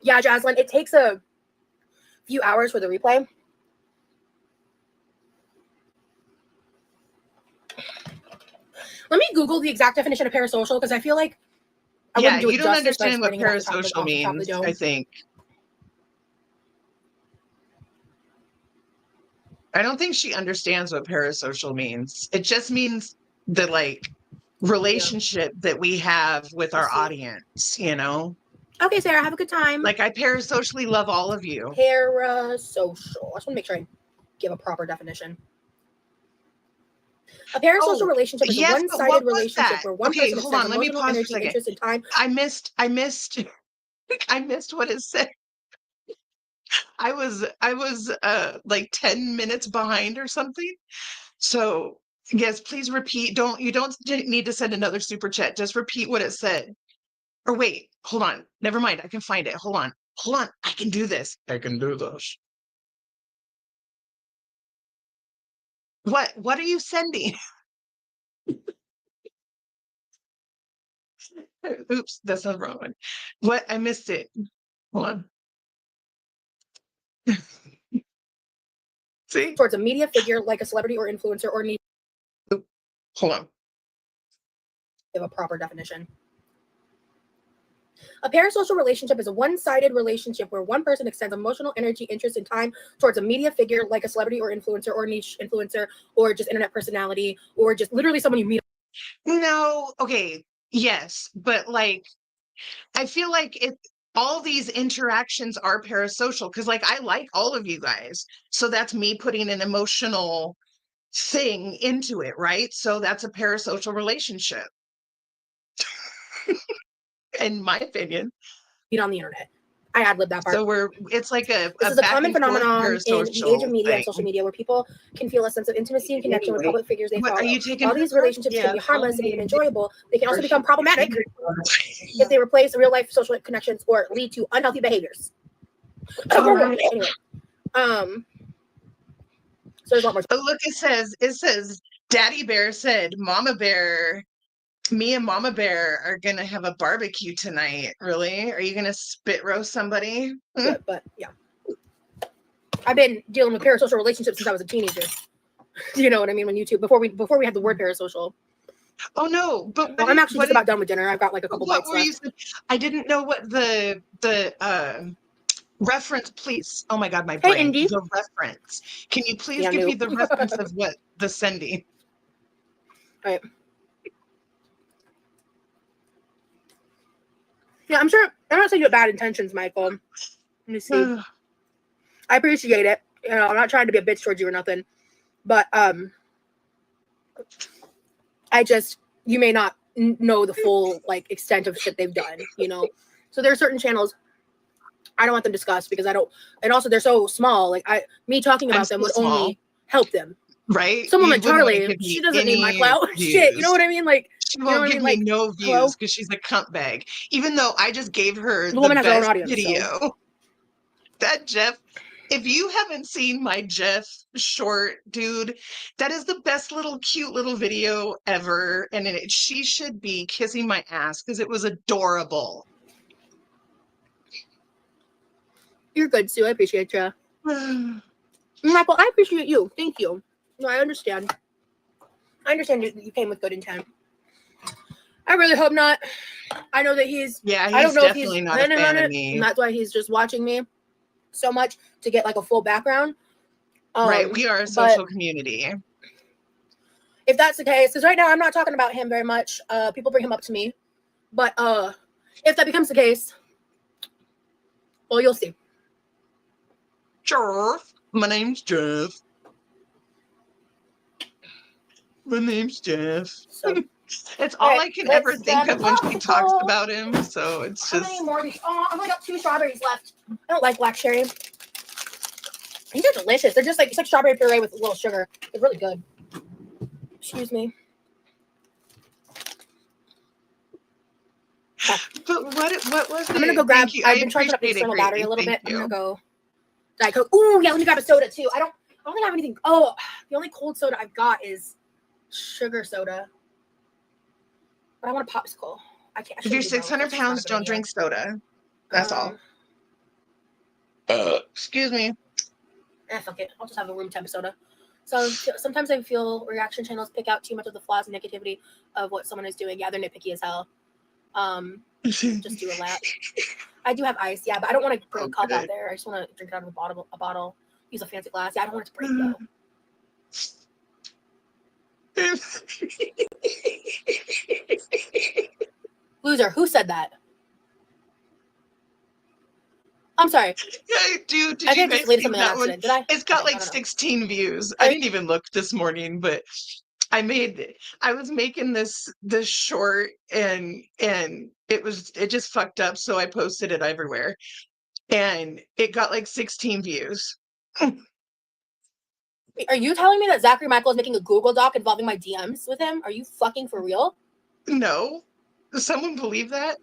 Speaker 3: Yeah, Jaslyn, it takes a few hours for the replay. Let me Google the exact definition of parasocial because I feel like I wouldn't do it
Speaker 2: you don't
Speaker 3: justice
Speaker 2: understand what parasocial means, I think. I don't think she understands what parasocial means. It just means the like relationship that we have with our audience, you know?
Speaker 3: Okay, Sarah, have a good time.
Speaker 2: Like, I parasocially love all of you.
Speaker 3: Parasocial. I just want to make sure I give a proper definition. A parasocial relationship is a one-sided relationship where one person extends emotional energy, interest, and time.
Speaker 2: I missed what it said. I was like 10 minutes behind or something. So yes, please repeat. You don't need to send another super chat. Just repeat what it said. Or wait, hold on. Never mind. I can find it. Hold on. I can do this. I can do this. What are you sending? Oops, that's the wrong one. What? I missed it. Hold on. See?
Speaker 3: Towards a media figure like a celebrity or influencer or need.
Speaker 2: Hold on.
Speaker 3: Give a proper definition. A parasocial relationship is a one-sided relationship where one person extends emotional energy, interest, and time towards a media figure like a celebrity or influencer or niche influencer or just internet personality or just literally someone you meet.
Speaker 2: No, okay. Yes, but like I feel like all these interactions are parasocial because like I like all of you guys. So that's me putting an emotional thing into it, right? So that's a parasocial relationship, in my opinion.
Speaker 3: On the internet. I ad-lib that part.
Speaker 2: So it's like
Speaker 3: This
Speaker 2: a
Speaker 3: is a
Speaker 2: back
Speaker 3: common
Speaker 2: and forth
Speaker 3: phenomenon in the age of
Speaker 2: parasocial
Speaker 3: media and
Speaker 2: thing.
Speaker 3: social media where people can feel a sense of intimacy and connection with public figures they
Speaker 2: What, are
Speaker 3: follow.
Speaker 2: you taking
Speaker 3: While
Speaker 2: her
Speaker 3: these
Speaker 2: card?
Speaker 3: relationships
Speaker 2: Yeah.
Speaker 3: can be harmless and even enjoyable, they can also become problematic if they replace real-life social connections or lead to unhealthy behaviors. Anyway, so there's a lot more.
Speaker 2: Oh, look, it says Daddy Bear said Mama Bear, me and Mama Bear are gonna have a barbecue tonight. Really? Are you gonna spit roast somebody?
Speaker 3: Good, but yeah. I've been dealing with parasocial relationships since I was a teenager. You know what I mean? When YouTube before we had the word parasocial.
Speaker 2: Oh no, but
Speaker 3: Well, I'm actually just about done with dinner. I've got like a couple
Speaker 2: what
Speaker 3: bites
Speaker 2: were you
Speaker 3: left.
Speaker 2: I didn't know what the reference, please. Oh my god, my
Speaker 3: Hey,
Speaker 2: brain.
Speaker 3: Indy.
Speaker 2: The reference. Can you please
Speaker 3: Yeah,
Speaker 2: give me
Speaker 3: nope.
Speaker 2: the reference of what the sending?
Speaker 3: All right. Yeah, I'm sure. I'm not saying you have bad intentions, Michael. Let me see. I appreciate it. You know, I'm not trying to be a bitch towards you or nothing, but I just you may not know the full like extent of shit they've done. You know, so there are certain channels I don't want them discussed because I don't, and also they're so small. Like me talking about them would only help them.
Speaker 2: Right?
Speaker 3: Someone
Speaker 2: You
Speaker 3: like
Speaker 2: wouldn't want to
Speaker 3: Charlie,
Speaker 2: give me
Speaker 3: she doesn't need my
Speaker 2: any
Speaker 3: clout. Shit, you know what I mean? Like,
Speaker 2: she
Speaker 3: you know
Speaker 2: won't
Speaker 3: what I
Speaker 2: give
Speaker 3: mean?
Speaker 2: me
Speaker 3: Like,
Speaker 2: no
Speaker 3: hello?
Speaker 2: views because she's a cunt bag. Even though I just gave her
Speaker 3: The woman
Speaker 2: the
Speaker 3: has her own
Speaker 2: best
Speaker 3: audience.
Speaker 2: video.
Speaker 3: So.
Speaker 2: That Jeff, if you haven't seen my Jeff short, dude, that is the best little cute little video ever. And she should be kissing my ass because it was adorable.
Speaker 3: You're good, Sue. I appreciate you. Michael, I appreciate you. Thank you. No, I understand. I understand you came with good intent. I really hope not. I know that he's.
Speaker 2: Yeah,
Speaker 3: I don't know if he's
Speaker 2: definitely not a
Speaker 3: planning
Speaker 2: fan
Speaker 3: on
Speaker 2: of
Speaker 3: it,
Speaker 2: me.
Speaker 3: and that's why he's just watching me so much to get like a full background.
Speaker 2: Right, we are a social community.
Speaker 3: If that's the case, because right now I'm not talking about him very much. People bring him up to me, but if that becomes the case, well, you'll see.
Speaker 2: Jeff, my name's Jeff. My name's Jeff.
Speaker 3: So.
Speaker 2: It's all I can ever think of when she
Speaker 3: popsicle.
Speaker 2: talks about him. So it's
Speaker 3: How
Speaker 2: just.
Speaker 3: many more? I've only got 2 strawberries left. I don't like black cherry. These are delicious. They're just like it's like strawberry puree with a little sugar. They're really good. Excuse me.
Speaker 2: But what was it?
Speaker 3: I'm gonna go grab. I've been charging up the
Speaker 2: appreciate it
Speaker 3: external battery
Speaker 2: greatly.
Speaker 3: a little
Speaker 2: Thank
Speaker 3: bit.
Speaker 2: you.
Speaker 3: I'm gonna go. Diet Coke. Ooh, yeah. Let me grab a soda too. I don't think I have anything. Oh, the only cold soda I've got is sugar soda. But I want a popsicle. I can't.
Speaker 2: If you're 600 pounds, don't drink soda. That's all. Excuse me.
Speaker 3: Fuck it. I'll just have a room temp soda. So sometimes I feel reaction channels pick out too much of the flaws and negativity of what someone is doing. Yeah, they're nitpicky as hell. Just do a lap. I do have ice, yeah, but I don't want to bring a cup out there. I just want to drink it out of a bottle. Use a fancy glass. Yeah, I don't want it to break though. Loser, who said that? I'm sorry.
Speaker 2: Yeah, dude, did
Speaker 3: I
Speaker 2: you
Speaker 3: think I
Speaker 2: guys
Speaker 3: just deleted
Speaker 2: see
Speaker 3: something
Speaker 2: that
Speaker 3: on
Speaker 2: one?
Speaker 3: accident. Did I?
Speaker 2: It's got
Speaker 3: Okay,
Speaker 2: like
Speaker 3: no.
Speaker 2: 16 views.
Speaker 3: Right.
Speaker 2: I didn't even look this morning, but I was making this short and it just fucked up, so I posted it everywhere. And it got like 16 views.
Speaker 3: Are you telling me that Zachary Michael is making a Google Doc involving my DMs with him? Are you fucking for real?
Speaker 2: No. Does someone believe that?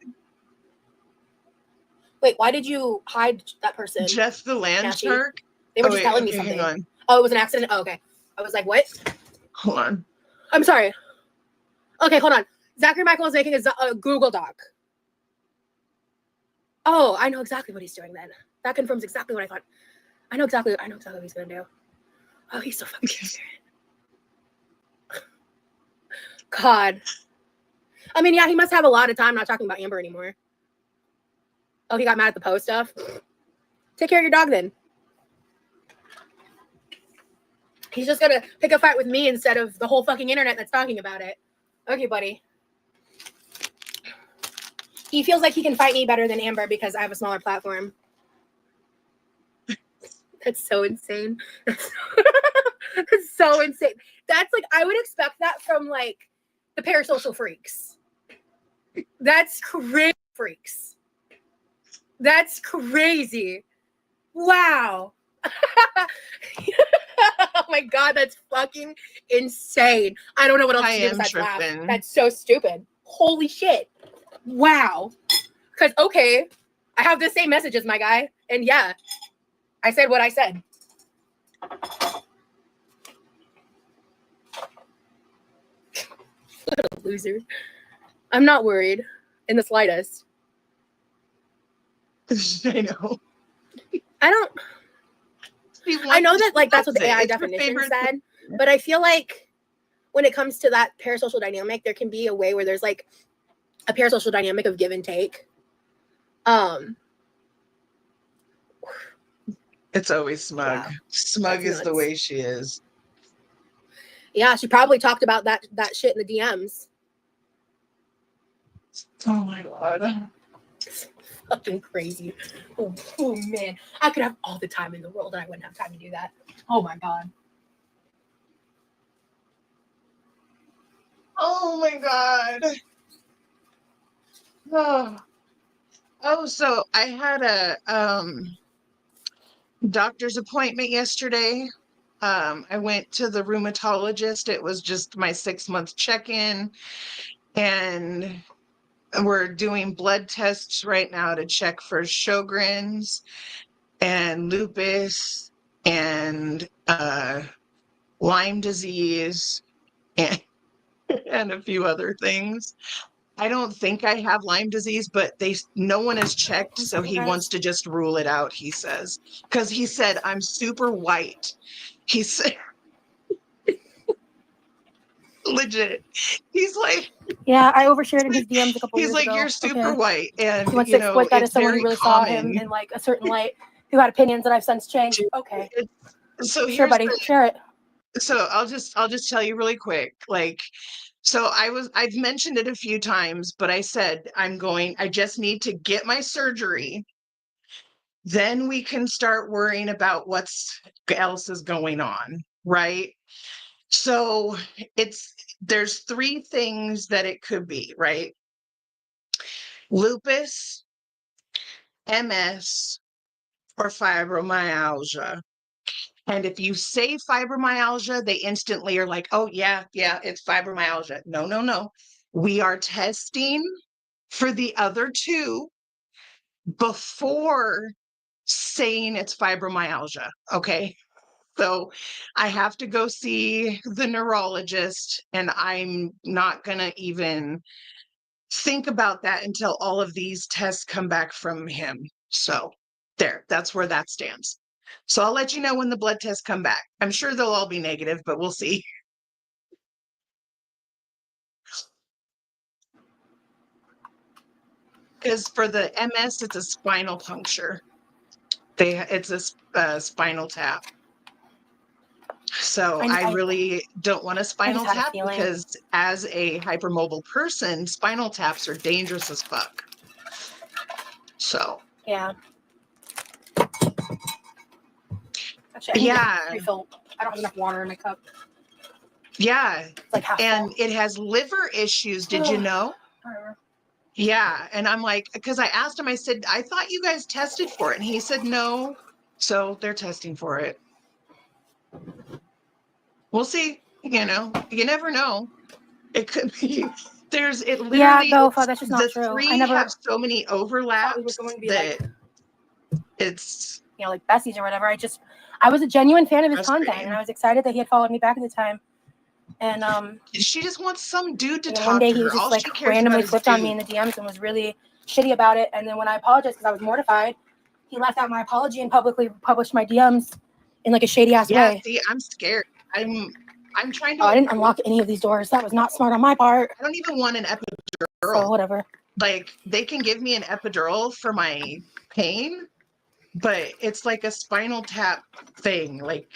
Speaker 3: Wait, why did you hide that person?
Speaker 2: Jeff the land
Speaker 3: Cassie?
Speaker 2: shark?
Speaker 3: They were just telling me something.
Speaker 2: Hang on.
Speaker 3: Oh, it was an accident? Oh, okay. I was like, what?
Speaker 2: Hold on.
Speaker 3: I'm sorry. Okay, hold on. Zachary Michael is making a Google Doc. Oh, I know exactly what he's doing then. That confirms exactly what I thought. I know exactly what he's gonna do. Oh, he's so fucking ignorant. God. I mean, yeah, he must have a lot of time not talking about Amber anymore. Oh, he got mad at the post stuff? Take care of your dog then. He's just gonna pick a fight with me instead of the whole fucking internet that's talking about it. Okay, buddy. He feels like he can fight me better than Amber because I have a smaller platform. That's so insane. That's so insane. That's like, I would expect that from like the parasocial freaks. That's crazy, freaks. That's crazy. Wow. Oh my God, that's fucking insane. I don't know what else to do besides laugh. That's so stupid. Holy shit. Wow. Because, okay, I have the same message as my guy. And yeah, I said what I said. What a loser. I'm not worried in the slightest.
Speaker 2: I know.
Speaker 3: I don't. I know that like that's what the AI definition said, but I feel like when it comes to that parasocial dynamic, there can be a way where there's like a parasocial dynamic of give and take.
Speaker 2: It's always Smug.
Speaker 3: Wow.
Speaker 2: Smug is the way she is.
Speaker 3: Yeah, she probably talked about that shit in the DMs.
Speaker 2: Oh my God.
Speaker 3: It's fucking crazy. Oh man. I could have all the time in the world and I wouldn't have time to do that. Oh my God.
Speaker 2: Oh my God. Oh, so I had a doctor's appointment yesterday. I went to the rheumatologist. It was just my 6-month check-in, and we're doing blood tests right now to check for Sjogren's and lupus and Lyme disease and and a few other things. I don't think I have Lyme disease, but no one has checked, so he wants to just rule it out, he says. Because he said, I'm super white. He said, legit. He's like,
Speaker 3: yeah, I overshared in his DMs a couple years ago.
Speaker 2: He's like, you're super white. And,
Speaker 3: he wants to exploit that as someone who really saw him in like a certain light, who had opinions that I've since changed. Okay.
Speaker 2: So
Speaker 3: sure, buddy, share it.
Speaker 2: So I'll just tell you really quick. Like, so I've mentioned it a few times, but I said, I just need to get my surgery. Then we can start worrying about what else is going on, right? So there's 3 things that it could be, right? Lupus, MS, or fibromyalgia. And if you say fibromyalgia, they instantly are like, oh, yeah, it's fibromyalgia. No. We are testing for the other 2 before saying it's fibromyalgia. Okay. So I have to go see the neurologist, and I'm not going to even think about that until all of these tests come back from him. So that's where that stands. So I'll let you know when the blood tests come back. I'm sure they'll all be negative, but we'll see. Because for the MS, it's a spinal puncture. It's a spinal tap. So I really don't want a spinal tap because as a hypermobile person, spinal taps are dangerous as fuck. So.
Speaker 3: Yeah. Actually, yeah. Refill. I don't have enough water in my cup.
Speaker 2: Yeah.
Speaker 3: It's like half
Speaker 2: and
Speaker 3: full.
Speaker 2: It has liver issues. Did you know? Yeah. And I'm like, because I asked him, I said, I thought you guys tested for it. And he said, no. So they're testing for it. We'll see. You never know. It could be. It literally.
Speaker 3: Yeah, no, that's just not true.
Speaker 2: The 3 have so many overlaps that it's.
Speaker 3: Like besties or whatever. I was a genuine fan of his content, and I was excited that he had followed me back at the time. And
Speaker 2: she just wants some dude to talk to her.
Speaker 3: One day he was just like randomly flipped on me in the DMs and was really shitty about it. And then when I apologized because I was mortified, he left out my apology and publicly published my DMs in like a shady ass way.
Speaker 2: See, I'm scared. I'm trying to.
Speaker 3: I didn't unlock any of these doors. That was not smart on my part.
Speaker 2: I don't even want an epidural.
Speaker 3: So whatever.
Speaker 2: Like they can give me an epidural for my pain, but it's like a spinal tap thing. Like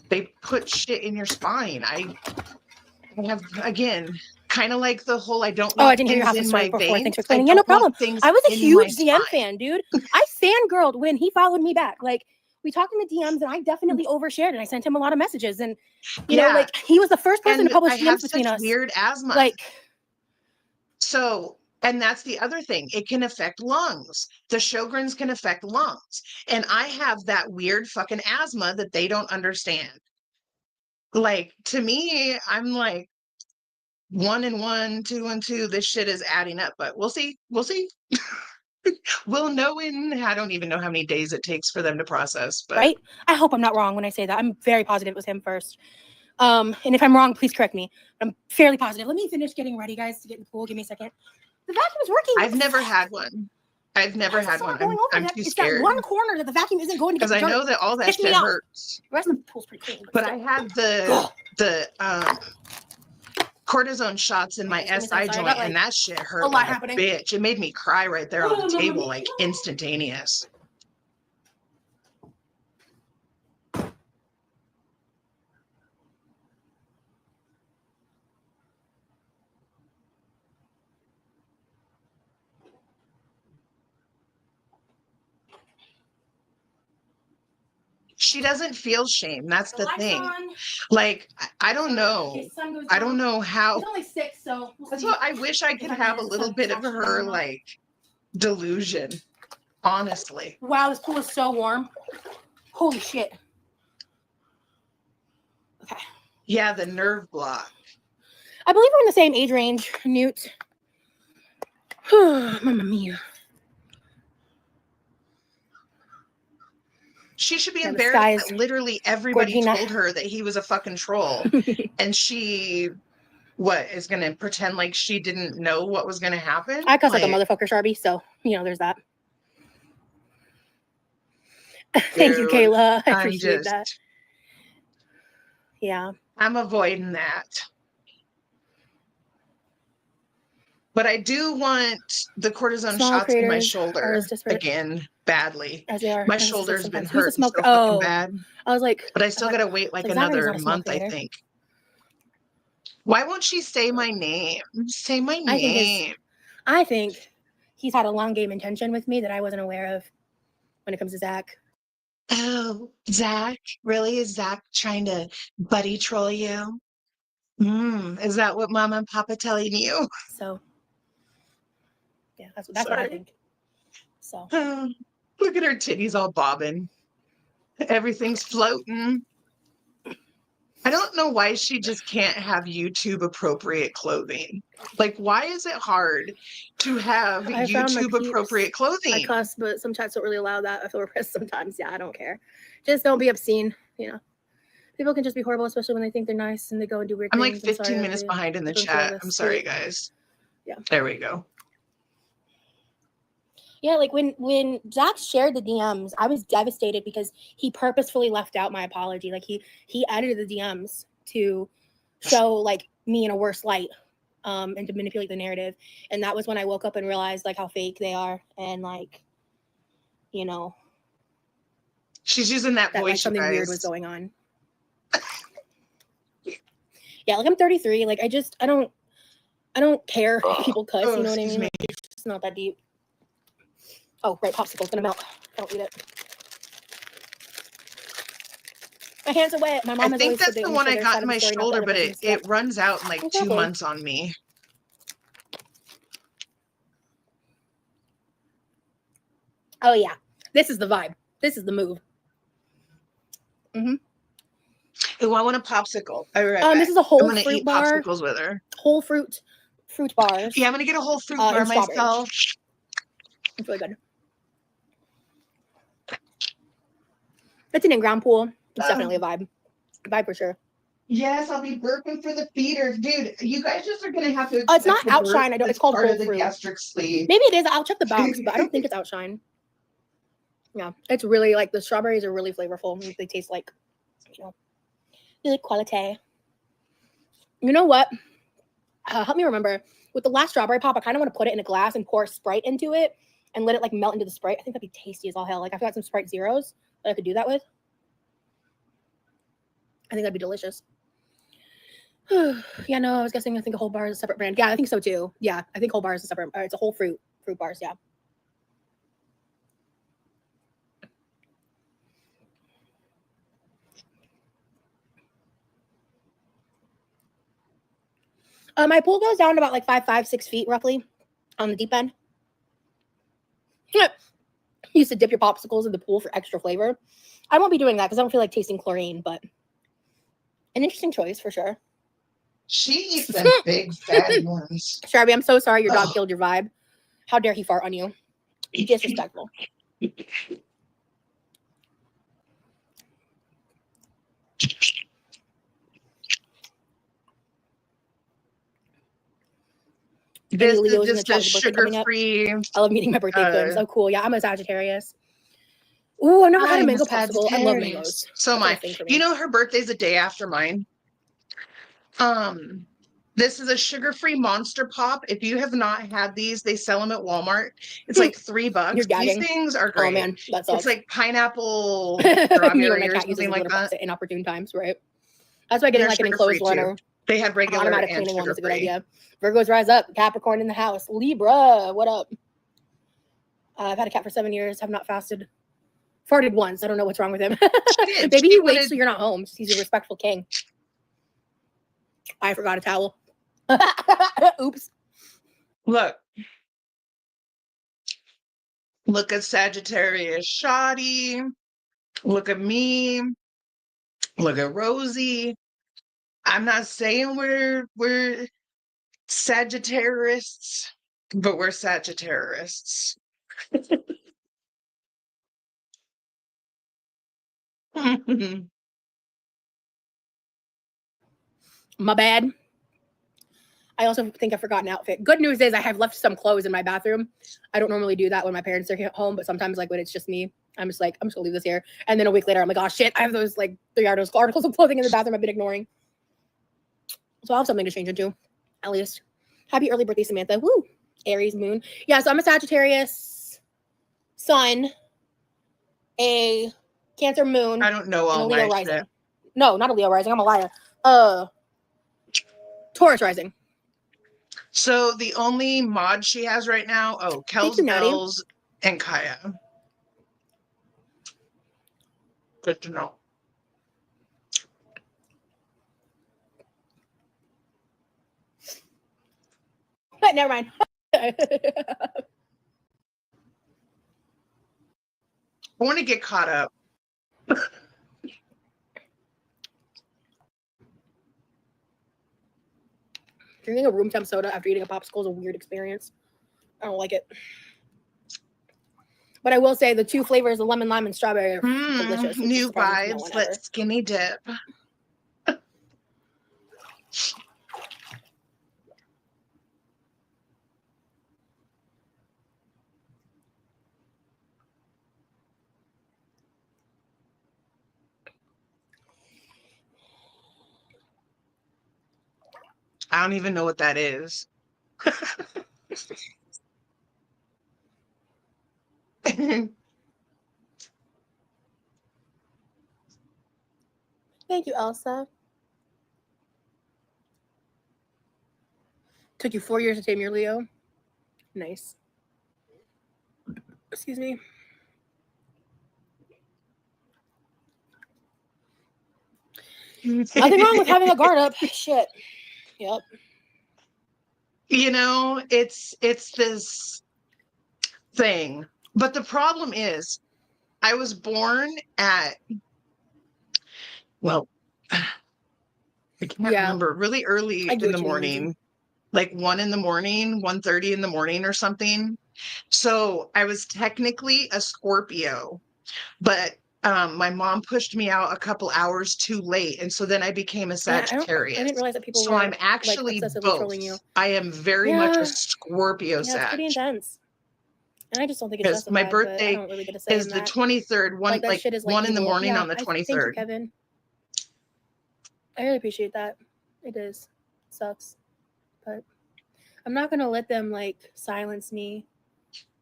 Speaker 2: they put shit in your spine. I have, again, kind of like the whole I don't
Speaker 7: Oh, I
Speaker 2: want
Speaker 7: didn't hear your
Speaker 2: things
Speaker 7: house
Speaker 2: in
Speaker 7: story
Speaker 2: my
Speaker 7: before. Thanks
Speaker 2: veins.
Speaker 7: for
Speaker 2: I
Speaker 7: explaining. Yeah, no
Speaker 2: don't want
Speaker 7: problem.
Speaker 2: things
Speaker 7: I was a
Speaker 2: in
Speaker 7: huge
Speaker 2: my
Speaker 7: DM
Speaker 2: spine.
Speaker 7: fan, dude. I fangirled when he followed me back. Like, we talked in the DMs, and I definitely overshared, and I sent him a lot of messages. And, you know,
Speaker 2: Yeah.
Speaker 7: like, he was the first person to
Speaker 2: And
Speaker 7: publish
Speaker 2: I have
Speaker 7: DMs between
Speaker 2: such
Speaker 7: us.
Speaker 2: weird asthma.
Speaker 7: Like,
Speaker 2: So, and that's the other thing. It can affect lungs. The Sjogren's can affect lungs. And I have that weird fucking asthma that they don't understand. Like, to me, I'm like 1 and 1, 2 and 2. This shit is adding up, but we'll see. We'll see. We'll know I don't even know how many days it takes for them to process, but
Speaker 7: right? I hope I'm not wrong when I say that. I'm very positive it was him first. And if I'm wrong, please correct me. I'm fairly positive. Let me finish getting ready, guys, to get in the pool. Give me a second. The vacuum is working.
Speaker 2: I've never had one. I've never had one. I'm too
Speaker 7: It's
Speaker 2: scared.
Speaker 7: that one corner that the vacuum isn't going to get
Speaker 2: Because I
Speaker 7: the dirt.
Speaker 2: know that all that
Speaker 7: Pissed me
Speaker 2: shit
Speaker 7: off.
Speaker 2: hurts.
Speaker 7: The rest of the pool's pretty clean.
Speaker 2: But
Speaker 7: still.
Speaker 2: I had the cortisone shots in my
Speaker 7: Okay, just give
Speaker 2: SI
Speaker 7: me a second. Sorry, I
Speaker 2: joint,
Speaker 7: got,
Speaker 2: and that shit hurt
Speaker 7: a lot
Speaker 2: like a
Speaker 7: happening.
Speaker 2: bitch. It made me cry right there on the table, like instantaneous. She doesn't feel shame. That's the
Speaker 7: light's
Speaker 2: thing.
Speaker 7: on.
Speaker 2: Like, I don't know.
Speaker 7: In case the sun goes
Speaker 2: I don't
Speaker 7: down.
Speaker 2: know how.
Speaker 7: It's only 6, so we'll
Speaker 2: That's
Speaker 7: see.
Speaker 2: what I wish I
Speaker 7: if
Speaker 2: could
Speaker 7: I
Speaker 2: have a
Speaker 7: can
Speaker 2: little
Speaker 7: just
Speaker 2: bit of
Speaker 7: actually
Speaker 2: her
Speaker 7: do that.
Speaker 2: like delusion. Honestly.
Speaker 7: Wow, this pool is so warm. Holy shit. Okay.
Speaker 2: Yeah, the nerve block.
Speaker 7: I believe we're in the same age range, Newt. Mamma mia.
Speaker 2: She should be
Speaker 7: Yeah, the
Speaker 2: embarrassed
Speaker 7: sky is
Speaker 2: that literally everybody
Speaker 7: Gorgina.
Speaker 2: told her that he was a fucking troll. And she, is going to pretend like she didn't know what was going to happen?
Speaker 7: I cuss like a motherfucker, Sharby, so, you know, there's that. Thank you,
Speaker 2: Dude,
Speaker 7: Kayla. I
Speaker 2: I'm
Speaker 7: appreciate that. Yeah.
Speaker 2: I'm avoiding that. But I do want the cortisone
Speaker 7: Small
Speaker 2: shots in my
Speaker 7: creators are
Speaker 2: shoulder
Speaker 7: as desperate
Speaker 2: again, badly.
Speaker 7: as they are.
Speaker 2: My
Speaker 7: narcissistic
Speaker 2: shoulder's been
Speaker 7: sometimes. Who's a
Speaker 2: hurting
Speaker 7: smoker?
Speaker 2: so fucking
Speaker 7: Oh,
Speaker 2: bad.
Speaker 7: I was like,
Speaker 2: But I still gotta wait like
Speaker 7: Zachary is
Speaker 2: another
Speaker 7: not a small
Speaker 2: month, I
Speaker 7: creator.
Speaker 2: think. Why won't she say my name? Say my name.
Speaker 7: I think he's had a long game intention with me that I wasn't aware of when it comes to Zach.
Speaker 2: Oh, Zach? Really? Is Zach trying to buddy troll you? Is that what Mama and Papa telling you?
Speaker 7: So, yeah, that's what I
Speaker 2: Sorry.
Speaker 7: think. So,
Speaker 2: Oh, look at her titties all bobbing. Everything's floating. I don't know why she just can't have YouTube appropriate clothing. Like, why is it hard to have
Speaker 7: I found my
Speaker 2: YouTube
Speaker 7: peeps.
Speaker 2: appropriate
Speaker 7: I
Speaker 2: clothing?
Speaker 7: cuss, but some chats don't really allow that. I feel repressed sometimes. Yeah, I don't care. Just don't be obscene, you know. People can just be horrible, especially when they think they're nice and they go and do weird
Speaker 2: I'm
Speaker 7: things.
Speaker 2: like 15 minutes behind in the chat. I'm sorry, guys.
Speaker 7: Yeah.
Speaker 2: There we go.
Speaker 7: Yeah, like when Zach shared the DMs, I was devastated because he purposefully left out my apology. Like he edited the DMs to show like me in a worse light, and to manipulate the narrative. And that was when I woke up and realized like how fake they are and like, you know,
Speaker 2: She's using that voice,
Speaker 7: like something
Speaker 2: you guys.
Speaker 7: weird was going on. Yeah, like I'm 33. Like I don't care if people cuss. You know what I mean? Like, it's not that deep. Oh, right, popsicle's gonna melt. Don't eat it. My hands are wet. My mom
Speaker 2: I think that's the one I got in my shoulder, but it runs out in like 2 months on me.
Speaker 7: Oh yeah, this is the vibe. This is the move.
Speaker 2: Ooh, I want a popsicle. All right.
Speaker 7: This is a whole
Speaker 2: I'm gonna
Speaker 7: fruit
Speaker 2: eat
Speaker 7: bar.
Speaker 2: popsicles with her.
Speaker 7: Whole fruit bars.
Speaker 2: Yeah, I'm gonna get a whole fruit bar myself.
Speaker 7: It's really good. It's an in-ground pool. It's definitely a vibe. Vibe for sure.
Speaker 2: Yes, I'll be burping for the feeders, dude. You guys just are gonna have to.
Speaker 7: It's not Outshine. It's called
Speaker 2: part
Speaker 7: Whole
Speaker 2: of the
Speaker 7: Fruit.
Speaker 2: gastric sleeve.
Speaker 7: Maybe it is. I'll check the box, but I don't think it's Outshine. Yeah, it's really like the strawberries are really flavorful. They taste like, you know, really quality. You know what? Help me remember. With the last strawberry pop, I kind of want to put it in a glass and pour Sprite into it and let it like melt into the Sprite. I think that'd be tasty as all hell. Like I've got some Sprite Zeros that I could do that with. I think that'd be delicious. Yeah, no, I was guessing. I think a whole bar is a separate brand. Yeah, I think so too. Yeah, I think whole bar is a separate. It's a whole fruit bars. Yeah. My pool goes down about like 6 feet roughly on the deep end. Used to dip your popsicles in the pool for extra flavor. I won't be doing that because I don't feel like tasting chlorine, but an interesting choice for sure.
Speaker 2: She eats them big fatty ones.
Speaker 7: Sharby, I'm so sorry your dog
Speaker 2: Ugh.
Speaker 7: killed your vibe. How dare he fart on you? Disrespectful.
Speaker 2: This is
Speaker 7: Leos in the
Speaker 2: just
Speaker 7: chat
Speaker 2: a
Speaker 7: with birthday coming up?
Speaker 2: sugar-free.
Speaker 7: I love meeting my birthday twins. Oh, cool. Yeah, I'm a Sagittarius. Ooh, I've never had a
Speaker 2: I'm
Speaker 7: mango popsicle. I love
Speaker 2: Sagittarius.
Speaker 7: mangoes.
Speaker 2: So
Speaker 7: That's
Speaker 2: my,
Speaker 7: like a thing for me.
Speaker 2: you know, her birthday's a day after mine. This is a sugar-free Monster Pop. If you have not had these, they sell them at Walmart. It's like $3.
Speaker 7: You're
Speaker 2: These
Speaker 7: gagging.
Speaker 2: things are great.
Speaker 7: Oh man, that sucks.
Speaker 2: It's like pineapple
Speaker 7: You and
Speaker 2: strawberry
Speaker 7: my
Speaker 2: or
Speaker 7: cat uses
Speaker 2: something
Speaker 7: a
Speaker 2: like
Speaker 7: litter box
Speaker 2: that.
Speaker 7: at inopportune times, right? That's why getting
Speaker 2: They're
Speaker 7: like an
Speaker 2: sugar-free
Speaker 7: enclosed one
Speaker 2: too.
Speaker 7: or
Speaker 2: They have regular
Speaker 7: automatic
Speaker 2: and
Speaker 7: cleaning one is a good
Speaker 2: sugar-free.
Speaker 7: idea. Virgos rise up. Capricorn in the house. Libra, what up? I've had a cat for 7 years. Have not fasted. Farted once. I don't know what's wrong with him.
Speaker 2: did.
Speaker 7: Maybe
Speaker 2: She
Speaker 7: he waits
Speaker 2: wanted-
Speaker 7: till you're not home. He's a respectful king. I forgot a towel. Oops.
Speaker 2: Look at Sagittarius Shoddy. Look at me. Look at Rosie. I'm not saying we're Sagittarists, but we're Sagittarists.
Speaker 7: My bad. I also think I forgot an outfit. Good news is I have left some clothes in my bathroom. I don't normally do that when my parents are home, but sometimes like when it's just me, I'm just gonna leave this here. And then a week later, I'm like, oh shit, I have those like 3 articles of clothing in the bathroom I've been ignoring. So I'll have something to change into, at least. Happy early birthday, Samantha. Woo! Aries moon. Yeah, so I'm a Sagittarius sun, a Cancer moon,
Speaker 2: I don't know
Speaker 7: and a
Speaker 2: all
Speaker 7: Leo
Speaker 2: my
Speaker 7: rising.
Speaker 2: shit.
Speaker 7: No, not a Leo rising. I'm a liar. Taurus rising.
Speaker 2: So the only mod she has right now,
Speaker 7: Thank
Speaker 2: Kels
Speaker 7: you, Natty.
Speaker 2: Bells and Kaya. Good to know.
Speaker 7: But never mind.
Speaker 2: I want to get caught up.
Speaker 7: Drinking a room temp soda after eating a popsicle is a weird experience. I don't like it. But I will say the 2 flavors, the lemon lime and strawberry, are delicious. Which
Speaker 2: New
Speaker 7: is surprising to no
Speaker 2: vibes.
Speaker 7: one ever.
Speaker 2: Let's skinny dip. I don't even know what that is.
Speaker 7: Thank you, Elsa. Took you 4 years to tame your Leo. Nice. Excuse me. Nothing wrong with having a guard up. Shit. Yep.
Speaker 2: You know, it's this thing. But the problem is, I was born at, well, I can't remember, really early
Speaker 7: I get
Speaker 2: in the
Speaker 7: what you mean, Lindsay.
Speaker 2: morning, like 1 in the morning, 1:30 in the morning or something. So I was technically a Scorpio, but my mom pushed me out a couple hours too late, and so then I became a
Speaker 7: Yeah,
Speaker 2: Sagittarius.
Speaker 7: I didn't realize that people
Speaker 2: So
Speaker 7: were
Speaker 2: I'm actually
Speaker 7: like obsessively
Speaker 2: both.
Speaker 7: trolling you.
Speaker 2: I am very much
Speaker 7: Yeah.
Speaker 2: a Scorpio
Speaker 7: Yeah, it's pretty
Speaker 2: Sag.
Speaker 7: intense. And I just don't think it's
Speaker 2: Because my
Speaker 7: justified, but I
Speaker 2: birthday
Speaker 7: don't really get to say
Speaker 2: is
Speaker 7: in
Speaker 2: the
Speaker 7: that.
Speaker 2: 23rd,
Speaker 7: Like that shit is like
Speaker 2: 1 in the
Speaker 7: evil.
Speaker 2: morning
Speaker 7: Yeah,
Speaker 2: on the
Speaker 7: thank you,
Speaker 2: 23rd.
Speaker 7: Kevin. I really appreciate that. It is. It sucks. But I'm not gonna let them like silence me.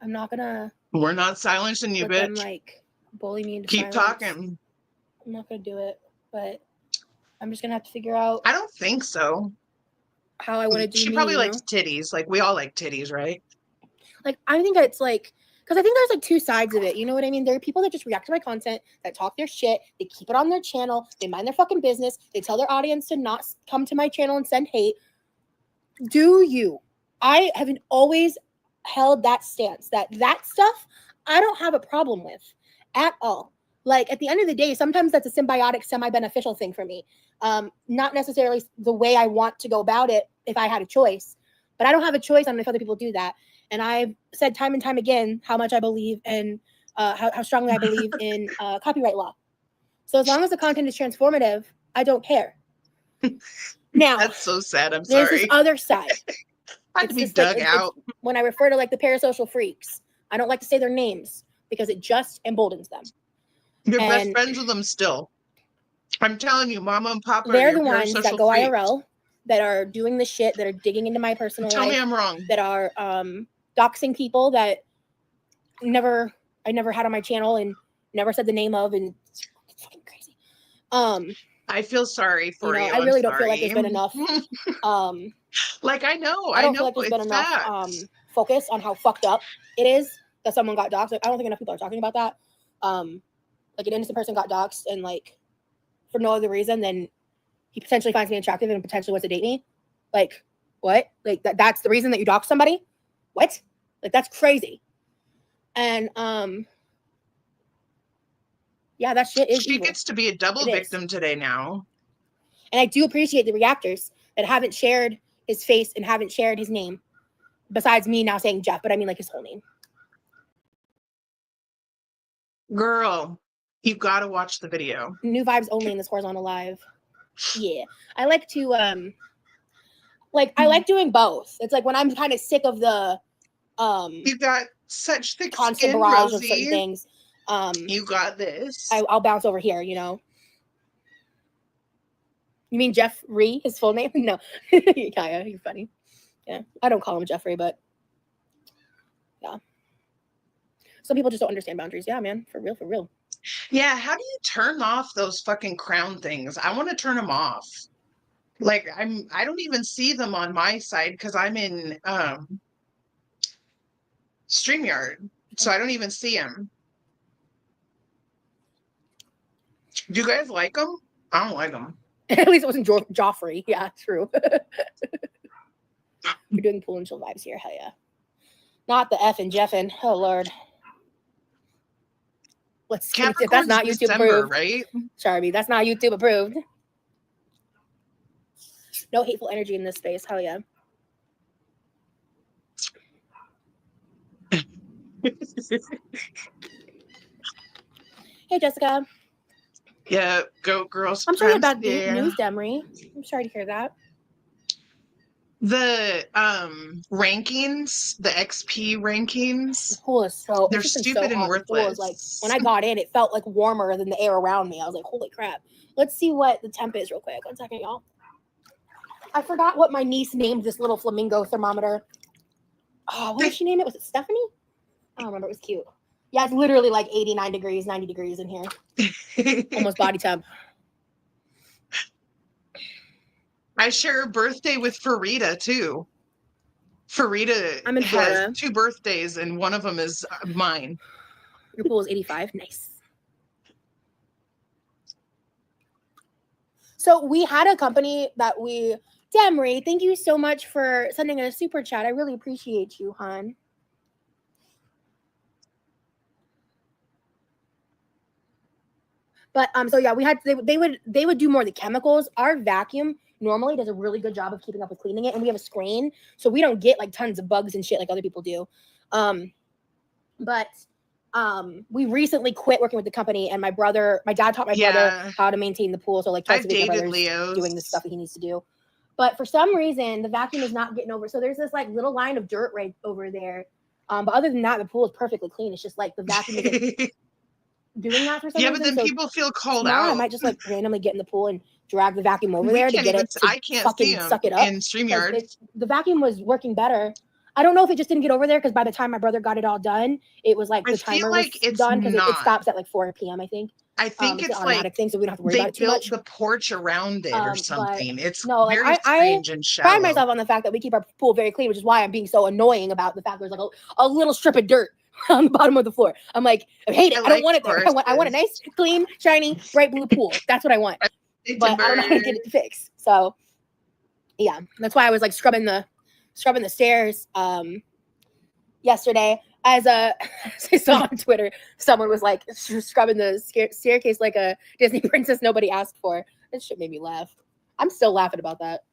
Speaker 7: I'm not gonna
Speaker 2: We're not silencing you,
Speaker 7: let them
Speaker 2: bitch.
Speaker 7: like bully me into
Speaker 2: Keep
Speaker 7: silence.
Speaker 2: talking.
Speaker 7: I'm not gonna do it. But I'm just gonna have to figure out
Speaker 2: I don't think so.
Speaker 7: how I want to do
Speaker 2: She
Speaker 7: me,
Speaker 2: probably
Speaker 7: you
Speaker 2: likes
Speaker 7: know?
Speaker 2: titties. Like we all like titties, right?
Speaker 7: Like, I think it's like, because I think there's like two sides of it. You know what I mean? There are people that just react to my content, that talk their shit, they keep it on their channel, they mind their fucking business, they tell their audience to not come to my channel and send hate. Do you? I have always held that stance that stuff I don't have a problem with at all. Like, at the end of the day, sometimes that's a symbiotic, semi-beneficial thing for me. Not necessarily the way I want to go about it if I had a choice, but I don't have a choice on if other people do that. And I've said time and time again how much I believe in, how strongly I believe in copyright law. So as long as the content is transformative, I don't care. Now,
Speaker 2: That's so sad. I'm
Speaker 7: there's this
Speaker 2: sorry.
Speaker 7: other side.
Speaker 2: I had to be
Speaker 7: This, like,
Speaker 2: dug out.
Speaker 7: when I refer to like the parasocial freaks, I don't like to say their names because it just emboldens them.
Speaker 2: You're best
Speaker 7: and-
Speaker 2: friends with them still. I'm telling you, Mama and Papa
Speaker 7: They're
Speaker 2: are
Speaker 7: the
Speaker 2: your
Speaker 7: ones that
Speaker 2: parasocial
Speaker 7: go
Speaker 2: freaks.
Speaker 7: IRL, that are doing the shit, that are digging into my personal
Speaker 2: Tell
Speaker 7: life,
Speaker 2: me I'm wrong.
Speaker 7: that are doxing people that I never had on my channel and never said the name of, and it's fucking crazy.
Speaker 2: I feel sorry for you.
Speaker 7: I really
Speaker 2: I'm
Speaker 7: don't feel like there's been
Speaker 2: sorry.
Speaker 7: enough.
Speaker 2: Like I know.
Speaker 7: I don't
Speaker 2: know.
Speaker 7: feel like there's been
Speaker 2: It's
Speaker 7: enough
Speaker 2: facts.
Speaker 7: focus on how fucked up it is that someone got doxxed. Like, I don't think enough people are talking about that. Like, an innocent person got doxxed, and like, for no other reason than he potentially finds me attractive and potentially wants to date me. Like, what? Like, that's the reason that you dox somebody? What? Like, that's crazy. And yeah, that shit is
Speaker 2: She
Speaker 7: evil.
Speaker 2: gets to be a double
Speaker 7: It is.
Speaker 2: victim today now.
Speaker 7: And I do appreciate the reactors that haven't shared his face and haven't shared his name, besides me now saying Jeff, but I mean like his whole name.
Speaker 2: Girl, you gotta watch the video.
Speaker 7: New vibes only in this horizontal live. Yeah. I like to I like doing both. It's like when I'm kind of sick of the
Speaker 2: You got such thick
Speaker 7: constant
Speaker 2: skin,
Speaker 7: barrage of certain
Speaker 2: Rosie.
Speaker 7: things.
Speaker 2: You got this.
Speaker 7: I'll bounce over here, you know. You mean Jeffrey, his full name? No. Kaya, you're funny. Yeah. I don't call him Jeffrey, but yeah. Some people just don't understand boundaries. Yeah, man. For real, for real.
Speaker 2: Yeah, how do you turn off those fucking crown things? I want to turn them off. Like I don't even see them on my side because I'm in StreamYard. So I don't even see them. Do you guys like them? I don't like them.
Speaker 7: At least it wasn't Joffrey. Yeah, true. We're doing pool and chill vibes here. Hell yeah. Not the F and Jeffin. Oh, Lord. Let's see. If that's not YouTube
Speaker 2: December,
Speaker 7: approved.
Speaker 2: right?
Speaker 7: Charby, that's not YouTube approved. No hateful energy in this space. Hell yeah. Hey, Jessica.
Speaker 2: Yeah, go girls.
Speaker 7: I'm sorry about the
Speaker 2: yeah.
Speaker 7: news, Demery. I'm sorry to hear that.
Speaker 2: The rankings, the XP rankings,
Speaker 7: The pool is so
Speaker 2: they're
Speaker 7: it's just been
Speaker 2: stupid
Speaker 7: so
Speaker 2: and
Speaker 7: hot. The pool is
Speaker 2: worthless.
Speaker 7: like when I got in, it felt like warmer than the air around me. I was like, holy crap. Let's see what the temp is real quick. 1 second, y'all. I forgot what my niece named this little flamingo thermometer. Oh, what did she name it? Was it Stephanie? I don't remember. It was cute. Yeah, it's literally like 89 degrees, 90 degrees in here. Almost body temp.
Speaker 2: I share a birthday with Farida too. Farida
Speaker 7: I'm in
Speaker 2: has
Speaker 7: Florida.
Speaker 2: 2 birthdays and one of them is mine.
Speaker 7: Your pool is 85. Nice. So we had a company that we... Demery, thank you so much for sending a super chat. I really appreciate you, hon. But so yeah, we had they would do more of the chemicals. Our vacuum normally does a really good job of keeping up with cleaning it, and we have a screen, so we don't get like tons of bugs and shit like other people do. But we recently quit working with the company, and my dad taught my brother how to maintain the pool. So like twice
Speaker 2: I've
Speaker 7: a week, my
Speaker 2: dated
Speaker 7: brother's
Speaker 2: Leos.
Speaker 7: doing the stuff that he needs to do. But for some reason, the vacuum is not getting over. So there's this like little line of dirt right over there. But other than that, the pool is perfectly clean. It's just like the vacuum isn't doing that for some reason.
Speaker 2: Yeah, but then
Speaker 7: so
Speaker 2: people feel called
Speaker 7: tomorrow
Speaker 2: out.
Speaker 7: I might just like randomly get in the pool and drag the vacuum over
Speaker 2: We
Speaker 7: there to
Speaker 2: can't
Speaker 7: get
Speaker 2: even
Speaker 7: it to
Speaker 2: I can't
Speaker 7: fucking
Speaker 2: see 'em
Speaker 7: suck it up.
Speaker 2: in StreamYard.
Speaker 7: The vacuum was working better. I don't know if it just didn't get over there because by the time my brother got it all done, it was like
Speaker 2: I
Speaker 7: the
Speaker 2: feel
Speaker 7: timer
Speaker 2: like
Speaker 7: was
Speaker 2: it's
Speaker 7: done because it
Speaker 2: not.
Speaker 7: stops at like 4 p.m. I think.
Speaker 2: I think
Speaker 7: It's an
Speaker 2: it's like
Speaker 7: automatic thing, so we don't have to worry about
Speaker 2: they
Speaker 7: it too
Speaker 2: built
Speaker 7: much.
Speaker 2: the porch around it or
Speaker 7: But
Speaker 2: something. It's
Speaker 7: no, like
Speaker 2: very
Speaker 7: I
Speaker 2: strange and
Speaker 7: pride
Speaker 2: shallow.
Speaker 7: myself on the fact that we keep our pool very clean, which is why I'm being so annoying about the fact there's like a little strip of dirt on the bottom of the floor. I'm like, I hate it. I don't
Speaker 2: like
Speaker 7: want it there. I want a
Speaker 2: horses.
Speaker 7: nice, clean, shiny, bright blue pool. That's what I want.
Speaker 2: It's
Speaker 7: But
Speaker 2: a
Speaker 7: I don't know how to
Speaker 2: bird.
Speaker 7: get it fixed. So yeah, that's why I was like scrubbing the stairs yesterday. As I saw on Twitter, someone was like scrubbing the staircase like a Disney princess nobody asked for. That shit made me laugh. I'm still laughing about that.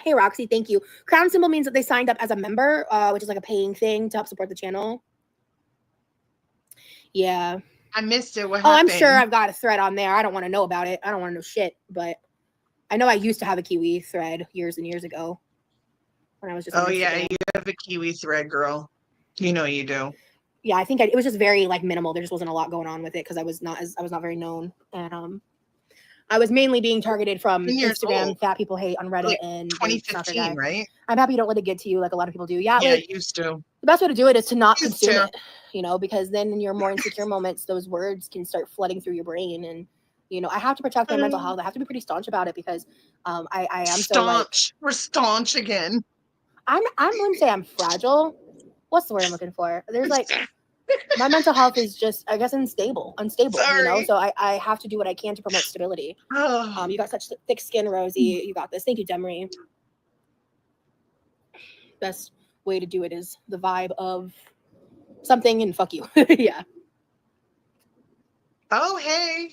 Speaker 7: Hey Roxy, thank you. Crown symbol means that they signed up as a member, which is like a paying thing to help support the channel. Yeah.
Speaker 2: I missed it. What
Speaker 7: Oh,
Speaker 2: happened?
Speaker 7: I'm sure I've got a thread on there. I don't want to know about it. I don't want to know shit, but I know I used to have a Kiwi thread years and years ago when I was just on
Speaker 2: Oh yeah,
Speaker 7: Instagram.
Speaker 2: you have a Kiwi thread, girl. You know you do.
Speaker 7: Yeah, I think it was just very like minimal. There just wasn't a lot going on with it because I was not very known, and I was mainly being targeted from
Speaker 2: 10 years
Speaker 7: Instagram,
Speaker 2: old.
Speaker 7: Fat People Hate on Reddit,
Speaker 2: Like
Speaker 7: and the stalker
Speaker 2: 2015,
Speaker 7: guy.
Speaker 2: right?
Speaker 7: I'm happy you don't let it get to you like a lot of people do. Yeah,
Speaker 2: Yeah,
Speaker 7: like
Speaker 2: used to.
Speaker 7: the best way to do it is to not
Speaker 2: Used
Speaker 7: consume
Speaker 2: to.
Speaker 7: it, you know, because then in your more insecure moments, those words can start flooding through your brain. And, you know, I have to protect my mental health. I have to be pretty staunch about it because I am so like,
Speaker 2: staunch. We're staunch again.
Speaker 7: I wouldn't say I'm fragile. What's the word I'm looking for? There's like, my mental health is just, I guess, unstable, you know?
Speaker 2: Sorry.
Speaker 7: So I have to do what I can to promote stability.
Speaker 2: Oh.
Speaker 7: You got such thick skin, Rosie. You got this. Thank you, Demery. Best way to do it is the vibe of something and fuck you. Yeah.
Speaker 2: Oh, hey.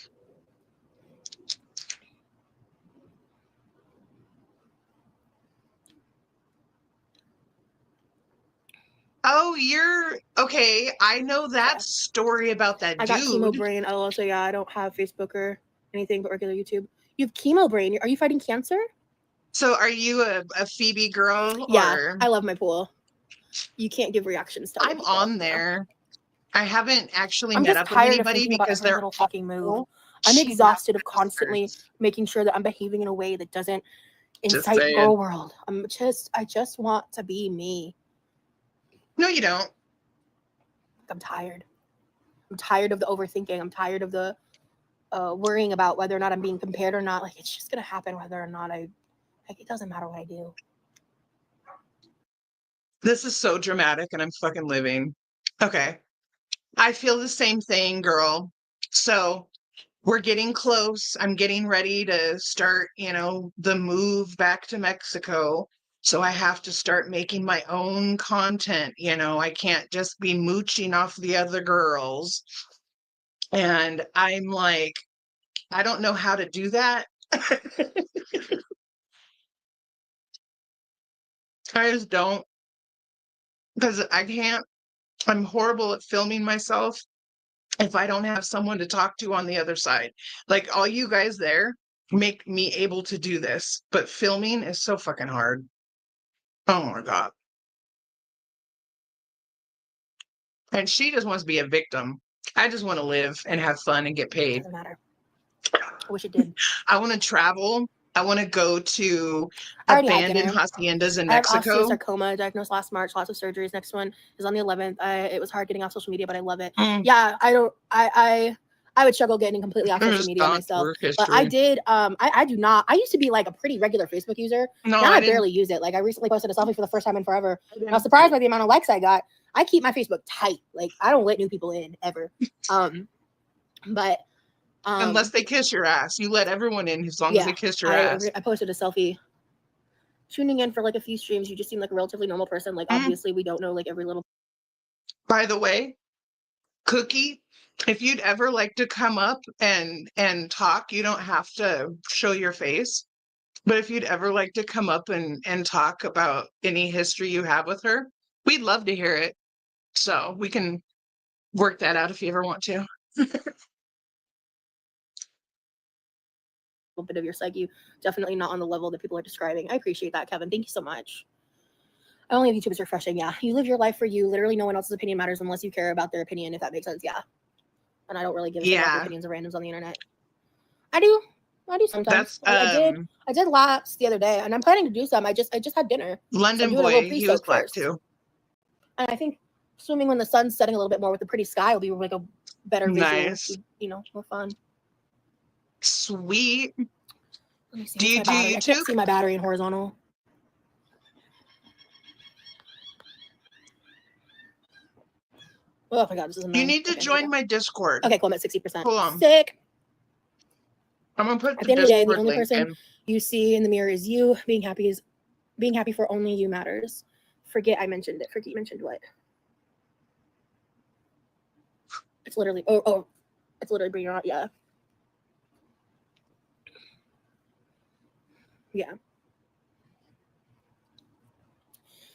Speaker 2: Oh, you're okay. I know that story about that
Speaker 7: I
Speaker 2: dude.
Speaker 7: got chemo brain. I'll also, yeah, I don't have Facebook or anything but regular YouTube. You have chemo brain. Are you fighting cancer?
Speaker 2: So are you a Phoebe girl?
Speaker 7: Yeah,
Speaker 2: or...
Speaker 7: I love my pool. You can't give reactions to other
Speaker 2: I'm
Speaker 7: people.
Speaker 2: on there. I haven't actually
Speaker 7: I'm
Speaker 2: met
Speaker 7: just
Speaker 2: up with
Speaker 7: tired of
Speaker 2: anybody
Speaker 7: thinking about
Speaker 2: because
Speaker 7: every
Speaker 2: they're
Speaker 7: little fucking move.
Speaker 2: all
Speaker 7: I'm
Speaker 2: cheap
Speaker 7: exhausted of
Speaker 2: bastards.
Speaker 7: constantly making sure that I'm behaving in a way that doesn't
Speaker 2: Just
Speaker 7: incite
Speaker 2: saying.
Speaker 7: girl world. I just want to be me.
Speaker 2: No, you don't.
Speaker 7: I'm tired. I'm tired of the overthinking. I'm tired of the worrying about whether or not I'm being compared or not. Like, it's just gonna happen whether or not it doesn't matter what I do.
Speaker 2: This is so dramatic and I'm fucking living. Okay. I feel the same thing, girl. So we're getting close. I'm getting ready to start, the move back to Mexico. So I have to start making my own content. I can't just be mooching off the other girls. And I'm like, I don't know how to do that. I just don't. Because I can't. I'm horrible at filming myself if I don't have someone to talk to on the other side. Like all you guys there make me able to do this, but filming is so fucking hard. Oh my God. And she just wants to be a victim. I just want to live and have fun and get paid.
Speaker 7: Doesn't matter. I wish it did.
Speaker 2: I want to travel. I want to go to
Speaker 7: I already had
Speaker 2: abandoned
Speaker 7: dinner.
Speaker 2: haciendas in
Speaker 7: I have
Speaker 2: Mexico.
Speaker 7: osteosarcoma diagnosed last March. Lots of surgeries. Next one is on the 11th. It was hard getting off social media, but I love it. Yeah, I would struggle getting completely off social media myself. But I did. I do not. I used to be like a pretty regular Facebook user.
Speaker 2: No,
Speaker 7: now I barely use it. Like I recently posted a selfie for the first time in forever. I was surprised by the amount of likes I got. I keep my Facebook tight. Like I don't let new people in ever. But
Speaker 2: unless they kiss your ass, you let everyone in as long as they kiss your ass.
Speaker 7: I posted a selfie. Tuning in for like a few streams, you just seem like a relatively normal person. Like obviously we don't know like every little.
Speaker 2: By the way, Cookie, if you'd ever like to come up and talk, you don't have to show your face. But if you'd ever like to come up and talk about any history you have with her, we'd love to hear it. So we can work that out if you ever want to.
Speaker 7: Bit of your psyche, definitely not on the level that people are describing. I appreciate that, Kevin. Thank you so much. I only have YouTube is refreshing. Yeah, you live your life for you. Literally, no one else's opinion matters unless you care about their opinion. If that makes sense, yeah. And I don't really give a shit about the opinions of randoms on the internet. I do sometimes. I did laps the other day, and I'm planning to do some. I just had dinner.
Speaker 2: London boy, he was black too.
Speaker 7: And I think Assuming when the sun's setting a little bit more with the pretty sky, it'll be like a better visual,
Speaker 2: Nice.
Speaker 7: you know, more fun.
Speaker 2: Sweet.
Speaker 7: Let me see.
Speaker 2: Do
Speaker 7: What's
Speaker 2: you
Speaker 7: my
Speaker 2: do
Speaker 7: battery? I can't
Speaker 2: YouTube?
Speaker 7: see my battery in horizontal. Oh my god, this is annoying.
Speaker 2: You need to
Speaker 7: Okay,
Speaker 2: join my Discord.
Speaker 7: okay, cool. I'm at 60%.
Speaker 2: Hold on.
Speaker 7: Sick.
Speaker 2: I'm gonna put
Speaker 7: At
Speaker 2: the
Speaker 7: the end of the day, the
Speaker 2: Discord
Speaker 7: only
Speaker 2: link
Speaker 7: person
Speaker 2: in.
Speaker 7: you see in the mirror is you. Being happy for only you matters. Forget I mentioned it. Forget you mentioned what? It's literally it's literally bringing out, yeah. Yeah.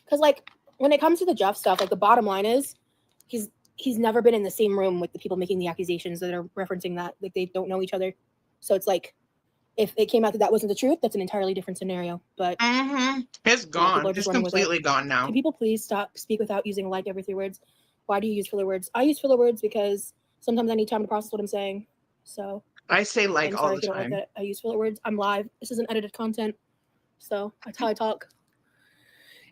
Speaker 7: Because like when it comes to the Jeff stuff, like the bottom line is he's never been in the same room with the people making the accusations that are referencing that. Like they don't know each other. So it's like if it came out that that wasn't the truth, that's an entirely different scenario. But
Speaker 2: It's gone.
Speaker 7: people are just
Speaker 2: It's
Speaker 7: running with it.
Speaker 2: completely gone now.
Speaker 7: Can people please stop speak without using like every 3 words? Why do you use filler words? I use filler words because sometimes I need time to process what I'm saying. So
Speaker 2: I say like
Speaker 7: I'm
Speaker 2: all
Speaker 7: sorry
Speaker 2: the
Speaker 7: if you don't like
Speaker 2: time.
Speaker 7: that. I use filler words. I'm live. This isn't edited content. So that's how I talk.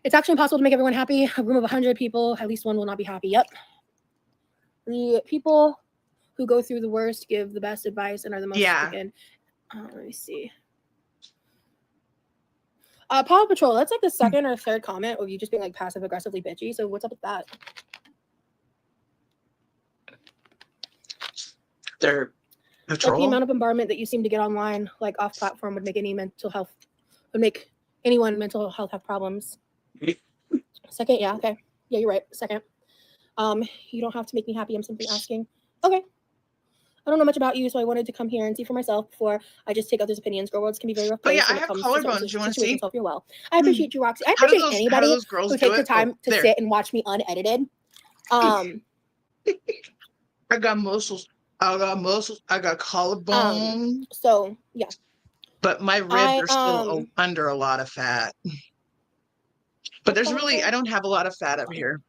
Speaker 7: It's actually impossible to make everyone happy. A room of 100 people, at least one will not be happy. Yep. The people who go through the worst give the best advice and are the most freaking. Let me see. Paw Patrol, that's like the second or third comment of you just being like passive aggressively bitchy. So what's up with that?
Speaker 2: They're a
Speaker 7: Like the
Speaker 2: troll.
Speaker 7: amount of bombardment that you seem to get online, like off platform, would make anyone mental health have problems. Second, yeah, okay. Yeah, you're right. Second. You don't have to make me happy. I'm simply asking. Okay. I don't know much about you, so I wanted to come here and see for myself before I just take others' opinions. Girl worlds can be very rough
Speaker 2: Oh yeah,
Speaker 7: place
Speaker 2: I
Speaker 7: when it
Speaker 2: have
Speaker 7: comes to certain
Speaker 2: collarbones. You want to see?
Speaker 7: situations. Hope you're well. I appreciate you, Roxy. I
Speaker 2: How do
Speaker 7: appreciate
Speaker 2: those
Speaker 7: anybody
Speaker 2: girls
Speaker 7: who
Speaker 2: do
Speaker 7: takes the
Speaker 2: it?
Speaker 7: time to
Speaker 2: there.
Speaker 7: sit and watch me unedited.
Speaker 2: I got muscles. I got muscles. I got collarbone.
Speaker 7: So yeah.
Speaker 2: But my ribs are still under a lot of fat. But there's really, I don't have a lot of fat up here.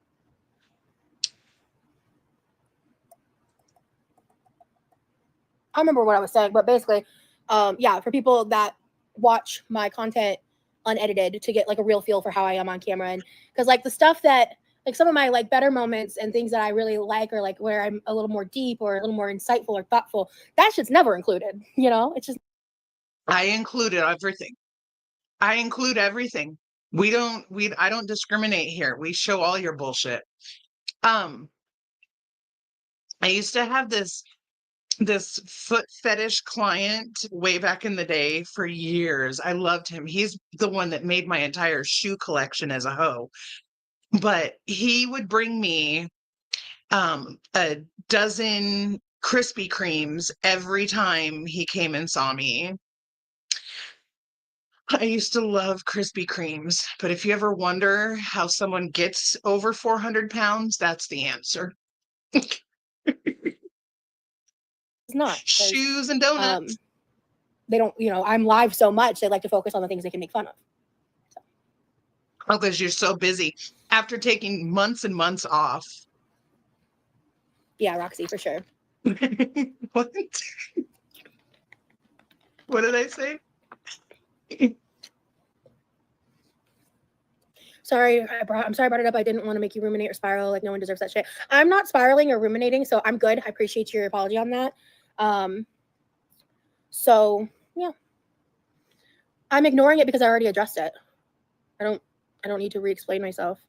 Speaker 7: I remember what I was saying, but basically, yeah, for people that watch my content unedited to get like a real feel for how I am on camera, and because like the stuff that like some of my like better moments and things that I really like, or like where I'm a little more deep or a little more insightful or thoughtful, that shit's never included. You know, it's just
Speaker 2: I included everything. I include everything. I don't discriminate here. We show all your bullshit. I used to have this foot fetish client way back in the day for years. I loved him. He's the one that made my entire shoe collection as a hoe. But he would bring me a dozen Krispy Kremes every time he came and saw me. I used to love Krispy Kremes, but if you ever wonder how someone gets over 400 pounds, that's the answer.
Speaker 7: not
Speaker 2: Shoes and donuts.
Speaker 7: They don't, you know, I'm live so much they like to focus on the things they can make fun of. So.
Speaker 2: Oh, because you're so busy after taking months and months off.
Speaker 7: Yeah, Roxy, for sure.
Speaker 2: What? What did I say?
Speaker 7: Sorry, I'm sorry I brought it up. I didn't want to make you ruminate or spiral. Like no one deserves that shit. I'm not spiraling or ruminating, so I'm good. I appreciate your apology on that. So yeah, I'm ignoring it because I already addressed it. I don't need to re-explain myself.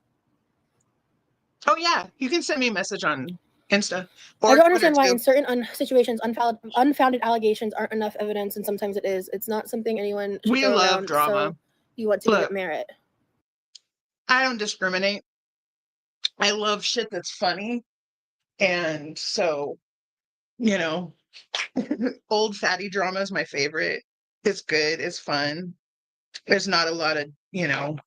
Speaker 2: Oh yeah, you can send me a message on Insta.
Speaker 7: Or I don't understand why in certain situations unfounded allegations aren't enough evidence, and sometimes it is. It's not something anyone should throw
Speaker 2: love
Speaker 7: around,
Speaker 2: drama.
Speaker 7: so you want to give it merit.
Speaker 2: I don't discriminate. I love shit that's funny. And so, you know, old fatty drama is my favorite. It's good. It's fun. There's not a lot of, you know,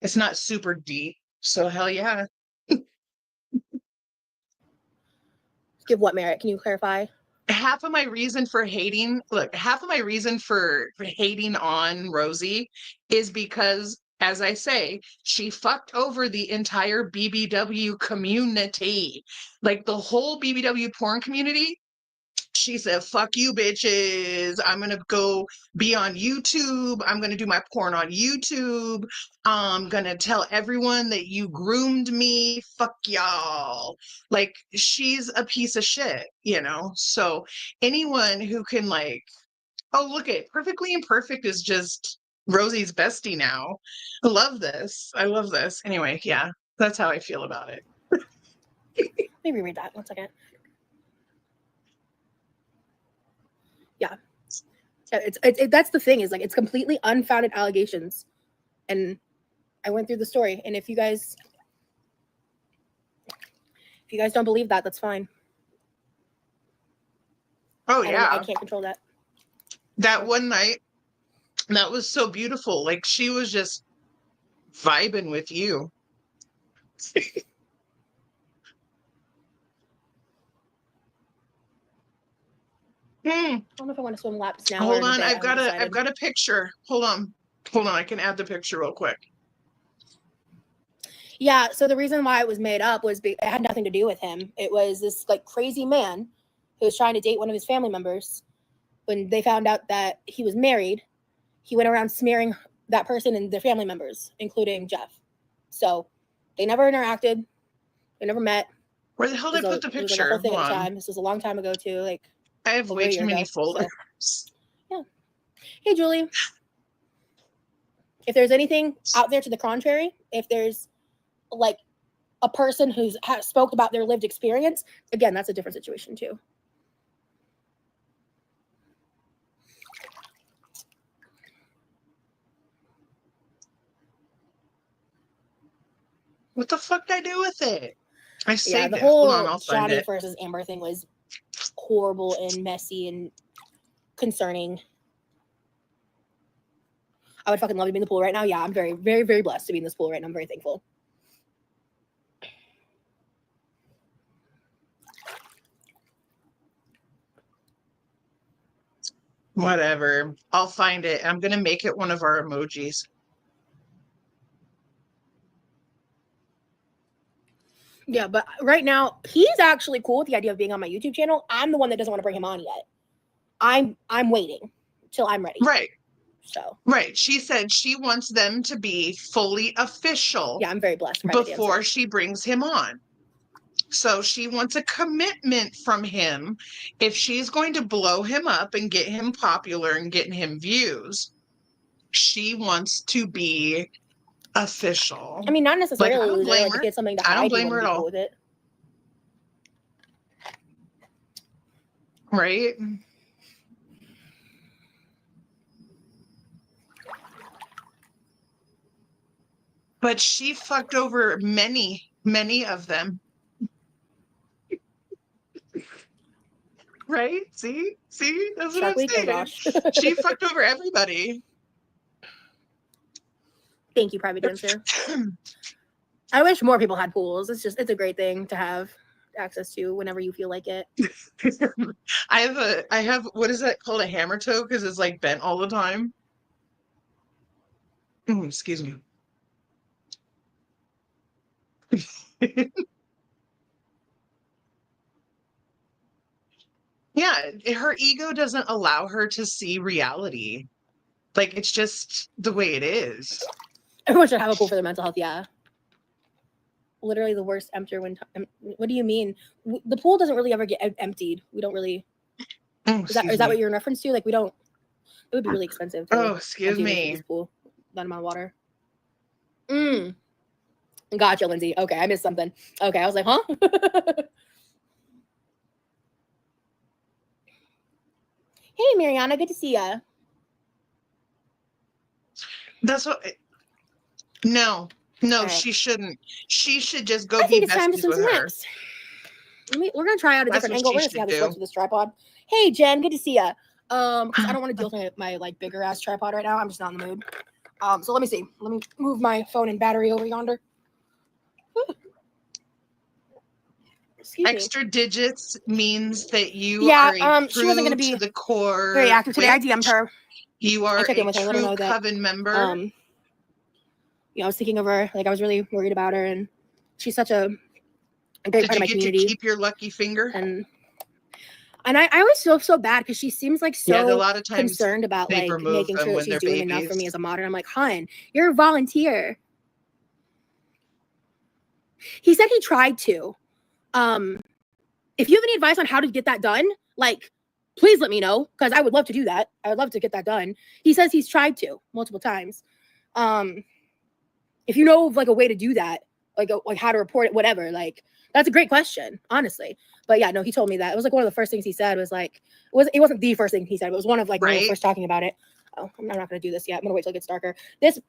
Speaker 2: it's not super deep. So hell yeah.
Speaker 7: Give what merit? Can you clarify?
Speaker 2: Half of my reason for hating on Rosie is because, as I say, she fucked over the entire BBW community. Like the whole BBW porn community She said, fuck you, bitches. I'm going to go be on YouTube. I'm going to do my porn on YouTube. I'm going to tell everyone that you groomed me. Fuck y'all. Like, she's a piece of shit, you know? So anyone who can, like, oh, look at Perfectly Imperfect is just Rosie's bestie now. I love this. I love this. Anyway, yeah, that's how I feel about it.
Speaker 7: Let me read that 1 second. Yeah. It's that's the thing, is like it's completely unfounded allegations. And I went through the story, and if you guys don't believe that, that's fine.
Speaker 2: Oh,
Speaker 7: I
Speaker 2: yeah.
Speaker 7: can't control that.
Speaker 2: That one night, that was so beautiful. Like, she was just vibing with you.
Speaker 7: I don't know if I want to swim laps now.
Speaker 2: Hold
Speaker 7: or in
Speaker 2: on,
Speaker 7: the day.
Speaker 2: I've
Speaker 7: I haven't
Speaker 2: got
Speaker 7: decided.
Speaker 2: a picture. Hold on, I can add the picture real quick.
Speaker 7: Yeah, so the reason why it was made up was it had nothing to do with him. It was this like crazy man who was trying to date one of his family members. When they found out that he was married, he went around smearing that person and their family members, including Jeff. So they never interacted. They never met.
Speaker 2: Where the hell did I put the
Speaker 7: It was like a whole
Speaker 2: picture?
Speaker 7: thing
Speaker 2: Hold
Speaker 7: at the
Speaker 2: on.
Speaker 7: time. This was a long time ago too, like
Speaker 2: I have
Speaker 7: over
Speaker 2: way
Speaker 7: a
Speaker 2: too
Speaker 7: year
Speaker 2: many
Speaker 7: ago.
Speaker 2: folders.
Speaker 7: So, yeah. Hey, Julie. If there's anything out there to the contrary, if there's like a person who's spoke about their lived experience, again, that's a different situation too.
Speaker 2: What the fuck did I do with it? I
Speaker 7: Yeah,
Speaker 2: saved
Speaker 7: the
Speaker 2: it. Hold on,
Speaker 7: whole
Speaker 2: I'll find
Speaker 7: Johnny
Speaker 2: it.
Speaker 7: versus Amber thing was horrible and messy and concerning. I would fucking love to be in the pool right now. Yeah, I'm very, very, very blessed to be in this pool right now. I'm very thankful.
Speaker 2: Whatever. I'll find it. I'm gonna make it one of our emojis.
Speaker 7: Yeah, but right now he's actually cool with the idea of being on my YouTube channel. I'm the one that doesn't want to bring him on yet. I'm waiting till I'm ready.
Speaker 2: Right.
Speaker 7: So
Speaker 2: Right. She said she wants them to be fully official.
Speaker 7: yeah, I'm very blessed.
Speaker 2: Before she brings him on. So she wants a commitment from him. If she's going to blow him up and get him popular and get him views, she wants to be official.
Speaker 7: I mean, not
Speaker 2: Like,
Speaker 7: necessarily.
Speaker 2: I don't blame
Speaker 7: Like
Speaker 2: her.
Speaker 7: if he had something to
Speaker 2: I don't
Speaker 7: hide, he
Speaker 2: blame her
Speaker 7: wouldn't
Speaker 2: at
Speaker 7: be
Speaker 2: all.
Speaker 7: cool with it.
Speaker 2: Right? But she fucked over many, many of them. Right? See? That's what
Speaker 7: Shark
Speaker 2: I'm
Speaker 7: Week, oh
Speaker 2: saying.
Speaker 7: gosh.
Speaker 2: She fucked over everybody.
Speaker 7: Thank you, private dancer. I wish more people had pools. It's a great thing to have access to whenever you feel like it.
Speaker 2: I have what is that called, a hammer toe, because it's like bent all the time. Excuse me. Yeah, her ego doesn't allow her to see reality. Like, it's just the way it is.
Speaker 7: Everyone should have a pool for their mental health. Yeah. Literally the worst emptier when. What do you mean? The pool doesn't really ever get emptied. We don't really. Is that what you're in reference to? Like we don't. It would be really expensive. To
Speaker 2: excuse
Speaker 7: empty
Speaker 2: me.
Speaker 7: this pool, that amount of water. Gotcha, Lindsay. Okay, I missed something. Okay, I was like, huh? Hey, Mariana, good to see ya.
Speaker 2: That's what. No,
Speaker 7: right.
Speaker 2: she shouldn't. She should just go
Speaker 7: I
Speaker 2: be
Speaker 7: think it's time to
Speaker 2: besties
Speaker 7: swim
Speaker 2: with
Speaker 7: some
Speaker 2: her.
Speaker 7: laps. We're gonna try out a
Speaker 2: That's
Speaker 7: different
Speaker 2: what
Speaker 7: angle.
Speaker 2: she
Speaker 7: We're gonna see how
Speaker 2: should
Speaker 7: this
Speaker 2: do.
Speaker 7: works with this tripod. Hey, Jen, good to see ya. Because I don't want to deal with my like bigger ass tripod right now. I'm just not in the mood. So let me see. Let me move my phone and battery over yonder. Excuse
Speaker 2: Extra digits means that you
Speaker 7: me.
Speaker 2: are a
Speaker 7: Yeah. She wasn't gonna
Speaker 2: true
Speaker 7: be
Speaker 2: to the core
Speaker 7: very active today. I
Speaker 2: witch.
Speaker 7: DM'd her.
Speaker 2: You
Speaker 7: I
Speaker 2: are
Speaker 7: checked in
Speaker 2: a
Speaker 7: with her, let her
Speaker 2: true
Speaker 7: know that,
Speaker 2: coven member.
Speaker 7: I was thinking of her. Like I was really worried about her, and she's such a great part of my community.
Speaker 2: Did you get to keep your lucky finger?
Speaker 7: And And I always feel so bad because she seems like
Speaker 2: Yeah, a
Speaker 7: so
Speaker 2: lot of times
Speaker 7: concerned about
Speaker 2: they
Speaker 7: like
Speaker 2: remove
Speaker 7: making
Speaker 2: them
Speaker 7: sure that
Speaker 2: when
Speaker 7: she's
Speaker 2: they're
Speaker 7: doing enough for me
Speaker 2: babies.
Speaker 7: as a modern. I'm like, hun, you're a volunteer. He said he tried to. If you have any advice on how to get that done, like, please let me know because I would love to do that. I would love to get that done. He says he's tried to multiple times. If you know of like a way to do that, like how to report it, whatever, like that's a great question, honestly. But yeah, no, he told me that. It was like one of the first things he said was like, it wasn't the first thing he said, but it was one of like when we were
Speaker 2: Right?
Speaker 7: first talking about it. Oh, I'm not gonna do this yet. I'm gonna wait till it gets darker. This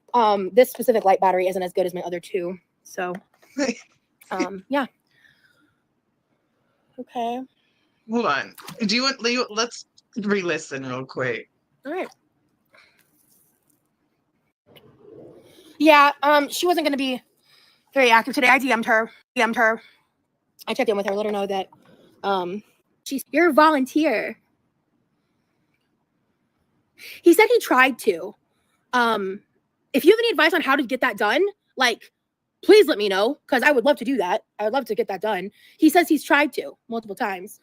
Speaker 7: specific light battery isn't as good as my other two. So yeah. Okay.
Speaker 2: Hold on. Do you want Leo? Let's re-listen real quick.
Speaker 7: All right. Yeah, she wasn't gonna be very active today. I DM'd her. I checked in with her, let her know that you're a volunteer. He said he tried to. If you have any advice on how to get that done, like please let me know because I would love to do that. I would love to get that done. He says he's tried to multiple times.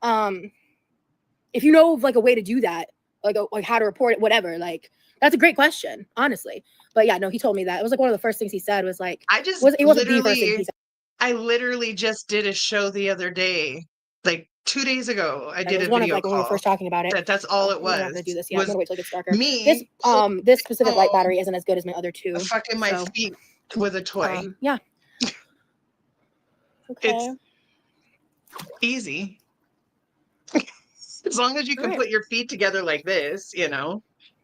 Speaker 7: If you know of like a way to do that, like how to report it, whatever, like that's a great question, honestly. But yeah, no, he told me that. It was like one of the first things he said was like, it wasn't the first thing he said.
Speaker 2: I literally just did a show the other day, like 2 days ago. I did
Speaker 7: It was
Speaker 2: a
Speaker 7: one of
Speaker 2: video
Speaker 7: like when we were
Speaker 2: call.
Speaker 7: first talking about it.
Speaker 2: That's all it was.
Speaker 7: I'm not gonna do this yet. I'm gonna wait till it gets darker.
Speaker 2: Me
Speaker 7: This specific light battery isn't as good as my other two.
Speaker 2: fucking my
Speaker 7: so,
Speaker 2: feet with a toy.
Speaker 7: Yeah. Okay.
Speaker 2: It's easy. As long as you can put your feet together like this, you know.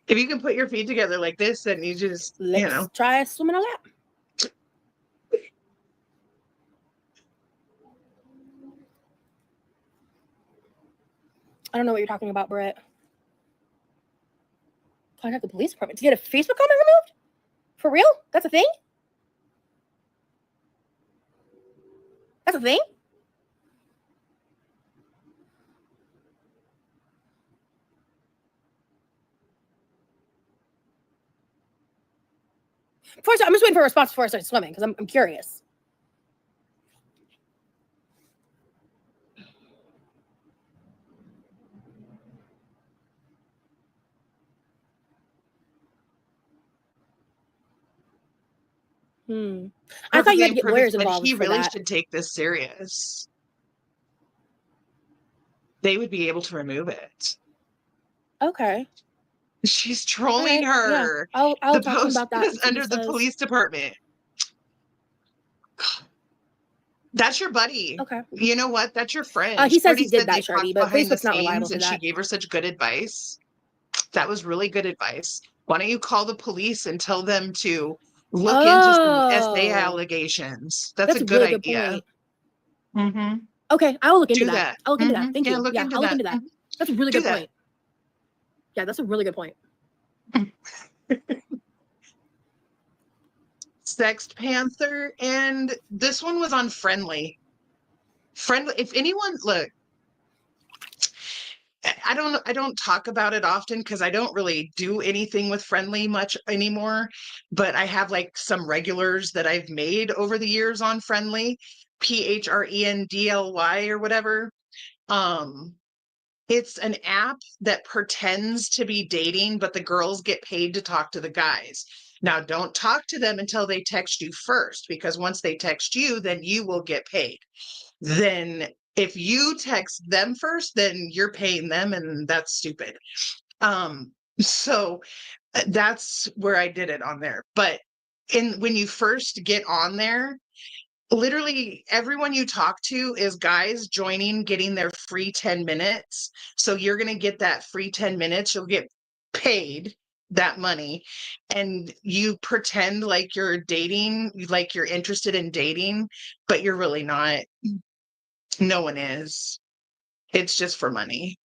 Speaker 2: If you can put your feet together like this, then you just,
Speaker 7: Let's try swimming a lap. I don't know what you're talking about, Brett. Contact the police department to get a Facebook comment removed? For real? That's a thing? That's a thing? First, I'm just waiting for a response before I start swimming because I'm curious. I thought you had to get lawyers involved.
Speaker 2: He really should take this serious. They would be able to remove it.
Speaker 7: Okay.
Speaker 2: She's trolling her.
Speaker 7: Yeah. I'll talk to him about that.
Speaker 2: Is under the police department. That's your buddy.
Speaker 7: Okay.
Speaker 2: You know what? That's your friend.
Speaker 7: He says he did that, Shardy, but Facebook's not reliable for
Speaker 2: and
Speaker 7: that.
Speaker 2: she gave her such good advice. That was really good advice. Why don't you call the police and tell them to look into some SA allegations? That's a good idea. Mm-hmm.
Speaker 7: Okay, I will look into that. I'll look into that. Thank you.
Speaker 2: I'll look into that.
Speaker 7: That's a really good point. Yeah, that's a really good point.
Speaker 2: Sexed Panther, and this one was on Friendly. If anyone look, I don't talk about it often because I don't really do anything with Friendly much anymore, but I have like some regulars that I've made over the years on Friendly, PHRENDLY or whatever. It's an app that pretends to be dating, but the girls get paid to talk to the guys. Now, don't talk to them until they text you first, because once they text you, then you will get paid. Then if you text them first, then you're paying them, and that's stupid. So that's where I did it on there. But when you first get on there, literally everyone you talk to is guys joining, getting their free 10 minutes. So you're going to get that free 10 minutes. You'll get paid that money, and you pretend like you're dating, like you're interested in dating, but you're really not. No one is. It's just for money.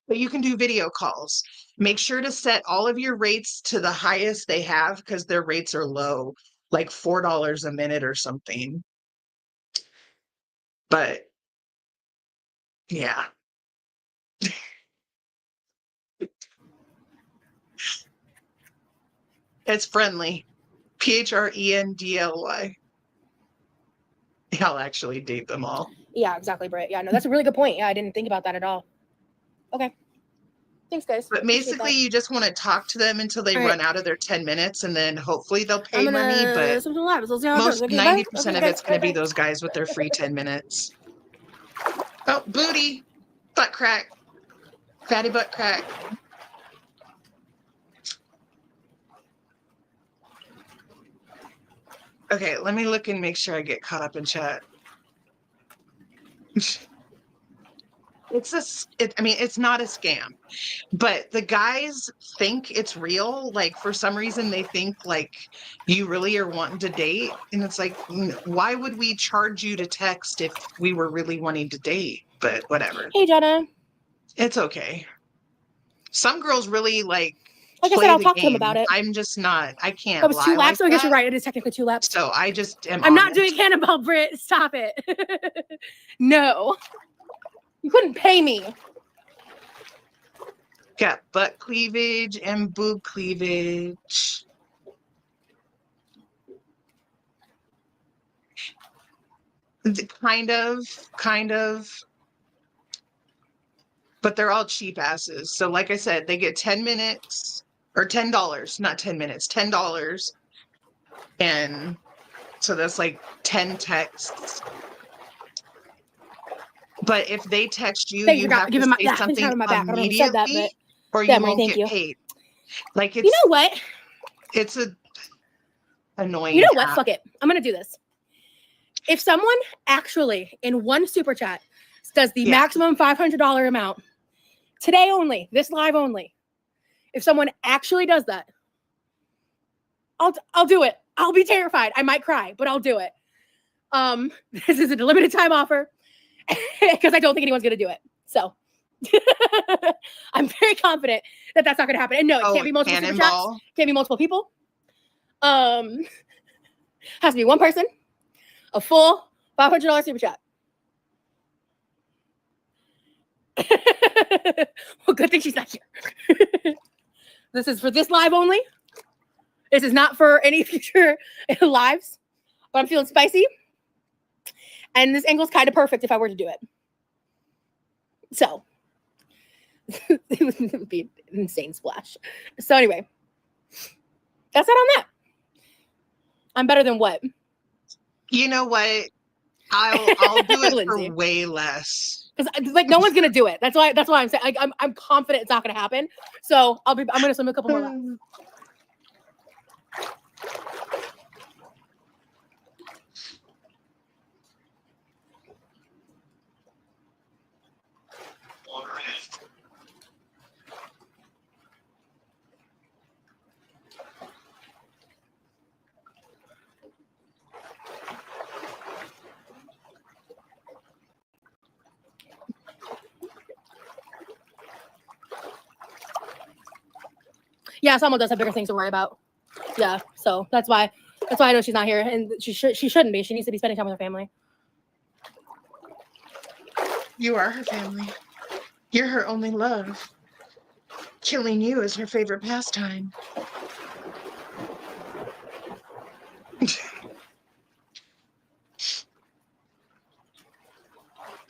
Speaker 2: But you can do video calls. Make sure to set all of your rates to the highest they have, because their rates are low, like $4 a minute or something. But yeah. It's Friendly. PHRENDLY. I'll actually date them all.
Speaker 7: Yeah, exactly, Britt. Yeah, no, that's a really good point. Yeah, I didn't think about that at all. Okay. Thanks, guys.
Speaker 2: But
Speaker 7: Appreciate
Speaker 2: basically,
Speaker 7: that.
Speaker 2: you just want to talk to them until they
Speaker 7: All right.
Speaker 2: run out of their 10 minutes, and then hopefully they'll
Speaker 7: I'm
Speaker 2: pay money.
Speaker 7: gonna
Speaker 2: But
Speaker 7: something live. Let's see how it goes.
Speaker 2: most
Speaker 7: Okay, bye.
Speaker 2: 90%
Speaker 7: Okay,
Speaker 2: of
Speaker 7: guys.
Speaker 2: it's going to be
Speaker 7: Bye.
Speaker 2: those guys with their free 10 minutes. Oh, booty, butt crack, fatty butt crack. Okay, let me look and make sure I get caught up in chat. I mean, it's not a scam, but the guys think it's real. Like, for some reason, they think like you really are wanting to date. And it's like, why would we charge you to text if we were really wanting to date? But whatever.
Speaker 7: Hey, Jenna.
Speaker 2: It's okay. Some girls really like
Speaker 7: Like I
Speaker 2: play
Speaker 7: said, I'll
Speaker 2: the
Speaker 7: talk to them
Speaker 2: game.
Speaker 7: about it.
Speaker 2: I'm just not. I can't
Speaker 7: That was 2
Speaker 2: lie like
Speaker 7: laps. So I guess you're
Speaker 2: that.
Speaker 7: right. It is technically 2 laps.
Speaker 2: So I just am
Speaker 7: I'm not
Speaker 2: honest.
Speaker 7: doing Hannibal, Britt. Stop it. No. You couldn't pay me.
Speaker 2: Got butt cleavage and boob cleavage. Kind of. But they're all cheap asses. So like I said, they get 10 minutes or $10, not 10 minutes, $10. And so that's like 10 texts. But if they text you,
Speaker 7: Thanks
Speaker 2: you
Speaker 7: for
Speaker 2: have to
Speaker 7: giving
Speaker 2: say
Speaker 7: thanks for
Speaker 2: something
Speaker 7: having my back. I don't know who said that,
Speaker 2: immediately,
Speaker 7: but
Speaker 2: or you
Speaker 7: yeah, Marie,
Speaker 2: won't
Speaker 7: thank
Speaker 2: get
Speaker 7: you.
Speaker 2: paid. Like, it's
Speaker 7: You know what?
Speaker 2: it's a annoying
Speaker 7: You know what?
Speaker 2: app.
Speaker 7: Fuck it. I'm gonna do this. If someone actually in one super chat does the
Speaker 2: Yeah.
Speaker 7: maximum $500 amount today only, this live only, if someone actually does that, I'll do it. I'll be terrified. I might cry, but I'll do it. This is a limited time offer because I don't think anyone's gonna do it. So I'm very confident that that's not gonna happen. And no, it can't be multiple super chats.
Speaker 2: Cannonball.
Speaker 7: Can't be multiple people. Has to be one person. A full $500 super chat. Well, good thing she's not here. This is for this live only. This is not for any future lives. But I'm feeling spicy. And this angle's kind of perfect if I were to do it. So it would be an insane splash. So anyway, that's it on that. I'm better than what?
Speaker 2: You know what? I'll do it
Speaker 7: Lindsay.
Speaker 2: for way less.
Speaker 7: Because like no one's gonna do it. That's why I'm saying I'm confident it's not gonna happen. So I'm gonna swim a couple more laps. Yeah, someone does have bigger things to worry about. Yeah, so that's why I know she's not here, and she shouldn't be. She needs to be spending time with her family.
Speaker 2: You are her family. You're her only love. Killing you is her favorite pastime.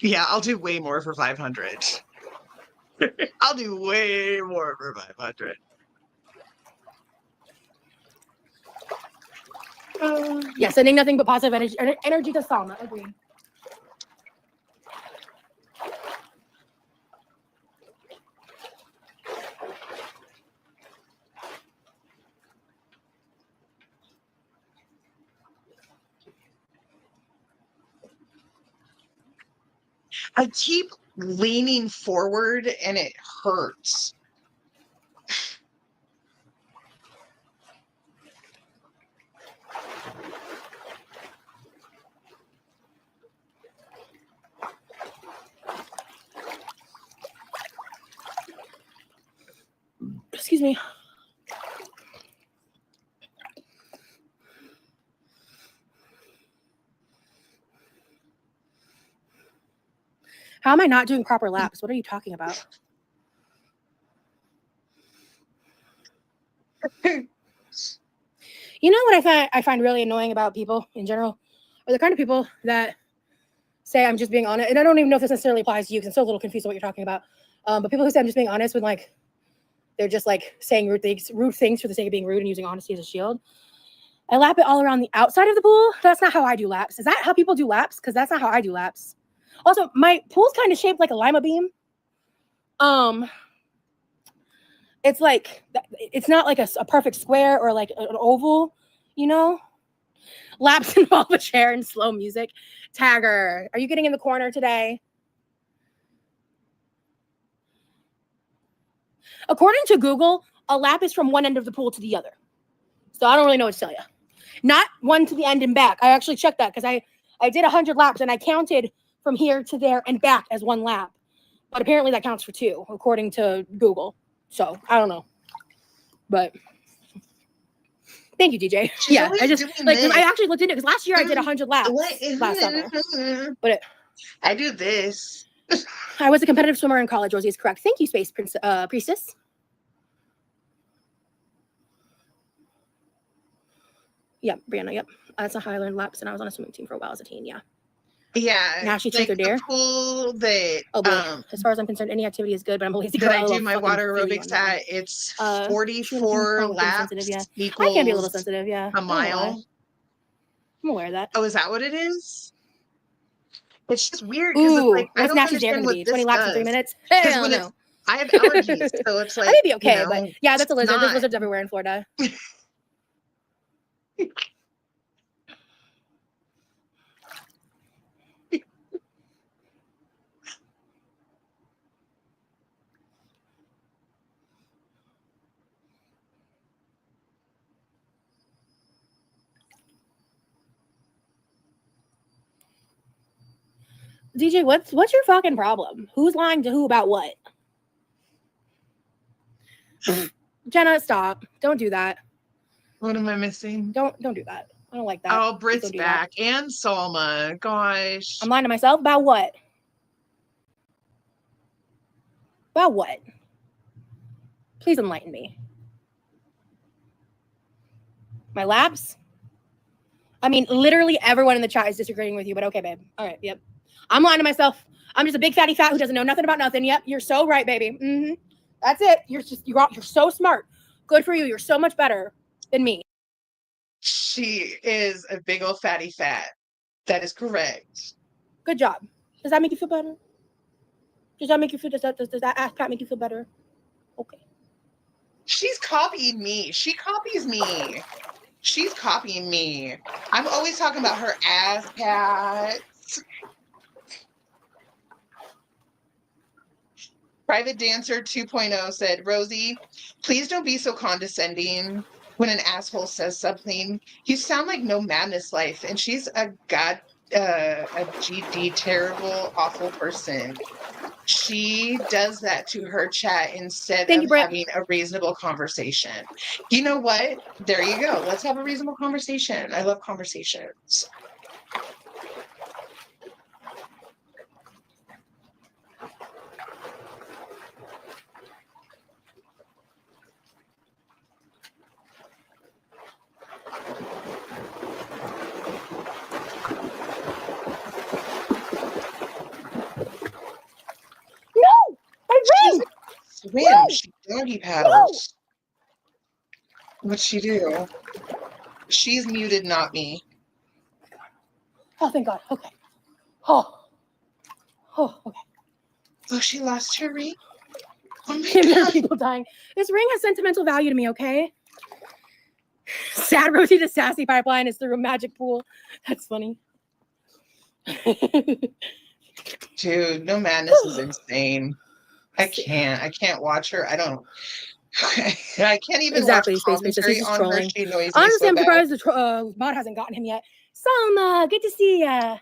Speaker 2: Yeah, I'll do way more for 500. I'll do way more for 500.
Speaker 7: Yeah, sending nothing but positive energy to Salma. Agree.
Speaker 2: I keep leaning forward and it hurts.
Speaker 7: Excuse me. How am I not doing proper laps? What are you talking about? You know what I find really annoying about people in general? Are the kind of people that say I'm just being honest, and I don't even know if this necessarily applies to you because I'm still a little confused on what you're talking about. But people who say I'm just being honest when like they're just like saying rude things for the sake of being rude and using honesty as a shield. I lap it all around the outside of the pool. That's not how I do laps. Is that how people do laps? Because that's not how I do laps. Also, my pool's kind of shaped like a lima bean. It's like, it's not like a perfect square or like an oval, you know? Laps involve a chair and slow music. Tagger, are you getting in the corner today? According to Google, a lap is from one end of the pool to the other. So I don't really know what to tell you. Not one to the end and back. I actually checked that because I did 100 laps and I counted from here to there and back as one lap. But apparently that counts for two, according to Google. So I don't know. But thank you, DJ.
Speaker 2: She's
Speaker 7: Yeah,
Speaker 2: always
Speaker 7: I just
Speaker 2: doing
Speaker 7: like
Speaker 2: this.
Speaker 7: I actually looked into it because last year I did 100 laps last summer. But
Speaker 2: I do this.
Speaker 7: I was a competitive swimmer in college. Rosie is correct. Thank you, Space Priestess. Yep, Brianna. Yep, that's how I learned laps, and I was on a swimming team for a while as a teen. Yeah.
Speaker 2: Yeah.
Speaker 7: Nashi Truth or Dare.
Speaker 2: The pool that
Speaker 7: Oh boy. As far as I'm concerned, any activity is good, but I'm a lazy girl.
Speaker 2: that I do my water aerobics at, it's 44 laps
Speaker 7: yeah.
Speaker 2: equals
Speaker 7: I can be a little sensitive, yeah.
Speaker 2: a mile.
Speaker 7: I'm aware of that.
Speaker 2: Oh, is that what it is? It's just weird because it's
Speaker 7: Ooh,
Speaker 2: like I
Speaker 7: what's
Speaker 2: don't
Speaker 7: Nashi's dare
Speaker 2: understand
Speaker 7: gonna
Speaker 2: what
Speaker 7: be?
Speaker 2: this
Speaker 7: 20 laps in 3
Speaker 2: does.
Speaker 7: minutes?
Speaker 2: Because
Speaker 7: Hell
Speaker 2: when
Speaker 7: no.
Speaker 2: I have allergies, so it's like
Speaker 7: I may be okay, but yeah, that's a lizard.
Speaker 2: not.
Speaker 7: There's lizards everywhere in Florida. DJ, what's your fucking problem? Who's lying to who about what? Jenna, stop. Don't do that.
Speaker 2: What am I missing?
Speaker 7: Don't do that. I don't like that.
Speaker 2: Oh,
Speaker 7: Please
Speaker 2: Britt's
Speaker 7: don't do
Speaker 2: back
Speaker 7: that.
Speaker 2: and Salma. Gosh.
Speaker 7: I'm lying to myself about what? About what? Please enlighten me. My laps? I mean, literally everyone in the chat is disagreeing with you, but okay, babe. All right, yep. I'm lying to myself. I'm just a big fatty fat who doesn't know nothing about nothing. Yep, you're so right, baby. Mm-hmm. That's it. You're so smart. Good for you. You're so much better than me.
Speaker 2: She is a big old fatty fat. That is correct.
Speaker 7: Good job. Does that make you feel better? Does that make you feel? Does that ass pat make you feel better? Okay.
Speaker 2: She's copying me. She copies me. She's copying me. I'm always talking about her ass pats. Private Dancer 2.0 said, Rosie, please don't be so condescending when an asshole says something. You sound like No Madness Life, and she's a GD terrible, awful person. She does that to her chat instead of having a reasonable conversation. You know what? There you go. Let's have a reasonable conversation. I love conversations. Swim. No. She doggy paddles. No. What'd she do? She's muted, not me.
Speaker 7: Oh, thank God. Okay. Oh, okay.
Speaker 2: Oh, she lost her ring? Oh my God.
Speaker 7: People dying. This ring has sentimental value to me, okay? Sad Rosie the Sassy Pipeline is through a magic pool. That's funny.
Speaker 2: Dude, No Madness is insane. I can't watch her. I don't. I can't even watch commentary on her. She annoys me
Speaker 7: Honestly,
Speaker 2: so
Speaker 7: I'm
Speaker 2: bad.
Speaker 7: surprised the mod hasn't gotten him yet. Salma, good to see ya.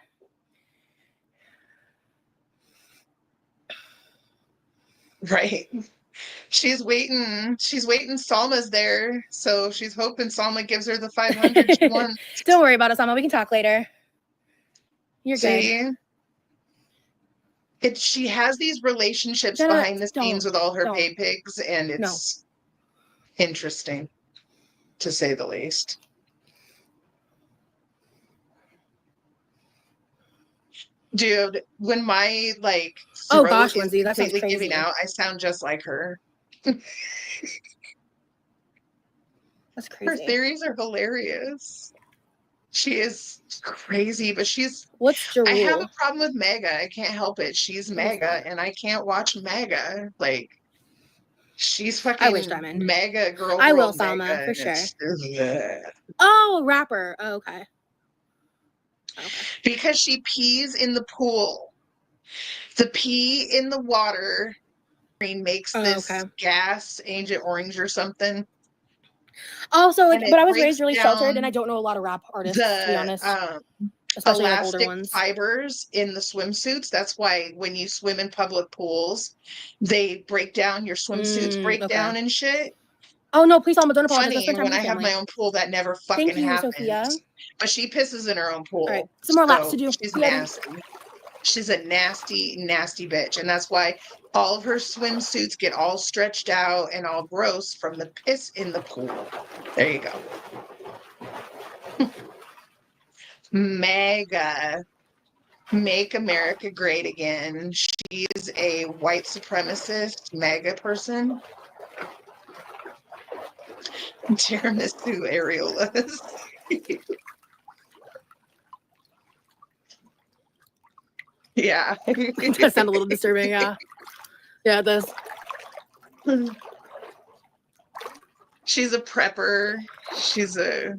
Speaker 2: Right. She's waiting. Salma's there. So she's hoping Salma gives her the 500 she wants.
Speaker 7: Don't worry about it, Salma. We can talk later. You're
Speaker 2: good. She has these relationships behind the scenes with all her pay pigs, and it's interesting, to say the least. Dude, when my like
Speaker 7: Oh
Speaker 2: throat
Speaker 7: gosh,
Speaker 2: is
Speaker 7: Lindsay, that sounds
Speaker 2: completely giving
Speaker 7: crazy.
Speaker 2: out, I sound just like her.
Speaker 7: That's
Speaker 2: Her
Speaker 7: crazy.
Speaker 2: theories are hilarious. She is crazy, but
Speaker 7: What's your
Speaker 2: I have a
Speaker 7: rule?
Speaker 2: problem with MAGA. I can't help it. She's
Speaker 7: What is
Speaker 2: MAGA
Speaker 7: that?
Speaker 2: and I can't watch MAGA. Like she's
Speaker 7: I wish
Speaker 2: fucking
Speaker 7: Diamond.
Speaker 2: MAGA girl
Speaker 7: I will,
Speaker 2: world
Speaker 7: Salma,
Speaker 2: MAGA
Speaker 7: for
Speaker 2: and
Speaker 7: sure.
Speaker 2: it's
Speaker 7: Oh, rapper. Oh, okay. Okay.
Speaker 2: because she pees in the pool. The pee in the water makes
Speaker 7: Oh,
Speaker 2: this
Speaker 7: okay.
Speaker 2: gas, Agent Orange or something,
Speaker 7: Also, like,
Speaker 2: and
Speaker 7: but
Speaker 2: it
Speaker 7: I was raised
Speaker 2: breaks
Speaker 7: really sheltered, and I
Speaker 2: down
Speaker 7: don't know a lot of rap artists, to be
Speaker 2: the
Speaker 7: honest, especially like older
Speaker 2: elastic
Speaker 7: ones.
Speaker 2: fibers in the swimsuits. That's why when you swim in public pools, they break down, your swimsuits break
Speaker 7: Okay.
Speaker 2: down and shit.
Speaker 7: Oh no, please, Salma, don't apologize. Let's
Speaker 2: Funny,
Speaker 7: spend time
Speaker 2: when
Speaker 7: with
Speaker 2: I
Speaker 7: your
Speaker 2: have
Speaker 7: family.
Speaker 2: my own pool, that never
Speaker 7: Thank
Speaker 2: fucking
Speaker 7: you, Sophia.
Speaker 2: happens. But she pisses in her own
Speaker 7: All right,
Speaker 2: pool.
Speaker 7: some more laps to
Speaker 2: So
Speaker 7: do.
Speaker 2: she's
Speaker 7: Be ready.
Speaker 2: nasty. She's a nasty, nasty bitch. And that's why all of her swimsuits get all stretched out and all gross from the piss in the pool. There you go. MAGA. Make America Great Again. She's a white supremacist MAGA person. Tiramisu areolas. Yeah.
Speaker 7: It does sound a little disturbing, yeah. Yeah, it does.
Speaker 2: She's a prepper. She's a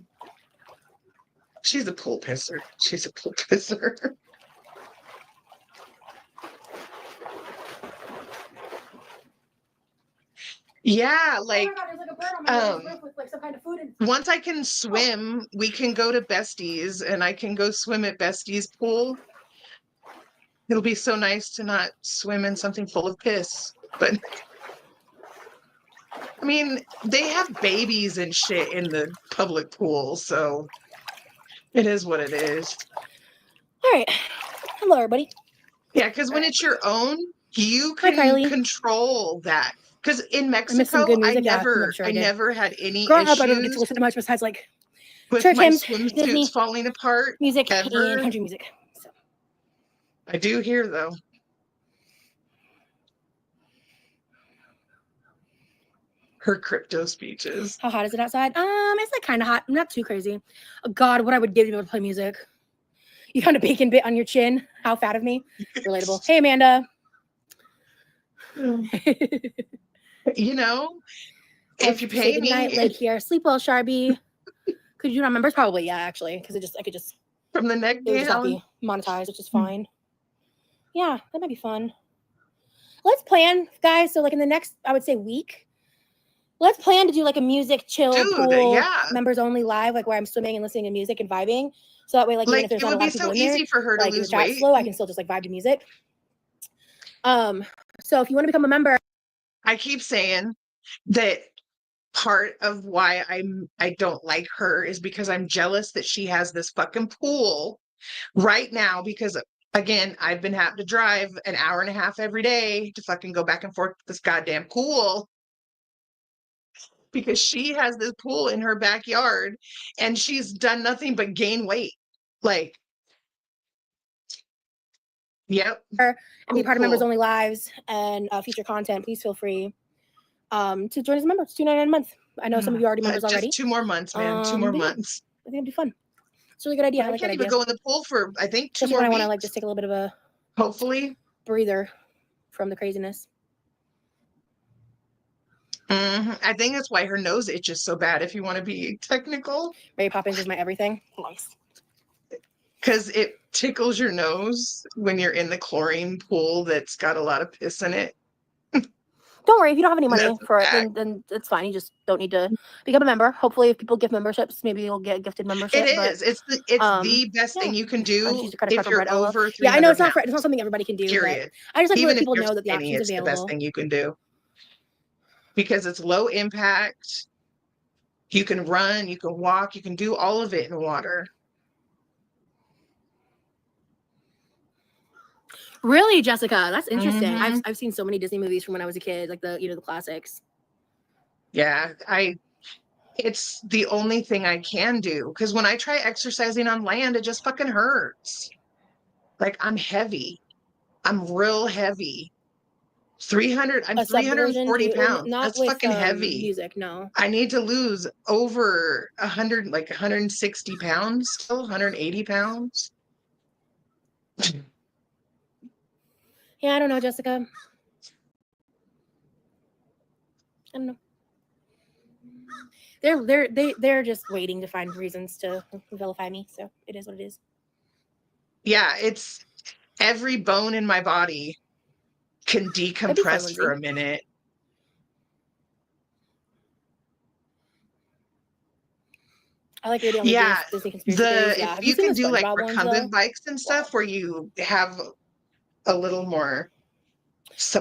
Speaker 2: pool pisser. She's a pool pisser. Yeah, like
Speaker 7: oh my God, there's like a bird on my
Speaker 2: um
Speaker 7: roof with like some kind of food in.
Speaker 2: once I can swim, we can go to Bestie's and I can go swim at Bestie's pool. It'll be so nice to not swim in something full of piss. But I mean, they have babies and shit in the public pool, so it is what it is.
Speaker 7: All right. Hello, everybody.
Speaker 2: Yeah, because when it's your own, you
Speaker 7: Hi,
Speaker 2: can
Speaker 7: Kylie.
Speaker 2: control that. Because in
Speaker 7: I missed some
Speaker 2: Mexico,
Speaker 7: good
Speaker 2: I
Speaker 7: music. Yeah, I'm
Speaker 2: never,
Speaker 7: sure
Speaker 2: I
Speaker 7: I did.
Speaker 2: never had any
Speaker 7: Growing up, I don't get to
Speaker 2: issues
Speaker 7: listen to much besides like
Speaker 2: with
Speaker 7: church
Speaker 2: my
Speaker 7: hymns,
Speaker 2: swimsuits
Speaker 7: Disney
Speaker 2: falling apart
Speaker 7: music, and
Speaker 2: ever.
Speaker 7: country music. So.
Speaker 2: I do hear though. Her crypto speeches.
Speaker 7: How hot is it outside? It's like kind of hot. Not too crazy. Oh, God, what I would give to be able to play music. You found a bacon bit on your chin. How fat of me. Relatable. Hey, Amanda.
Speaker 2: You know, if you
Speaker 7: Say
Speaker 2: pay
Speaker 7: good night,
Speaker 2: me
Speaker 7: leg here. Sleep well, Sharby. Could you do my members? Probably, yeah, actually, because I could just
Speaker 2: from the neck
Speaker 7: it would just not
Speaker 2: down.
Speaker 7: be monetized, which is fine. Yeah, that might be fun. Let's plan, guys. So like in the next, I would say week, let's plan to do like a music chill
Speaker 2: Dude,
Speaker 7: pool
Speaker 2: yeah.
Speaker 7: members only live, like where I'm swimming and listening to music and vibing. So that way, like even if there's
Speaker 2: It
Speaker 7: not a
Speaker 2: would
Speaker 7: lot
Speaker 2: be
Speaker 7: of people
Speaker 2: so
Speaker 7: in there,
Speaker 2: easy for her to
Speaker 7: like the
Speaker 2: lose
Speaker 7: chat's
Speaker 2: weight.
Speaker 7: slow, I can still just like vibe to music. So if you want to become a member,
Speaker 2: I keep saying that part of why I don't like her is because I'm jealous that she has this fucking pool right now because again, I've been having to drive an hour and a half every day to fucking go back and forth to this goddamn pool because she has this pool in her backyard and she's done nothing but gain weight. Like, yep.
Speaker 7: and be part of members
Speaker 2: Cool.
Speaker 7: only lives and feature content, please feel free to join as a member. It's $2.99 a month. I know some of you are already members already.
Speaker 2: Just 2 more months, man. 2 more months.
Speaker 7: I think it'd be fun. It's a really good idea. I like that
Speaker 2: can't
Speaker 7: idea.
Speaker 2: even go in the pool for I think 2
Speaker 7: Especially
Speaker 2: more
Speaker 7: when I
Speaker 2: weeks.
Speaker 7: want to like just take a little bit of a
Speaker 2: Hopefully.
Speaker 7: breather from the craziness.
Speaker 2: I think that's why her nose itches so bad, if you want to be technical.
Speaker 7: Mary Poppins is my everything. Nice.
Speaker 2: Because it tickles your nose when you're in the chlorine pool that's got a lot of piss in it.
Speaker 7: Don't worry, if you don't have any money
Speaker 2: That's a
Speaker 7: for it,
Speaker 2: fact.
Speaker 7: then it's fine. You just don't need to become a member. Hopefully, if people give memberships, maybe you'll get a gifted membership.
Speaker 2: It
Speaker 7: but,
Speaker 2: is. It's the best
Speaker 7: yeah.
Speaker 2: thing you can
Speaker 7: I'll just
Speaker 2: do
Speaker 7: use your credit card
Speaker 2: if
Speaker 7: for
Speaker 2: you're
Speaker 7: bread. LOL.
Speaker 2: over 300
Speaker 7: Yeah, I know it's not
Speaker 2: pounds.
Speaker 7: it's not something everybody can do.
Speaker 2: Period.
Speaker 7: But I just like to
Speaker 2: Even
Speaker 7: let
Speaker 2: if
Speaker 7: people
Speaker 2: you're
Speaker 7: know that the
Speaker 2: skinny,
Speaker 7: option's
Speaker 2: it's the best
Speaker 7: available.
Speaker 2: thing you can do. Because it's low impact. You can run, you can walk, you can do all of it in water.
Speaker 7: Really, Jessica? That's interesting. I've seen so many Disney movies from when I was a kid, like the classics.
Speaker 2: Yeah, it's the only thing I can do because when I try exercising on land, it just fucking hurts. Like I'm heavy. I'm real heavy. 300, I'm
Speaker 7: A subbed version
Speaker 2: 340
Speaker 7: too.
Speaker 2: pounds.
Speaker 7: Not
Speaker 2: That's
Speaker 7: with
Speaker 2: fucking heavy.
Speaker 7: music, no.
Speaker 2: I need to lose over 100, like 160 pounds still, 180 pounds.
Speaker 7: Yeah, I don't know, Jessica. I don't know. They're just waiting to find reasons to vilify me. So it is what it is.
Speaker 2: Yeah, it's every bone in my body can
Speaker 7: That'd be fun,
Speaker 2: decompress for
Speaker 7: Lindsay.
Speaker 2: a minute.
Speaker 7: I like reading all
Speaker 2: Yeah,
Speaker 7: the Disney conspiracy theories. Yeah,
Speaker 2: if
Speaker 7: have you
Speaker 2: you
Speaker 7: seen
Speaker 2: can
Speaker 7: the
Speaker 2: do like
Speaker 7: SpongeBob ones though?
Speaker 2: recumbent bikes and stuff where you have a little more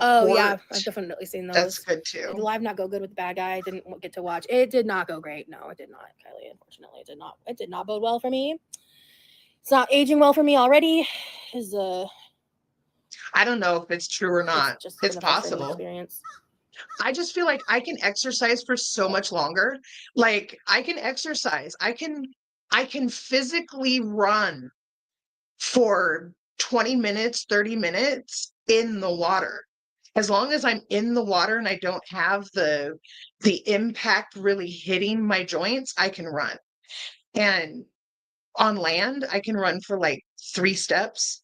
Speaker 7: Oh yeah,
Speaker 2: support,
Speaker 7: I've definitely seen
Speaker 2: that's
Speaker 7: those.
Speaker 2: good
Speaker 7: Did
Speaker 2: too.
Speaker 7: the live not go good with the bad guy? I didn't get to watch. It did not go great. No, it did not, Kylie. Unfortunately, it did not. It did not bode well for me. It's not aging well for me already. Is
Speaker 2: I don't know if it's true or not.
Speaker 7: It's just
Speaker 2: It's
Speaker 7: been a frustrating
Speaker 2: possible.
Speaker 7: experience.
Speaker 2: I just feel like I can exercise for so much longer. Like I can exercise. I can physically run for 20 minutes, 30 minutes in the water. As long as I'm in the water and I don't have the impact really hitting my joints, I can run. And on land, I can run for like 3 steps.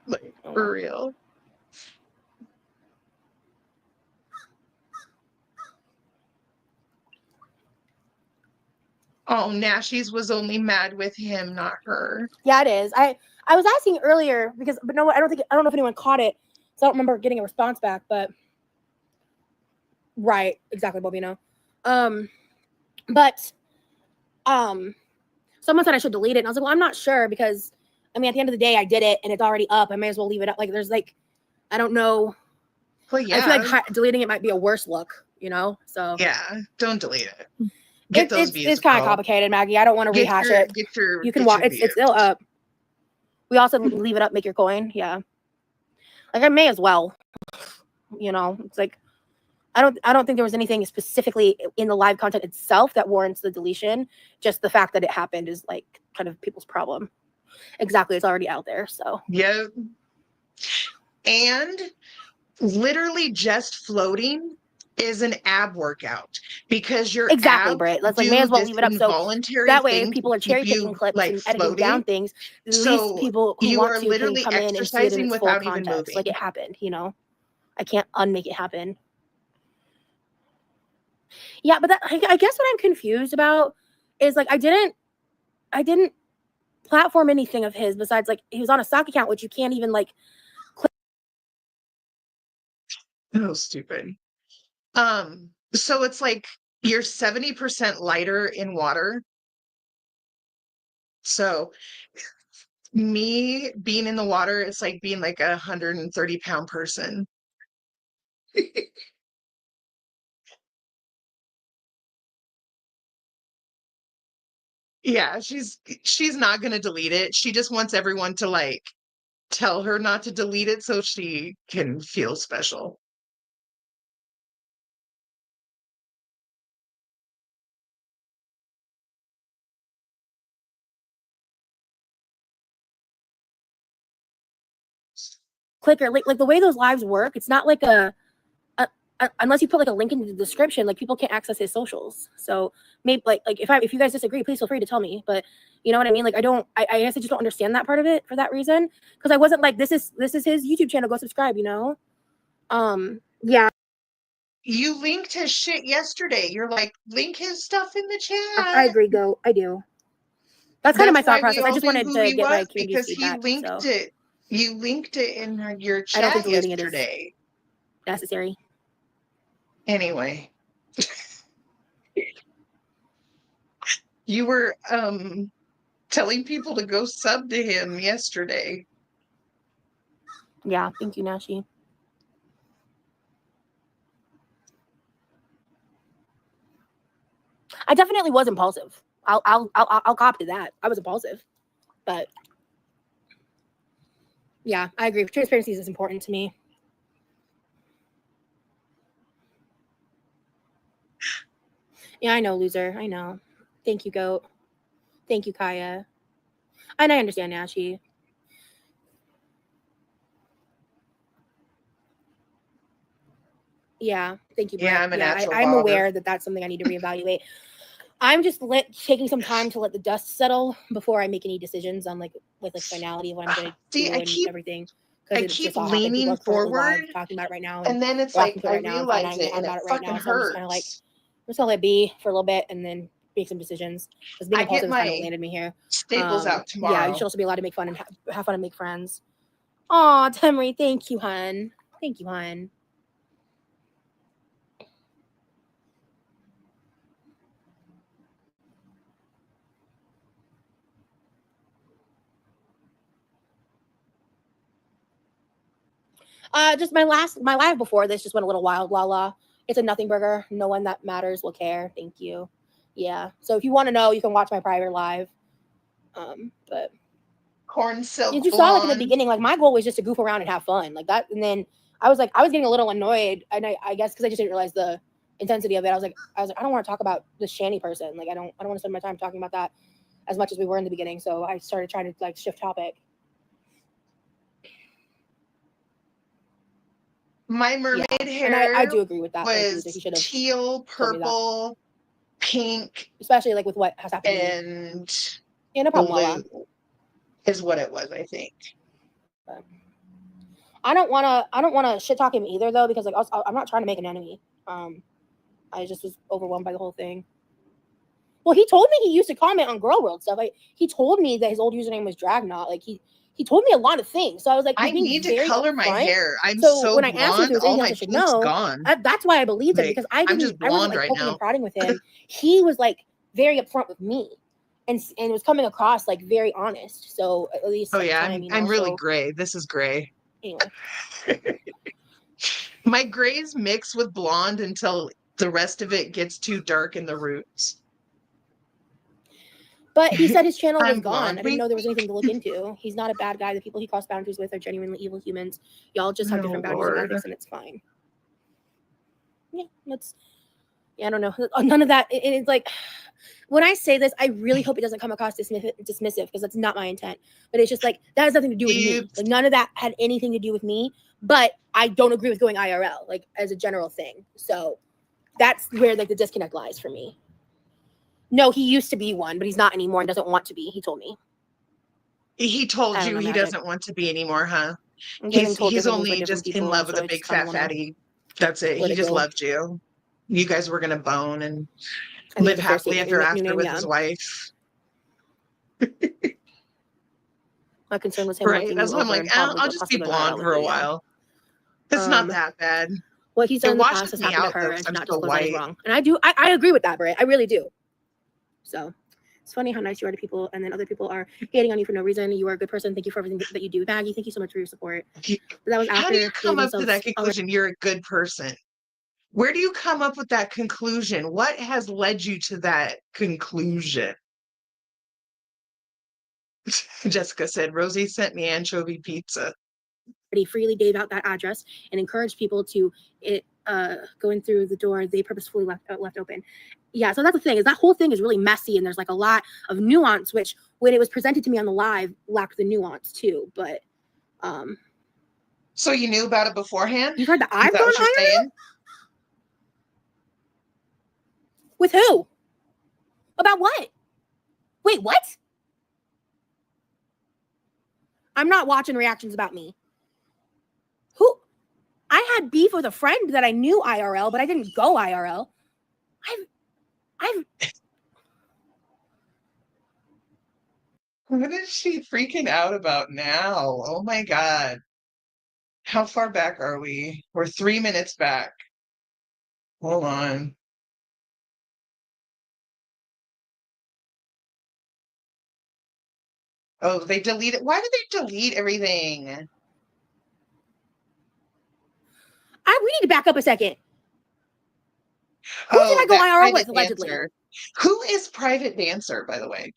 Speaker 2: Like
Speaker 7: Oh,
Speaker 2: for
Speaker 7: wow.
Speaker 2: real. Oh, Nashies was only mad with him, not her.
Speaker 7: Yeah, it is. I was asking earlier because, but no, I don't know if anyone caught it, so I don't remember getting a response back. But right, exactly, Bobino. But someone said I should delete it, and I was like, well, I'm not sure because, I mean, at the end of the day, I did it and it's already up. I may as well leave it up. Like, there's like, I don't know.
Speaker 2: Well,
Speaker 7: I feel
Speaker 2: yeah.
Speaker 7: like deleting it might be a worse look, you know. So
Speaker 2: Yeah, don't delete it. Get those views.
Speaker 7: It's kind of
Speaker 2: girl.
Speaker 7: complicated, Maggie. I don't want to rehash it.
Speaker 2: Get your
Speaker 7: You can
Speaker 2: get
Speaker 7: watch.
Speaker 2: your
Speaker 7: It's still
Speaker 2: views.
Speaker 7: up. We also leave it up, make your coin. Yeah. Like I may as well. You know, it's like I don't think there was anything specifically in the live content itself that warrants the deletion. Just the fact that it happened is like kind of people's problem. Exactly, it's already out there. So
Speaker 2: Yep. And literally just floating is an ab workout because your
Speaker 7: exactly,
Speaker 2: abs
Speaker 7: Britt. Let's like may
Speaker 2: do
Speaker 7: as well
Speaker 2: this
Speaker 7: leave it up. So
Speaker 2: involuntary
Speaker 7: that way, if
Speaker 2: thing to
Speaker 7: people are
Speaker 2: keep
Speaker 7: cherry picking
Speaker 2: you
Speaker 7: clips
Speaker 2: like
Speaker 7: and editing down
Speaker 2: floating.
Speaker 7: things, at least
Speaker 2: So
Speaker 7: people who
Speaker 2: you
Speaker 7: want
Speaker 2: are
Speaker 7: to can
Speaker 2: literally
Speaker 7: come in and see it in
Speaker 2: exercising
Speaker 7: its full
Speaker 2: without even
Speaker 7: context. Like
Speaker 2: moving.
Speaker 7: it happened, you know. I can't unmake it happen. Yeah, but I guess what I'm confused about is like I didn't platform anything of his besides like he was on a stock account, which you can't even like click.
Speaker 2: Oh, stupid. So it's like you're 70% lighter in water. So me being in the water, it's like being like 130-pound person. Yeah, she's not gonna delete it. She just wants everyone to like tell her not to delete it so she can feel special.
Speaker 7: Clicker like the way those lives work. It's not like a unless you put like a link in the description, like people can't access his socials. So maybe like if you guys disagree, please feel free to tell me. But you know what I mean? Like I guess I just don't understand that part of it for that reason. Because I wasn't like this is his YouTube channel. Go subscribe. You know. Yeah.
Speaker 2: You linked his shit yesterday. You're like, link his stuff in the
Speaker 7: I
Speaker 2: chat.
Speaker 7: agree. Go. I do. That's kind of my
Speaker 2: That's why
Speaker 7: thought
Speaker 2: we
Speaker 7: process. I
Speaker 2: all
Speaker 7: just
Speaker 2: knew
Speaker 7: wanted
Speaker 2: who
Speaker 7: to
Speaker 2: he
Speaker 7: get my
Speaker 2: was
Speaker 7: community's
Speaker 2: because he
Speaker 7: feedback.
Speaker 2: linked
Speaker 7: So
Speaker 2: it. You linked it in your
Speaker 7: I don't
Speaker 2: chat
Speaker 7: think deleting it is
Speaker 2: yesterday.
Speaker 7: necessary.
Speaker 2: Anyway, you were telling people to go sub to him yesterday.
Speaker 7: Yeah. Thank you, Nashi. I definitely was impulsive. I'll cop to that. I was impulsive, but yeah, I agree. Transparency is important to me. Yeah, I know, loser. I know. Thank you, Goat. Thank you, Kaya. And I understand, Ashy. Yeah, thank you, Brett.
Speaker 2: Yeah, I'm a natural
Speaker 7: I'm
Speaker 2: bother.
Speaker 7: aware that that's something I need to reevaluate. I'm just taking some time to let the dust settle before I make any decisions on like finality of what I'm going to
Speaker 2: See,
Speaker 7: do
Speaker 2: I
Speaker 7: and
Speaker 2: keep
Speaker 7: everything.
Speaker 2: I
Speaker 7: Because it's
Speaker 2: keep
Speaker 7: just all happened. People
Speaker 2: leaning
Speaker 7: are currently
Speaker 2: forward,
Speaker 7: live talking about it right now,
Speaker 2: and then it's
Speaker 7: reacting
Speaker 2: like
Speaker 7: to it
Speaker 2: I
Speaker 7: right now and
Speaker 2: realize
Speaker 7: finding
Speaker 2: it,
Speaker 7: out
Speaker 2: and it
Speaker 7: about it right
Speaker 2: fucking
Speaker 7: now. So I'm just kind of like,
Speaker 2: hurts.
Speaker 7: I'm just gonna let it be for a little bit and then make some decisions. Because being
Speaker 2: I get
Speaker 7: impulsive is kind of what
Speaker 2: my
Speaker 7: landed me here.
Speaker 2: staples out
Speaker 7: Yeah, you
Speaker 2: tomorrow.
Speaker 7: should also be allowed to make fun and have fun and make friends. Aw, Temry, thank you, hun. Thank you, hun. Just my live before this just went a little wild, la. It's a nothing burger. No one that matters will care. Thank you. Yeah. So if you want to know, you can watch my private live. But
Speaker 2: Corn silk
Speaker 7: you saw like in the
Speaker 2: blonde.
Speaker 7: beginning, like my goal was just to goof around and have fun, like that. And then I was getting a little annoyed, and I guess because I just didn't realize the intensity of it. I was like, I don't want to talk about this Shanny person. Like I don't want to spend my time talking about that as much as we were in the beginning. So I started trying to like shift topic.
Speaker 2: My mermaid hair,
Speaker 7: and I do agree with that.
Speaker 2: was
Speaker 7: like, you should have
Speaker 2: teal, purple, pink,
Speaker 7: especially like with what has happened to me.
Speaker 2: and
Speaker 7: Yeah, no problem,
Speaker 2: blue
Speaker 7: Lala.
Speaker 2: is what it was, I think.
Speaker 7: But I don't want to shit talk him either though, because like I'm not trying to make an enemy. I just was overwhelmed by the whole thing. Well, he told me he used to comment on Girl World stuff. He told me that his old username was Dragnaut. Like he told me a lot of things. So I was like,
Speaker 2: I need to color my hair. I'm so
Speaker 7: when I asked him if
Speaker 2: blonde,
Speaker 7: there was
Speaker 2: all
Speaker 7: anything
Speaker 2: my
Speaker 7: else I should
Speaker 2: pink's
Speaker 7: know,
Speaker 2: gone.
Speaker 7: That's why I believed him,
Speaker 2: Like,
Speaker 7: because I
Speaker 2: I'm just
Speaker 7: wasn't
Speaker 2: blonde
Speaker 7: like
Speaker 2: right
Speaker 7: poking
Speaker 2: now.
Speaker 7: and prodding with him. He was like very upfront with me, and was coming across like very honest. So at least
Speaker 2: Oh
Speaker 7: at the
Speaker 2: yeah,
Speaker 7: time,
Speaker 2: I'm really
Speaker 7: so,
Speaker 2: gray. This is gray.
Speaker 7: anyway.
Speaker 2: My grays mix with blonde until the rest of it gets too dark in the roots.
Speaker 7: But he said his channel was
Speaker 2: I'm
Speaker 7: gone.
Speaker 2: blonde.
Speaker 7: I didn't know there was anything to look into. He's not a bad guy. The people he crossed boundaries with are genuinely evil humans. Y'all just have
Speaker 2: Oh,
Speaker 7: different boundaries and
Speaker 2: Lord.
Speaker 7: ethics, and it's fine. Yeah, I don't know. None of that. It's like, when I say this, I really hope it doesn't come across dismissive, because that's not my intent. But it's just like, that has nothing to do with me. Like, none of that had anything to do with me. But I don't agree with going IRL, like, as a general thing. So that's where like the disconnect lies for me. No, he used to be one, but he's not anymore and doesn't want to be. He told me.
Speaker 2: He told you he doesn't want to be anymore, huh? He's only just in love with a big fat fatty. That's it. He just loved you. You guys were gonna bone and live happily ever after with his wife.
Speaker 7: My concern was him.
Speaker 2: Right. That's why I'm like, I'll just be blonde for a while. It's not that bad.
Speaker 7: What he's done in the past has happened to her, and not disclose that is wrong. And I agree with that, Brit. I really do. So it's funny how nice you are to people, and then other people are hating on you for no reason. You are a good person. Thank you for everything that you do. Maggie, thank you so much for your support. But that was after.
Speaker 2: How do you come up to that conclusion? You're a good person. Where do you come up with that conclusion? What has led you to that conclusion? Jessica said, Rosie sent me anchovy pizza.
Speaker 7: He freely gave out that address and encouraged people to going through the door they purposefully left open. Yeah, so that's the thing, is that whole thing is really messy, and there's like a lot of nuance, which when it was presented to me on the live lacked the nuance too. But
Speaker 2: so you knew about it beforehand?
Speaker 7: You heard that I've gone IRL?
Speaker 2: Saying?
Speaker 7: With who? About what? Wait, what? I'm not watching reactions about me. Who? I had beef with a friend that I knew IRL, but I didn't go IRL.
Speaker 2: What is she freaking out about now? Oh my God. How far back are we? We're 3 minutes back. Hold on. Oh, they deleted. Why did they delete everything?
Speaker 7: We need to back up a second. Who did I go IRL with, allegedly?
Speaker 2: Who is Private Dancer, by the way?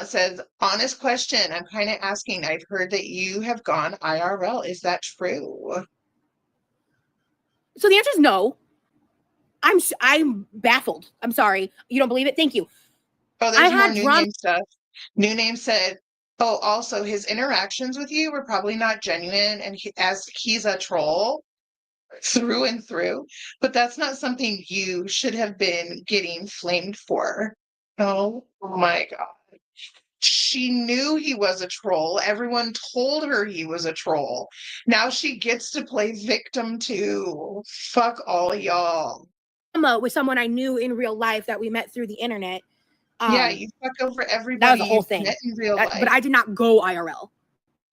Speaker 2: Says, honest question. I'm kind of asking. I've heard that you have gone IRL. Is that true?
Speaker 7: So the answer is no. I'm baffled. I'm sorry. You don't believe it? Thank you.
Speaker 2: Oh, there's more new name stuff. New name said, Oh, also, his interactions with you were probably not genuine, and as he's a troll through and through, but that's not something you should have been getting flamed for. Oh my God. She knew he was a troll. Everyone told her he was a troll. Now she gets to play victim too. Fuck all y'all.
Speaker 7: With someone I knew in real life that we met through the internet.
Speaker 2: Yeah, you fuck over
Speaker 7: That was
Speaker 2: everybody
Speaker 7: the whole
Speaker 2: you've
Speaker 7: thing.
Speaker 2: met in real
Speaker 7: But
Speaker 2: life.
Speaker 7: I did not go IRL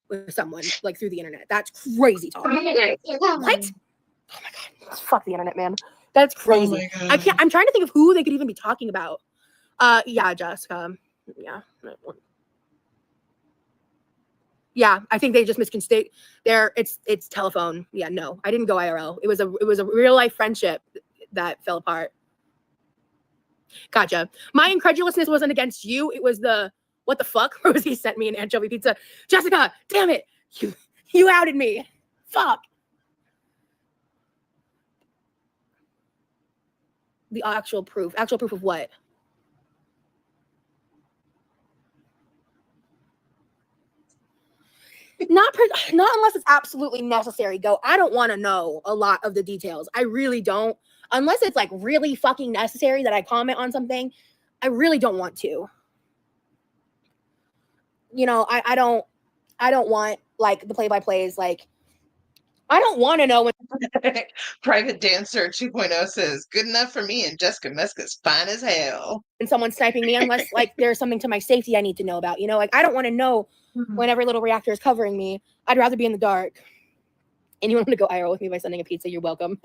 Speaker 7: with someone like through the internet. That's crazy talk. What? Oh my God. Fuck the internet, man. That's
Speaker 2: Oh
Speaker 7: crazy.
Speaker 2: my God.
Speaker 7: I'm trying to think of who they could even be talking about. Yeah, Jessica. Yeah. Yeah, I think they just misconstrued there. It's telephone. Yeah, no, I didn't go IRL. It was a real life friendship that fell apart. Gotcha. My incredulousness wasn't against you. It was the what the fuck? Rosie sent me an anchovy pizza. Jessica, damn it. You outed me. Fuck. The actual proof. Actual proof of what? Not unless it's absolutely necessary. Go. I don't want to know a lot of the details. I really don't. Unless it's like really fucking necessary that I comment on something, I really don't want to. You know, I don't want like the play-by-plays. Like, I don't want to know when
Speaker 2: Private Dancer 2.0 says, good enough for me, and Jessica Meska's fine as hell.
Speaker 7: someone's sniping me, unless like there's something to my safety I need to know about. You know, like I don't want to know when every little reactor is covering me. I'd rather be in the dark. Anyone want to go IRL with me by sending a pizza? You're welcome.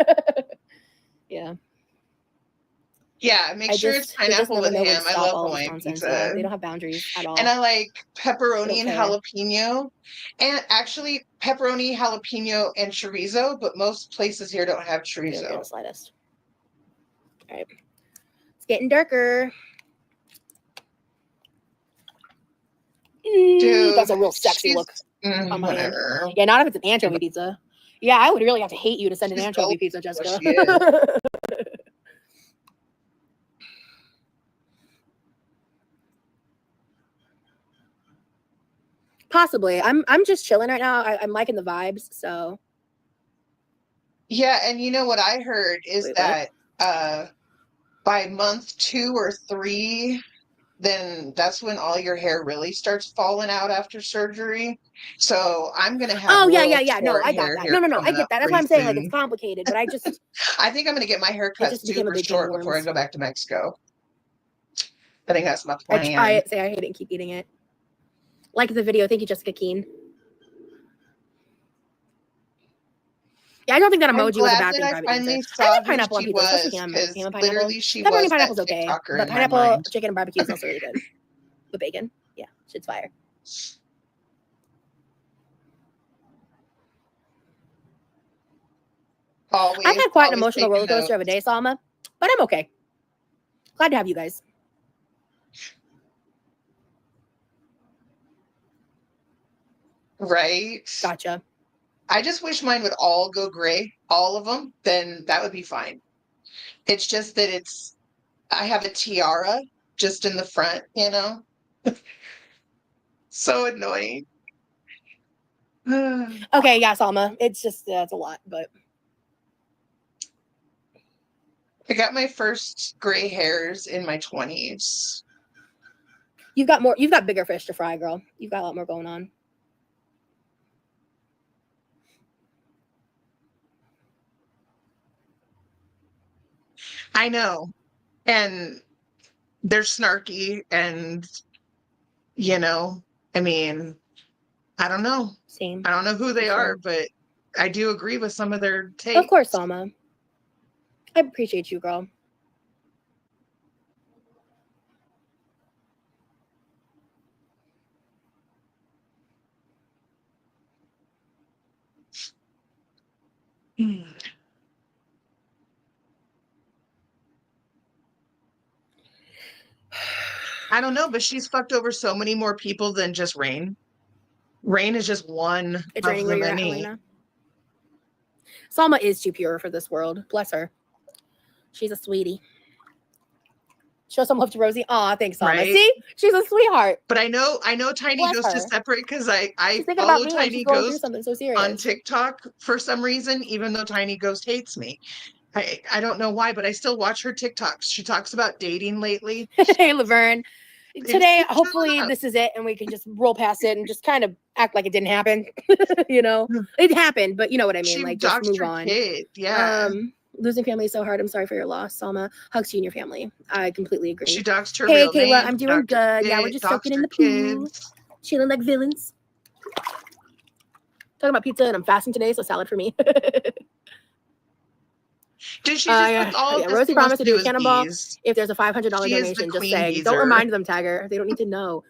Speaker 7: Yeah.
Speaker 2: Yeah, make sure it's
Speaker 7: They just
Speaker 2: pineapple
Speaker 7: never
Speaker 2: with
Speaker 7: know when
Speaker 2: ham.
Speaker 7: to
Speaker 2: I
Speaker 7: stop
Speaker 2: love
Speaker 7: all this
Speaker 2: Hawaiian
Speaker 7: nonsense.
Speaker 2: pizza.
Speaker 7: Yeah, they don't have boundaries at all.
Speaker 2: And I like pepperoni
Speaker 7: They
Speaker 2: and
Speaker 7: don't care.
Speaker 2: jalapeno. And actually, pepperoni, jalapeno, and chorizo, but most places here don't have
Speaker 7: They don't care the
Speaker 2: chorizo.
Speaker 7: slightest. All right. It's getting darker.
Speaker 2: Dude,
Speaker 7: That's a real sexy
Speaker 2: she's-
Speaker 7: look on my end.
Speaker 2: whatever.
Speaker 7: Yeah, not if it's an anchovy pizza. Yeah, I would really have to hate you to send an
Speaker 2: She's
Speaker 7: anchovy
Speaker 2: gullible,
Speaker 7: pizza, Jessica.
Speaker 2: she is.
Speaker 7: Possibly. I'm just chilling right now. I'm liking the vibes, so
Speaker 2: Yeah, and you know what I heard is
Speaker 7: Wait, what?
Speaker 2: that by month 2 or 3, then that's when all your hair really starts falling out after surgery. So I'm gonna have
Speaker 7: Oh yeah,
Speaker 2: real
Speaker 7: yeah, yeah. No,
Speaker 2: short
Speaker 7: I got
Speaker 2: hair
Speaker 7: that.
Speaker 2: here
Speaker 7: No, I
Speaker 2: coming
Speaker 7: get
Speaker 2: up
Speaker 7: that. That's why
Speaker 2: pretty
Speaker 7: I'm saying like
Speaker 2: soon.
Speaker 7: it's complicated, but I just
Speaker 2: I think I'm gonna get my hair
Speaker 7: it
Speaker 2: cut
Speaker 7: just became a
Speaker 2: super
Speaker 7: big can of
Speaker 2: short before I
Speaker 7: worms.
Speaker 2: go back to Mexico. I think that's my
Speaker 7: I
Speaker 2: plan.
Speaker 7: try it, say I hate it, and keep eating it. Like the video. Thank you, Jessica Keen. Yeah, I don't think that
Speaker 2: I'm
Speaker 7: emoji was a
Speaker 2: glad
Speaker 7: bad
Speaker 2: that
Speaker 7: thing.
Speaker 2: I
Speaker 7: Private
Speaker 2: finally
Speaker 7: dancer. I
Speaker 2: saw
Speaker 7: like
Speaker 2: who
Speaker 7: pineapple on
Speaker 2: she
Speaker 7: pizza, especially
Speaker 2: was,
Speaker 7: ham
Speaker 2: because
Speaker 7: and pineapple.
Speaker 2: literally she
Speaker 7: Pepperoni
Speaker 2: was
Speaker 7: and
Speaker 2: that
Speaker 7: pineapple's okay,
Speaker 2: TikToker
Speaker 7: but
Speaker 2: in my
Speaker 7: pineapple
Speaker 2: mind.
Speaker 7: chicken and barbecue is also really good. With bacon, yeah, shit's fire.
Speaker 2: Always,
Speaker 7: I've had quite an
Speaker 2: always
Speaker 7: emotional
Speaker 2: taking
Speaker 7: roller coaster of a day, Salma, but I'm okay. Glad to have you guys.
Speaker 2: Right?
Speaker 7: Gotcha.
Speaker 2: I just wish mine would all go gray, all of them, then that would be fine. It's just that I have a tiara just in the front, you know? So annoying.
Speaker 7: Okay, yeah, Salma. It's just it's a lot, but
Speaker 2: I got my first gray hairs in my 20s.
Speaker 7: you've got bigger fish to fry, girl. You've got a lot more going on.
Speaker 2: I know. And they're snarky and, you know, I mean, I don't know.
Speaker 7: Same.
Speaker 2: I don't know who they
Speaker 7: For
Speaker 2: are,
Speaker 7: sure.
Speaker 2: but I do agree with some of their takes.
Speaker 7: Of course, Salma. I appreciate you, girl.
Speaker 2: I don't know, but she's fucked over so many more people than just Rain. Rain is just one
Speaker 7: It's
Speaker 2: of
Speaker 7: raining
Speaker 2: the
Speaker 7: where you're at,
Speaker 2: many.
Speaker 7: Helena. Salma is too pure for this world. Bless her. She's a sweetie. Show some love to Rosie. Aw, thanks, Alma.
Speaker 2: Right?
Speaker 7: See, she's a sweetheart.
Speaker 2: But I know Tiny
Speaker 7: Bless
Speaker 2: Ghost is
Speaker 7: her.
Speaker 2: separate because I
Speaker 7: She's thinking about
Speaker 2: follow
Speaker 7: me when
Speaker 2: Tiny
Speaker 7: she's going through
Speaker 2: Ghost
Speaker 7: something so
Speaker 2: on
Speaker 7: serious.
Speaker 2: TikTok for some reason, even though Tiny Ghost hates me. I don't know why, but I still watch her TikToks. She talks about dating lately.
Speaker 7: Hey, Laverne. Today,
Speaker 2: It's
Speaker 7: hopefully,
Speaker 2: shut up.
Speaker 7: this is it, and we can just roll past it and just kind of act like it didn't happen. You know, it happened, but you know what I mean.
Speaker 2: She
Speaker 7: Like, just
Speaker 2: doxed
Speaker 7: move
Speaker 2: her
Speaker 7: on.
Speaker 2: kid. Yeah.
Speaker 7: Losing family is so hard. I'm sorry for your loss, Salma. Hugs to you and your family. I completely agree.
Speaker 2: She doxed her
Speaker 7: Hey,
Speaker 2: real
Speaker 7: Kayla,
Speaker 2: name.
Speaker 7: I'm doing good. Yeah, we're just soaking in the pool, chilling like villains. Talking about pizza, and I'm fasting today, so salad for me.
Speaker 2: Did she just
Speaker 7: Yeah,
Speaker 2: all
Speaker 7: yeah.
Speaker 2: this
Speaker 7: Rosie
Speaker 2: thing wants
Speaker 7: promised to do a
Speaker 2: is
Speaker 7: cannonball
Speaker 2: bees?
Speaker 7: if there's a $500
Speaker 2: She is the
Speaker 7: donation. Just
Speaker 2: queen
Speaker 7: saying.
Speaker 2: beezer.
Speaker 7: Don't remind them, Tiger. They don't need to know.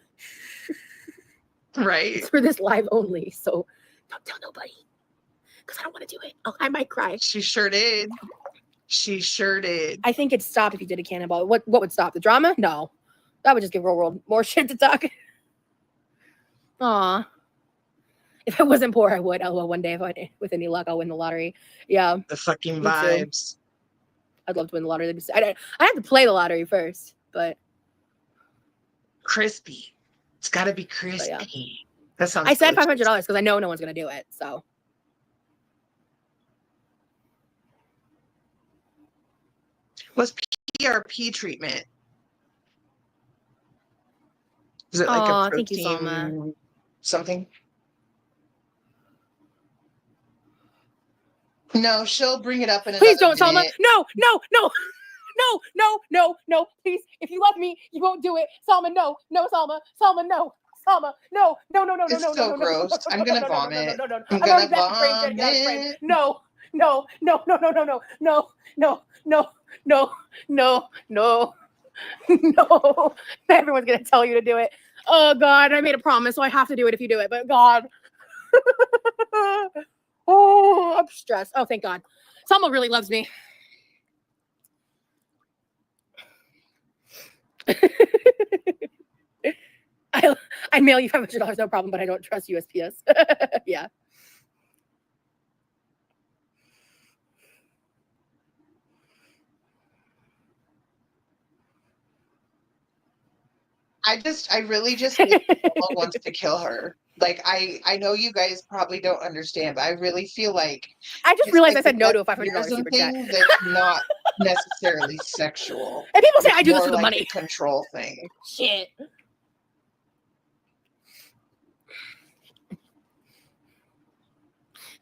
Speaker 2: Right.
Speaker 7: It's for this live only, so don't tell nobody. Because I don't want to do it. Oh, I might cry.
Speaker 2: She sure did. She sure did.
Speaker 7: I think it'd stop if you did a cannonball. What would stop? The drama? No. That would just give real world more shit to talk. Aw. If I wasn't poor, I would. LOL, one day, with any luck, I'll win the lottery. Yeah,
Speaker 2: The fucking
Speaker 7: Me too.
Speaker 2: vibes.
Speaker 7: I'd love to win the lottery. I'd have to play the lottery first, but
Speaker 2: Crispy. It's got to be crispy.
Speaker 7: yeah.
Speaker 2: That sounds
Speaker 7: I said
Speaker 2: delicious.
Speaker 7: $500 because I know no one's going to do it, so.
Speaker 2: What's PRP treatment? Is it like
Speaker 7: Aw,
Speaker 2: a
Speaker 7: thank you,
Speaker 2: protein
Speaker 7: Salma.
Speaker 2: something? No, she'll bring it up in
Speaker 7: Please
Speaker 2: another
Speaker 7: don't, Salma.
Speaker 2: minute.
Speaker 7: No. Please, if you love me, you won't do it. Salma, no, Salma, no. Salma, no.
Speaker 2: It's so gross. I'm gonna vomit. I'm
Speaker 7: already
Speaker 2: gonna
Speaker 7: back to frame. Get out of frame.
Speaker 2: vomit.
Speaker 7: No. Everyone's gonna tell you to do it. Oh God, I made a promise, so I have to do it if you do it. But God, oh, I'm stressed. Oh, thank God. Salma really loves me. I'd mail you $500, no problem, but I don't trust USPS. Yeah.
Speaker 2: I really just think someone wants to kill her. Like I know you guys probably don't understand, but I really feel like
Speaker 7: I just
Speaker 2: it's
Speaker 7: realized
Speaker 2: like
Speaker 7: I said no to a
Speaker 2: a
Speaker 7: $500 super chat.
Speaker 2: thing that's not necessarily sexual.
Speaker 7: And people say
Speaker 2: It's
Speaker 7: I do this
Speaker 2: more
Speaker 7: for the
Speaker 2: like
Speaker 7: money.
Speaker 2: a control thing.
Speaker 7: Shit.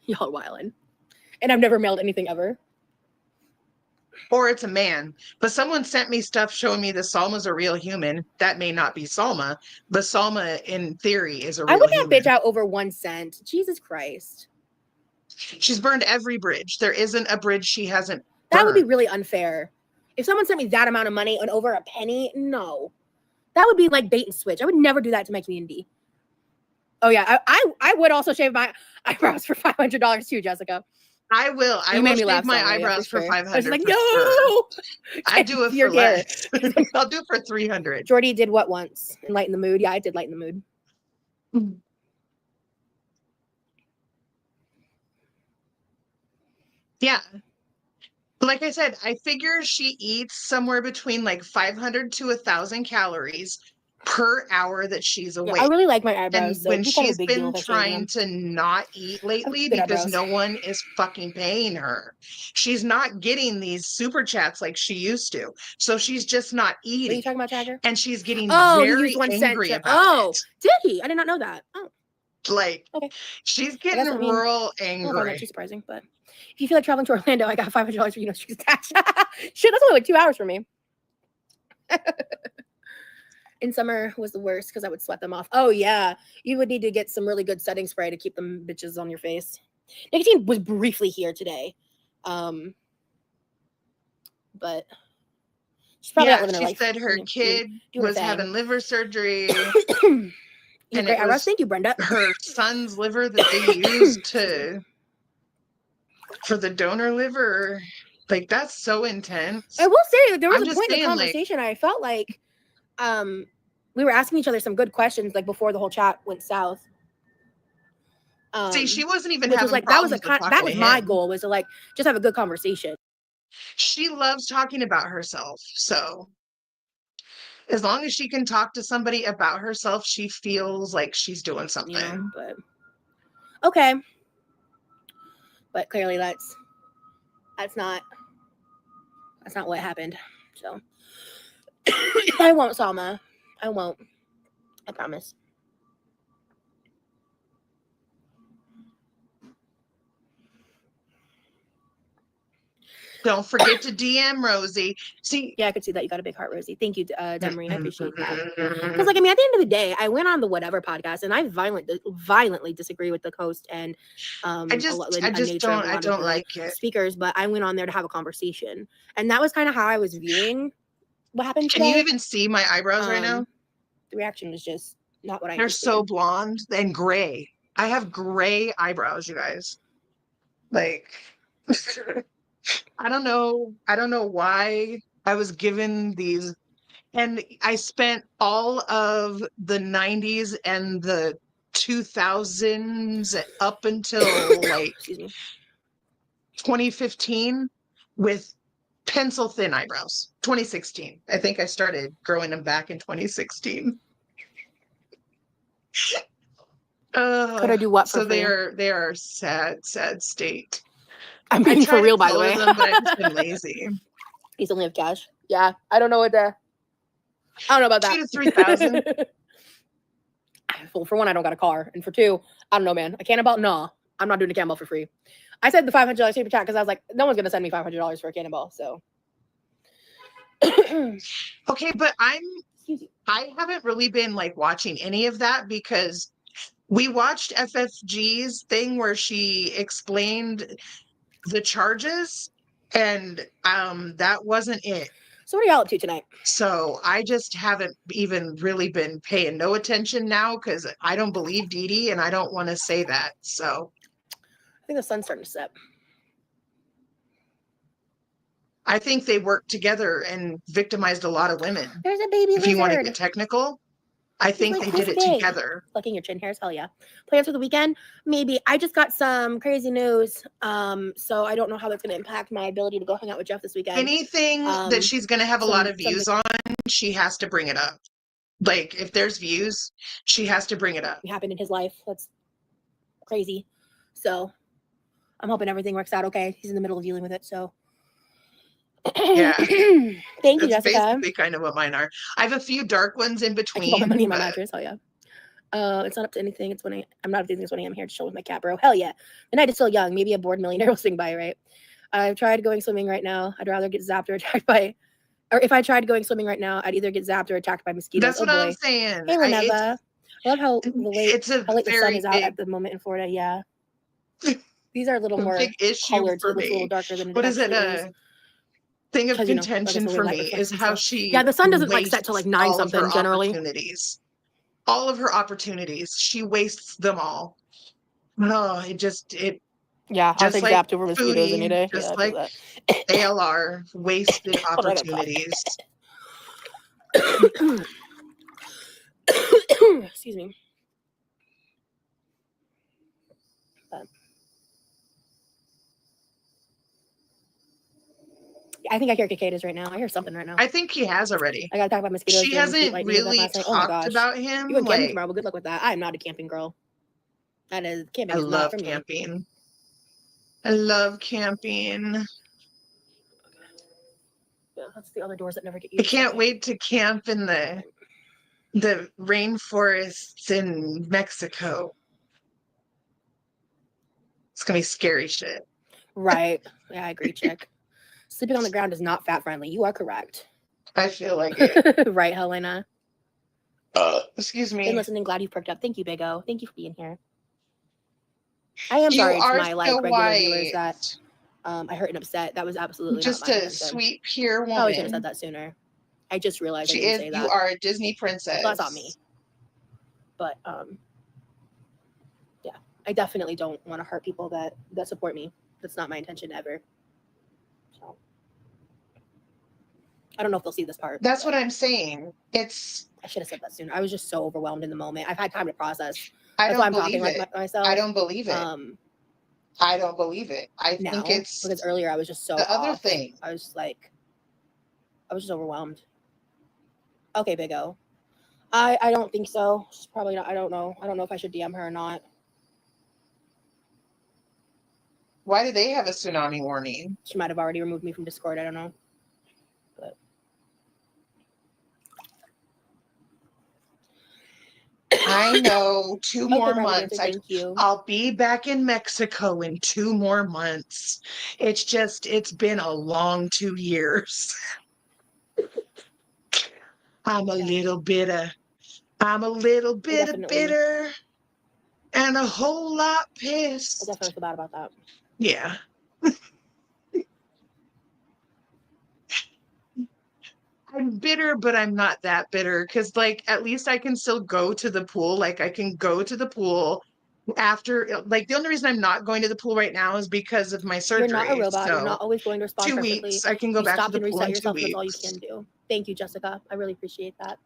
Speaker 7: Y'all wildin'. And I've never mailed anything ever.
Speaker 2: Or it's a man. But someone sent me stuff showing me that Salma's a real human. That may not be Salma, but Salma in theory is a real
Speaker 7: I would not
Speaker 2: human.
Speaker 7: bitch out over 1 cent. Jesus Christ.
Speaker 2: She's burned every bridge. There isn't a bridge she hasn't
Speaker 7: That
Speaker 2: burned.
Speaker 7: would be really unfair. If someone sent me that amount of money and over a penny, no. That would be like bait and switch. I would never do that to my community. Oh yeah, I would also shave my eyebrows for $500 too, Jessica.
Speaker 2: I will. I will shave my eyebrows for $500.
Speaker 7: I was like,
Speaker 2: for
Speaker 7: no.
Speaker 2: sure. I do it
Speaker 7: Your
Speaker 2: for
Speaker 7: dare.
Speaker 2: less. I'll do it for $300.
Speaker 7: Jordy did what once? And lighten the mood. Yeah, I did lighten the mood.
Speaker 2: Yeah. Like I said, I figure she eats somewhere between like 500 to 1,000 calories per hour that she's
Speaker 7: Yeah,
Speaker 2: awake.
Speaker 7: I really like my
Speaker 2: And
Speaker 7: eyebrows. So
Speaker 2: when
Speaker 7: it'd be kind of a
Speaker 2: she's
Speaker 7: big deal
Speaker 2: been
Speaker 7: if I shaved
Speaker 2: trying
Speaker 7: them.
Speaker 2: to not eat lately
Speaker 7: Good
Speaker 2: because
Speaker 7: eyebrows.
Speaker 2: no one is fucking paying her, she's not getting these super chats like she used to. So she's just not
Speaker 7: What are you
Speaker 2: eating.
Speaker 7: talking about, Tiger?
Speaker 2: And she's getting
Speaker 7: Oh, he
Speaker 2: very
Speaker 7: used 1 cent.
Speaker 2: angry about
Speaker 7: Oh,
Speaker 2: it.
Speaker 7: did he? I did not know that. Oh,
Speaker 2: Like,
Speaker 7: okay.
Speaker 2: she's
Speaker 7: I
Speaker 2: getting
Speaker 7: guess, I mean,
Speaker 2: real
Speaker 7: I don't find that
Speaker 2: angry.
Speaker 7: too surprising, but if you feel like traveling to Orlando, I got $500 for you know street stash. Shit, that's only like 2 hours for me. In summer was the worst because I would sweat them off. Oh yeah, you would need to get some really good setting spray to keep them bitches on your face. Nicotine was briefly here today, but she's probably not
Speaker 2: Yeah,
Speaker 7: living her
Speaker 2: she
Speaker 7: life.
Speaker 2: said her kid
Speaker 7: doing her
Speaker 2: was
Speaker 7: thing.
Speaker 2: having liver surgery.
Speaker 7: You have
Speaker 2: And
Speaker 7: great
Speaker 2: it
Speaker 7: eyebrows.
Speaker 2: was
Speaker 7: Thank you, Brenda.
Speaker 2: her son's liver that they used for the donor liver. Like, that's so intense.
Speaker 7: I will say that there was
Speaker 2: I'm
Speaker 7: a
Speaker 2: just
Speaker 7: point in the
Speaker 2: saying, like-
Speaker 7: conversation I felt like we were asking each other some good questions like before the whole chat went south.
Speaker 2: See, she wasn't even
Speaker 7: which
Speaker 2: having
Speaker 7: was like that was
Speaker 2: problems with
Speaker 7: that
Speaker 2: talking
Speaker 7: was
Speaker 2: to
Speaker 7: my
Speaker 2: him.
Speaker 7: goal, was to like just have a good conversation.
Speaker 2: She loves talking about herself, so As long as she can talk to somebody about herself, she feels like she's doing something.
Speaker 7: You know, but okay. But clearly that's not what happened. So I won't, Salma. I won't. I promise.
Speaker 2: Don't forget to DM Rosie. See,
Speaker 7: Yeah, I could see that you got a big heart, Rosie. Thank you, Demery. I appreciate that. Because, like, I mean, at the end of the day, I went on the whatever podcast, and I violently disagree with the host and
Speaker 2: I just don't like it.
Speaker 7: speakers. But I went on there to have a conversation, and that was kind of how I was viewing what happened
Speaker 2: Can
Speaker 7: today.
Speaker 2: you even see my eyebrows right now?
Speaker 7: The reaction was just not what I.
Speaker 2: They're so blonde and gray. I have gray eyebrows, you guys. Like, I don't know why I was given these. And I spent all of the 90s and the 2000s up until like
Speaker 7: Excuse me.
Speaker 2: 2015 with pencil thin eyebrows. 2016. I think I started growing them back in 2016.
Speaker 7: Could I do what for
Speaker 2: So
Speaker 7: free?
Speaker 2: they are sad state.
Speaker 7: I'm being for real, by the way.
Speaker 2: Them, but I've just been lazy.
Speaker 7: You only have cash. Yeah, I don't know about that.
Speaker 2: 2,000 to 3,000.
Speaker 7: Well, for one, I don't got a car, and for two, I don't know, man. A cannonball? No, I'm not doing a cannonball for free. I said the $500 super chat because I was like, no one's gonna send me $500 for a cannonball. So,
Speaker 2: okay, but I haven't really been like watching any of that because we watched FFG's thing where she explained the charges, and that wasn't it.
Speaker 7: So what are y'all up to tonight?
Speaker 2: So I just haven't even really been paying no attention now because I don't believe Dee Dee, and I don't want to say that. So
Speaker 7: I think the sun's starting to set.
Speaker 2: I think they worked together and victimized a lot of women.
Speaker 7: There's a baby
Speaker 2: If you want to get technical, I think
Speaker 7: like
Speaker 2: they did it
Speaker 7: big.
Speaker 2: together.
Speaker 7: Plucking your chin hairs, hell yeah. Plans for the weekend? Maybe. I just got some crazy news. So I don't know how that's going to impact my ability to go hang out with Jeff this weekend.
Speaker 2: Anything that she's going to have a lot of views on, she has to bring it up. Like, if there's views, she has to bring it up.
Speaker 7: It happened in his life. That's crazy. So I'm hoping everything works out okay. He's in the middle of dealing with it, so.
Speaker 2: Yeah.
Speaker 7: Thank you,
Speaker 2: That's
Speaker 7: Jessica.
Speaker 2: basically kind of what mine are. I have a few dark ones in between.
Speaker 7: I keep all my money in my mattress. Hell yeah. It's not up to anything. It's when I'm not up to anything. It's when I'm here to chill with my cat, bro. Hell yeah. The night is still young. Maybe a bored millionaire will swing by, right? I've tried going swimming right now. I'd rather get zapped or attacked by, or if I tried going swimming right now, I'd either get zapped or attacked by mosquitoes.
Speaker 2: That's what I'm saying.
Speaker 7: Hey, Leneva. I love how late the sun is out at the moment in Florida. Yeah. These are a little more colored, so it looks a little darker than
Speaker 2: what is it? Thing of contention for me is how she
Speaker 7: the sun doesn't like set till like 9 something generally.
Speaker 2: All of her opportunities, she wastes them all. No, I'll take zapped over mosquitoes any day. Just like ALR, wasted opportunities.
Speaker 7: Excuse me. I think I hear cicadas right now. I hear something right now.
Speaker 2: I think he has already.
Speaker 7: I gotta talk about mosquitoes.
Speaker 2: She hasn't really talked about him.
Speaker 7: You went camping tomorrow, but good luck with that. I am not a camping girl. That is camping.
Speaker 2: I
Speaker 7: is
Speaker 2: love
Speaker 7: not for
Speaker 2: camping.
Speaker 7: Me.
Speaker 2: I love camping.
Speaker 7: Yeah, that's the other doors that never get used.
Speaker 2: I can't wait to camp in the rainforests in Mexico. It's gonna be scary shit.
Speaker 7: Right. Yeah, I agree, chick. Sleeping on the ground is not fat friendly. You are correct.
Speaker 2: I feel like it.
Speaker 7: Right, Helena.
Speaker 2: Excuse me.
Speaker 7: Been listening. Glad you perked up. Thank you, Big O. Thank you for being here. I am sorry to my regular viewers that I hurt and upset. That was absolutely
Speaker 2: just
Speaker 7: not my
Speaker 2: a
Speaker 7: intention.
Speaker 2: Sweet, pure woman.
Speaker 7: I always should have said that sooner. I just realized
Speaker 2: she
Speaker 7: I didn't
Speaker 2: is.
Speaker 7: say that.
Speaker 2: You are a Disney princess.
Speaker 7: Well, that's on me. But yeah, I definitely don't want to hurt people that support me. That's not my intention ever. So I don't know if they'll see this part.
Speaker 2: That's what I'm saying. I
Speaker 7: should have said that sooner. I was just so overwhelmed in the moment. I've had time to process.
Speaker 2: That's why I'm talking
Speaker 7: like myself.
Speaker 2: I don't believe it. I don't believe it. I think it's
Speaker 7: because earlier I was just so
Speaker 2: the other thing.
Speaker 7: I was just overwhelmed. Okay, Big O. I don't think so. She's probably not. I don't know. I don't know if I should DM her or not.
Speaker 2: Why do they have a tsunami warning?
Speaker 7: She might have already removed me from Discord. I don't know. But
Speaker 2: I know 2
Speaker 7: okay,
Speaker 2: more
Speaker 7: private
Speaker 2: months.
Speaker 7: dancer, thank you.
Speaker 2: I'll be back in Mexico in 2 more months. It's been a long 2 years. I'm a
Speaker 7: Yeah.
Speaker 2: little bitter. I'm a little bit
Speaker 7: definitely-
Speaker 2: bitter and a whole lot
Speaker 7: I
Speaker 2: pissed.
Speaker 7: definitely feel bad about that.
Speaker 2: Yeah. I'm bitter, but I'm not that bitter because, like, at least I can still go to the pool. Like, I can go to the pool after, like, the only reason I'm not going to the pool right now is because of my surgery.
Speaker 7: You're not a robot.
Speaker 2: So
Speaker 7: You're not always going to respond
Speaker 2: 2
Speaker 7: perfectly.
Speaker 2: weeks, I can go
Speaker 7: You
Speaker 2: back to
Speaker 7: stopped
Speaker 2: the
Speaker 7: and
Speaker 2: pool
Speaker 7: reset
Speaker 2: in 2
Speaker 7: yourself, and
Speaker 2: weeks.
Speaker 7: that's all you can do. Thank you, Jessica. I really appreciate that.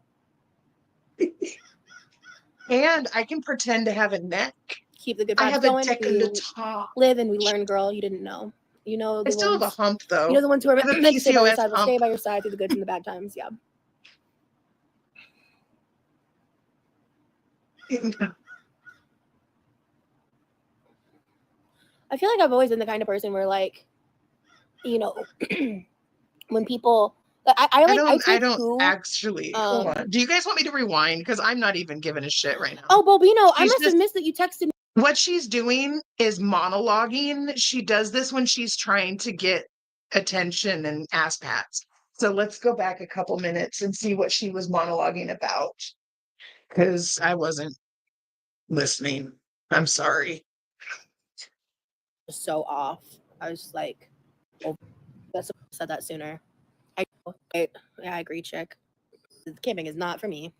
Speaker 2: And I can pretend to have a neck.
Speaker 7: Keep the good
Speaker 2: I
Speaker 7: vibes
Speaker 2: have a
Speaker 7: going.
Speaker 2: deck
Speaker 7: We
Speaker 2: on the top.
Speaker 7: live and we learn, girl. You didn't know. You know
Speaker 2: I
Speaker 7: the
Speaker 2: still have a
Speaker 7: ones.
Speaker 2: hump, though.
Speaker 7: You know the ones who are
Speaker 2: I have a
Speaker 7: meant to stay by your
Speaker 2: PCOS
Speaker 7: side. Will
Speaker 2: hump.
Speaker 7: stay by your side through the good and the bad times. Yeah. I feel like I've always been the kind of person where, like, you know, when people,
Speaker 2: I don't actually. Hold on. Do you guys want me to rewind? Because I'm not even giving a shit right now.
Speaker 7: Oh, Bobino, I
Speaker 2: She's
Speaker 7: must have
Speaker 2: just-
Speaker 7: missed that you texted me.
Speaker 2: What she's doing is monologuing. She does this when she's trying to get attention and ass pats. So let's go back a couple minutes and see what she was monologuing about. Because I wasn't listening. I'm sorry.
Speaker 7: So off. I was like, oh, that's said that sooner. Yeah, I agree, chick. Camping is not for me.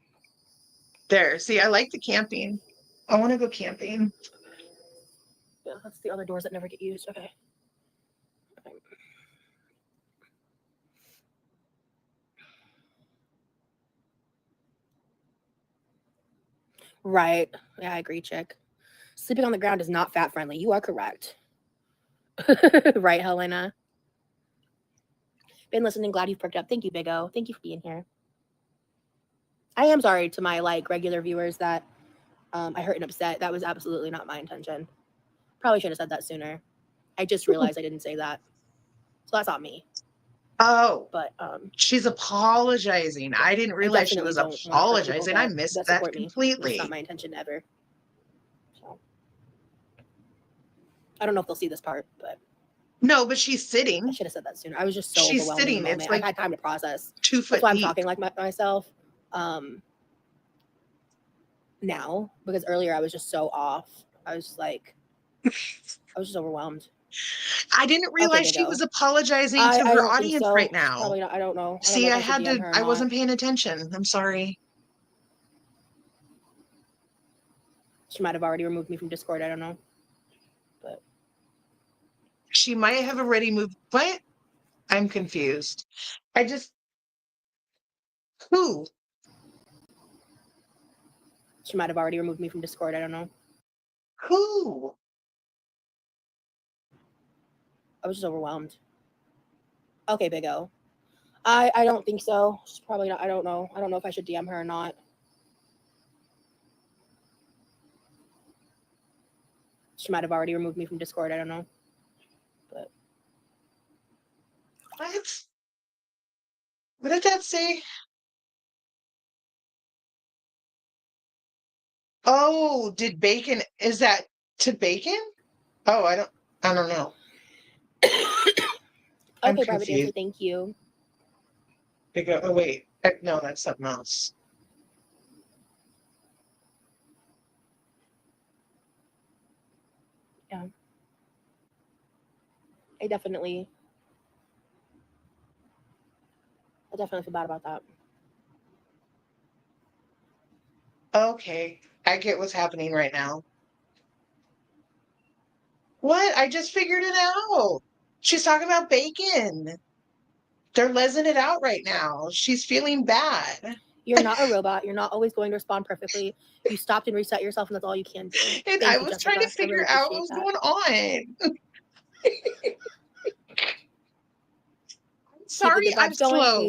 Speaker 2: There. See, I like the camping. I want to go camping.
Speaker 7: Yeah, that's the other doors that never get used. Okay. Right. Yeah, I agree, chick. Sleeping on the ground is not fat friendly. You are correct. Right, Helena. Been listening. Glad you perked up. Thank you, Big O. Thank you for being here. I am sorry to my like regular viewers that I hurt and upset. That was absolutely not my intention. Probably should have said that sooner. I just realized I didn't say that. So that's not me.
Speaker 2: Oh,
Speaker 7: But
Speaker 2: she's apologizing. I didn't realize she
Speaker 7: definitely
Speaker 2: was
Speaker 7: don't wanna hurt people
Speaker 2: apologizing. I
Speaker 7: that
Speaker 2: missed that
Speaker 7: support me. That's
Speaker 2: completely.
Speaker 7: not my intention ever. So I don't know if they'll see this part, but
Speaker 2: No, but she's
Speaker 7: I
Speaker 2: sitting
Speaker 7: should have said that sooner. I was just so
Speaker 2: She's
Speaker 7: overwhelmed in
Speaker 2: sitting.
Speaker 7: the
Speaker 2: It's
Speaker 7: moment.
Speaker 2: like
Speaker 7: I've had time to process.
Speaker 2: 2 foot
Speaker 7: That's why I'm
Speaker 2: deep.
Speaker 7: talking like myself now, because earlier I was just so off. I was like, I was just overwhelmed.
Speaker 2: I didn't realize
Speaker 7: Big
Speaker 2: she
Speaker 7: O.
Speaker 2: was apologizing
Speaker 7: I
Speaker 2: to her
Speaker 7: don't think
Speaker 2: audience
Speaker 7: so.
Speaker 2: right
Speaker 7: She's
Speaker 2: now.
Speaker 7: probably not. I don't know.
Speaker 2: See,
Speaker 7: I
Speaker 2: I had to. I wasn't paying attention. I'm sorry.
Speaker 7: She might have already removed me from Discord. I don't know. But
Speaker 2: She might have already moved. What? I'm confused. I just. Who?
Speaker 7: she might have already removed me from Discord. I don't know.
Speaker 2: Who?
Speaker 7: I was just overwhelmed. Okay, Big O. I don't think so. She's probably not. I don't know. I don't know if I should DM her or not. She might have already removed me from Discord. I don't know. But
Speaker 2: What? What did that say? Oh, did Bacon? Is that to Bacon? Oh, I don't know. I'm
Speaker 7: okay, private dancer.
Speaker 2: confused.
Speaker 7: Thank you.
Speaker 2: Oh wait, no, that's something else.
Speaker 7: Yeah. I definitely feel bad about that.
Speaker 2: Okay, I get what's happening right now. What? I just figured it out. She's talking about Bacon. They're lesing it out right now. She's feeling bad.
Speaker 7: You're not a robot. You're not always going to respond perfectly. You stopped and reset yourself, and that's all you can do.
Speaker 2: And I was trying to figure out what was going on. Sorry, I'm slow.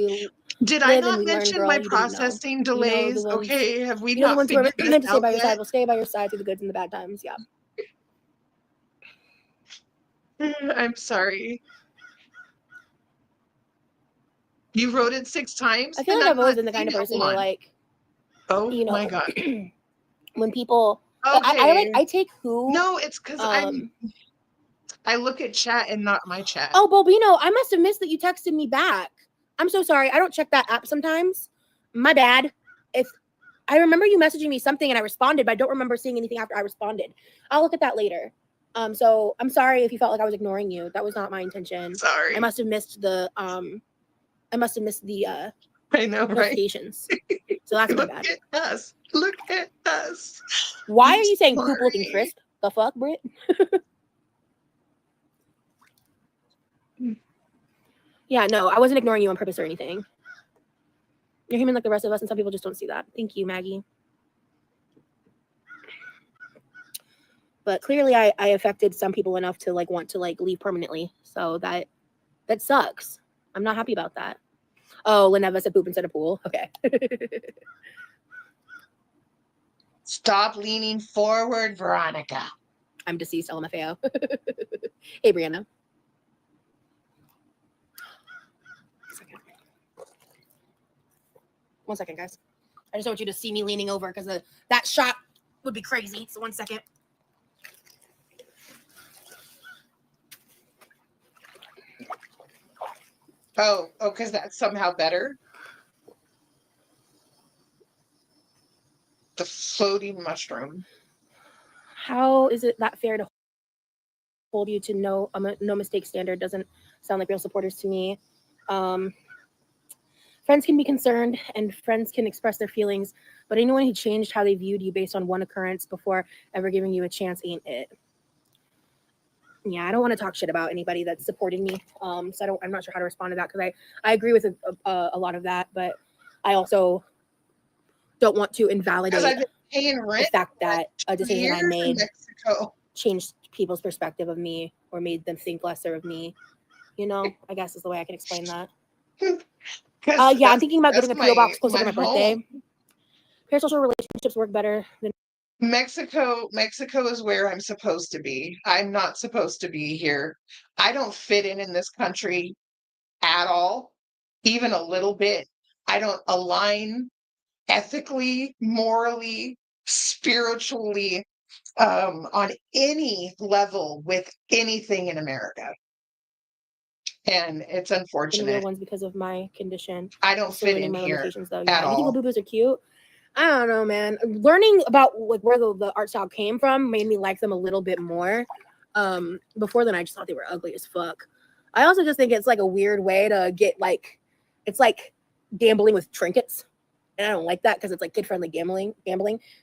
Speaker 2: Did I
Speaker 7: live and
Speaker 2: not
Speaker 7: we learn,
Speaker 2: mention
Speaker 7: girl.
Speaker 2: my
Speaker 7: You didn't know.
Speaker 2: processing
Speaker 7: You know
Speaker 2: delays?
Speaker 7: the ones.
Speaker 2: Okay, have we
Speaker 7: You know
Speaker 2: not
Speaker 7: the
Speaker 2: figured
Speaker 7: ones.
Speaker 2: Okay, have we
Speaker 7: You know the
Speaker 2: not
Speaker 7: ones who are
Speaker 2: figured this
Speaker 7: meant to stay
Speaker 2: out
Speaker 7: by your side
Speaker 2: yet?
Speaker 7: will stay by your side through the good and the bad times. Yeah.
Speaker 2: I'm sorry. You wrote it 6 times
Speaker 7: I feel
Speaker 2: and
Speaker 7: like
Speaker 2: I'm
Speaker 7: I've always
Speaker 2: not
Speaker 7: been the kind
Speaker 2: seeing
Speaker 7: of
Speaker 2: it.
Speaker 7: person
Speaker 2: Hold
Speaker 7: where,
Speaker 2: on.
Speaker 7: like,
Speaker 2: Oh
Speaker 7: you
Speaker 2: my
Speaker 7: know,
Speaker 2: god.
Speaker 7: when people,
Speaker 2: Okay.
Speaker 7: I take who,
Speaker 2: No, it's because I look at chat and not my chat.
Speaker 7: Oh, Bobino, I must have missed that you texted me back. I'm so sorry. I don't check that app sometimes. My bad. If I remember you messaging me something and I responded, but I don't remember seeing anything after I responded. I'll look at that later. So I'm sorry if you felt like I was ignoring you. That was not my intention.
Speaker 2: Sorry.
Speaker 7: I must have missed the
Speaker 2: I know, right?
Speaker 7: notifications. So that's my
Speaker 2: Look
Speaker 7: bad.
Speaker 2: at us. Look at us.
Speaker 7: Why
Speaker 2: I'm
Speaker 7: are you saying poop looking
Speaker 2: sorry.
Speaker 7: crisp? The fuck, Britt? Yeah, no, I wasn't ignoring you on purpose or anything. You're human like the rest of us, and some people just don't see that. Thank you, Maggie. But clearly I affected some people enough to like want to like leave permanently. So that sucks. I'm not happy about that. Oh, Leneva said poop instead of pool. Okay.
Speaker 2: Stop leaning forward, Veronica.
Speaker 7: I'm deceased, LMFAO. Hey, Brianna. One second, guys. I just don't want you to see me leaning over because that shot would be crazy. So 1 second.
Speaker 2: Oh, because that's somehow better. The floating mushroom.
Speaker 7: How is it that fair to hold you to no mistake standard? Doesn't sound like real supporters to me. Friends can be concerned and friends can express their feelings, but anyone who changed how they viewed you based on one occurrence before ever giving you a chance ain't it. Yeah, I don't want to talk shit about anybody that's supporting me. So I'm not sure how to respond to that because I agree with a lot of that, but I also don't want to invalidate
Speaker 2: I've been paying
Speaker 7: the
Speaker 2: rent
Speaker 7: fact that a decision I
Speaker 2: years in
Speaker 7: made
Speaker 2: Mexico.
Speaker 7: changed people's perspective of me or made them think lesser of me. You know, I guess is the way I can explain that. Yeah, I'm thinking about getting a PO box closer to my birthday. Parasocial relationships work better than
Speaker 2: Mexico is where I'm supposed to be. I'm not supposed to be here. I don't fit in this country at all, even a little bit. I don't align ethically, morally, spiritually, on any level with anything in America. And it's
Speaker 7: real
Speaker 2: unfortunate.
Speaker 7: ones because of my condition.
Speaker 2: I don't
Speaker 7: Still
Speaker 2: fit
Speaker 7: learning
Speaker 2: in
Speaker 7: my
Speaker 2: here
Speaker 7: limitations though.
Speaker 2: at
Speaker 7: Yeah, you think
Speaker 2: all.
Speaker 7: boo-boos are cute? I don't know, man. Learning about like where the art style came from made me like them a little bit more. Before then I just thought they were ugly as fuck. I also just think it's like a weird way to get like, it's like gambling with trinkets. And I don't like that because it's like kid-friendly gambling.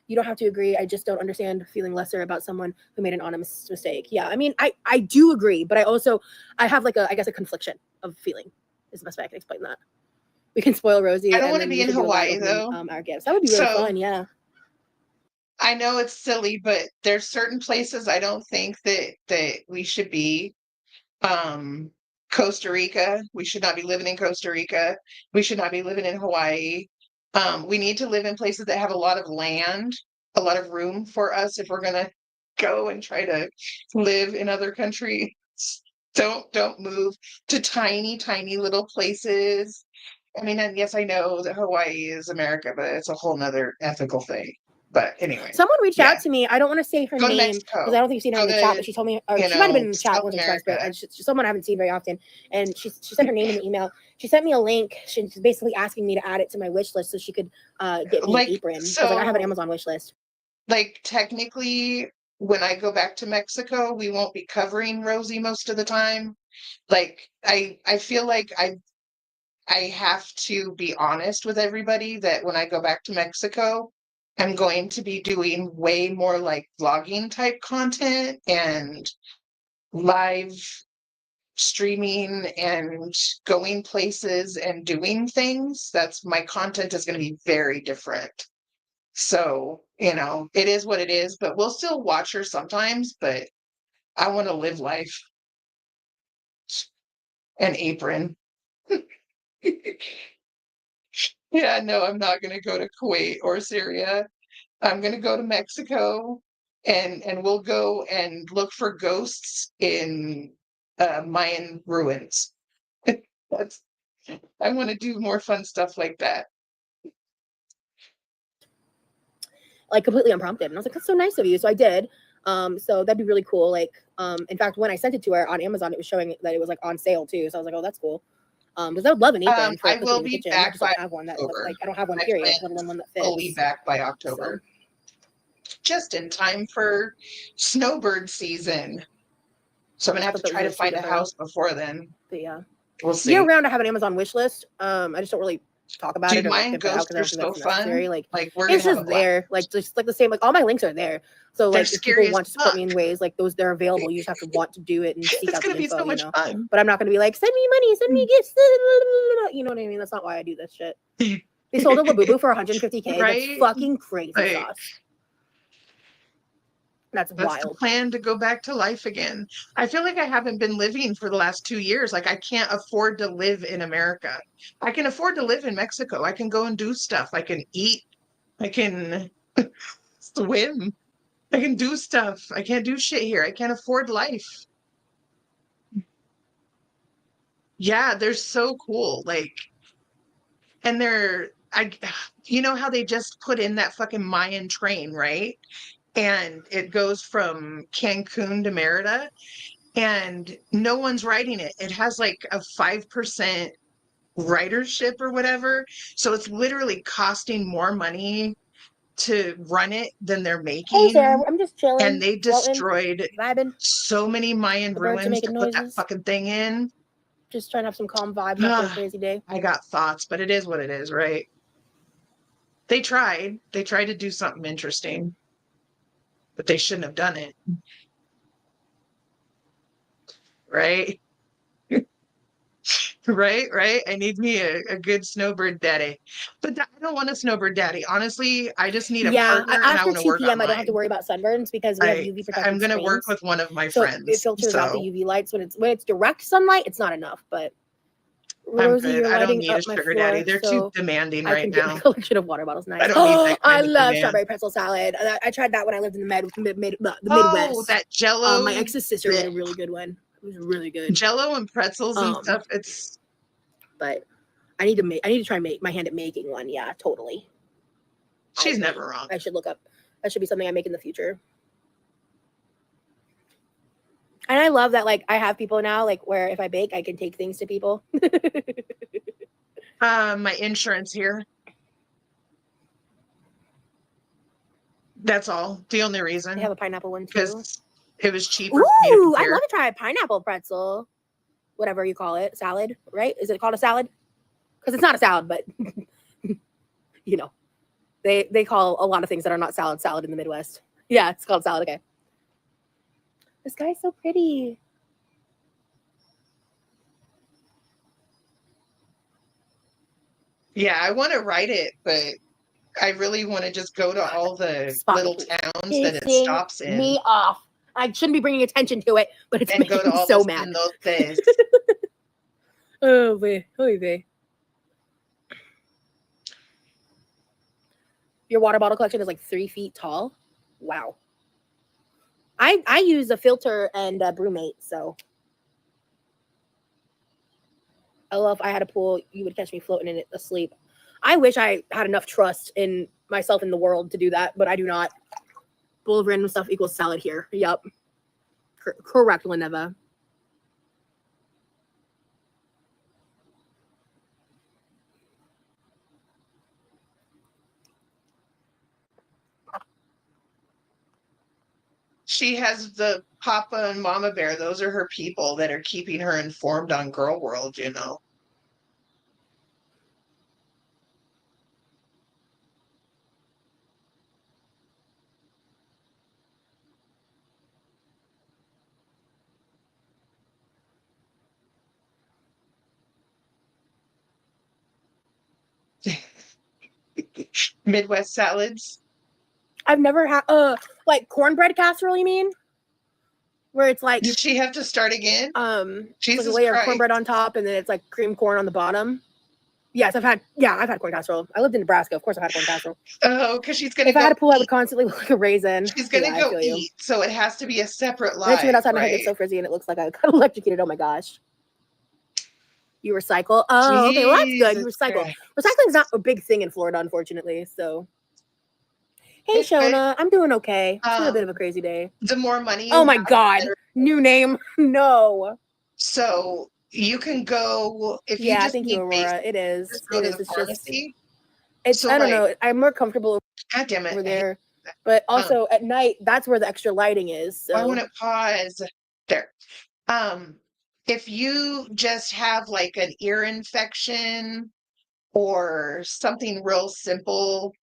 Speaker 7: You don't have to agree. I just don't understand feeling lesser about someone who made an honest mistake. Yeah, I mean, I do agree, but I have like I guess a confliction of feeling is the best way I can explain that. We can spoil Rosie.
Speaker 2: I don't
Speaker 7: and
Speaker 2: want to
Speaker 7: then
Speaker 2: be
Speaker 7: we
Speaker 2: in
Speaker 7: could do a live
Speaker 2: Hawaii
Speaker 7: opening,
Speaker 2: though.
Speaker 7: our gifts. That would be really
Speaker 2: So
Speaker 7: fun. Yeah.
Speaker 2: I know it's silly, but there's certain places I don't think that we should be. Costa Rica, we should not be living in Costa Rica. We should not be living in Hawaii. We need to live in places that have a lot of land, a lot of room for us if we're gonna go and try to live in other countries. Don't move to tiny, tiny little places. I mean, and yes, I know that Hawaii is America, but it's a whole nother ethical thing. But anyway,
Speaker 7: Someone reached
Speaker 2: yeah,
Speaker 7: out to me. I don't want to say her
Speaker 2: go to
Speaker 7: name because
Speaker 2: Mexico.
Speaker 7: I don't think you've seen her
Speaker 2: Go
Speaker 7: in the chat, but
Speaker 2: to,
Speaker 7: she told me, or she might have been in the chat
Speaker 2: South
Speaker 7: once or twice,
Speaker 2: America.
Speaker 7: but she's someone I haven't seen very often. And she sent her name in the email. She sent me a link. She's basically asking me to add it to my wish list so she could get me an apron because like I have an Amazon wish list.
Speaker 2: Like technically, when I go back to Mexico, we won't be covering Rosie most of the time. Like I feel like I have to be honest with everybody that when I go back to Mexico, I'm going to be doing way more like vlogging type content and live streaming and going places and doing things. That's my content is going to be very different. So, it is what it is, but we'll still watch her sometimes, but I want to live life. An apron. Yeah, no, I'm not gonna go to Kuwait or Syria. I'm gonna go to Mexico and we'll go and look for ghosts in Mayan ruins. That's I want to do more fun stuff like that.
Speaker 7: Like completely unprompted. And I was like, that's so nice of you. So I did. So that'd be really cool. Like, in fact, when I sent it to her on Amazon, it was showing that it was like on sale too. So I was like, oh, that's cool. Because I would love an apron for
Speaker 2: I
Speaker 7: cooking
Speaker 2: will
Speaker 7: in the
Speaker 2: be
Speaker 7: kitchen. I
Speaker 2: back
Speaker 7: just
Speaker 2: by
Speaker 7: don't have one that
Speaker 2: October.
Speaker 7: like I don't have one
Speaker 2: My
Speaker 7: period,
Speaker 2: plan
Speaker 7: let alone one that
Speaker 2: I'll be
Speaker 7: fits.
Speaker 2: back by
Speaker 7: So,
Speaker 2: October. Just in time for snowbird season. So I'm gonna
Speaker 7: I
Speaker 2: have
Speaker 7: thought
Speaker 2: to
Speaker 7: that was
Speaker 2: try to
Speaker 7: really sweet
Speaker 2: find a
Speaker 7: of her.
Speaker 2: house before then.
Speaker 7: But yeah,
Speaker 2: We'll see.
Speaker 7: year round, I have an Amazon wish list. I just don't really talk about
Speaker 2: Dude,
Speaker 7: it or like
Speaker 2: mine
Speaker 7: pimp it out
Speaker 2: ghosts
Speaker 7: because I
Speaker 2: are
Speaker 7: don't think
Speaker 2: so
Speaker 7: that's necessary.
Speaker 2: fun.
Speaker 7: Like,
Speaker 2: Like we're
Speaker 7: it's
Speaker 2: gonna have a
Speaker 7: just
Speaker 2: blast.
Speaker 7: there, like just like the same. Like all my links are there. So
Speaker 2: They're
Speaker 7: like if
Speaker 2: scary
Speaker 7: people
Speaker 2: as
Speaker 7: want to support me
Speaker 2: fuck.
Speaker 7: in ways, like those they're available. You just have to want to do it and seek
Speaker 2: It's
Speaker 7: out the
Speaker 2: gonna be
Speaker 7: info,
Speaker 2: so
Speaker 7: you
Speaker 2: much
Speaker 7: know.
Speaker 2: fun.
Speaker 7: But I'm not gonna be like, send me money, send me gifts. You know what I mean? That's not why I do this shit. They sold a Labubu for 150K.
Speaker 2: Right?
Speaker 7: That's fucking crazy
Speaker 2: Like,
Speaker 7: sauce. That's
Speaker 2: that's the
Speaker 7: wild.
Speaker 2: plan to go back to life again. I feel like I haven't been living for the last 2 years. Like I can't afford to live in America. I can afford to live in Mexico. I can go and do stuff. I can eat. I can swim. I can do stuff. I can't do shit here. I can't afford life. Yeah, they're so cool. Like, and you know how they just put in that fucking Mayan train, right? And it goes from Cancun to Merida, and no one's riding it. It has like a 5% ridership or whatever. So it's literally costing more money to run it than they're
Speaker 7: Hey Sarah,
Speaker 2: making.
Speaker 7: I'm just chilling,
Speaker 2: And they
Speaker 7: floating,
Speaker 2: destroyed
Speaker 7: vibing.
Speaker 2: so many Mayan
Speaker 7: The birds are
Speaker 2: ruins to
Speaker 7: making
Speaker 2: put that
Speaker 7: noises.
Speaker 2: fucking thing in.
Speaker 7: Just trying to have some calm vibes after a crazy day.
Speaker 2: I got thoughts, but it is what it is, right? They tried. They tried to do something interesting, but they shouldn't have done it. Right? Right. I need me a good snowbird daddy. But I don't want a snowbird daddy. Honestly, I just need a
Speaker 7: Yeah,
Speaker 2: partner and I
Speaker 7: after
Speaker 2: want to
Speaker 7: 2
Speaker 2: work on
Speaker 7: p.m. I don't have to
Speaker 2: mine.
Speaker 7: worry about sunburns because we have UV
Speaker 2: I'm
Speaker 7: protected
Speaker 2: gonna work
Speaker 7: screens.
Speaker 2: with one of my
Speaker 7: So it
Speaker 2: friends.
Speaker 7: filters out the
Speaker 2: So
Speaker 7: UV lights when it's direct sunlight. It's not enough, but
Speaker 2: I'm
Speaker 7: Rosie,
Speaker 2: good.
Speaker 7: you're
Speaker 2: I don't
Speaker 7: lighting
Speaker 2: need a
Speaker 7: up my
Speaker 2: sugar daddy.
Speaker 7: floor,
Speaker 2: They're too
Speaker 7: so
Speaker 2: demanding
Speaker 7: I
Speaker 2: right
Speaker 7: can get my
Speaker 2: now.
Speaker 7: collection of water bottles. Nice.
Speaker 2: I don't need that
Speaker 7: I
Speaker 2: kind of
Speaker 7: love
Speaker 2: demand.
Speaker 7: strawberry pretzel salad. I tried that when I lived in the Midwest.
Speaker 2: Oh, that Jello.
Speaker 7: My ex's sister made a really good one. It was really good.
Speaker 2: Jello and pretzels and
Speaker 7: Um,
Speaker 2: stuff. It's
Speaker 7: But I need to try my hand at making one. Yeah, totally.
Speaker 2: she's never wrong.
Speaker 7: I should look up. That should be something I make in the future. And I love that, like, I have people now, like, where if I bake, I can take things to people.
Speaker 2: My insurance here. That's all. The only
Speaker 7: They
Speaker 2: reason.
Speaker 7: have a pineapple one too.
Speaker 2: Because it was cheaper for me to
Speaker 7: Ooh,
Speaker 2: be
Speaker 7: I'd
Speaker 2: here.
Speaker 7: love to try a pineapple pretzel. Whatever you call it. Salad, right? Is it called a salad? Because it's not a salad, but you know. They call a lot of things that are not salad in the Midwest. Yeah, it's called salad. Okay. This guy's so pretty.
Speaker 2: Yeah, I want to write it, but I really want to just go to all the
Speaker 7: Spot
Speaker 2: little
Speaker 7: me.
Speaker 2: towns that it
Speaker 7: Pissing
Speaker 2: stops in
Speaker 7: me off. I shouldn't be bringing attention to it, but it's
Speaker 2: and go
Speaker 7: making
Speaker 2: to
Speaker 7: me
Speaker 2: all
Speaker 7: so
Speaker 2: those
Speaker 7: mad.
Speaker 2: cenotes.
Speaker 7: Oh, wait. Your water bottle collection is like 3 feet tall. Wow. I use a filter and a brewmate, so if I had a pool, you would catch me floating in it asleep. I wish I had enough trust in myself in the world to do that, but I do not. Bowl of random stuff equals salad here. Yep. Correct, Leneva.
Speaker 2: She has the Papa and Mama Bear. Those are her people that are keeping her informed on Girl World, you know. Midwest salads.
Speaker 7: I've never had like cornbread casserole, you mean? Where it's like
Speaker 2: Did she have to start again?
Speaker 7: it's like a
Speaker 2: Jesus
Speaker 7: layer of
Speaker 2: Christ.
Speaker 7: cornbread on top and then it's like cream corn on the bottom. Yes, I've had corn casserole. I lived in Nebraska. Of course, I've had corn casserole.
Speaker 2: Oh, because she's gonna
Speaker 7: If I
Speaker 2: go
Speaker 7: had a pool, I would
Speaker 2: eat.
Speaker 7: constantly look like a raisin.
Speaker 2: She's gonna
Speaker 7: Yeah, I
Speaker 2: go
Speaker 7: feel you.
Speaker 2: eat, so it has to be a separate
Speaker 7: And then she went
Speaker 2: live,
Speaker 7: outside, my hair
Speaker 2: right?
Speaker 7: gets so frizzy, and it looks like I got electrocuted. Oh my gosh. You recycle? Oh, okay. Well, that's good. You
Speaker 2: Jesus
Speaker 7: recycle.
Speaker 2: Christ.
Speaker 7: Recycling's not a big thing in Florida, unfortunately. So, hey,
Speaker 2: It's good.
Speaker 7: Shona, I'm doing okay. It's been a bit of a
Speaker 2: Um,
Speaker 7: crazy day.
Speaker 2: the more money you
Speaker 7: Oh my
Speaker 2: have, the
Speaker 7: God.
Speaker 2: better.
Speaker 7: New name. No.
Speaker 2: So you can go if you
Speaker 7: Yeah,
Speaker 2: just
Speaker 7: thank you,
Speaker 2: need basic,
Speaker 7: Aurora. It is.
Speaker 2: just go
Speaker 7: It
Speaker 2: to
Speaker 7: is.
Speaker 2: the
Speaker 7: It's just,
Speaker 2: pharmacy.
Speaker 7: it's,
Speaker 2: So
Speaker 7: I don't
Speaker 2: like,
Speaker 7: know. I'm more comfortable
Speaker 2: God damn it,
Speaker 7: over
Speaker 2: I hate
Speaker 7: there.
Speaker 2: that.
Speaker 7: But also at night, that's where the extra lighting is.
Speaker 2: I
Speaker 7: So,
Speaker 2: want to pause there. If you just have like an ear infection or something real simple,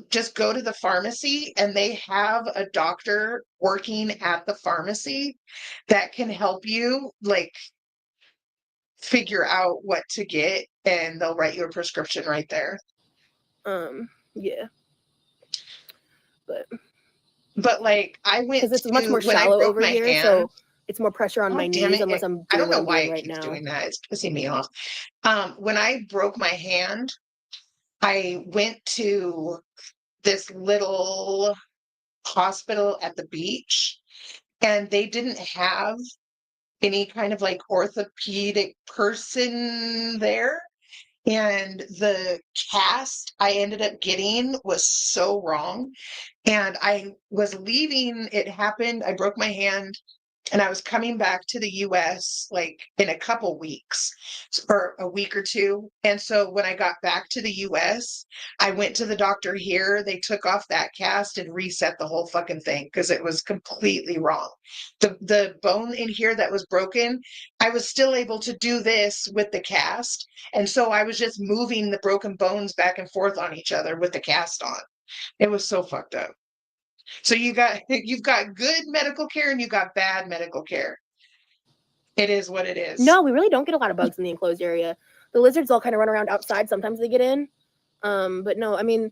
Speaker 2: just go to the pharmacy and they have a doctor working at the pharmacy that can help you like figure out what to get and they'll write you a prescription right there.
Speaker 7: yeah.
Speaker 2: But like I went
Speaker 7: Because it's much
Speaker 2: to
Speaker 7: more
Speaker 2: when I
Speaker 7: shallow
Speaker 2: broke
Speaker 7: over
Speaker 2: my
Speaker 7: here.
Speaker 2: hand.
Speaker 7: So, it's more pressure on
Speaker 2: Oh
Speaker 7: my
Speaker 2: damn
Speaker 7: knees
Speaker 2: it.
Speaker 7: unless I'm
Speaker 2: I
Speaker 7: doing
Speaker 2: don't
Speaker 7: what
Speaker 2: know
Speaker 7: I'm
Speaker 2: why
Speaker 7: doing
Speaker 2: it
Speaker 7: right
Speaker 2: keeps
Speaker 7: now.
Speaker 2: doing that. It's pissing me off. When I broke my hand, I went to this little hospital at the beach and they didn't have any kind of like orthopedic person there. And the cast I ended up getting was so wrong. And I was leaving, it happened, I broke my hand and I was coming back to the US like in a couple weeks or a week or two. And so when I got back to the US, I went to the doctor here. They took off that cast and reset the whole fucking thing because it was completely wrong. The bone in here that was broken, I was still able to do this with the cast. And so I was just moving the broken bones back and forth on each other with the cast on. It was so fucked up. So you've got good medical care and you got bad medical care. It is what it is.
Speaker 7: No, we really don't get a lot of bugs in the enclosed area. The lizards all kind of run around outside. Sometimes they get in. But no, I mean,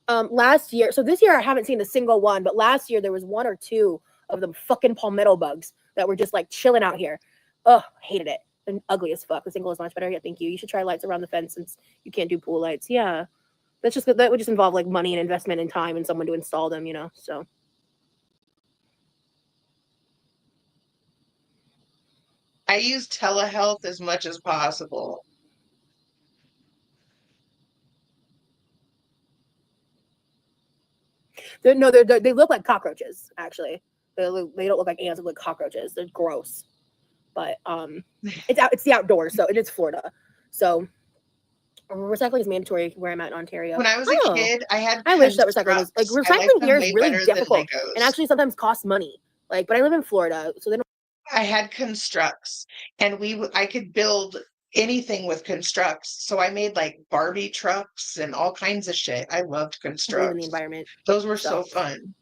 Speaker 7: last year, so this year I haven't seen a single one, but last year there was one or two of them fucking palmetto bugs that were just like chilling out here. Ugh, hated it. And ugly as fuck. The single is much better. Yeah, thank you. You should try lights around the fence since you can't do pool lights. Yeah. That would just involve like money and investment and time and someone to install them, so.
Speaker 2: I use telehealth as much as possible.
Speaker 7: They look like cockroaches, actually. They don't look like ants, they look like cockroaches. They're gross. But it's the outdoors, so it is Florida. So recycling is mandatory where I'm at in Ontario.
Speaker 2: When I was a kid, I had
Speaker 7: I wish that recycling was like
Speaker 2: constructs. I liked
Speaker 7: recycling
Speaker 2: them
Speaker 7: here
Speaker 2: way
Speaker 7: is really
Speaker 2: better than
Speaker 7: difficult
Speaker 2: Legos.
Speaker 7: and actually sometimes costs money. Like, but I live in Florida, so they don't.
Speaker 2: I had constructs and I could build anything with constructs. So I made like Barbie trucks and all kinds of shit. I loved
Speaker 7: Believe in the
Speaker 2: constructs.
Speaker 7: environment.
Speaker 2: Those were so fun.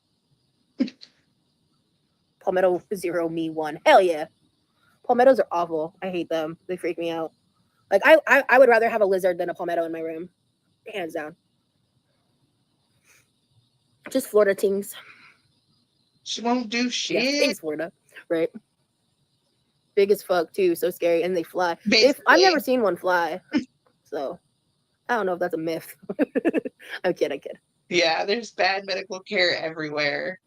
Speaker 7: Palmetto 0, me 1. Hell yeah. Palmettos are awful. I hate them. They freak me out. Like I would rather have a lizard than a palmetto in my room. Hands down. Just Florida things.
Speaker 2: She won't do shit.
Speaker 7: Yeah, thanks, Florida. Right. Big as fuck too, so scary, and they fly.
Speaker 2: Basically.
Speaker 7: I've never seen one fly, so I don't know if that's a myth. I'm kidding.
Speaker 2: Yeah, there's bad medical care everywhere.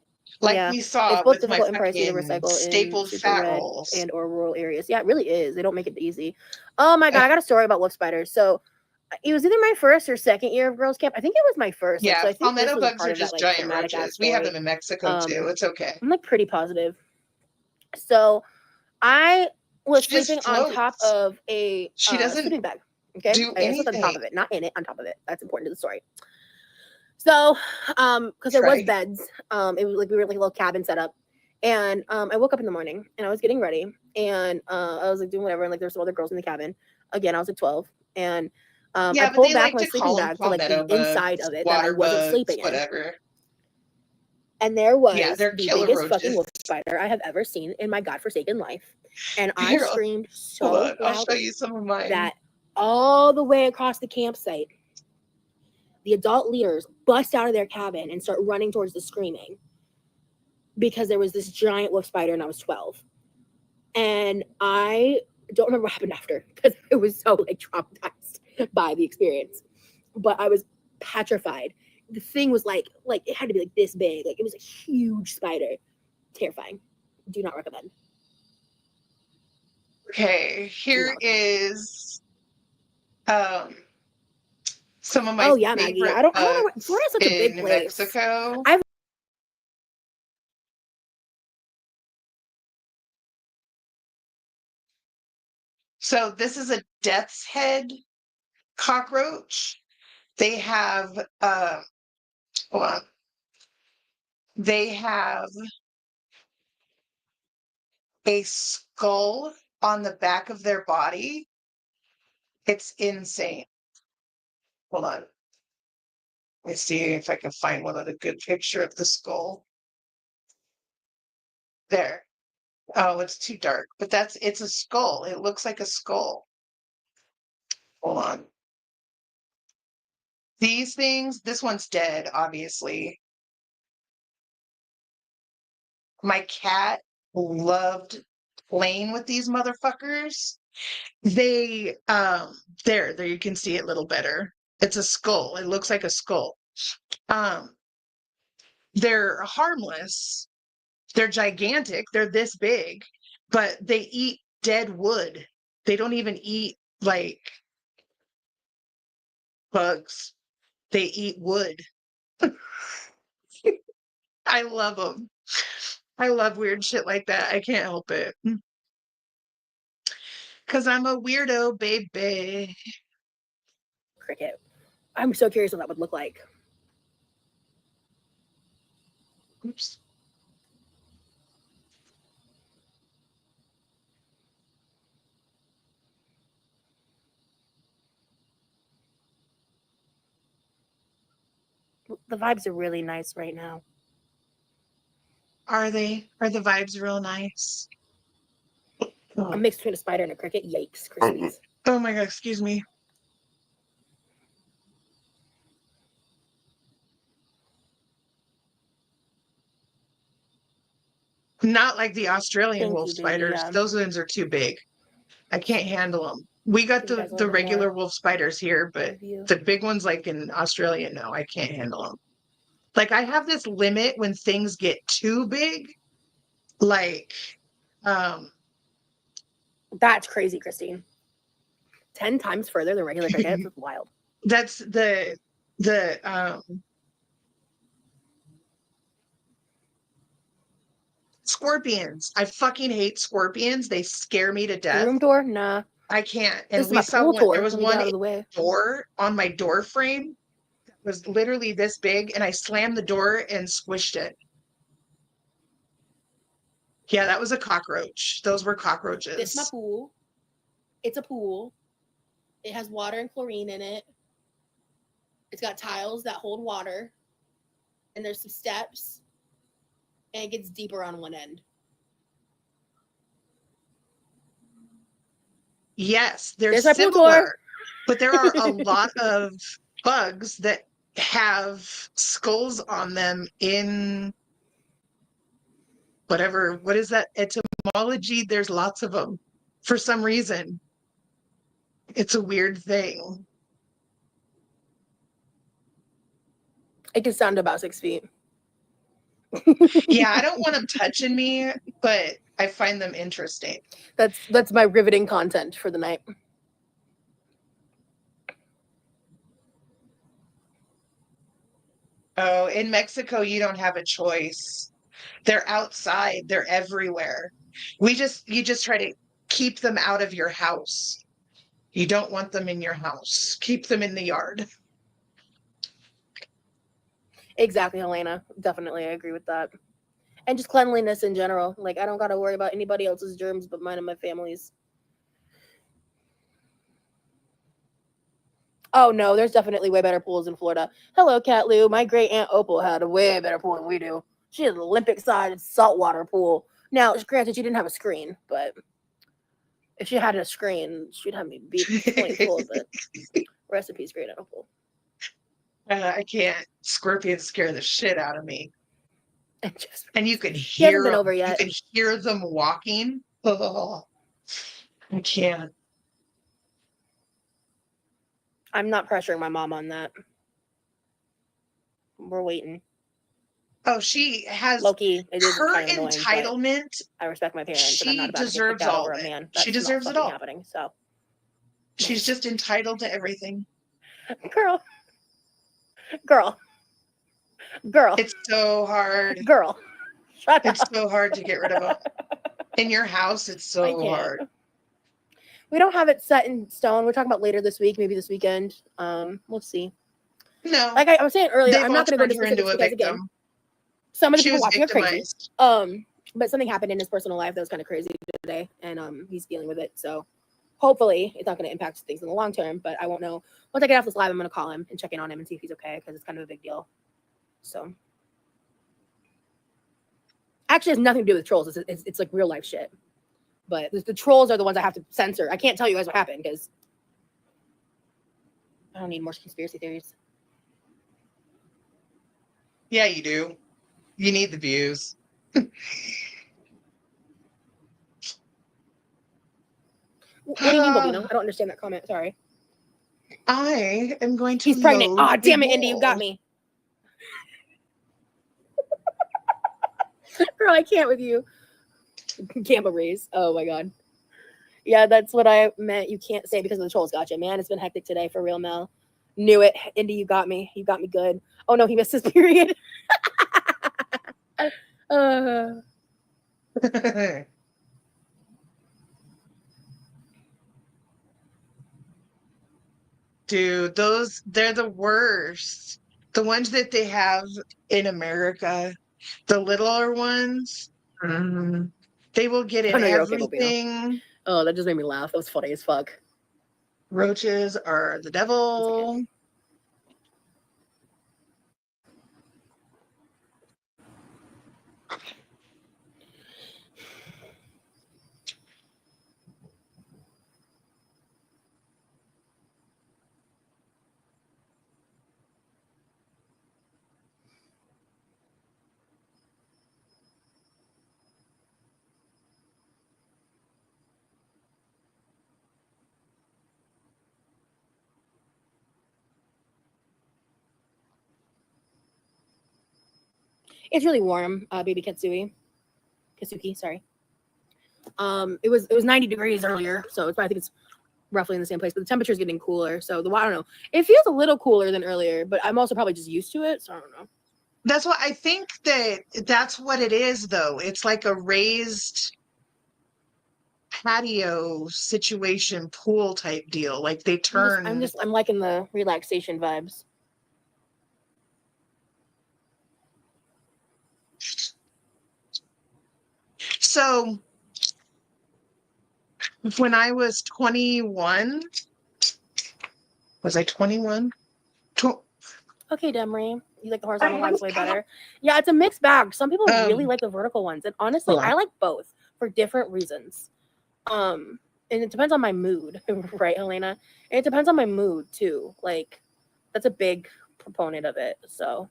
Speaker 2: Like
Speaker 7: Yeah,
Speaker 2: we saw
Speaker 7: it's both
Speaker 2: with my
Speaker 7: difficult and pricey to
Speaker 2: fucking
Speaker 7: recycle in
Speaker 2: stapled
Speaker 7: super
Speaker 2: fat
Speaker 7: red
Speaker 2: rolls.
Speaker 7: and or rural areas. Yeah, it really is. They don't make it easy. Oh my god, I got a story about wolf spiders. So it was either my first or second year of girls camp. I think it was my first.
Speaker 2: Yeah,
Speaker 7: so I think this
Speaker 2: palmetto
Speaker 7: was a
Speaker 2: bugs
Speaker 7: part
Speaker 2: are
Speaker 7: of that
Speaker 2: just
Speaker 7: like
Speaker 2: giant
Speaker 7: traumatic ass
Speaker 2: roaches. We have
Speaker 7: story.
Speaker 2: them in Mexico too. It's okay.
Speaker 7: I'm like pretty positive. So I was
Speaker 2: She just
Speaker 7: sleeping on top
Speaker 2: floats.
Speaker 7: of a
Speaker 2: She doesn't
Speaker 7: sleeping bag. Okay,
Speaker 2: do
Speaker 7: I slept on top
Speaker 2: anything.
Speaker 7: of it, not in it, on top of it. That's important to the story. So, because there was
Speaker 2: Right.
Speaker 7: beds, it was like we were like a little cabin set up, and I woke up in the morning and I was getting ready, and I was like doing whatever, and like there's some other girls in the cabin. Again, I was like 12, and
Speaker 2: Yeah,
Speaker 7: I
Speaker 2: but
Speaker 7: pulled
Speaker 2: they
Speaker 7: back
Speaker 2: like
Speaker 7: my
Speaker 2: to
Speaker 7: sleeping
Speaker 2: call them
Speaker 7: bag to like
Speaker 2: palmetto
Speaker 7: the inside
Speaker 2: bugs,
Speaker 7: of it that I
Speaker 2: water
Speaker 7: wasn't
Speaker 2: bugs,
Speaker 7: sleeping in,
Speaker 2: whatever.
Speaker 7: and there was
Speaker 2: Yeah, they're
Speaker 7: the
Speaker 2: killer
Speaker 7: biggest fucking
Speaker 2: roaches.
Speaker 7: wolf spider I have ever seen in my godforsaken life, and I
Speaker 2: Here,
Speaker 7: screamed
Speaker 2: hold
Speaker 7: so
Speaker 2: on. I'll show
Speaker 7: loudly
Speaker 2: you some of mine.
Speaker 7: that all the way across the campsite, the adult leaders bust out of their cabin and start running towards the screaming because there was this giant wolf spider and I was 12. And I don't remember what happened after because it was so like traumatized. by the experience. But I was petrified. The thing was like it had to be like this big. Like it was a huge spider. Terrifying. Do not recommend.
Speaker 2: Okay, here
Speaker 7: not.
Speaker 2: is some of my
Speaker 7: Oh yeah, Maggie.
Speaker 2: favorite
Speaker 7: I don't know what
Speaker 2: bugs
Speaker 7: Florida's such a big
Speaker 2: in
Speaker 7: place.
Speaker 2: Mexico.
Speaker 7: I've
Speaker 2: So this is a death's head cockroach. They have hold on. They have a skull on the back of their body. It's insane. Hold on. Let's see if I can find one of a good picture of the skull. There. Oh, it's too dark, but it's a skull. It looks like a skull. Hold on. These things, this one's dead, obviously. My cat loved playing with these motherfuckers. They there you can see it a little better. It's a skull. It looks like a skull. Um they're harmless. They're gigantic. They're this big, but they eat dead wood. They don't even eat like bugs. They eat wood. I love them. I love weird shit like that. I can't help it. Because I'm a weirdo, baby.
Speaker 7: cricket. I'm so curious what that would look like.
Speaker 2: Oops.
Speaker 7: The vibes are really nice right now.
Speaker 2: Are they? Are the vibes real nice?
Speaker 7: A mix between a spider and a cricket. Yikes, Krispies.
Speaker 2: Oh my God, excuse me. Not like the Australian
Speaker 7: Thank
Speaker 2: wolf
Speaker 7: you, baby.
Speaker 2: spiders.
Speaker 7: Yeah.
Speaker 2: Those ones are too big. I can't handle them. We got
Speaker 7: Give you guys a
Speaker 2: the
Speaker 7: little bit
Speaker 2: regular
Speaker 7: more.
Speaker 2: wolf spiders here, but
Speaker 7: Review.
Speaker 2: the big ones like in Australia, no, I can't handle them. Like I have this limit when things get too big. Like,
Speaker 7: That's crazy, Christine. 10 times further than regular crickets. That's wild.
Speaker 2: that's the scorpions. I fucking hate scorpions. They scare me to
Speaker 7: The
Speaker 2: death.
Speaker 7: room door? Nah.
Speaker 2: I can't.
Speaker 7: This
Speaker 2: And
Speaker 7: is
Speaker 2: we
Speaker 7: my
Speaker 2: saw
Speaker 7: pool
Speaker 2: one.
Speaker 7: tour.
Speaker 2: There was
Speaker 7: Let me
Speaker 2: one
Speaker 7: get out of the way.
Speaker 2: door on my door frame that was literally this big, and I slammed the door and squished it. Yeah, that was a cockroach. Those were cockroaches.
Speaker 3: This is my pool. It's a pool. It has water and chlorine in it. It's got tiles that hold water. And there's some steps. And it gets deeper on one end.
Speaker 2: Yes, they're
Speaker 7: There's my pool
Speaker 2: similar,
Speaker 7: tour.
Speaker 2: but there are a lot of bugs that have skulls on them in whatever, what is that etymology? There's lots of them for some reason. It's a weird thing.
Speaker 7: It can sound about 6 feet.
Speaker 2: Yeah, I don't want them touching me, but I find them interesting.
Speaker 7: That's my riveting content for the night.
Speaker 2: Oh, in Mexico, you don't have a choice. They're outside, they're everywhere. You just try to keep them out of your house. You don't want them in your house. Keep them in the yard.
Speaker 7: Exactly, Helena. Definitely, I agree with that. And just cleanliness in general. Like, I don't got to worry about anybody else's germs but mine and my family's. Oh, no, there's definitely way better pools in Florida. Hello, Cat Lou. My great Aunt Opal had a way better pool than we do. She had an Olympic-sized saltwater pool. Now, granted, she didn't have a screen, but if she had a screen, she'd have me beat the point full of it. Recipes, great Aunt Opal.
Speaker 2: I can't. Scorpions scare the shit out of me. And you can
Speaker 7: He hasn't
Speaker 2: hear
Speaker 7: been
Speaker 2: them.
Speaker 7: over yet.
Speaker 2: You can hear them walking. Oh, I can't.
Speaker 7: I'm not pressuring my mom on that. We're waiting.
Speaker 2: Oh, she has
Speaker 7: Loki, it is
Speaker 2: her
Speaker 7: kind of annoying, but
Speaker 2: entitlement.
Speaker 7: I respect my parents, and I'm
Speaker 2: She
Speaker 7: not about to get kicked
Speaker 2: deserves
Speaker 7: out
Speaker 2: all
Speaker 7: over
Speaker 2: of
Speaker 7: a
Speaker 2: it.
Speaker 7: man.
Speaker 2: She
Speaker 7: That's
Speaker 2: deserves
Speaker 7: not
Speaker 2: it
Speaker 7: fucking
Speaker 2: all.
Speaker 7: happening. So,
Speaker 2: She's just entitled to everything.
Speaker 7: girl, girl, girl,
Speaker 2: It's so hard.
Speaker 7: girl. Shut
Speaker 2: It's
Speaker 7: up.
Speaker 2: so hard to get rid of them. In your house, it's
Speaker 7: I
Speaker 2: so
Speaker 7: can't.
Speaker 2: hard.
Speaker 7: We don't have it set in stone. We're talking about later this week, maybe this weekend. We'll see.
Speaker 2: No,
Speaker 7: Like I was saying earlier,
Speaker 2: they've
Speaker 7: I'm
Speaker 2: all
Speaker 7: not going to go
Speaker 2: turned
Speaker 7: into
Speaker 2: her into
Speaker 7: specifics
Speaker 2: a
Speaker 7: because again,
Speaker 2: victim.
Speaker 7: some of the
Speaker 2: She
Speaker 7: people
Speaker 2: was
Speaker 7: watching are crazy.
Speaker 2: victimized.
Speaker 7: But something happened in his personal life that was kind of crazy today, and he's dealing with it. So hopefully, it's not going to impact things in the long term. But I won't know. Once I get off this live, I'm going to call him and check in on him and see if he's okay because it's kind of a big deal. So actually, it has nothing to do with trolls. It's like real life shit. But the trolls are the ones I have to censor. I can't tell you guys what happened because I don't need more conspiracy theories.
Speaker 2: Yeah, you do. You need the views.
Speaker 7: What do you mean, Bobino? I don't understand that comment. Sorry.
Speaker 2: I am going to
Speaker 7: He's pregnant.
Speaker 2: load
Speaker 7: Ah,
Speaker 2: a
Speaker 7: damn it, Indy, you got
Speaker 2: bowl.
Speaker 7: me. Girl, I can't with you. Gamma rays. Oh my god. Yeah, that's what I meant. You can't say because of the trolls. Gotcha, man. It's been hectic today for real, Mel. Knew it. Indy, you got me. You got me good. Oh no, he missed his period.
Speaker 2: Dude, they're the worst. The ones that they have in America, the littler ones, they will get in
Speaker 7: Oh no, you're okay, Bobino.
Speaker 2: everything.
Speaker 7: Oh, that just made me laugh. That was funny as fuck.
Speaker 2: Roaches are the devil.
Speaker 7: It's really warm, baby Katsuki, sorry. It was 90 degrees earlier, so I think it's roughly in the same place, but the temperature is getting cooler. So I don't know. It feels a little cooler than earlier, but I'm also probably just used to it, so I don't know.
Speaker 2: That's what I think that's what it is, though. It's like a raised patio situation, pool type deal. Like they turn.
Speaker 7: I'm liking the relaxation vibes.
Speaker 2: So when I was 21, was I 21?
Speaker 7: Okay, Demry, you like the horizontal lives way better. Yeah, it's a mixed bag. Some people really like the vertical ones, and honestly, I like both for different reasons. And it depends on my mood, right, Helena? And it depends on my mood too. Like, that's a big proponent of it. So,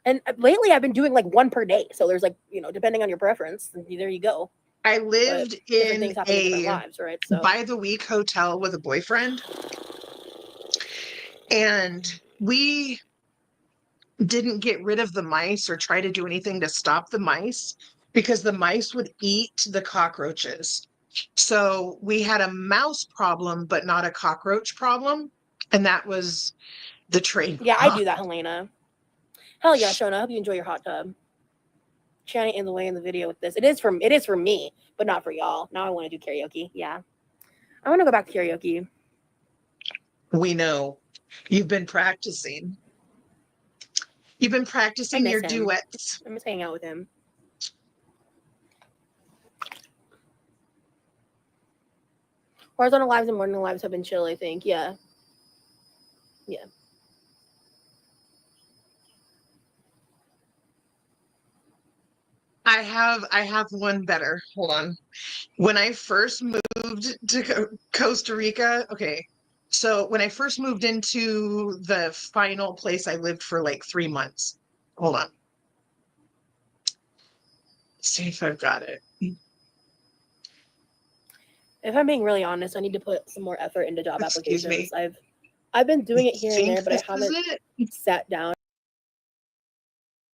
Speaker 7: and lately I've been doing like one per day. So there's like, depending on your preference, there you go.
Speaker 2: I lived in a
Speaker 7: lives, right? So
Speaker 2: by the week hotel with a boyfriend, and we didn't get rid of the mice or try to do anything to stop the mice because the mice would eat the cockroaches. So we had a mouse problem, but not a cockroach problem. And that was the trade.
Speaker 7: Yeah, I do that, Helena. Hell yeah, Shona. I hope you enjoy your hot tub. Shannon in the way in the video with this. It is for me, but not for y'all. Now I want to do karaoke. Yeah. I want to go back to karaoke.
Speaker 2: We know. You've been practicing. You've been practicing your duets.
Speaker 7: I miss hanging out with him. Horizontal lives and morning lives have been chill, I think. Yeah. Yeah.
Speaker 2: I have one better. Hold on. When I first moved to Costa Rica, okay. So when I first moved into the final place, I lived for like 3 months. Hold on. Let's see if I've got it.
Speaker 7: If I'm being really honest, I need to put some more effort into job applications. I've been doing it here and there,
Speaker 2: think
Speaker 7: but I
Speaker 2: this is
Speaker 7: haven't
Speaker 2: it.
Speaker 7: sat down.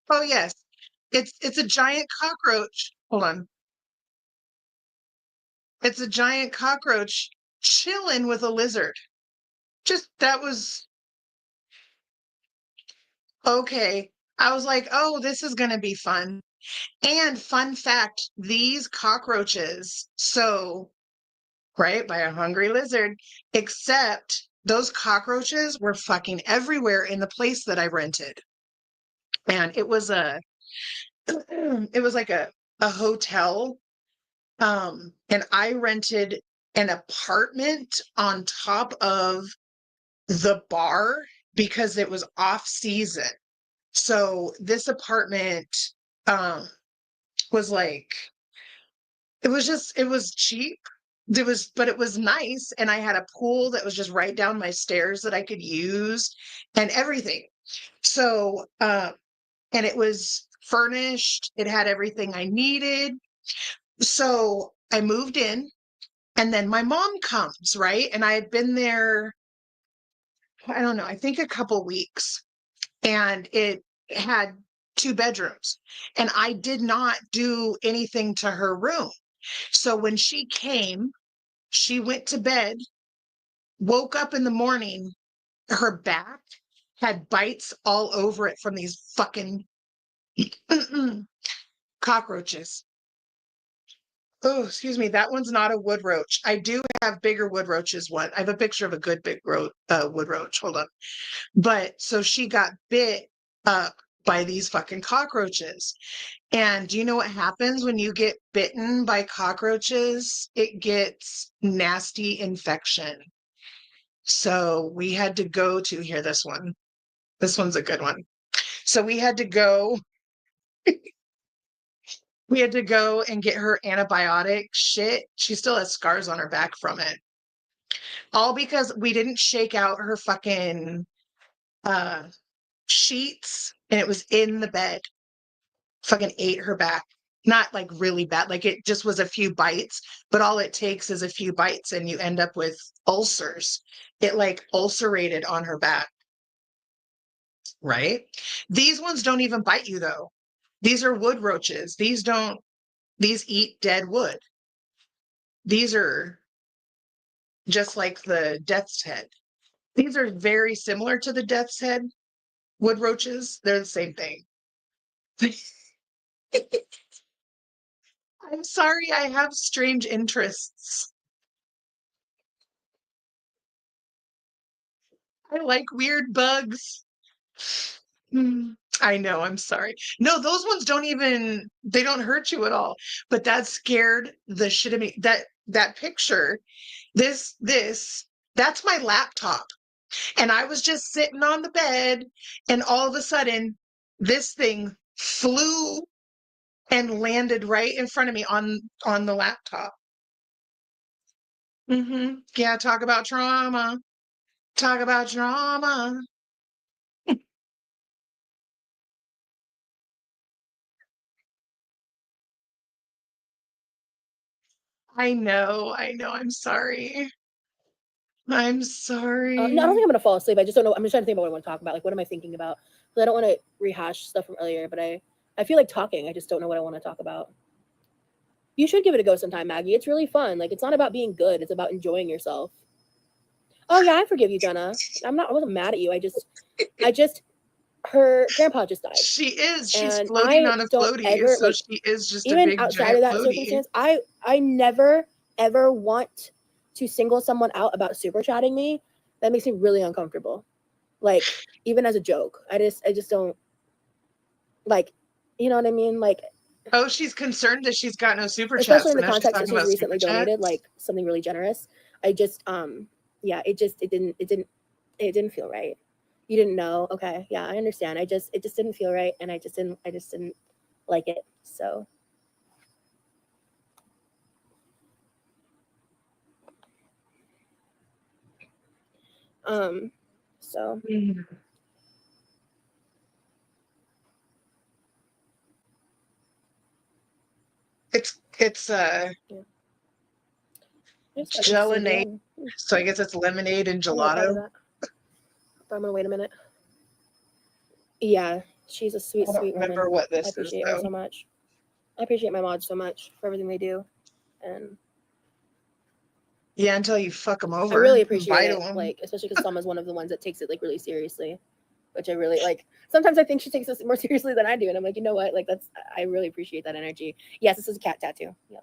Speaker 2: Oh yes. It's a giant cockroach. Hold on. It's a giant cockroach chilling with a lizard. Just that was okay. I was like, oh, this is gonna be fun. And fun fact, these cockroaches, so right by a hungry lizard, except those cockroaches were fucking everywhere in the place that I rented. And it was a it was like a hotel. And I rented an apartment on top of the bar because it was off season. So this apartment um was like it was cheap. But it was nice. And I had a pool that was just right down my stairs that I could use and everything. So, and it was furnished, it had everything I needed. So I moved in, and then my mom comes, right? And I had been there, I don't know, I think a couple weeks, and it had 2 bedrooms. And I did not do anything to her room. So when she came, she went to bed, woke up in the morning, her back had bites all over it from these fucking cockroaches. Oh, excuse me. That one's not a wood roach. I do have bigger wood roaches. One, I have a picture of a good big wood roach. Hold on. But so she got bit up by these fucking cockroaches. And do you know what happens when you get bitten by cockroaches? It gets nasty infection. So we had to go to here, this one. This one's a good one. So we had to go and get her antibiotic shit. She still has scars on her back from it. All because we didn't shake out her fucking uh sheets and it was in the bed. Fucking ate her back. Not like really bad, like it just was a few bites, but all it takes is a few bites and you end up with ulcers. It like ulcerated on her back. Right? These ones don't even bite you though. These are wood roaches. These eat dead wood. These are just like the death's head. These are very similar to the death's head wood roaches. They're the same thing. I'm sorry, I have strange interests. I like weird bugs. I know, I'm sorry. No, those ones they don't hurt you at all. But that scared the shit of me. That picture, that's my laptop. And I was just sitting on the bed, and all of a sudden, this thing flew and landed right in front of me on the laptop. Yeah, talk about trauma. Talk about trauma. I know. I'm sorry. I'm sorry.
Speaker 7: No, I don't think I'm gonna fall asleep. I just don't know. I'm just trying to think about what I want to talk about. Like, what am I thinking about? Because I don't want to rehash stuff from earlier, but I feel like talking. I just don't know what I want to talk about. You should give it a go sometime, Maggie. It's really fun. Like, it's not about being good. It's about enjoying yourself. Oh yeah, I forgive you, Jenna. I wasn't mad at you. I just her grandpa just died.
Speaker 2: She is. She's
Speaker 7: And
Speaker 2: floating
Speaker 7: I
Speaker 2: on a
Speaker 7: don't
Speaker 2: floaty.
Speaker 7: ever
Speaker 2: So
Speaker 7: like,
Speaker 2: she is just a
Speaker 7: even
Speaker 2: big
Speaker 7: outside
Speaker 2: giant
Speaker 7: of that
Speaker 2: floaty.
Speaker 7: circumstance, I never ever want to single someone out about super chatting me. That makes me really uncomfortable. Like, even as a joke. I just don't like, you know what I mean? Like,
Speaker 2: Oh, she's concerned that she's got no super
Speaker 7: especially
Speaker 2: chats.
Speaker 7: in
Speaker 2: So
Speaker 7: the
Speaker 2: now she's
Speaker 7: context that
Speaker 2: talking
Speaker 7: she's
Speaker 2: about super
Speaker 7: recently donated,
Speaker 2: chats.
Speaker 7: like something really generous. I just yeah, it didn't feel right. You didn't know. Okay. Yeah, I understand. It just didn't feel right, and I just didn't like it. So so
Speaker 2: It's
Speaker 7: yeah.
Speaker 2: gelinade. So I guess it's lemonade and
Speaker 7: I'm not proud of
Speaker 2: gelato.
Speaker 7: that. But I'm gonna wait a minute. Yeah, she's a sweet,
Speaker 2: I don't
Speaker 7: sweet woman.
Speaker 2: remember what
Speaker 7: I
Speaker 2: this is
Speaker 7: appreciate her
Speaker 2: though.
Speaker 7: so much. I appreciate my mods so much for everything they do, and
Speaker 2: Yeah, until you fuck them over.
Speaker 7: I really appreciate
Speaker 2: bite
Speaker 7: it.
Speaker 2: 'em.
Speaker 7: Like, especially because Summer's one of the ones that takes it like really seriously, which I really like. Sometimes I think she takes this more seriously than I do, and I'm like, you know what? Like, I really appreciate that energy. Yes, this is a cat tattoo. Yeah.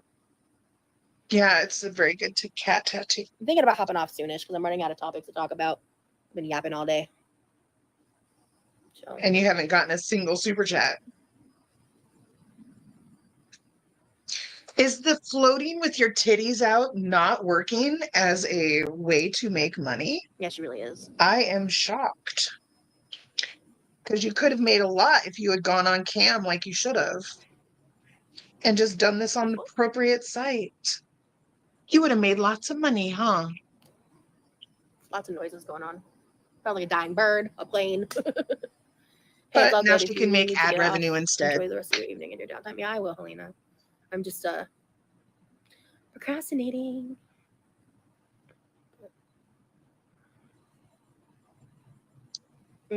Speaker 2: Yeah, it's a very good cat tattoo.
Speaker 7: I'm thinking about hopping off soonish because I'm running out of topics to talk about. I've been yapping all day. So.
Speaker 2: And you haven't gotten a single super chat. Is the floating with your titties out not working as a way to make money?
Speaker 7: Yeah, she really is.
Speaker 2: I am shocked. Because you could have made a lot if you had gone on cam like you should have. And just done this on the appropriate site. You would have made lots of money, huh?
Speaker 7: Lots of noises going on. Probably a dying bird, a plane. Hey,
Speaker 2: But
Speaker 7: it's all
Speaker 2: now
Speaker 7: good.
Speaker 2: she
Speaker 7: If
Speaker 2: can
Speaker 7: you
Speaker 2: make
Speaker 7: need to
Speaker 2: ad
Speaker 7: get
Speaker 2: revenue
Speaker 7: off,
Speaker 2: instead.
Speaker 7: enjoy the rest of your evening and your downtime. Yeah, I will, Helena. I'm just procrastinating.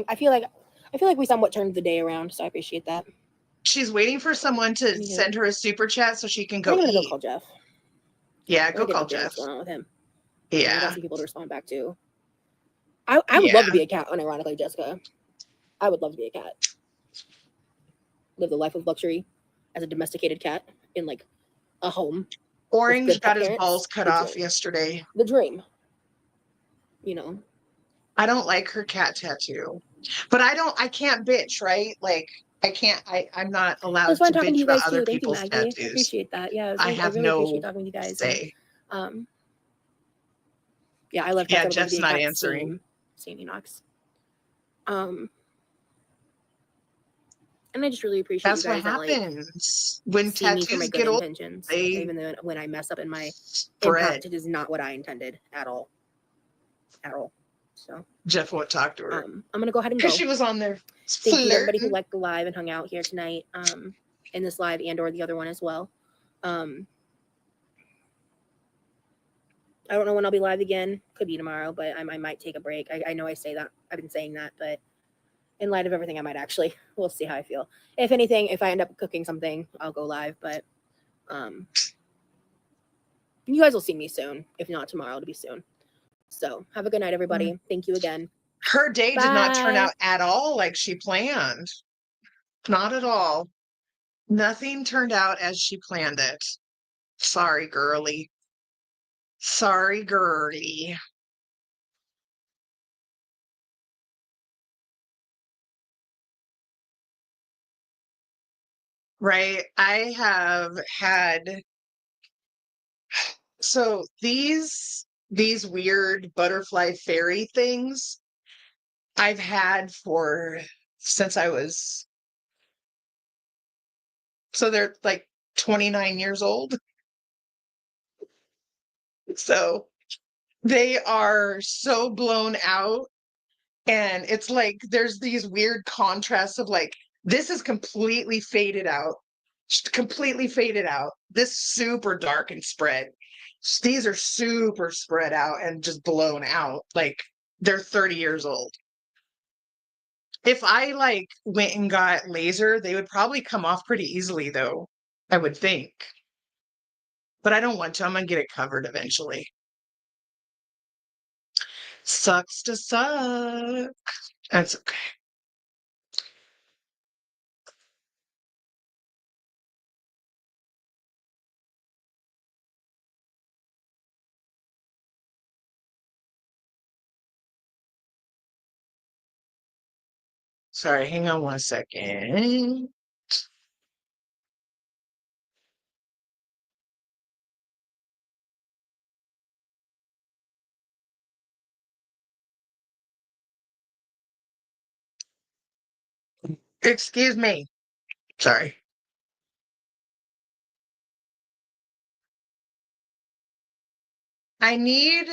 Speaker 7: I feel like we somewhat turned the day around, so I appreciate that.
Speaker 2: She's waiting for someone to send her a super chat so she can go
Speaker 7: I'm gonna
Speaker 2: eat.
Speaker 7: go call Jeff.
Speaker 2: Yeah, go call
Speaker 7: What's
Speaker 2: Jeff.
Speaker 7: going on with him?
Speaker 2: Yeah.
Speaker 7: I got some people to respond back to. I would love to be a cat, unironically, Jessica. I would love to be a cat. Live the life of luxury as a domesticated cat in like a home.
Speaker 2: Orange got his
Speaker 7: parents.
Speaker 2: balls cut off yesterday.
Speaker 7: The dream. You know.
Speaker 2: I don't like her cat tattoo. But I can't bitch, right? Like I'm not allowed
Speaker 7: It was fun
Speaker 2: to
Speaker 7: talking to
Speaker 2: bitch
Speaker 7: you guys
Speaker 2: about other
Speaker 7: too. Thank you,
Speaker 2: people's
Speaker 7: Maggie.
Speaker 2: tattoos.
Speaker 7: I appreciate that. Yeah,
Speaker 2: I
Speaker 7: I really appreciate talking with you guys.
Speaker 2: say.
Speaker 7: And, yeah, I love
Speaker 2: Yeah, Jeff's not answering.
Speaker 7: Same Enox. And I just really appreciate
Speaker 2: That's
Speaker 7: you guys
Speaker 2: what happens when
Speaker 7: see me for my
Speaker 2: tattoos
Speaker 7: good
Speaker 2: get old.
Speaker 7: intentions.
Speaker 2: They
Speaker 7: Even though when I mess up in my
Speaker 2: spread.
Speaker 7: impact, it is not what I intended at all. At all. So
Speaker 2: Jeff won't talk to her.
Speaker 7: I'm gonna go ahead and go.
Speaker 2: Because she was on there.
Speaker 7: Thank you to everybody who liked the live and hung out here tonight. In this live and or the other one as well. I don't know when I'll be live again. Could be tomorrow, but I might take a break. I know I say that. I've been saying that, but in light of everything, I might actually. We'll see how I feel. If anything, if I end up cooking something, I'll go live. But you guys will see me soon. If not tomorrow, it'll be soon. So have a good night, everybody. Thank you again.
Speaker 2: Her day did not turn out at all like she planned. Not at all. Nothing turned out as she planned it. Sorry, girly. Sorry, girly. Right. I have had so these weird butterfly fairy things I've had since I was so they're like 29 years old. So they are so blown out. And it's like there's these weird contrasts of like, this is completely faded out, completely faded out. This super dark and spread. These are super spread out and just blown out. Like they're 30 years old. If I like went and got laser, they would probably come off pretty easily though, I would think. But I don't want to. I'm going to get it covered eventually. Sucks to suck. That's okay. Sorry, hang on one second. Excuse me. Sorry. I need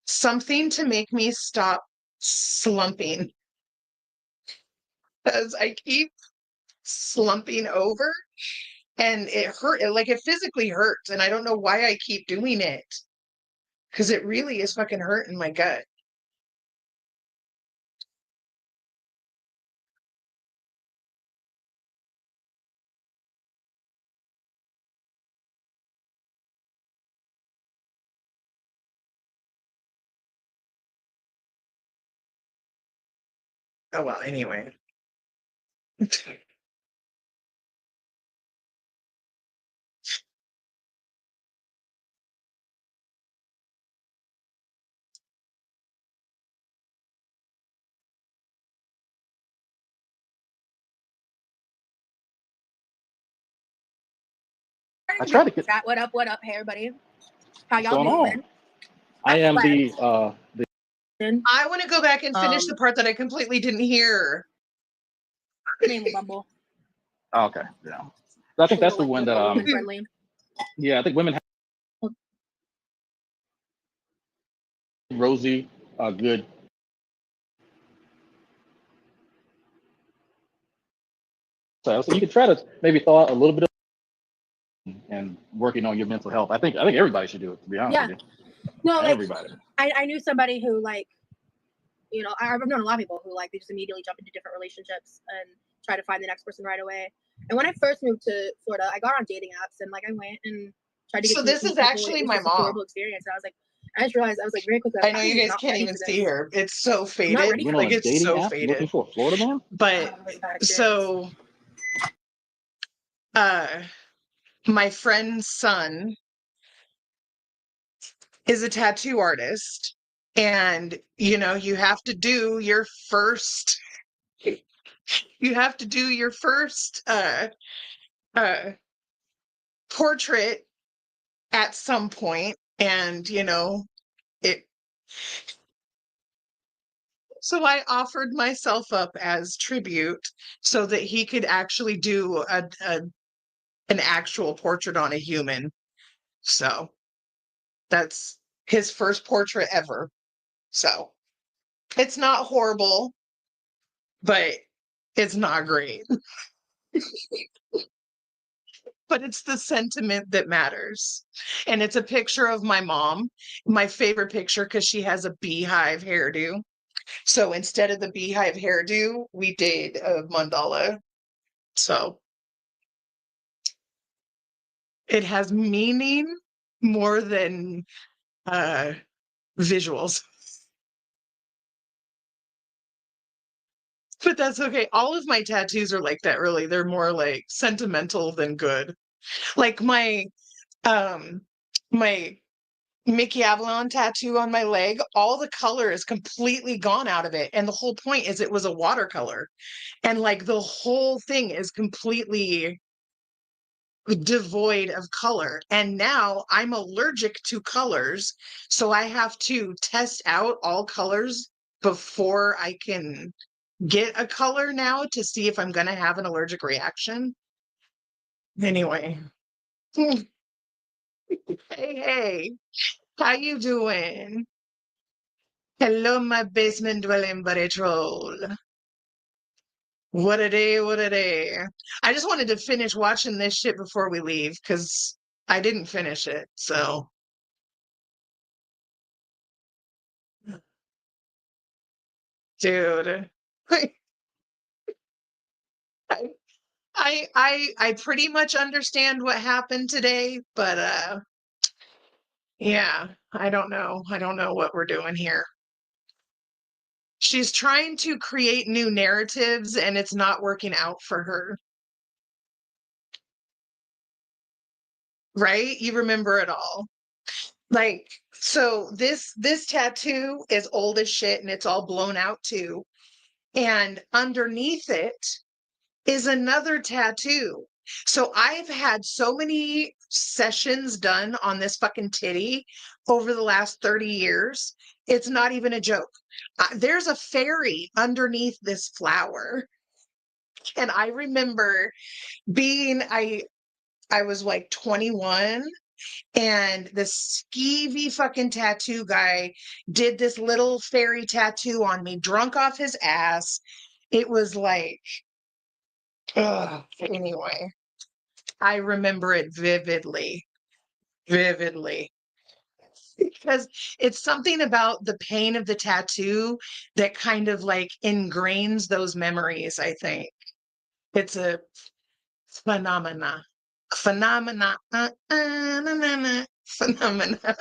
Speaker 2: something to make me stop slumping. Because I keep slumping over and it hurt, like it physically hurts, and I don't know why I keep doing it. because it really is fucking hurting my gut. Oh well, anyway.
Speaker 4: I tried to get
Speaker 7: Chat. What up? What up? Hey, everybody. How
Speaker 4: what's
Speaker 7: y'all
Speaker 4: going on.
Speaker 7: doing?
Speaker 4: I am the
Speaker 2: I want to go back and finish the part that I completely didn't hear.
Speaker 7: Name of Bumble.
Speaker 4: oh, okay, yeah. So I think that's the one that
Speaker 7: woman friendly.
Speaker 4: yeah, I think women have Rosie good. So you could try to maybe thaw out a little bit of and working on your mental health. I think everybody should do it, to be honest
Speaker 7: Yeah.
Speaker 4: with you.
Speaker 7: No, like
Speaker 4: Everybody.
Speaker 7: I knew somebody who like, you know, I've known a lot of people who like they just immediately jump into different relationships and try to find the next person right away. And when I first moved to Florida, I got on dating apps and like I went and tried to get
Speaker 2: So
Speaker 7: to
Speaker 2: this
Speaker 7: meet
Speaker 2: is
Speaker 7: people.
Speaker 2: actually
Speaker 7: It was
Speaker 2: my
Speaker 7: just a
Speaker 2: mom.
Speaker 7: horrible experience. And I was like, I just realized I was like very quickly.
Speaker 2: I know you guys can't even see her. It's so faded.
Speaker 7: ready
Speaker 4: You went
Speaker 2: Like
Speaker 4: on a
Speaker 2: it's
Speaker 4: dating
Speaker 2: so
Speaker 4: app
Speaker 2: faded.
Speaker 4: looking for a Florida man?
Speaker 2: But so my friend's son is a tattoo artist, and you know, you have to do your first portrait at some point, and you know, it so I offered myself up as tribute so that he could actually do an actual portrait on a human. So that's his first portrait ever. So it's not horrible, but it's not great. But it's the sentiment that matters. And it's a picture of my mom, my favorite picture because she has a beehive hairdo. So instead of the beehive hairdo, we did a mandala. So it has meaning more than visuals. But that's okay. All of my tattoos are like that, really. They're more like sentimental than good. Like um my Mickey Avalon tattoo on my leg, all the color is completely gone out of it. And the whole point is it was a watercolor. And like the whole thing is completely devoid of color. And now I'm allergic to colors. So I have to test out all colors before I can get a color now to see if I'm going to have an allergic reaction. Anyway. Hey, hey, how you doing? Hello, my basement dwelling buddy troll. What a day, what a day. I just wanted to finish watching this shit before we leave because I didn't finish it. So, dude, I, I pretty much understand what happened today, but yeah, I don't know. I don't know what we're doing here. She's trying to create new narratives and it's not working out for her. Right? You remember it all. Like, so this tattoo is old as shit and it's all blown out too. And underneath it is another tattoo. So I've had so many sessions done on this fucking titty over the last 30 years. It's not even a joke. There's a fairy underneath this flower. And I remember being I was like 21 and the skeevy fucking tattoo guy did this little fairy tattoo on me, drunk off his ass. It was like, ugh. Anyway, I remember it vividly, vividly. because it's something about the pain of the tattoo that kind of like ingrains those memories, I think. It's a phenomena, na, na, na, phenomena.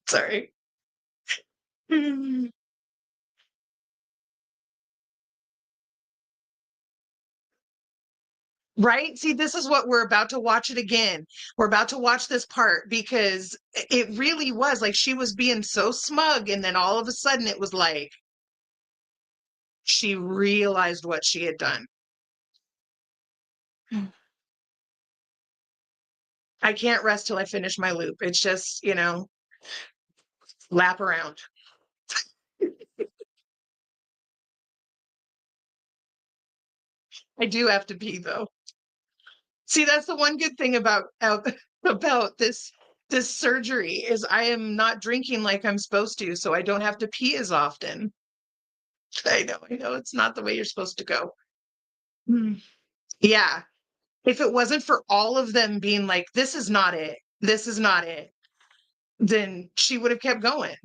Speaker 2: Sorry. Right? See, this is what we're about to watch it again. We're about to watch this part because it really was like she was being so smug, and then all of a sudden it was like she realized what she had done. I can't rest till I finish my loop. It's just, lap around. I do have to pee though. See, that's the one good thing about this surgery is I am not drinking like I'm supposed to, so I don't have to pee as often. I know it's not the way you're supposed to go. Mm. Yeah. If it wasn't for all of them being like, this is not it, this is not it, then she would have kept going.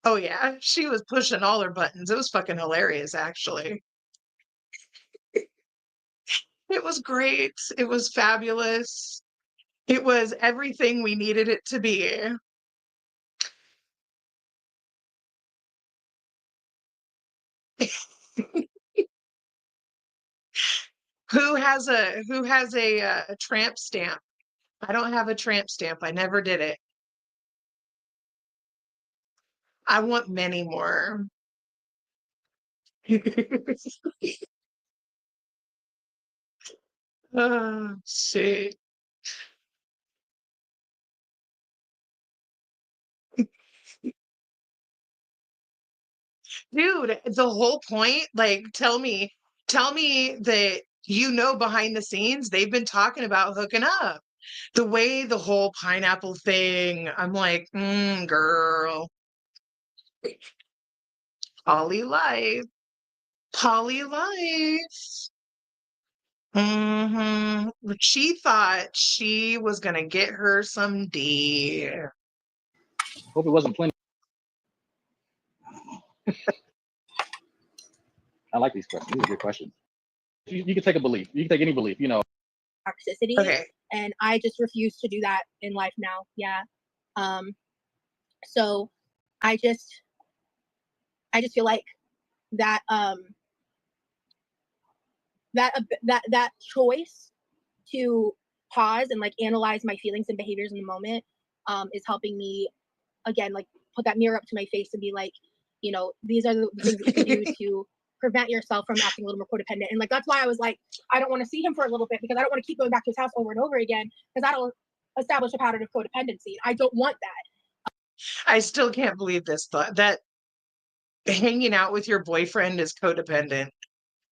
Speaker 2: Oh yeah, she was pushing all her buttons. It was fucking hilarious, actually. It was great. It was fabulous. It was everything we needed it to be. Who has a tramp stamp? I don't have a tramp stamp. I never did it. I want many more. Oh, shit. Dude, the whole point, like, tell me that behind the scenes, they've been talking about hooking up. The way the whole pineapple thing, I'm like, girl, poly life, poly life. She thought she was gonna get her some D.
Speaker 4: Hope it wasn't plenty. I like these questions. These are good questions. You can take a belief. You can take any belief.
Speaker 3: Toxicity,
Speaker 2: Okay.
Speaker 3: and I just refuse to do that in life now. Yeah. So I just feel like that that choice to pause and like analyze my feelings and behaviors in the moment is helping me again like put that mirror up to my face and be like, these are the things that you can do to prevent yourself from acting a little more codependent. And like that's why I was like, I don't want to see him for a little bit because I don't want to keep going back to his house over and over again because that'll establish a pattern of codependency. I don't want that.
Speaker 2: I still can't believe this thought that hanging out with your boyfriend is codependent.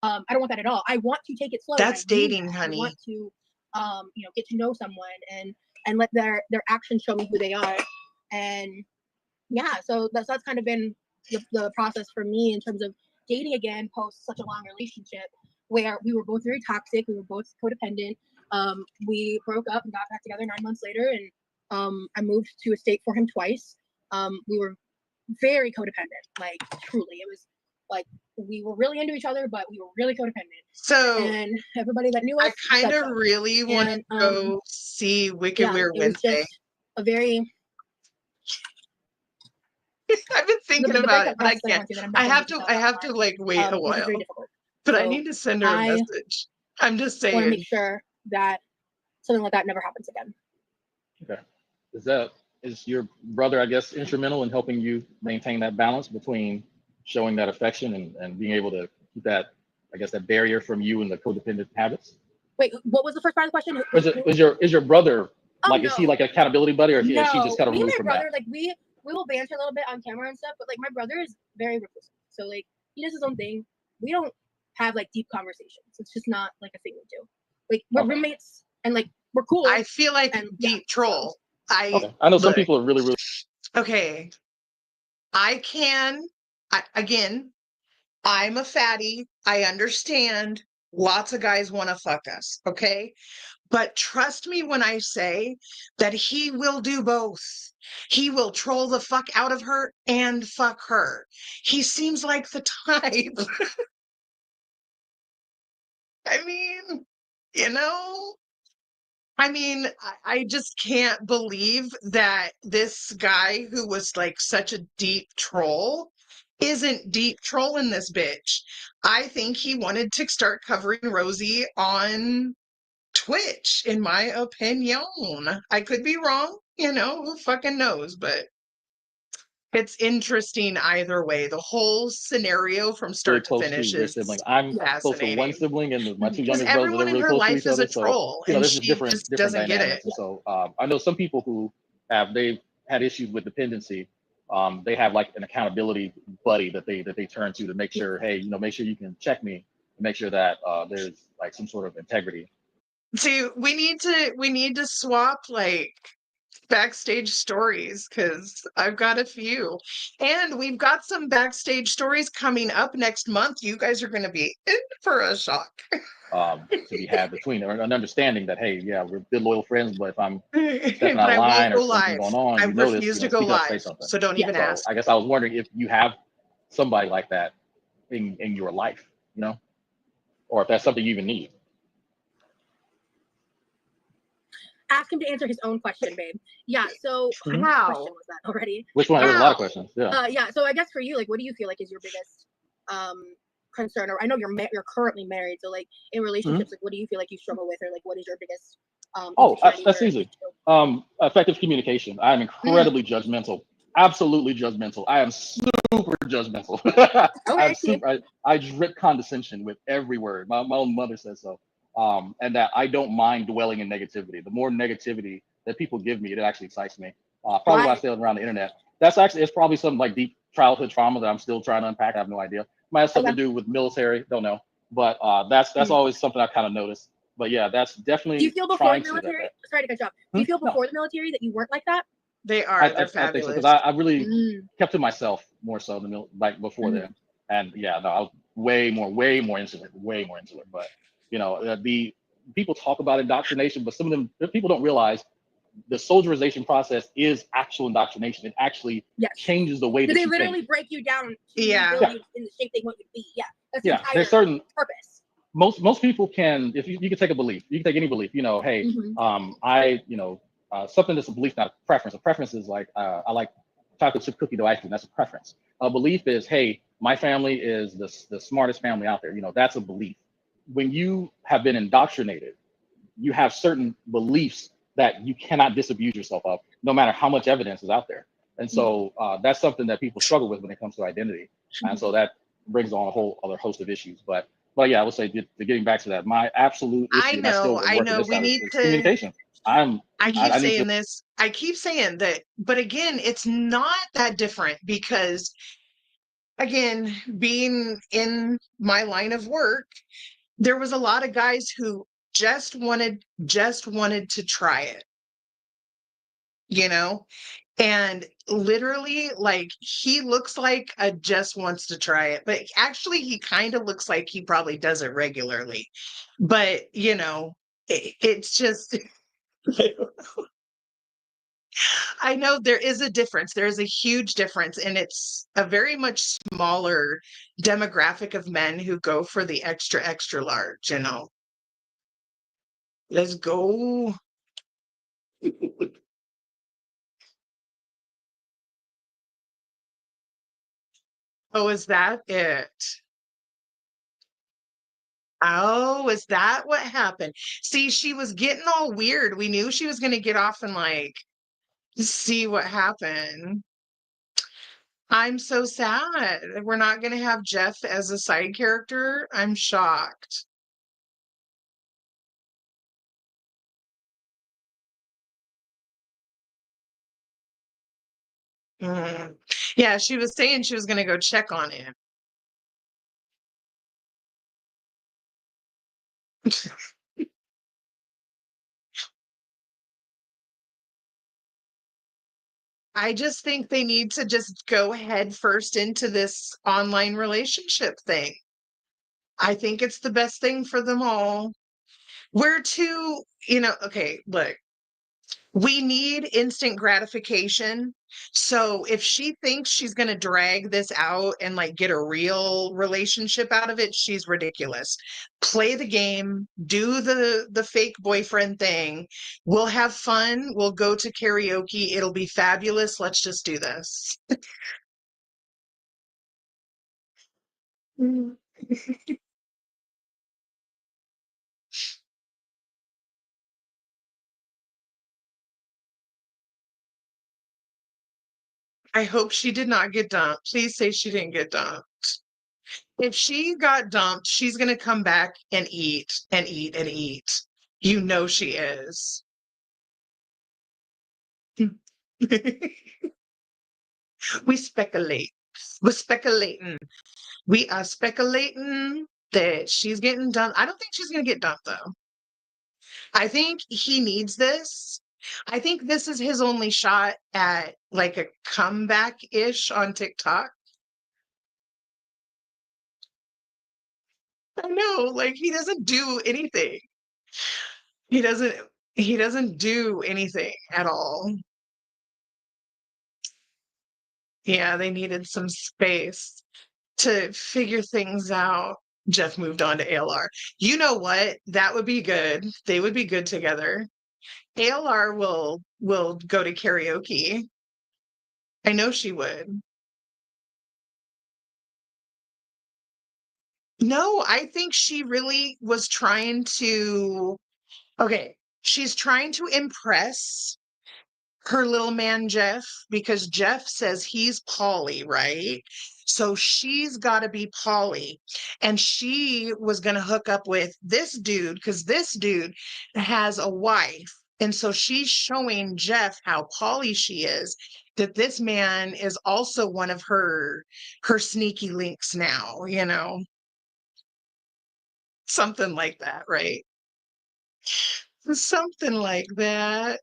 Speaker 3: I don't want that at all. I want to take it slow.
Speaker 2: That's dating, honey.
Speaker 3: I want to, get to know someone and let their actions show me who they are. And yeah, so that's kind of been the process for me in terms of dating again post such a long relationship where we were both very toxic. We were both codependent. We broke up and got back together 9 months later, and I moved to a state for him twice. We were very codependent, like truly. It was like we were really into each other, but we were really codependent.
Speaker 2: So
Speaker 3: And everybody that knew us,
Speaker 2: I kind
Speaker 3: said
Speaker 2: of
Speaker 3: so.
Speaker 2: really want to go see Wicked
Speaker 3: Yeah,
Speaker 2: Weird
Speaker 3: it was
Speaker 2: Wednesday.
Speaker 3: just a very
Speaker 2: I've been thinking
Speaker 3: the
Speaker 2: about it,
Speaker 3: breakup
Speaker 2: but I
Speaker 3: process that
Speaker 2: can't.
Speaker 3: went through that I'm
Speaker 2: I
Speaker 3: not
Speaker 2: have
Speaker 3: going
Speaker 2: to.
Speaker 3: to
Speaker 2: I have to like wait a
Speaker 3: which is very
Speaker 2: while.
Speaker 3: difficult.
Speaker 2: But I
Speaker 3: So
Speaker 2: need to send her a
Speaker 3: I
Speaker 2: message. I'm just
Speaker 3: want to
Speaker 2: saying.
Speaker 3: make sure that something like that never happens again.
Speaker 4: Okay. Is your brother, I guess, instrumental in helping you maintain that balance between showing that affection and being able to keep that, I guess, that barrier from you and the codependent habits?
Speaker 3: Wait, what was the first part of the question?
Speaker 4: Is your brother
Speaker 3: Oh,
Speaker 4: is he like an accountability buddy, or is
Speaker 3: no,
Speaker 4: she just kind of
Speaker 3: me and
Speaker 4: removed
Speaker 3: my
Speaker 4: from
Speaker 3: brother,
Speaker 4: that?
Speaker 3: like we will banter a little bit on camera and stuff, but like my brother is very reclusive. So like he does his own thing. We don't have like deep conversations. It's just not like a thing we do. Like we're roommates and like we're cool.
Speaker 2: I feel like
Speaker 3: and
Speaker 2: deep troll.
Speaker 4: Okay. I know some people are really, really.
Speaker 2: Okay. Again, I'm a fatty. I understand lots of guys want to fuck us. Okay. But trust me when I say that he will do both. He will troll the fuck out of her and fuck her. He seems like the type. I mean, you know, I just can't believe that this guy who was like such a deep troll isn't deep trolling this bitch. I think he wanted to start covering Rosie on Twitch, in my opinion. I could be wrong, who fucking knows, but it's interesting either way. The whole scenario from
Speaker 4: Very
Speaker 2: start to
Speaker 4: close to
Speaker 2: finish
Speaker 4: their sibling.
Speaker 2: is
Speaker 4: I'm close to one
Speaker 2: fascinating
Speaker 4: sibling, and my two
Speaker 2: because
Speaker 4: youngest brothers are
Speaker 2: everyone in
Speaker 4: really
Speaker 2: her
Speaker 4: close to
Speaker 2: life
Speaker 4: each
Speaker 2: is
Speaker 4: other.
Speaker 2: a
Speaker 4: So
Speaker 2: troll
Speaker 4: you know,
Speaker 2: and
Speaker 4: there's just
Speaker 2: she
Speaker 4: different
Speaker 2: just
Speaker 4: different
Speaker 2: doesn't get it.
Speaker 4: dynamics. And so I know some people who they've had issues with dependency. They have like an accountability buddy that they turn to make sure, hey, make sure you can check me, and make sure that there's like some sort of integrity.
Speaker 2: See, we need to swap like backstage stories because I've got a few. And we've got some backstage stories coming up next month. You guys are going to be in for a shock.
Speaker 4: To be had between, or an understanding that, hey, yeah, we're good loyal friends, but if I'm stepping
Speaker 2: But
Speaker 4: out
Speaker 2: I
Speaker 4: of
Speaker 2: won't
Speaker 4: line or
Speaker 2: go
Speaker 4: something
Speaker 2: live.
Speaker 4: going on,
Speaker 2: I
Speaker 4: you notice,
Speaker 2: refuse to go
Speaker 4: speak up, say
Speaker 2: live.
Speaker 4: something.
Speaker 2: So don't even
Speaker 4: So
Speaker 2: ask.
Speaker 4: I guess I was wondering if you have somebody like that in your life, or if that's something you even need.
Speaker 7: Ask him to answer his own question, babe. Yeah. So how much question was that already?
Speaker 4: Which one? There's a lot of questions. Yeah.
Speaker 7: Yeah. So I guess for you, like, what do you feel like is your biggest concern? Or I know you're currently married, so like in relationships, like, what do you feel like you struggle with, or like, what is your biggest
Speaker 4: That's easy. Effective communication. I am incredibly judgmental. Absolutely judgmental. I am super judgmental. I drip condescension with every word. My own mother says so. And that I don't mind dwelling in negativity. The more negativity that people give me, it actually excites me. Probably why I stay around the internet. It's probably some like deep childhood trauma that I'm still trying to unpack. I have no idea. Might have something to do with military. Don't know. But that's always something I kind of noticed. But yeah, that's definitely.
Speaker 7: Do you feel before the military? Sorry to cut you off. Do you feel before the military that you weren't like that?
Speaker 2: They are. They're fabulous.
Speaker 4: I think so, because I really kept to myself more so than like before then. And yeah, no, I was way more insular. But the people talk about indoctrination, but some of them people don't realize the soldierization process is actual indoctrination. It actually changes the way that
Speaker 7: they literally break you down to build you in the shape they want you to be. Yeah, that's the entire
Speaker 4: there's certain
Speaker 7: purpose.
Speaker 4: Most people can, if you can take a belief, you can take any belief. Hey, something that's a belief, not a preference. A preference is like I like chocolate chip cookie dough ice cream. That's a preference. A belief is, hey, my family is the smartest family out there. That's a belief. When you have been indoctrinated, you have certain beliefs that you cannot disabuse yourself of, no matter how much evidence is out there. And so that's something that people struggle with when it comes to identity. And so that brings on a whole other host of issues. But yeah, I would say getting back to that, my absolute issue,
Speaker 2: I know. We need to
Speaker 4: communication.
Speaker 2: I keep saying that, but again, it's not that different because, again, being in my line of work, there was a lot of guys who just wanted to try it, and literally, like, he looks like a just wants to try it, but actually he kind of looks like he probably does it regularly. But it's just I know there is a difference. There is a huge difference, and it's a very much smaller demographic of men who go for the extra, extra large, Let's go. Oh, is that it? Oh, is that what happened? See, she was getting all weird. We knew she was going to get off and like see what happened. I'm so sad. We're not going to have Jeff as a side character. I'm shocked. Mm. Yeah, she was saying she was going to go check on him. I just think they need to just go head first into this online relationship thing. I think it's the best thing for them all. We're too, okay, look, we need instant gratification. So if she thinks she's going to drag this out and like get a real relationship out of it, she's ridiculous. Play the game, do the fake boyfriend thing. We'll have fun. We'll go to karaoke. It'll be fabulous. Let's just do this. Mm. I hope she did not get dumped. Please say she didn't get dumped. If she got dumped, she's going to come back and eat and eat and eat. You know she is. We speculate. We're speculating. We are speculating that she's getting dumped. I don't think she's going to get dumped, though. I think he needs this. I think this is his only shot at like a comeback ish on TikTok. I know, like he doesn't do anything. He doesn't he doesn't do anything at all. Yeah, they needed some space to figure things out. Jeff moved on to ALR. You know what? That would be good. They would be good together. ALR will go to karaoke. I know she would. No, I think she really was trying to okay, she's trying to impress her little man Jeff because Jeff says he's Polly, right? So she's got to be Polly. And she was going to hook up with this dude because this dude has a wife. And so she's showing Jeff how Polly she is, that this man is also one of her sneaky links now, something like that, right? Something like that.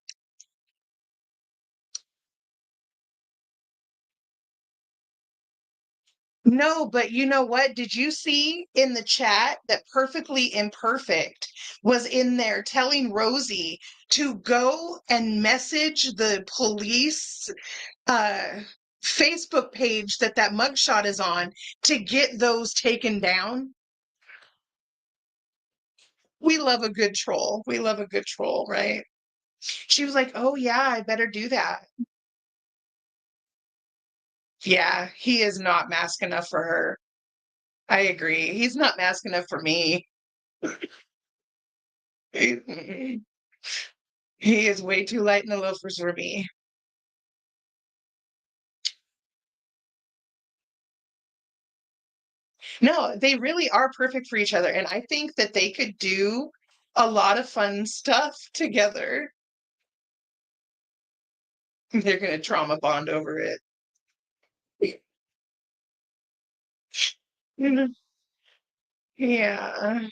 Speaker 2: No, but you know what? Did you see in the chat that Perfectly Imperfect was in there telling Rosie to go and message the police uh, Facebook page that mugshot is on to get those taken down? We love a good troll. We love a good troll, right? She was like, "Oh yeah, I better do that." Yeah, he is not mask enough for her. I agree. He's not mask enough for me. He is way too light in the loafers for me. No, they really are perfect for each other. And I think that they could do a lot of fun stuff together. They're going to trauma bond over it. Mhm. Yeah.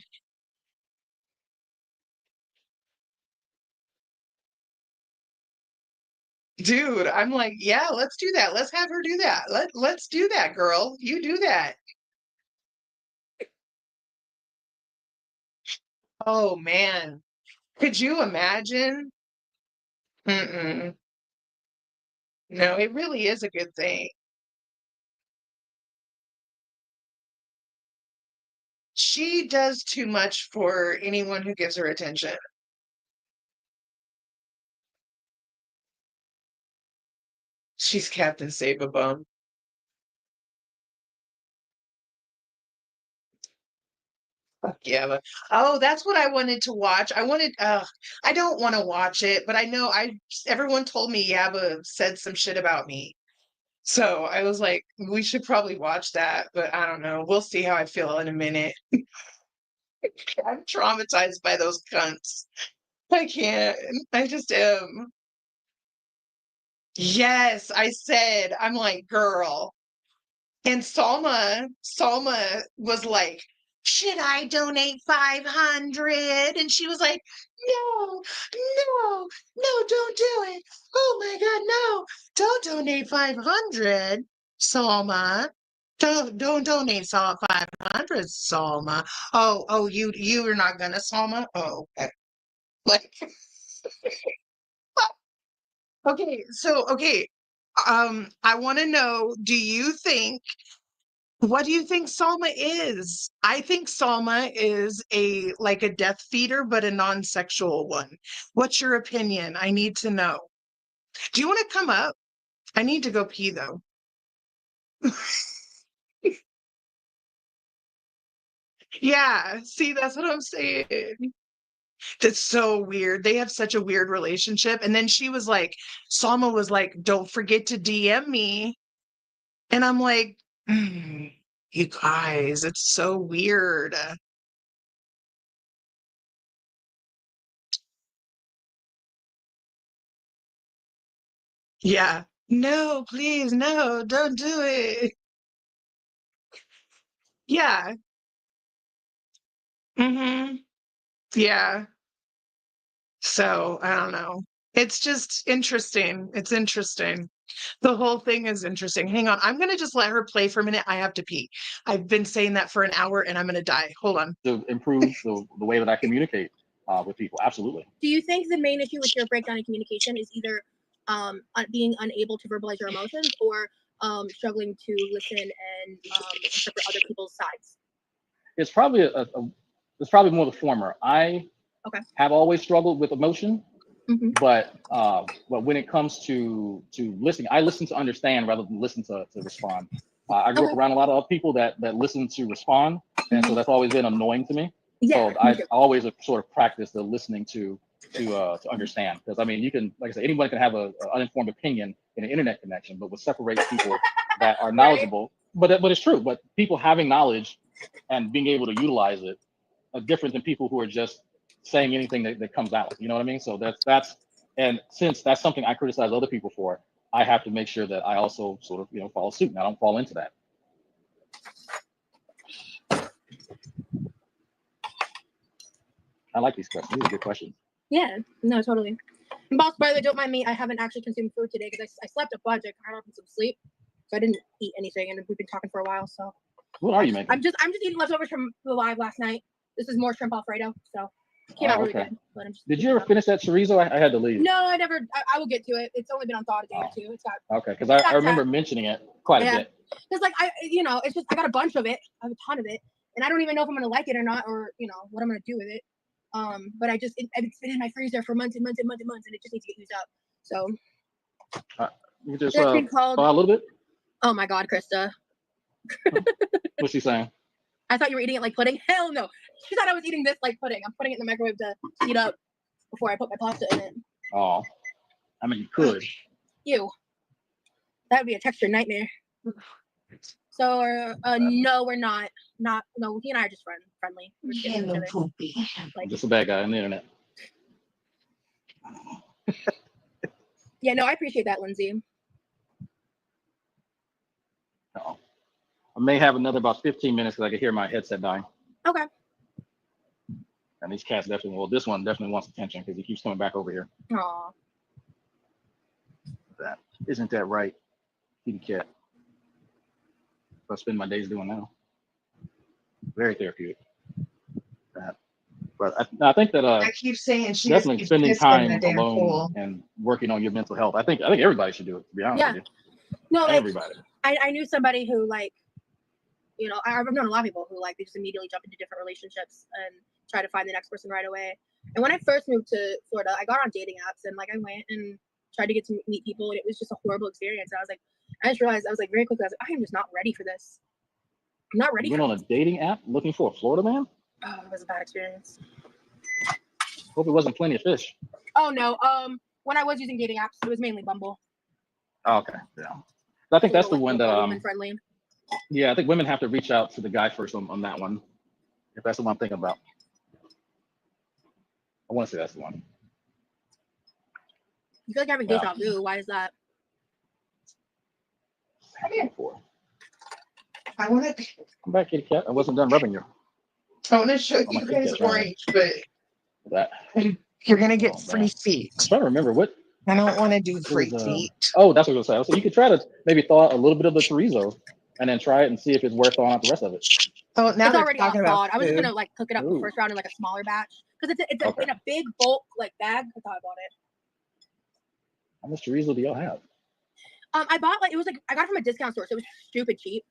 Speaker 2: Dude, I'm like, yeah, let's do that. Let's have her do that. Let's do that, girl. You do that. Oh man. Could you imagine? Mm-mm. No, it really is a good thing. She does too much for anyone who gives her attention. She's Captain Save-A-Bum. Fuck yeah. Oh, that's what I wanted to watch. I don't want to watch it, but I know everyone told me Yaba said some shit about me. So I was like, we should probably watch that, but I don't know. We'll see how I feel in a minute. I'm traumatized by those cunts. I can't. I just am. Yes, I said, I'm like, girl. And Salma was like, should I donate 500? And she was like, no, no, no, don't do it. Oh my God, no, don't donate 500, Salma. Don't donate Salma 500, Salma. Oh, you are not gonna Salma? Oh, okay. Like, okay. I want to know, what do you think Salma is? I think Salma is a death feeder, but a non-sexual one. What's your opinion? I need to know. Do you want to come up? I need to go pee though. Yeah, see, that's what I'm saying. That's so weird. They have such a weird relationship. And then Salma was like, don't forget to DM me. And I'm like, you guys, it's so weird. Yeah. No, please, no, don't do it. Yeah. Mm-hmm. Yeah. So I don't know. It's just interesting. It's interesting. The whole thing is interesting. Hang on. I'm gonna just let her play for a minute. I have to pee. I've been saying that for an hour and I'm gonna die. Hold on.
Speaker 4: To improve the way that I communicate with people. Absolutely.
Speaker 7: Do you think the main issue with your breakdown in communication is either being unable to verbalize your emotions or struggling to listen and interpret other people's sides?
Speaker 4: It's probably it's probably more the former. I
Speaker 7: Okay.
Speaker 4: have always struggled with emotion,
Speaker 7: Mhm.
Speaker 4: but when it comes to listening, I listen to understand rather than listen to respond. I grew up
Speaker 7: Okay.
Speaker 4: around a lot of people that listen to respond, and so that's always been annoying to me.
Speaker 7: Yeah.
Speaker 4: So I always sort of practice the listening to understand, because I mean, you can, like I said, anyone can have a uninformed opinion in an internet connection, but what separates people that are knowledgeable, but it's true. But people having knowledge and being able to utilize it are different than people who are just saying anything that comes out. You know what I mean? So that's and since that's something I criticize other people for, I have to make sure that I also sort of follow suit and I don't fall into that. I like these questions. These are good questions.
Speaker 7: Yeah. No, totally. And boss, by the way, don't mind me. I haven't actually consumed food today because I slept a bunch. I got up in some sleep, so I didn't eat anything, and we've been talking for a while. So
Speaker 4: What are you making?
Speaker 7: I'm just eating leftovers from the live last night. This is more shrimp Alfredo, so came out really
Speaker 4: okay.
Speaker 7: good. But I'm just
Speaker 4: Did you ever finish that chorizo? I had to leave.
Speaker 7: No, I never. I will get to it. It's only been on thaw a day or two. It's got
Speaker 4: okay, because I remember mentioning it quite a bit.
Speaker 7: It's like it's just I got a bunch of it. I have a ton of it, and I don't even know if I'm gonna like it or not, or what I'm gonna do with it. But it's been in my freezer for months and months and months and months, and it just needs to get used up. So
Speaker 4: you just
Speaker 7: it's been called.
Speaker 4: a little bit.
Speaker 7: Oh my God, Krista.
Speaker 4: What's she saying?
Speaker 7: I thought you were eating it like pudding. Hell no. She thought I was eating this like pudding. I'm putting it in the microwave to heat up before I put my pasta in it.
Speaker 4: Oh, I mean, you could.
Speaker 7: Ew. That would be a texture nightmare. So, no, we're not. No, he and I are just friendly. We're just getting to each other.
Speaker 4: I'm just a bad guy on the internet.
Speaker 7: Yeah, no, I appreciate that, Lindsay.
Speaker 4: Oh. I may have another about 15 minutes because I can hear my headset dying.
Speaker 7: Okay.
Speaker 4: And these cats this one definitely wants attention because he keeps coming back over here.
Speaker 7: Aw.
Speaker 4: Isn't that right, kitty cat? I spend my days doing now. Very therapeutic. But I think that
Speaker 2: I keep saying she
Speaker 4: definitely
Speaker 2: just
Speaker 4: spending
Speaker 2: keeps pissing in
Speaker 4: time
Speaker 2: the damn
Speaker 4: alone
Speaker 2: pool.
Speaker 4: and working on your mental health. I think everybody should do it, to be honest with you.
Speaker 7: No,
Speaker 4: everybody.
Speaker 7: I knew somebody who I've known a lot of people who they just immediately jump into different relationships and try to find the next person right away. And when I first moved to Florida, I got on dating apps and I went and tried to get to meet people, and it was just a horrible experience. And I just realized very quickly, I am just not ready for this. I'm not ready.
Speaker 4: You went on a dating app looking for a Florida man?
Speaker 7: Oh, it was a bad experience.
Speaker 4: Hope it wasn't Plenty of Fish.
Speaker 7: Oh no. When I was using dating apps, it was mainly Bumble.
Speaker 4: Oh, okay. Yeah. I think that's the one that
Speaker 7: woman friendly.
Speaker 4: Yeah, I think women have to reach out to the guy first on that one. If that's the one I'm thinking about. I want to say that's the one.
Speaker 7: You feel like you're having deja vu. Why is that?
Speaker 2: I want to
Speaker 4: come back, kitty cat. I wasn't done rubbing you.
Speaker 2: I want to show you guys orange, but
Speaker 4: that
Speaker 2: you're gonna get free feet.
Speaker 4: I'm trying to remember what.
Speaker 2: I don't want to do free feet.
Speaker 4: Oh, that's what I was going to say. So you could try to maybe thaw a little bit of the chorizo and then try it and see if it's worth throwing out the rest of it.
Speaker 2: Oh, now
Speaker 7: It's
Speaker 2: they're
Speaker 7: already off
Speaker 2: talking about
Speaker 7: thawed. I was just
Speaker 2: food.
Speaker 7: gonna like cook it up the
Speaker 4: Ooh.
Speaker 7: first round in like a smaller batch because it's
Speaker 4: Okay.
Speaker 7: in a big bulk like bag. I thought about it.
Speaker 4: How much chorizo do y'all have?
Speaker 7: I bought like it was like I got it from a discount store, so it was stupid cheap.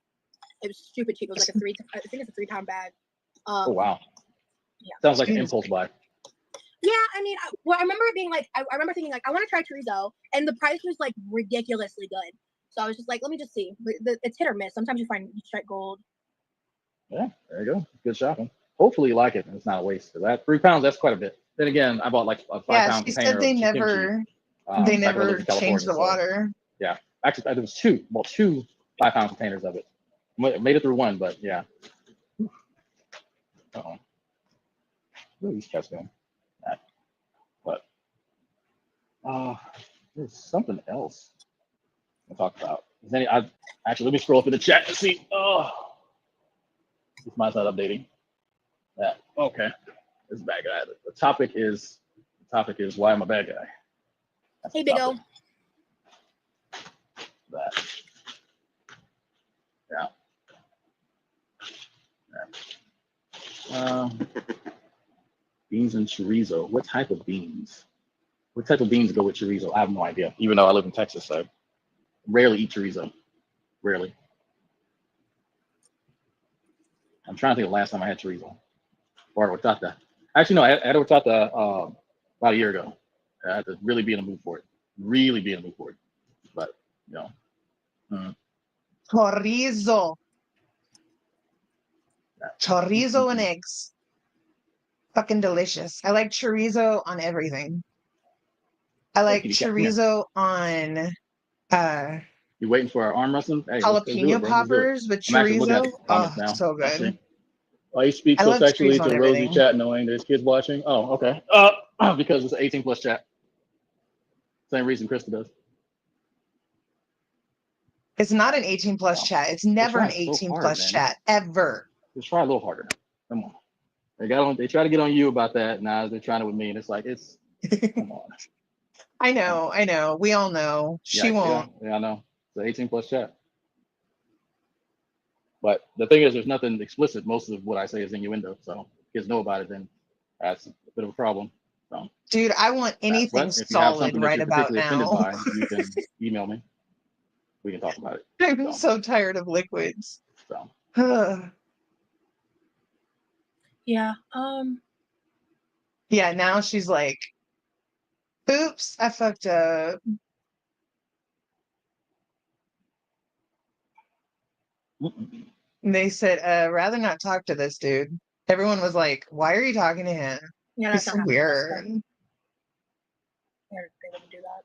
Speaker 7: It was stupid cheap. It was like I think it's a 3-pound bag.
Speaker 4: Oh wow.
Speaker 7: Yeah.
Speaker 4: Sounds like an
Speaker 2: Jeez.
Speaker 4: impulse buy.
Speaker 7: Yeah, I mean, I remember it being like I remember thinking like I want to try chorizo, and the price was like ridiculously good. So I was just like, let me just see. It's hit or miss. Sometimes you find you strike gold.
Speaker 4: Yeah, there you go. Good shopping. Hopefully you like it and it's not a waste. Because that 3 pounds, that's quite a bit. Then again, I bought like a 5-pound
Speaker 2: She
Speaker 4: container
Speaker 2: said they
Speaker 4: of kimchi.
Speaker 2: never
Speaker 4: back when I lived
Speaker 2: never
Speaker 4: in
Speaker 2: changed
Speaker 4: California,
Speaker 2: the
Speaker 4: so,
Speaker 2: water.
Speaker 4: yeah, actually, there was two 5-pound containers of it. Made it through one, but yeah. Uh-oh. Where are these cats going? But there's something else to talk about. Is any? Actually, let me scroll up in the chat to see. Oh, this mine's not updating. That okay. This is bad guy. The topic is why I'm a bad guy. That's
Speaker 7: Hey,
Speaker 4: the
Speaker 7: Big O.
Speaker 4: topic. That. Yeah. Beans and chorizo. What type of beans? What type of beans go with chorizo? I have no idea. Even though I live in Texas, so I rarely eat chorizo. Rarely. I'm trying to think of the last time I had chorizo. Or horchata. Actually, no, I had horchata about a year ago. I had to really be in the mood for it. Really be in the mood for it. But, you know.
Speaker 2: Chorizo. Chorizo and eggs. Fucking delicious. I like chorizo on everything. I like
Speaker 4: kitty cat, come here.
Speaker 2: chorizo on
Speaker 4: You waiting for our arm wrestling? Hey, let's do it,
Speaker 2: jalapeno
Speaker 4: bro. Let's do it.
Speaker 2: poppers with
Speaker 4: I'm actually looking at
Speaker 2: chorizo.
Speaker 4: the comments
Speaker 2: Oh,
Speaker 4: now.
Speaker 2: so
Speaker 4: Let's
Speaker 2: good.
Speaker 4: see. Why you speak
Speaker 2: I
Speaker 4: so
Speaker 2: love
Speaker 4: sexually
Speaker 2: chorizo on
Speaker 4: to Rosie
Speaker 2: everything.
Speaker 4: chat knowing there's kids watching? Oh, okay. Because it's an 18 plus chat. Same reason Krista does.
Speaker 2: It's not an 18 plus
Speaker 4: Wow.
Speaker 2: chat. It's never
Speaker 4: try
Speaker 2: an
Speaker 4: so
Speaker 2: 18
Speaker 4: hard,
Speaker 2: plus
Speaker 4: man.
Speaker 2: chat ever.
Speaker 4: Just try a little harder. Come on. They try to get on you about that. Now they're trying it with me, and it's like come on.
Speaker 2: I know. We all know. She won't.
Speaker 4: Yeah, I know. It's an 18 plus chat. But the thing is, there's nothing explicit. Most of what I say is innuendo. So if kids know about it, then that's a bit of a problem. So,
Speaker 2: Dude, I want anything
Speaker 4: but if you have
Speaker 2: solid
Speaker 4: something that
Speaker 2: right
Speaker 4: you're
Speaker 2: about
Speaker 4: particularly offended
Speaker 2: now.
Speaker 4: by, you can email me. We can talk about it.
Speaker 2: I'm so tired of liquids.
Speaker 4: So
Speaker 7: Yeah.
Speaker 2: Yeah, now she's like, oops, I fucked up. And they said, rather not talk to this dude. Everyone was like, why are you talking to him?
Speaker 7: Yeah,
Speaker 2: He's
Speaker 7: that's
Speaker 2: so
Speaker 7: not happening.
Speaker 2: weird.
Speaker 7: They wouldn't do that.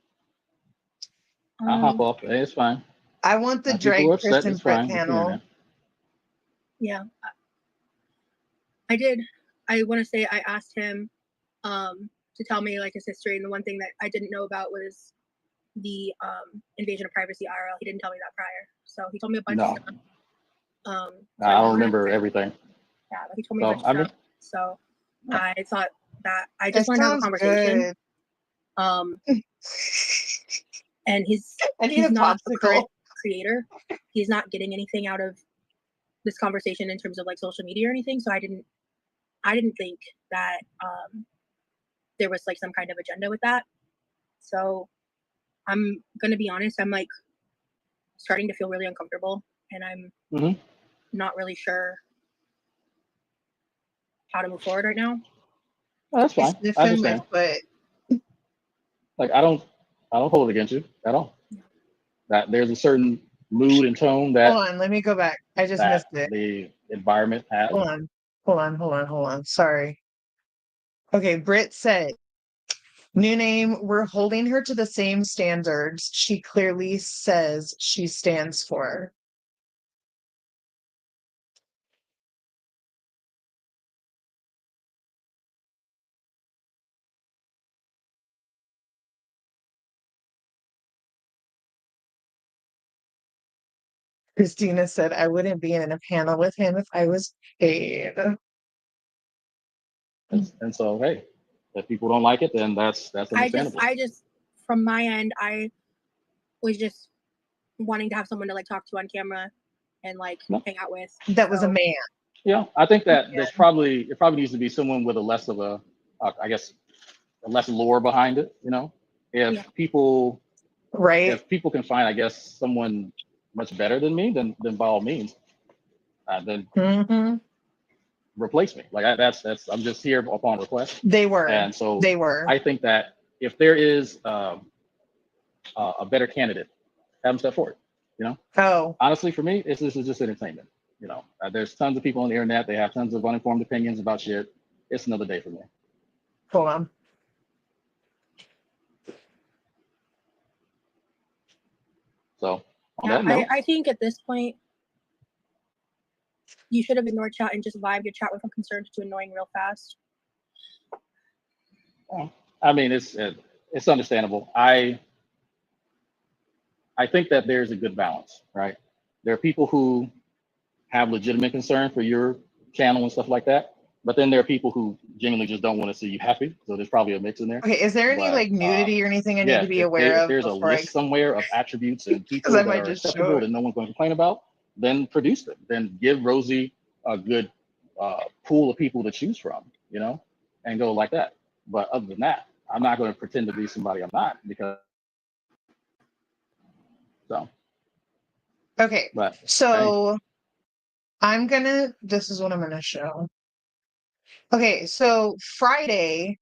Speaker 4: I'll hop off. Hey, it's fine.
Speaker 2: I want the
Speaker 4: Now, people
Speaker 2: drag
Speaker 4: are upset.
Speaker 2: Kristen
Speaker 4: It's
Speaker 2: Britt
Speaker 4: fine. Just get in
Speaker 2: panel.
Speaker 4: there.
Speaker 7: Yeah. I did. I want to say I asked him to tell me like his history, and the one thing that I didn't know about was the invasion of privacy IRL. He didn't tell me that prior, so he told me a bunch of stuff.
Speaker 4: I don't remember everything.
Speaker 7: Yeah, but he told me a bunch of stuff. So I thought that I just
Speaker 2: That
Speaker 7: want to have a
Speaker 2: sounds
Speaker 7: conversation.
Speaker 2: good.
Speaker 7: And he's not a current creator. He's not getting anything out of this conversation in terms of like social media or anything. So I didn't think that there was like some kind of agenda with that. So I'm gonna be honest, I'm like starting to feel really uncomfortable, and I'm not really sure how to move forward right now.
Speaker 4: Oh, that's fine. I understand.
Speaker 2: But
Speaker 4: like I don't hold it against you at all. That there's a certain mood and tone that
Speaker 2: hold on, let me go back. I just missed it.
Speaker 4: The environment has.
Speaker 2: Hold on. Sorry. Okay, Britt said, new name, we're holding her to the same standards she clearly says she stands for. Christina said, I wouldn't be in a panel with him if I was paid.
Speaker 4: And so, hey, if people don't like it, then that's understandable.
Speaker 7: I just from my end, I was just wanting to have someone to like talk to on camera and like
Speaker 4: No.
Speaker 7: hang out with.
Speaker 2: That was a
Speaker 7: So,
Speaker 2: man.
Speaker 4: Yeah, I think that
Speaker 2: Yeah.
Speaker 4: there's probably it probably needs to be someone with a less of a, I guess, a less lore behind it. You know, if
Speaker 7: Yeah.
Speaker 4: people
Speaker 2: Right.
Speaker 4: if people can find, I guess, someone much better than me, then by all means, then
Speaker 2: hmm
Speaker 4: replace me. Like that's I'm just here upon request.
Speaker 2: They were.
Speaker 4: And so
Speaker 2: They were.
Speaker 4: I think that if there is a better candidate, have them step forward. You know,
Speaker 2: Oh,
Speaker 4: honestly, for me, this is just entertainment. You know, there's tons of people on the internet. They have tons of uninformed opinions about shit. It's another day for me.
Speaker 2: hold on.
Speaker 4: So on
Speaker 7: yeah,
Speaker 4: that note,
Speaker 7: I think at this point, you should have ignored chat and just vibed. Your chat went from concerned to annoying real fast.
Speaker 4: I mean, it's understandable. I think that there's a good balance, right? There are people who have legitimate concern for your channel and stuff like that, but then there are people who genuinely just don't want to see you happy. So there's probably a mix in there.
Speaker 2: Okay, is there any
Speaker 4: But
Speaker 2: like nudity or anything I need
Speaker 4: yeah,
Speaker 2: to be aware
Speaker 4: if
Speaker 2: of
Speaker 4: there's a
Speaker 2: before I?
Speaker 4: list somewhere of attributes and
Speaker 2: Because I
Speaker 4: people that
Speaker 2: might
Speaker 4: are
Speaker 2: just show
Speaker 4: acceptable
Speaker 2: it.
Speaker 4: that no one's going to complain about, then produce them. Then give Rosie a good pool of people to choose from, you know, and go like that. But other than that, I'm not going to pretend to be somebody I'm not, because so.
Speaker 2: Okay,
Speaker 4: But hey,
Speaker 2: so this is what I'm gonna show. Okay, so Friday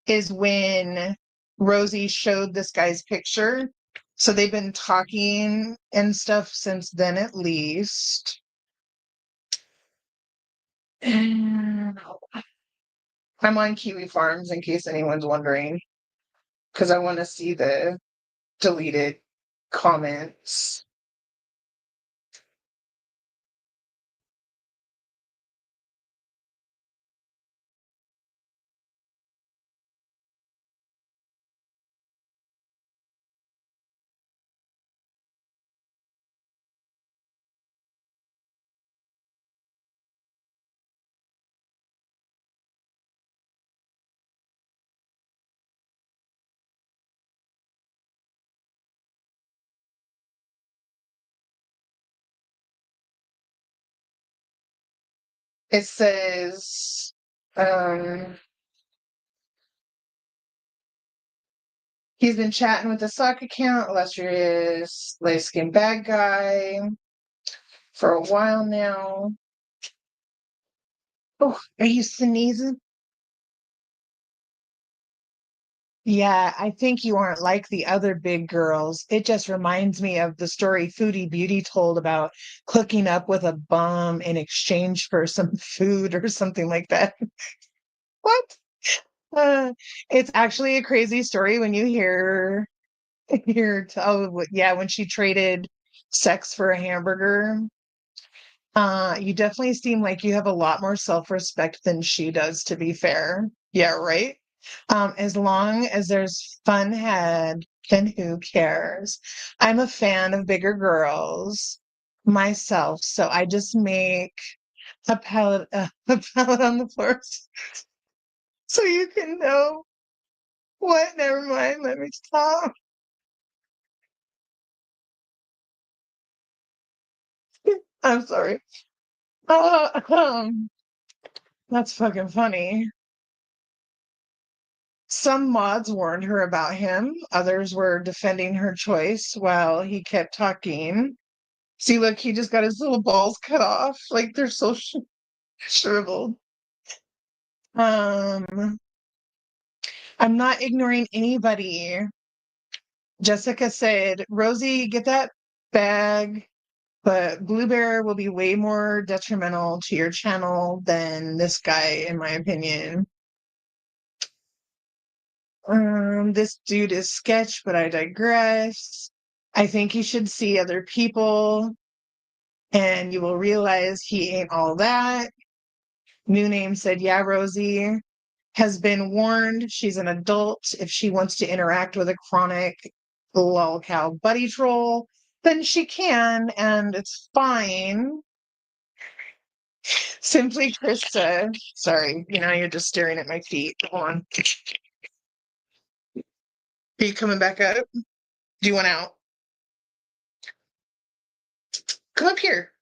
Speaker 2: is when Rosie showed this guy's picture. So they've been talking and stuff since then, at least. And I'm on Kiwi Farms in case anyone's wondering, because I want to see the deleted comments. It says, he's been chatting with the sock account, illustrious light skinned bad guy, for a while now. Oh, are you sneezing? Yeah, I think you aren't like the other big girls. It just reminds me of the story Foodie Beauty told about hooking up with a bum in exchange for some food or something like that. What? It's actually a crazy story when you hear yeah, when she traded sex for a hamburger. You definitely seem like you have a lot more self-respect than she does, to be fair. Yeah, right. As long as there's fun had, then who cares? I'm a fan of bigger girls myself, so I just make a pallet on the floor so you can know what. Never mind. Let me stop. I'm sorry. That's fucking funny. Some mods warned her about him. Others were defending her choice while he kept talking. See, look, he just got his little balls cut off. Like they're so shriveled. I'm not ignoring anybody. Jessica said, Rosie, get that bag, but Blue Bear will be way more detrimental to your channel than this guy, in my opinion. This dude is sketch, but I digress. I think you should see other people and you will realize he ain't all that. New Name said, yeah, Rosie has been warned. She's an adult. If she wants to interact with a chronic lolcow buddy troll, then she can, and it's fine. Simply Krista. Sorry, you're just staring at my feet. Hold on. Are you coming back up? Do you want out? Come up here.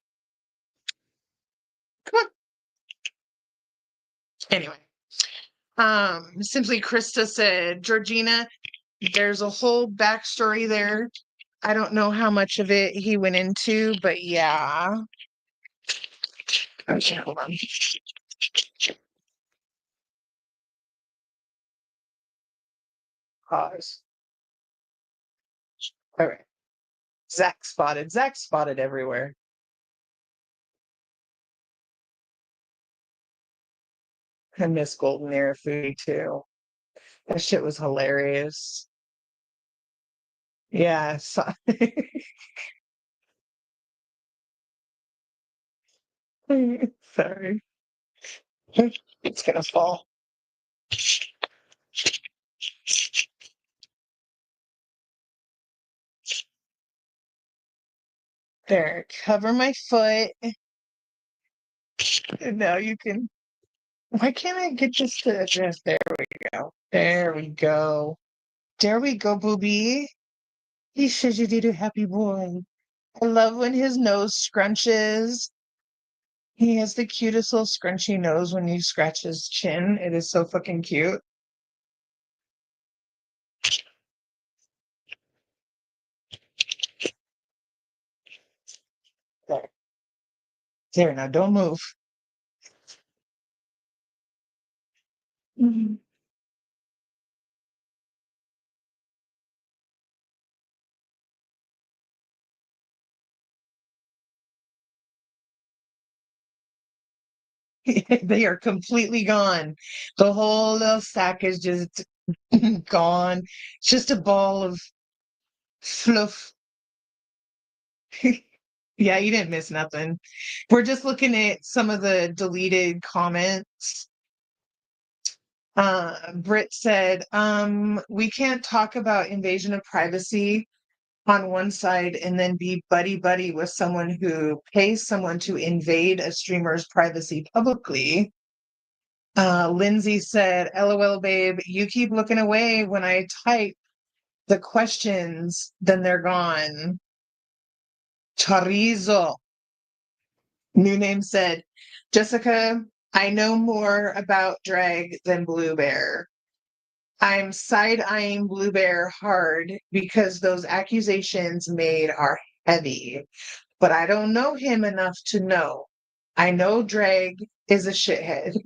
Speaker 2: Come on. Anyway. Simply Krista said, Georgina, there's a whole backstory there. I don't know how much of it he went into, but yeah. Okay, hold on. Pause. All right. Zach spotted. Zach spotted everywhere. I miss Golden Era Foodie too. That shit was hilarious. Yeah. Sorry. It's gonna fall. There, cover my foot. And now you can. Why can't I get this to address? There we go. There we go. There we go, booby. He says you did a happy boy. I love when his nose scrunches. He has the cutest little scrunchy nose when you scratch his chin. It is so fucking cute. There. There, now don't move. Mhm. They are completely gone. The whole little sack is just gone. It's just a ball of fluff. Yeah, you didn't miss nothing. We're just looking at some of the deleted comments. Britt said, we can't talk about invasion of privacy on one side and then be buddy buddy with someone who pays someone to invade a streamer's privacy publicly. Lindsay said, LOL, babe, you keep looking away when I type the questions, then they're gone. Chorizo. New Name said, Jessica, I know more about drag than Blue Bear. I'm side-eyeing Blue Bear hard because those accusations made are heavy, but I don't know him enough to know. I know drag is a shithead.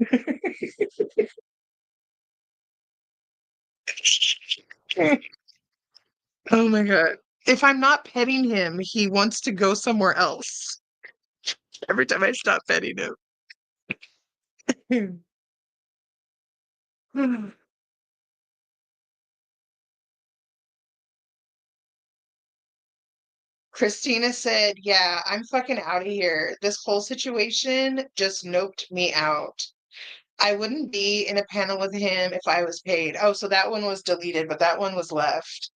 Speaker 2: Oh my God. If I'm not petting him, he wants to go somewhere else every time I stop petting him. Christina said, yeah, I'm fucking out of here. This whole situation just noped me out. I wouldn't be in a panel with him if I was paid. Oh, so that one was deleted, but that one was left.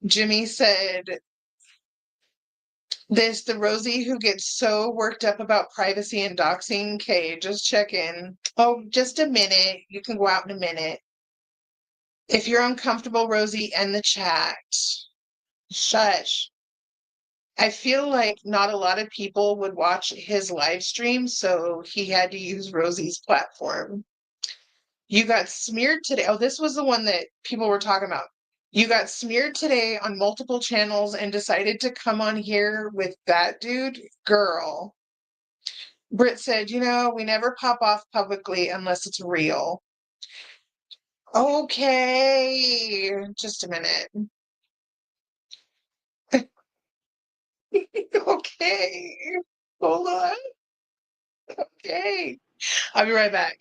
Speaker 2: Jimmy said, this the Rosie who gets so worked up about privacy and doxing. Okay, just check in. Oh, just a minute. You can go out in a minute. If you're uncomfortable, Rosie, end the chat. Shush. I feel like not a lot of people would watch his live stream, so he had to use Rosie's platform. You got smeared today. Oh, this was the one that people were talking about. You got smeared today on multiple channels and decided to come on here with that dude? Girl. Britt said, we never pop off publicly unless it's real. Okay. Just a minute. Okay. Hold on. Okay. I'll be right back.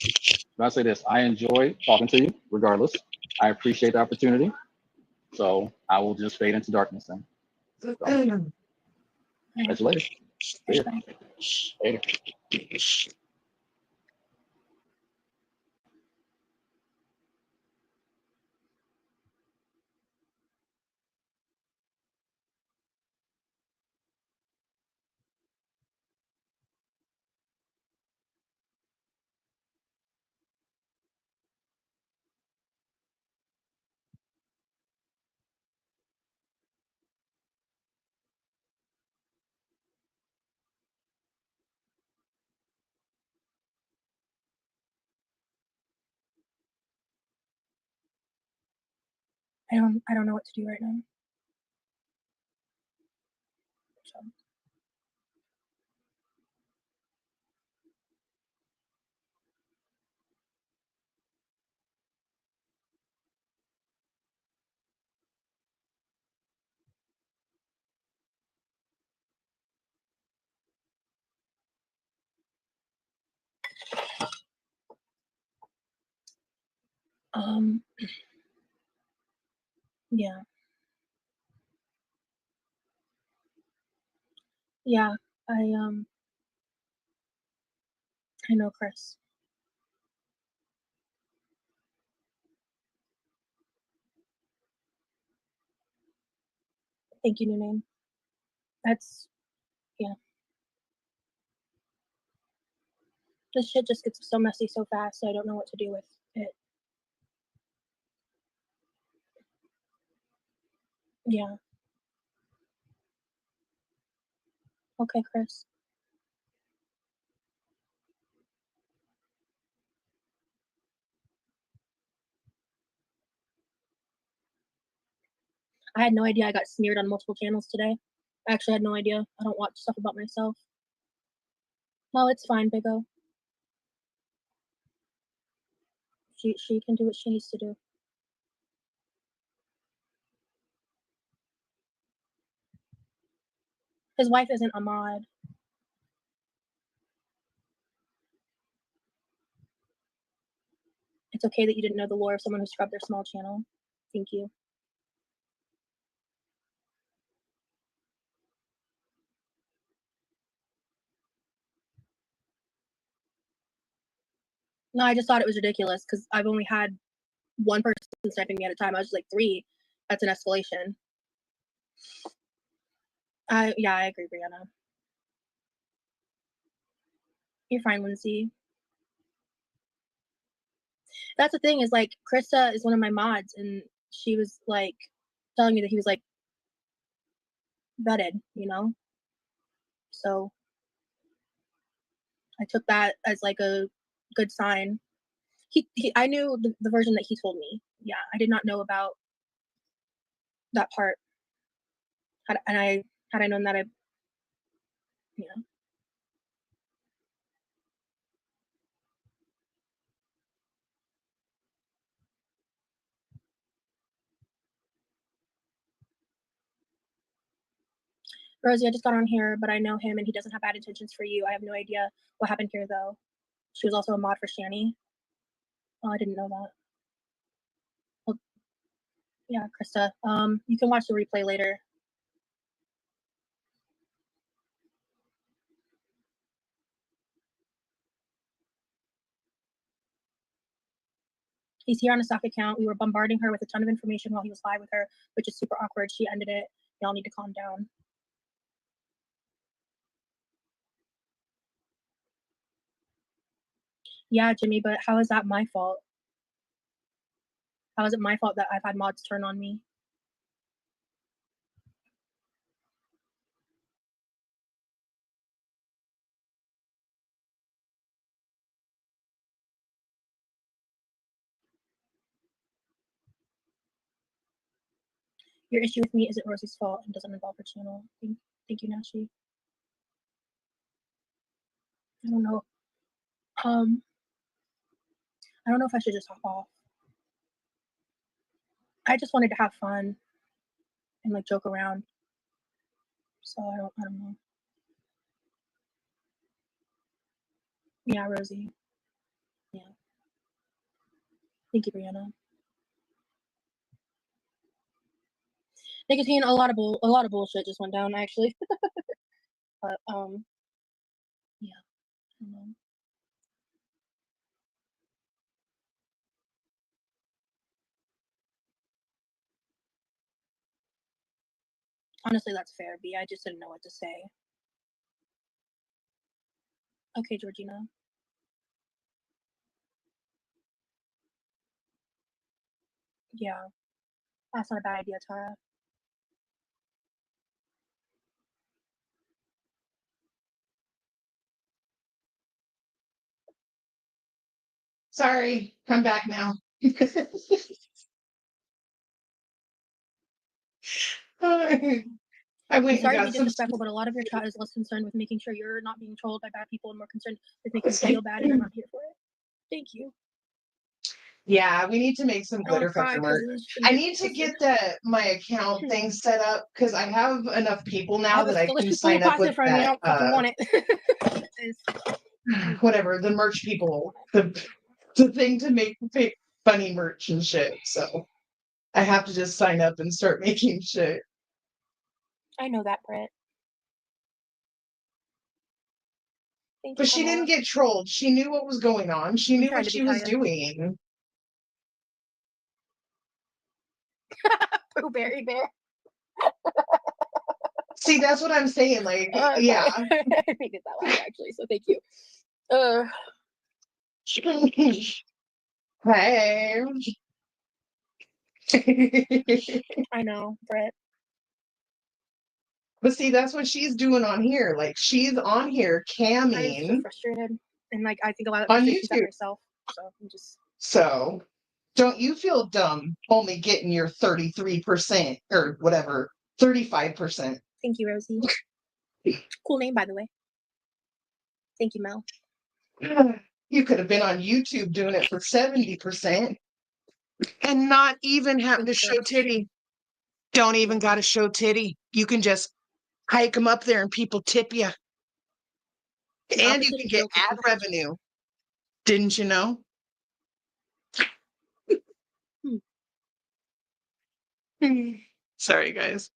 Speaker 4: I'll say this: I enjoy talking to you, regardless. I appreciate the opportunity, so I will just fade into darkness then. So, catch you later. See ya. Later.
Speaker 7: I don't know what to do right now. So. Yeah. Yeah. I know Chris. Thank you, new name. That's yeah. This shit just gets so messy so fast, so I don't know what to do with it. Yeah. Okay, Chris. I had no idea I got smeared on multiple channels today. I actually had no idea. I don't watch stuff about myself. No, it's fine, Big O. She can do what she needs to do. His wife isn't a mod. It's okay that you didn't know the lore of someone who scrubbed their small channel. Thank you. No, I just thought it was ridiculous because I've only had one person sniping me at a time. I was just like 3. That's an escalation. Yeah, I agree, Brianna. You're fine, Lindsay. That's the thing is like Krista is one of my mods, and she was like telling me that he was like vetted, you know. So I took that as like a good sign. I knew the version that he told me. Yeah, I did not know about that part. Had I known that, you know. Rosie, I just got on here, but I know him and he doesn't have bad intentions for you. I have no idea what happened here though. She was also a mod for Shani. Oh, I didn't know that. Well, yeah, Krista. You can watch the replay later. He's here on a stock account. We were bombarding her with a ton of information while he was live with her, which is super awkward. She ended it. Y'all need to calm down. Yeah, Jimmy, but how is that my fault? How is it my fault that I've had mods turn on me? Your issue with me isn't Rosie's fault and doesn't involve her channel. Thank you, Nashi. I don't know. I don't know if I should just hop off. I just wanted to have fun and like joke around. So I don't know. Yeah, Rosie. Yeah. Thank you, Brianna. Nicotine, a lot of bullshit just went down actually. But yeah. I don't know. Honestly, that's fair, B. I just didn't know what to say. Okay, Georgina. Yeah, that's not a bad idea, Tara.
Speaker 2: Sorry, I'm back now. I
Speaker 7: I'm
Speaker 2: went and
Speaker 7: sorry to
Speaker 2: got
Speaker 7: be
Speaker 2: some.
Speaker 7: disrespectful, but a lot of your chat is less concerned with making sure you're not being trolled by bad people and more concerned with making you feel bad, and I'm not here for it. Thank you.
Speaker 2: Yeah, we need to make some
Speaker 7: I don't
Speaker 2: glitter
Speaker 7: want to cry
Speaker 2: feather
Speaker 7: because
Speaker 2: merch.
Speaker 7: it's
Speaker 2: I need to get my account thing set up because I have enough people
Speaker 7: I
Speaker 2: now
Speaker 7: have
Speaker 2: that
Speaker 7: a
Speaker 2: I can
Speaker 7: delicious
Speaker 2: sign
Speaker 7: little
Speaker 2: up
Speaker 7: pasta in
Speaker 2: with
Speaker 7: front of me. I
Speaker 2: that.
Speaker 7: don't fucking want it.
Speaker 2: Whatever, the merch people, the thing to make funny merch and shit. So I have to just sign up and start making shit.
Speaker 7: I know that, Britt. Thank
Speaker 2: But
Speaker 7: you,
Speaker 2: she
Speaker 7: Emma.
Speaker 2: didn't get trolled. She knew what was going on. She
Speaker 7: I'm
Speaker 2: knew
Speaker 7: trying
Speaker 2: what
Speaker 7: to
Speaker 2: she
Speaker 7: be
Speaker 2: was
Speaker 7: kind.
Speaker 2: doing.
Speaker 7: Pooh Berry Bear.
Speaker 2: See, that's what I'm saying. Like,
Speaker 7: Okay.
Speaker 2: yeah.
Speaker 7: I needed that laugh actually, so thank you.
Speaker 2: Hey.
Speaker 7: I know, Britt.
Speaker 2: But see, that's what she's doing on here. Like, she's on here
Speaker 7: I'm so
Speaker 2: camming
Speaker 7: frustrated, and like I think a lot of
Speaker 2: on
Speaker 7: frustrations at
Speaker 2: YouTube.
Speaker 7: myself. So I'm just.
Speaker 2: So don't you feel dumb only getting your 33% or whatever, 35%.
Speaker 7: Thank you, Rosie. Cool name, by the way. Thank you, Mel.
Speaker 2: You could have been on YouTube doing it for 70% and not even having to show titty. Don't even got to show titty. You can just hike them up there and people tip you. And you can get ad revenue. Didn't you know? Sorry, guys.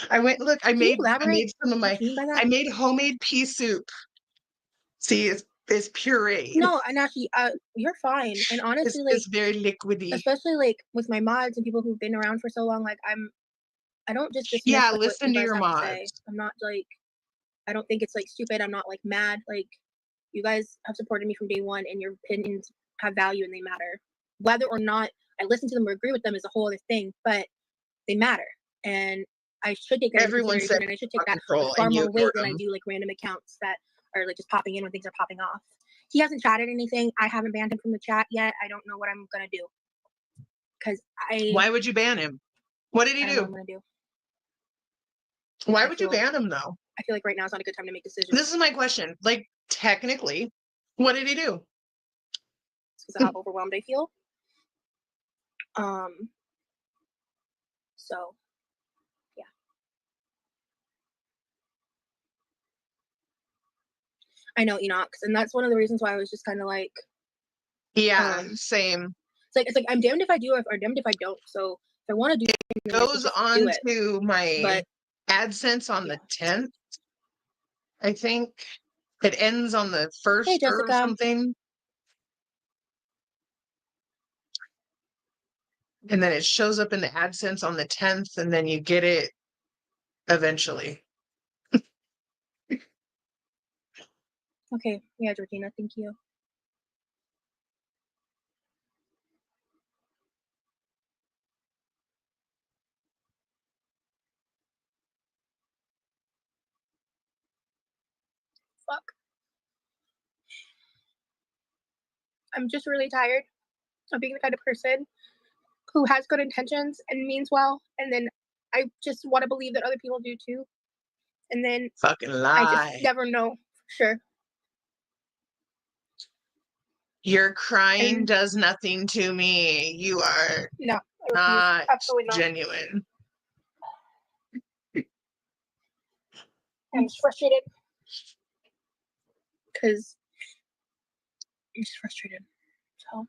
Speaker 2: I made some of my, I made homemade pea soup. See, it's puree.
Speaker 7: No, and actually, you're fine. And honestly,
Speaker 2: It's very liquidy.
Speaker 7: especially like with my mods and people who've been around for so long, like I don't just dismiss
Speaker 2: Yeah,
Speaker 7: like,
Speaker 2: listen
Speaker 7: what
Speaker 2: to
Speaker 7: you guys
Speaker 2: your
Speaker 7: have to say.
Speaker 2: mods.
Speaker 7: I'm not like, I don't think it's like stupid. I'm not like mad. Like you guys have supported me from day one, and your opinions have value and they matter. Whether or not I listen to them or agree with them is a whole other thing, but they matter, and I should take that into
Speaker 2: Everyone
Speaker 7: consideration,
Speaker 2: said
Speaker 7: and I should take that
Speaker 2: control,
Speaker 7: with far
Speaker 2: and you
Speaker 7: more weight
Speaker 2: ignored
Speaker 7: than I
Speaker 2: them.
Speaker 7: do like random accounts that are like just popping in when things are popping off. He hasn't chatted anything. I haven't banned him from the chat yet. I don't know what I'm gonna do because
Speaker 2: Why would you ban him? What did he
Speaker 7: I don't know what
Speaker 2: do?
Speaker 7: I'm gonna do.
Speaker 2: Why would you ban him though?
Speaker 7: I feel like right now is not a good time to make decisions.
Speaker 2: This is my question. Like, technically, what did he do?
Speaker 7: It's because of how overwhelmed I feel. So yeah. I know Enoch, and that's one of the reasons why I was just kind of like,
Speaker 2: yeah, same.
Speaker 7: It's like I'm damned if I do or damned if I don't. So if I want to do
Speaker 2: it goes on to my AdSense on the 10th. I think it ends on the 1st or something. And then it shows up in the AdSense on the 10th, and then you get it eventually.
Speaker 7: Okay. Yeah, Georgina, thank you. Fuck. I'm just really tired of being the kind of person who has good intentions and means well, and then I just want to believe that other people do too. And then
Speaker 2: fucking lie.
Speaker 7: I just never know for sure.
Speaker 2: Your crying does nothing to me. You are not genuine.
Speaker 7: I'm just frustrated because I'm just frustrated. So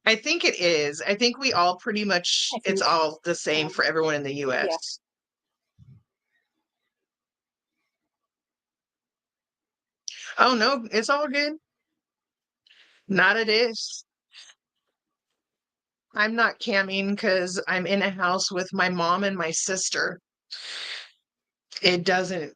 Speaker 2: I think it is. I think we all pretty much, it's all the same for everyone in the US. Yeah. Oh, no, it's all good. Not it is. I'm not camming because I'm in a house with my mom and my sister. It doesn't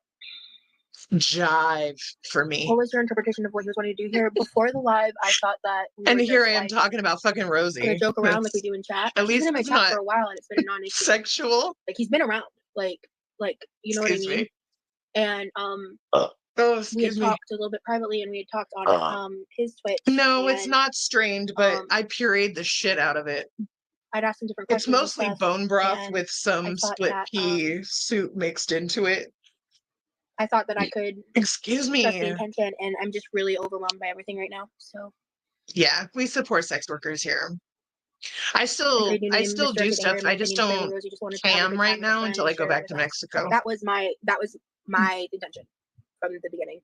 Speaker 2: jive for me.
Speaker 7: What was your interpretation of what he was wanting to do here? Before the live, I thought that
Speaker 2: and here I am talking about fucking Rosie.
Speaker 7: Gonna joke around like we do in chat.
Speaker 2: At least
Speaker 7: he's been in my
Speaker 2: it's
Speaker 7: chat
Speaker 2: not
Speaker 7: for a while and it's been a non-issue.
Speaker 2: Sexual.
Speaker 7: Like he's been around. Like you know what I mean?
Speaker 2: Me.
Speaker 7: And we had talked a little bit privately, and we had talked on his Twitch.
Speaker 2: No, it's not strained, but I pureed the shit out of it.
Speaker 7: I'd ask him different
Speaker 2: It's
Speaker 7: questions and
Speaker 2: mostly
Speaker 7: stuff,
Speaker 2: bone broth
Speaker 7: and
Speaker 2: with some
Speaker 7: thought
Speaker 2: split
Speaker 7: that,
Speaker 2: pea soup mixed into it.
Speaker 7: I thought that I could
Speaker 2: Excuse
Speaker 7: trust the
Speaker 2: me.
Speaker 7: intention, and I'm just really overwhelmed by everything right now. So
Speaker 2: Yeah, we support sex workers here. I
Speaker 7: I
Speaker 2: still
Speaker 7: created a new
Speaker 2: I
Speaker 7: name,
Speaker 2: still
Speaker 7: Mr.
Speaker 2: do
Speaker 7: Everything
Speaker 2: stuff.
Speaker 7: Anger. My
Speaker 2: I just
Speaker 7: opinion clearly,
Speaker 2: don't
Speaker 7: Rosie just wanted to have a
Speaker 2: cam
Speaker 7: good
Speaker 2: right
Speaker 7: time with a
Speaker 2: now
Speaker 7: friend
Speaker 2: until I
Speaker 7: and
Speaker 2: go
Speaker 7: share it
Speaker 2: back
Speaker 7: with
Speaker 2: to
Speaker 7: us.
Speaker 2: Mexico.
Speaker 7: That was my intention from the beginning.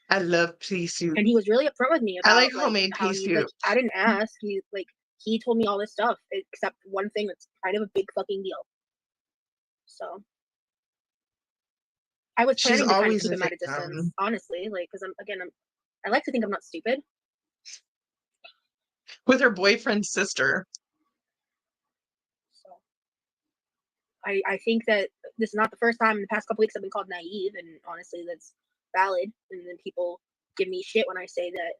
Speaker 2: I love pea soup.
Speaker 7: And he was really upfront with me
Speaker 2: I
Speaker 7: about
Speaker 2: like homemade
Speaker 7: how
Speaker 2: pea
Speaker 7: he like
Speaker 2: soup.
Speaker 7: I didn't ask. He told me all this stuff except one thing that's kind of a big fucking deal. So I was
Speaker 2: She's
Speaker 7: planning to kind of
Speaker 2: always
Speaker 7: keep
Speaker 2: a
Speaker 7: him at a
Speaker 2: victim.
Speaker 7: distance, honestly, like because I like to think I'm not stupid.
Speaker 2: With her boyfriend's sister.
Speaker 7: So I think that this is not the first time in the past couple weeks I've been called naive, and honestly that's valid. And then people give me shit when I say that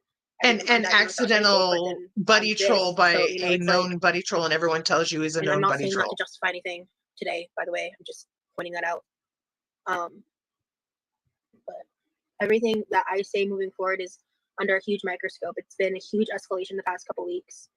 Speaker 7: I
Speaker 2: An
Speaker 7: didn't mention that, it's not his fault, but
Speaker 2: accidental
Speaker 7: then
Speaker 2: buddy
Speaker 7: I'm this.
Speaker 2: troll by
Speaker 7: So,
Speaker 2: a
Speaker 7: it's like,
Speaker 2: known buddy troll, and everyone tells you he's a
Speaker 7: and I'm
Speaker 2: known
Speaker 7: not
Speaker 2: buddy
Speaker 7: saying that to
Speaker 2: troll.
Speaker 7: justify anything today, by the way. I'm just pointing that out. But everything that I say moving forward is under a huge microscope. It's been a huge escalation the past couple weeks,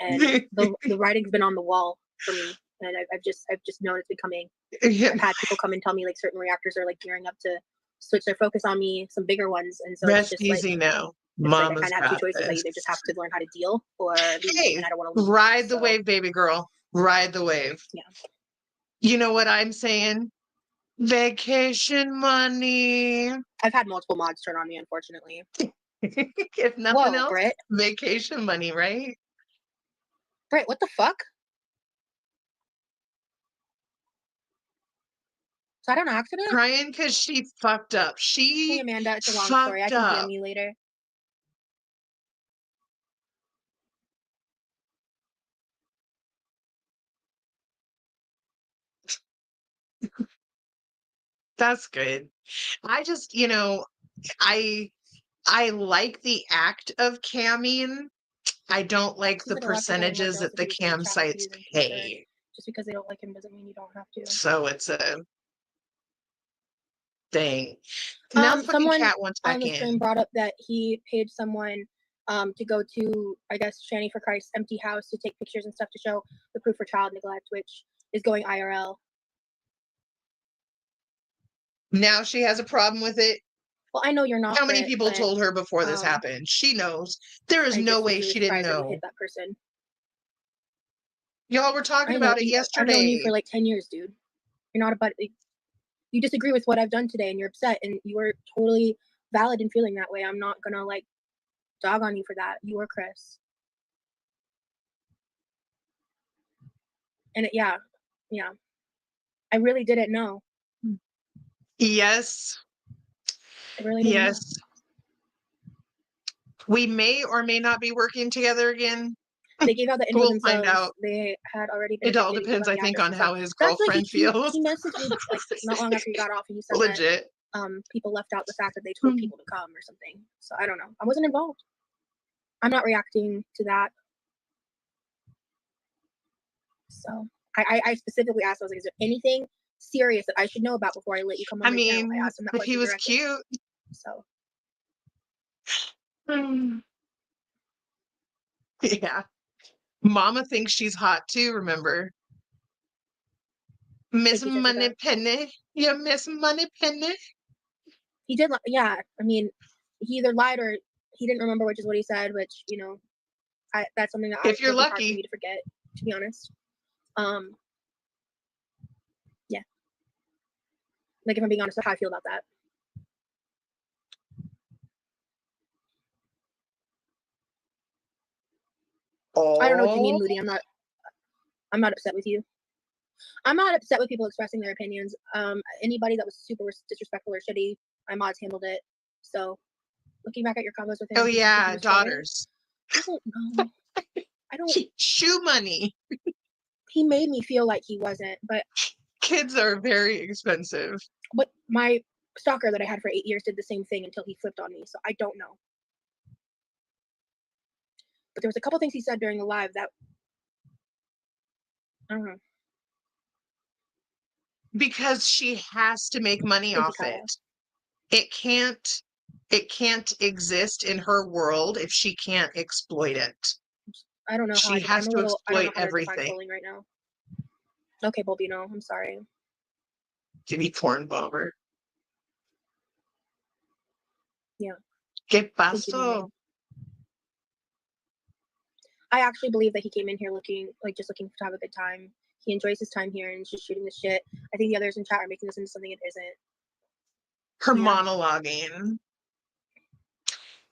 Speaker 7: and the writing's been on the wall for me. And I've just known it's been coming. I've had people come and tell me like certain reactors are like gearing up to switch their focus on me, some bigger ones, and so
Speaker 2: Rest
Speaker 7: it's just like
Speaker 2: easy now.
Speaker 7: it's like I
Speaker 2: Mama's
Speaker 7: kind of have two
Speaker 2: got
Speaker 7: choices. I
Speaker 2: this.
Speaker 7: either just have to learn how to deal or leave,
Speaker 2: Hey,
Speaker 7: and I don't want to leave.
Speaker 2: ride the
Speaker 7: So,
Speaker 2: wave, baby girl. Ride the wave.
Speaker 7: Yeah.
Speaker 2: You know what I'm saying? Vacation money.
Speaker 7: I've had multiple mods turn on me, unfortunately.
Speaker 2: If nothing
Speaker 7: Whoa,
Speaker 2: else,
Speaker 7: Britt.
Speaker 2: vacation money, right?
Speaker 7: Britt, what the fuck? Is that an accident?
Speaker 2: Crying because she fucked up.
Speaker 7: Hey,
Speaker 2: She
Speaker 7: Amanda, it's a long story. I
Speaker 2: fucked
Speaker 7: can
Speaker 2: up.
Speaker 7: DM you later.
Speaker 2: That's good. I just, I like the act of camming. I don't like
Speaker 7: Seems
Speaker 2: the
Speaker 7: like a lot of people have more
Speaker 2: percentages
Speaker 7: girls
Speaker 2: that
Speaker 7: if
Speaker 2: the
Speaker 7: he was in the
Speaker 2: cam
Speaker 7: chat with
Speaker 2: sites
Speaker 7: you than concerned.
Speaker 2: pay.
Speaker 7: Just because they don't like him doesn't mean you don't have to.
Speaker 2: So it's a thing. Now the fucking
Speaker 7: Someone
Speaker 2: cat wants
Speaker 7: on
Speaker 2: back
Speaker 7: the stream
Speaker 2: in.
Speaker 7: brought up that he paid someone to go to, I guess, Shani for Christ's empty house to take pictures and stuff to show the proof for child neglect, which is going IRL.
Speaker 2: Now she has a problem with it.
Speaker 7: Well, I know you're not.
Speaker 2: How many
Speaker 7: Britt,
Speaker 2: people
Speaker 7: but
Speaker 2: told her before this happened? She knows. There is
Speaker 7: I
Speaker 2: no
Speaker 7: just was
Speaker 2: way
Speaker 7: really
Speaker 2: she didn't
Speaker 7: surprised that you
Speaker 2: know.
Speaker 7: hit that person.
Speaker 2: Y'all were talking
Speaker 7: I know
Speaker 2: about it
Speaker 7: you. I've known you
Speaker 2: yesterday.
Speaker 7: for like 10 years, dude. You're not about. You disagree with what I've done today, and you're upset, and you are totally valid in feeling that way. I'm not gonna like dog on you for that. You or Chris. And yeah. I really didn't know.
Speaker 2: Yes.
Speaker 7: I really didn't know.
Speaker 2: Yes. We may or may not be working together again.
Speaker 7: They gave out the info
Speaker 2: We'll
Speaker 7: themselves.
Speaker 2: find out.
Speaker 7: They had already been
Speaker 2: It all
Speaker 7: evicted. He
Speaker 2: depends,
Speaker 7: gave
Speaker 2: I
Speaker 7: out the
Speaker 2: think,
Speaker 7: address
Speaker 2: on
Speaker 7: and stuff.
Speaker 2: how his
Speaker 7: That's like
Speaker 2: girlfriend feels.
Speaker 7: he messaged me like not long after he got off, and he said
Speaker 2: Legit.
Speaker 7: that people left out the fact that they told people to come or something. So I don't know. I wasn't involved. I'm not reacting to that. So I specifically asked, I was like, is there anything serious that I should know about before I let you come on my channel? I asked him that
Speaker 2: if he
Speaker 7: question
Speaker 2: was
Speaker 7: directly.
Speaker 2: cute.
Speaker 7: So
Speaker 2: Yeah. Mama thinks she's hot too, remember? Miss
Speaker 7: he said
Speaker 2: Moneypenny. You Miss Moneypenny.
Speaker 7: he did. Yeah, I mean, he either lied or he didn't remember, which is what he said. Which that's something that
Speaker 2: If you're
Speaker 7: would be hard for
Speaker 2: lucky.
Speaker 7: me to forget, to be honest. Yeah. Like if I'm being honest with how I feel about that.
Speaker 2: Oh.
Speaker 7: I don't know what you mean, Moody. I'm not upset with you. I'm not upset with people expressing their opinions. Anybody that was super disrespectful or shitty, my mods handled it. So looking back at your combos with him.
Speaker 2: Oh yeah, daughters.
Speaker 7: I don't know. I don't.
Speaker 2: Shoe money.
Speaker 7: He made me feel like he wasn't, but
Speaker 2: kids are very expensive.
Speaker 7: But my stalker that I had for 8 years did the same thing until he flipped on me. So I don't know. But there was a couple things he said during the live that I don't know.
Speaker 2: Because she has to make money off it. It can't exist in her world if she can't exploit it.
Speaker 7: I don't know how
Speaker 2: She
Speaker 7: I
Speaker 2: has
Speaker 7: don't
Speaker 2: to
Speaker 7: know how
Speaker 2: exploit
Speaker 7: to define
Speaker 2: everything.
Speaker 7: trolling right now. Okay, Bulbino, I'm sorry.
Speaker 2: Give me corn bomber.
Speaker 7: Yeah.
Speaker 2: ¿Qué
Speaker 7: Thank you, Mimi.
Speaker 2: pasó?
Speaker 7: I actually believe that he came in here just looking to have a good time. He enjoys his time here and is just shooting the shit. I think the others in chat are making this into something it isn't.
Speaker 2: Her
Speaker 7: Yeah.
Speaker 2: monologuing.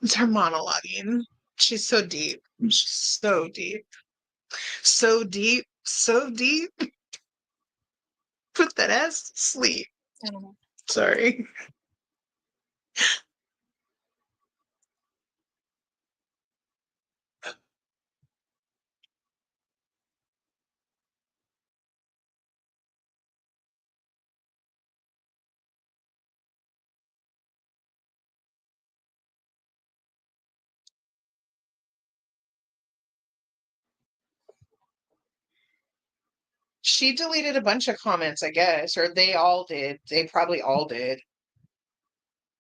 Speaker 2: It's her monologuing. She's so deep. She's so deep. So deep. So deep. Put that ass to sleep.
Speaker 7: I don't know.
Speaker 2: Sorry. She deleted a bunch of comments, I guess, or they all did. They probably all did.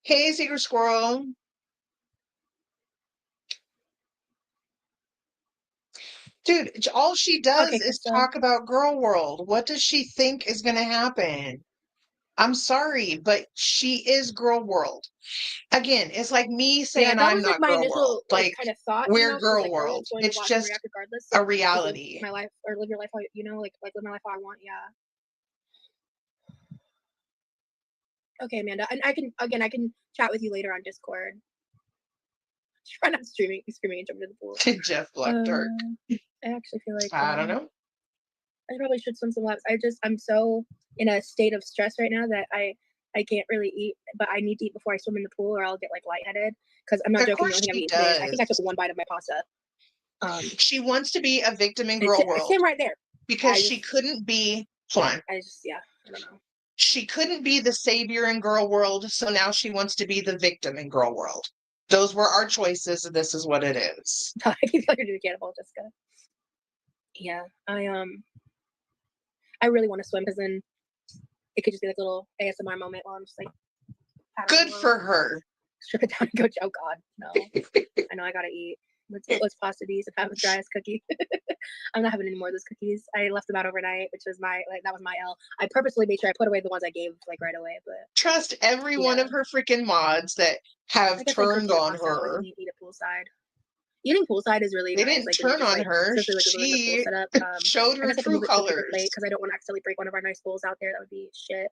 Speaker 2: Hey, Secret Squirrel. Dude, all she does
Speaker 7: Okay,
Speaker 2: is
Speaker 7: Krista.
Speaker 2: talk about Girl World. What does she think is going to happen? I'm sorry, but she is Girl World. Again, it's like me saying
Speaker 7: Yeah, that
Speaker 2: I'm
Speaker 7: was like
Speaker 2: not
Speaker 7: my
Speaker 2: Girl
Speaker 7: initial
Speaker 2: World. Like,
Speaker 7: kind of thought,
Speaker 2: we're
Speaker 7: because
Speaker 2: Girl
Speaker 7: like, oh,
Speaker 2: World.
Speaker 7: it's going to
Speaker 2: It's
Speaker 7: watch and
Speaker 2: just
Speaker 7: react regardless.
Speaker 2: a
Speaker 7: Live
Speaker 2: reality.
Speaker 7: my life or live your life how like live my life how I want. Yeah. Okay, Amanda, and I can chat with you later on Discord. Try not screaming and jumping in the pool.
Speaker 2: Jeff Black Dark.
Speaker 7: I actually feel like
Speaker 2: I don't know.
Speaker 7: I probably should swim some laps. I'm so in a state of stress right now that I can't really eat, but I need to eat before I swim in the pool or I'll get like lightheaded. Because I'm not
Speaker 2: Of
Speaker 7: joking. The
Speaker 2: course
Speaker 7: only thing I've
Speaker 2: she
Speaker 7: eaten today is I think I
Speaker 2: does.
Speaker 7: took one bite of my pasta.
Speaker 2: She wants to be a victim in Girl
Speaker 7: It's
Speaker 2: World
Speaker 7: him right there.
Speaker 2: because
Speaker 7: I
Speaker 2: she
Speaker 7: just-
Speaker 2: couldn't be. Hold on.
Speaker 7: I don't know.
Speaker 2: She couldn't be the savior in Girl World, so now she wants to be the victim in Girl World. Those were our choices, and this is what it is.
Speaker 7: I can tell you're doing cannibal, Jessica. Yeah, I really want to swim because then it could just be like a little ASMR moment while I'm just like
Speaker 2: Good for her.
Speaker 7: strip it down and go. Oh God, no! I know I gotta eat. Let's pasta these and have a dry ass cookie. I'm not having any more of those cookies. I left them out overnight, which was that was my L. I purposely made sure I put away the ones I gave like right away, but
Speaker 2: Trust every one of her freaking mods that have turned on her.
Speaker 7: Eat it poolside. Eating poolside is really
Speaker 2: They
Speaker 7: nice.
Speaker 2: didn't
Speaker 7: Like when you
Speaker 2: turn
Speaker 7: just
Speaker 2: on
Speaker 7: like,
Speaker 2: her.
Speaker 7: especially like when the pool
Speaker 2: She
Speaker 7: set up.
Speaker 2: showed
Speaker 7: I
Speaker 2: her
Speaker 7: guess I can
Speaker 2: true
Speaker 7: move it to a different
Speaker 2: colors.
Speaker 7: plate because I don't want to accidentally break one of our nice pools out there. That would be shit.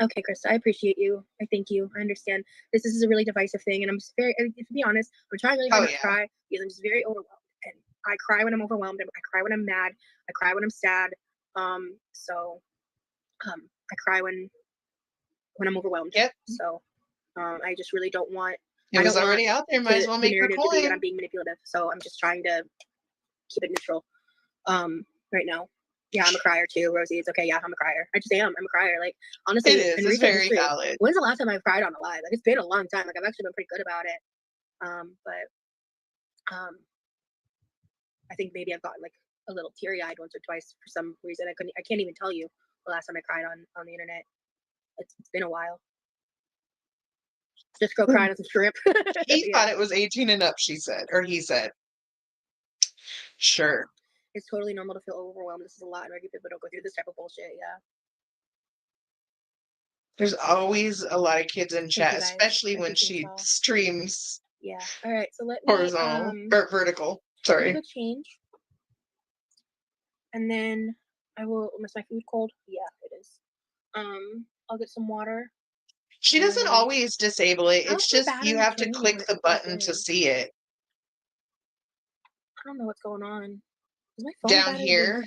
Speaker 7: Okay, Krista, I appreciate you. I thank you. I understand. This is a really divisive thing, and I'm just very, to be honest, I'm trying really hard not to cry because I'm just very overwhelmed. And I cry when I'm overwhelmed. I cry when I'm mad. I cry when I'm sad. I cry when I'm overwhelmed.
Speaker 2: Yep.
Speaker 7: So, I just really don't want.
Speaker 2: It was already out there. Might as well make her
Speaker 7: narrative to be that
Speaker 2: coin.
Speaker 7: I'm being manipulative. So I'm just trying to keep it neutral. Right now. Yeah, I'm a crier too, Rosie. It's okay. Yeah, I'm a crier. I just am. I'm a crier. Like, honestly,
Speaker 2: It is. It's very valid.
Speaker 7: When's the last time I've cried on a live? Like, it's been a long time. Like, I've actually been pretty good about it. I think maybe I've gotten like a little teary-eyed once or twice for some reason. I can't even tell you the last time I cried on the internet. It's been a while. Just go crying on some shrimp.
Speaker 2: He thought it was 18 and up, she said, or he said. Sure.
Speaker 7: It's totally normal to feel overwhelmed. This is a lot, and regular people don't go through this type of bullshit. Yeah.
Speaker 2: There's always a lot of kids in chat, especially when she streams.
Speaker 7: Yeah. All right. So let me
Speaker 2: horizontal or vertical. Sorry.
Speaker 7: go change, and then I will. Is my food cold? Yeah, it is. I'll get some water.
Speaker 2: She doesn't always disable it. It's just you have to click the button to see it.
Speaker 7: I don't know what's going on. Is my phone
Speaker 2: Down here,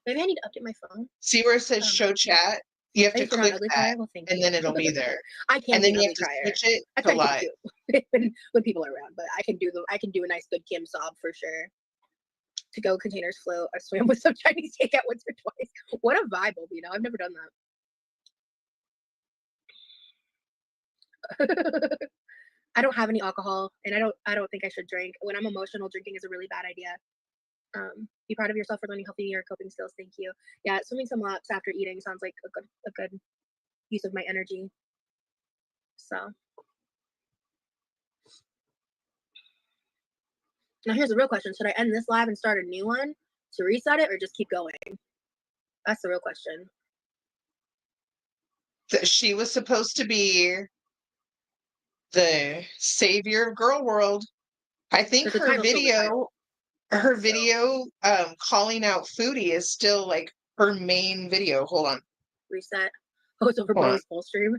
Speaker 7: maybe I need to update my phone.
Speaker 2: See where it says show chat? You have to click that,
Speaker 7: well,
Speaker 2: and then it'll be there.
Speaker 7: I can't.
Speaker 2: And then you have to switch it to live.
Speaker 7: when people are around, but I can do a nice good Kim sob for sure. To go containers float. I swam with some Chinese takeout once or twice. What a vibe, you know. I've never done that. I don't have any alcohol, and I don't think I should drink. When I'm emotional, drinking is a really bad idea. Be proud of yourself for learning healthy or coping skills. Thank you. Yeah, swimming some laps after eating sounds like a good use of my energy. So Now here's the real question: should I end this live and start a new one to reset it, or just keep going? That's the real question.
Speaker 2: She was supposed to be the savior of girl world. I think
Speaker 7: Because the title's still the title.
Speaker 2: her video calling out Foodie is still like her main video. Hold on.
Speaker 7: Reset. Oh, it's over
Speaker 2: Hold on.
Speaker 7: Bro's full stream.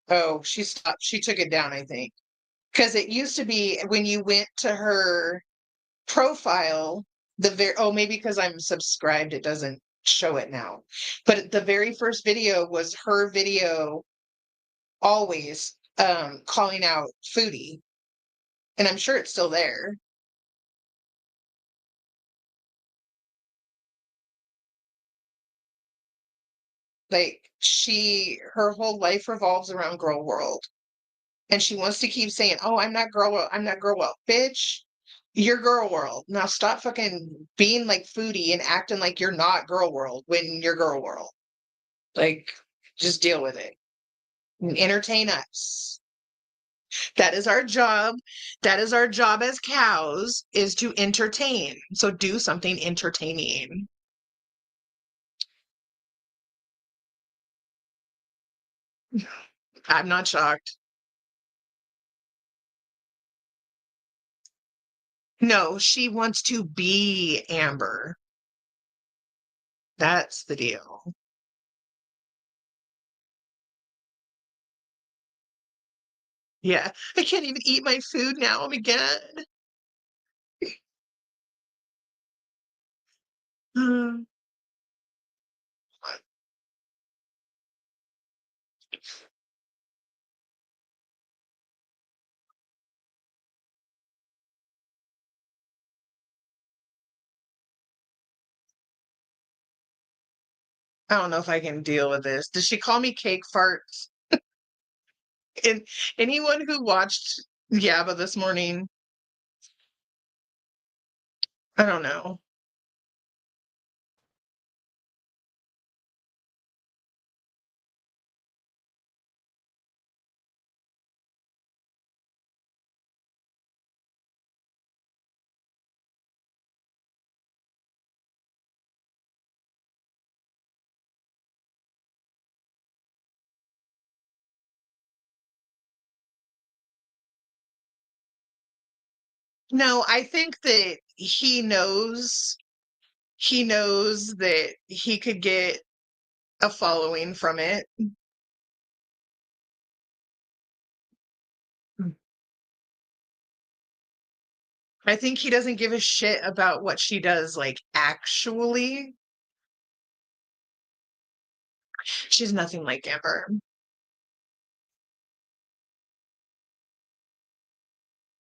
Speaker 2: Oh, she stopped. She took it down, I think. Because it used to be when you went to her profile, maybe because I'm subscribed, it doesn't show it now. But the very first video was her video always calling out Foodie. And I'm sure it's still there. Like her whole life revolves around girl world. And she wants to keep saying, "Oh, I'm not girl world. I'm not girl world." Bitch, you're girl world. Now stop fucking being like Foodie and acting like you're not girl world when you're girl world. Like, just deal with it. And entertain us. That is our job. That is our job as cows, is to entertain. So do something entertaining. I'm not shocked. No, she wants to be Amber. That's the deal. Yeah, I can't even eat my food now. Oh my God. Hmm. I don't know if I can deal with this. Does she call me cake farts? And anyone who watched Yabba this morning, I don't know. No, I think that he knows that he could get a following from it. I think he doesn't give a shit about what she does, like, actually. She's nothing like Amber.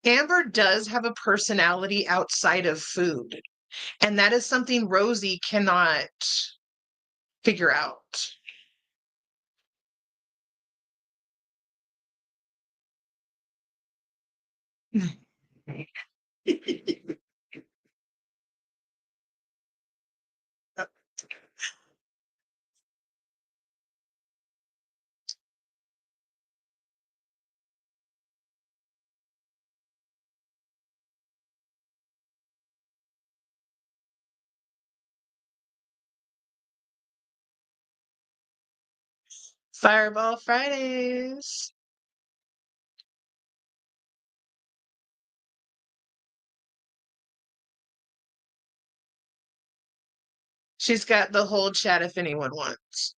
Speaker 2: Amber does have a personality outside of food, and that is something Rosie cannot figure out. Fireball Fridays. She's got the whole chat if anyone wants.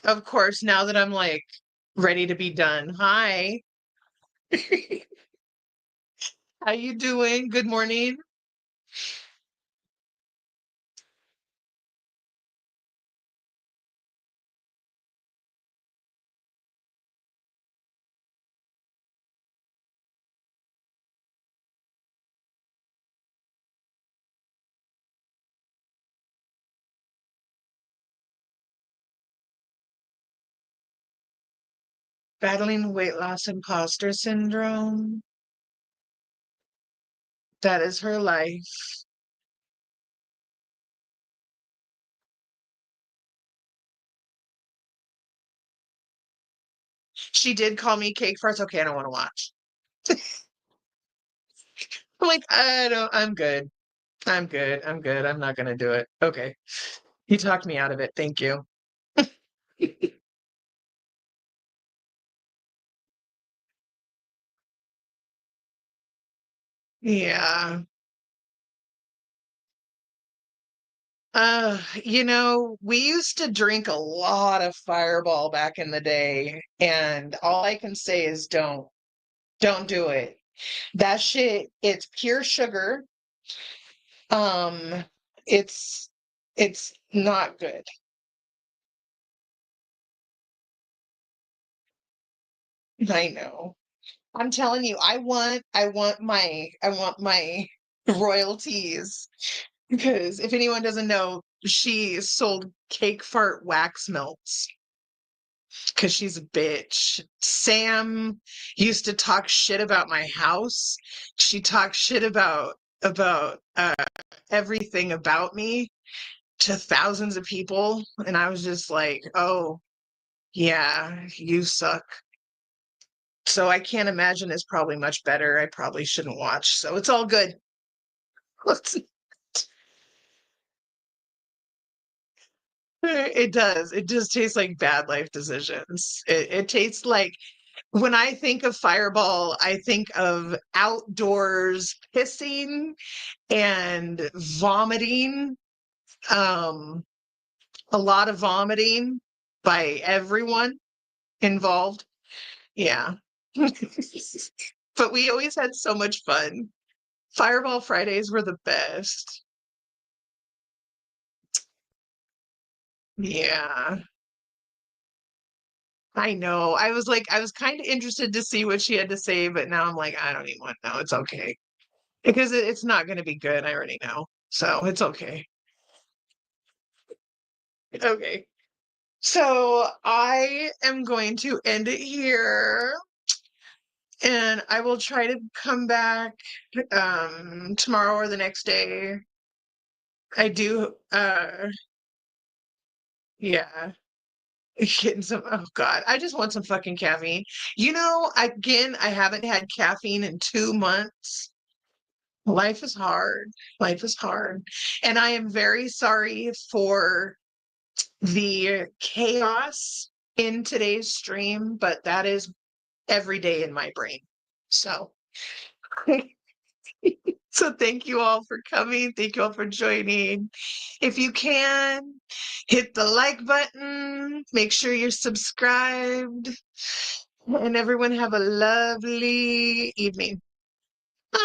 Speaker 2: Of course, now that I'm like ready to be done. Hi. How you doing? Good morning. Battling weight loss imposter syndrome. That is her life. She did call me cake farts. Okay, I don't want to watch. I'm like, I don't, I'm good. I'm good. I'm good. I'm not gonna do it. Okay. You talked me out of it. Thank you. Yeah. We used to drink a lot of Fireball back in the day, and all I can say is don't do it. That shit, it's pure sugar. Um, it's not good. I know. I'm telling you, I want my royalties because if anyone doesn't know, she sold cake fart wax melts because she's a bitch. Sam used to talk shit about my house. She talked shit about everything about me to thousands of people, and I was just like, "Oh, yeah, you suck." So I can't imagine it's probably much better. I probably shouldn't watch. So it's all good. It does. It just tastes like bad life decisions. It tastes like when I think of Fireball, I think of outdoors pissing and vomiting. Um, a lot of vomiting by everyone involved. Yeah. But we always had so much fun. Fireball Fridays were the best. Yeah, I know. I was kind of interested to see what she had to say, but now I'm like, I don't even want to know. It's okay. Because it's not going to be good. I already know. So it's okay. Okay. So I am going to end it here and I will try to come back tomorrow or the next day. I do yeah. Getting some, oh God, I just want some fucking caffeine. Again, I haven't had caffeine in 2 months. Life is hard. Life is hard. And I am very sorry for the chaos in today's stream, but that is every day in my brain. So, so thank you all for coming. Thank you all for joining. If you can, hit the like button. Make sure you're subscribed. And everyone have a lovely evening. Bye.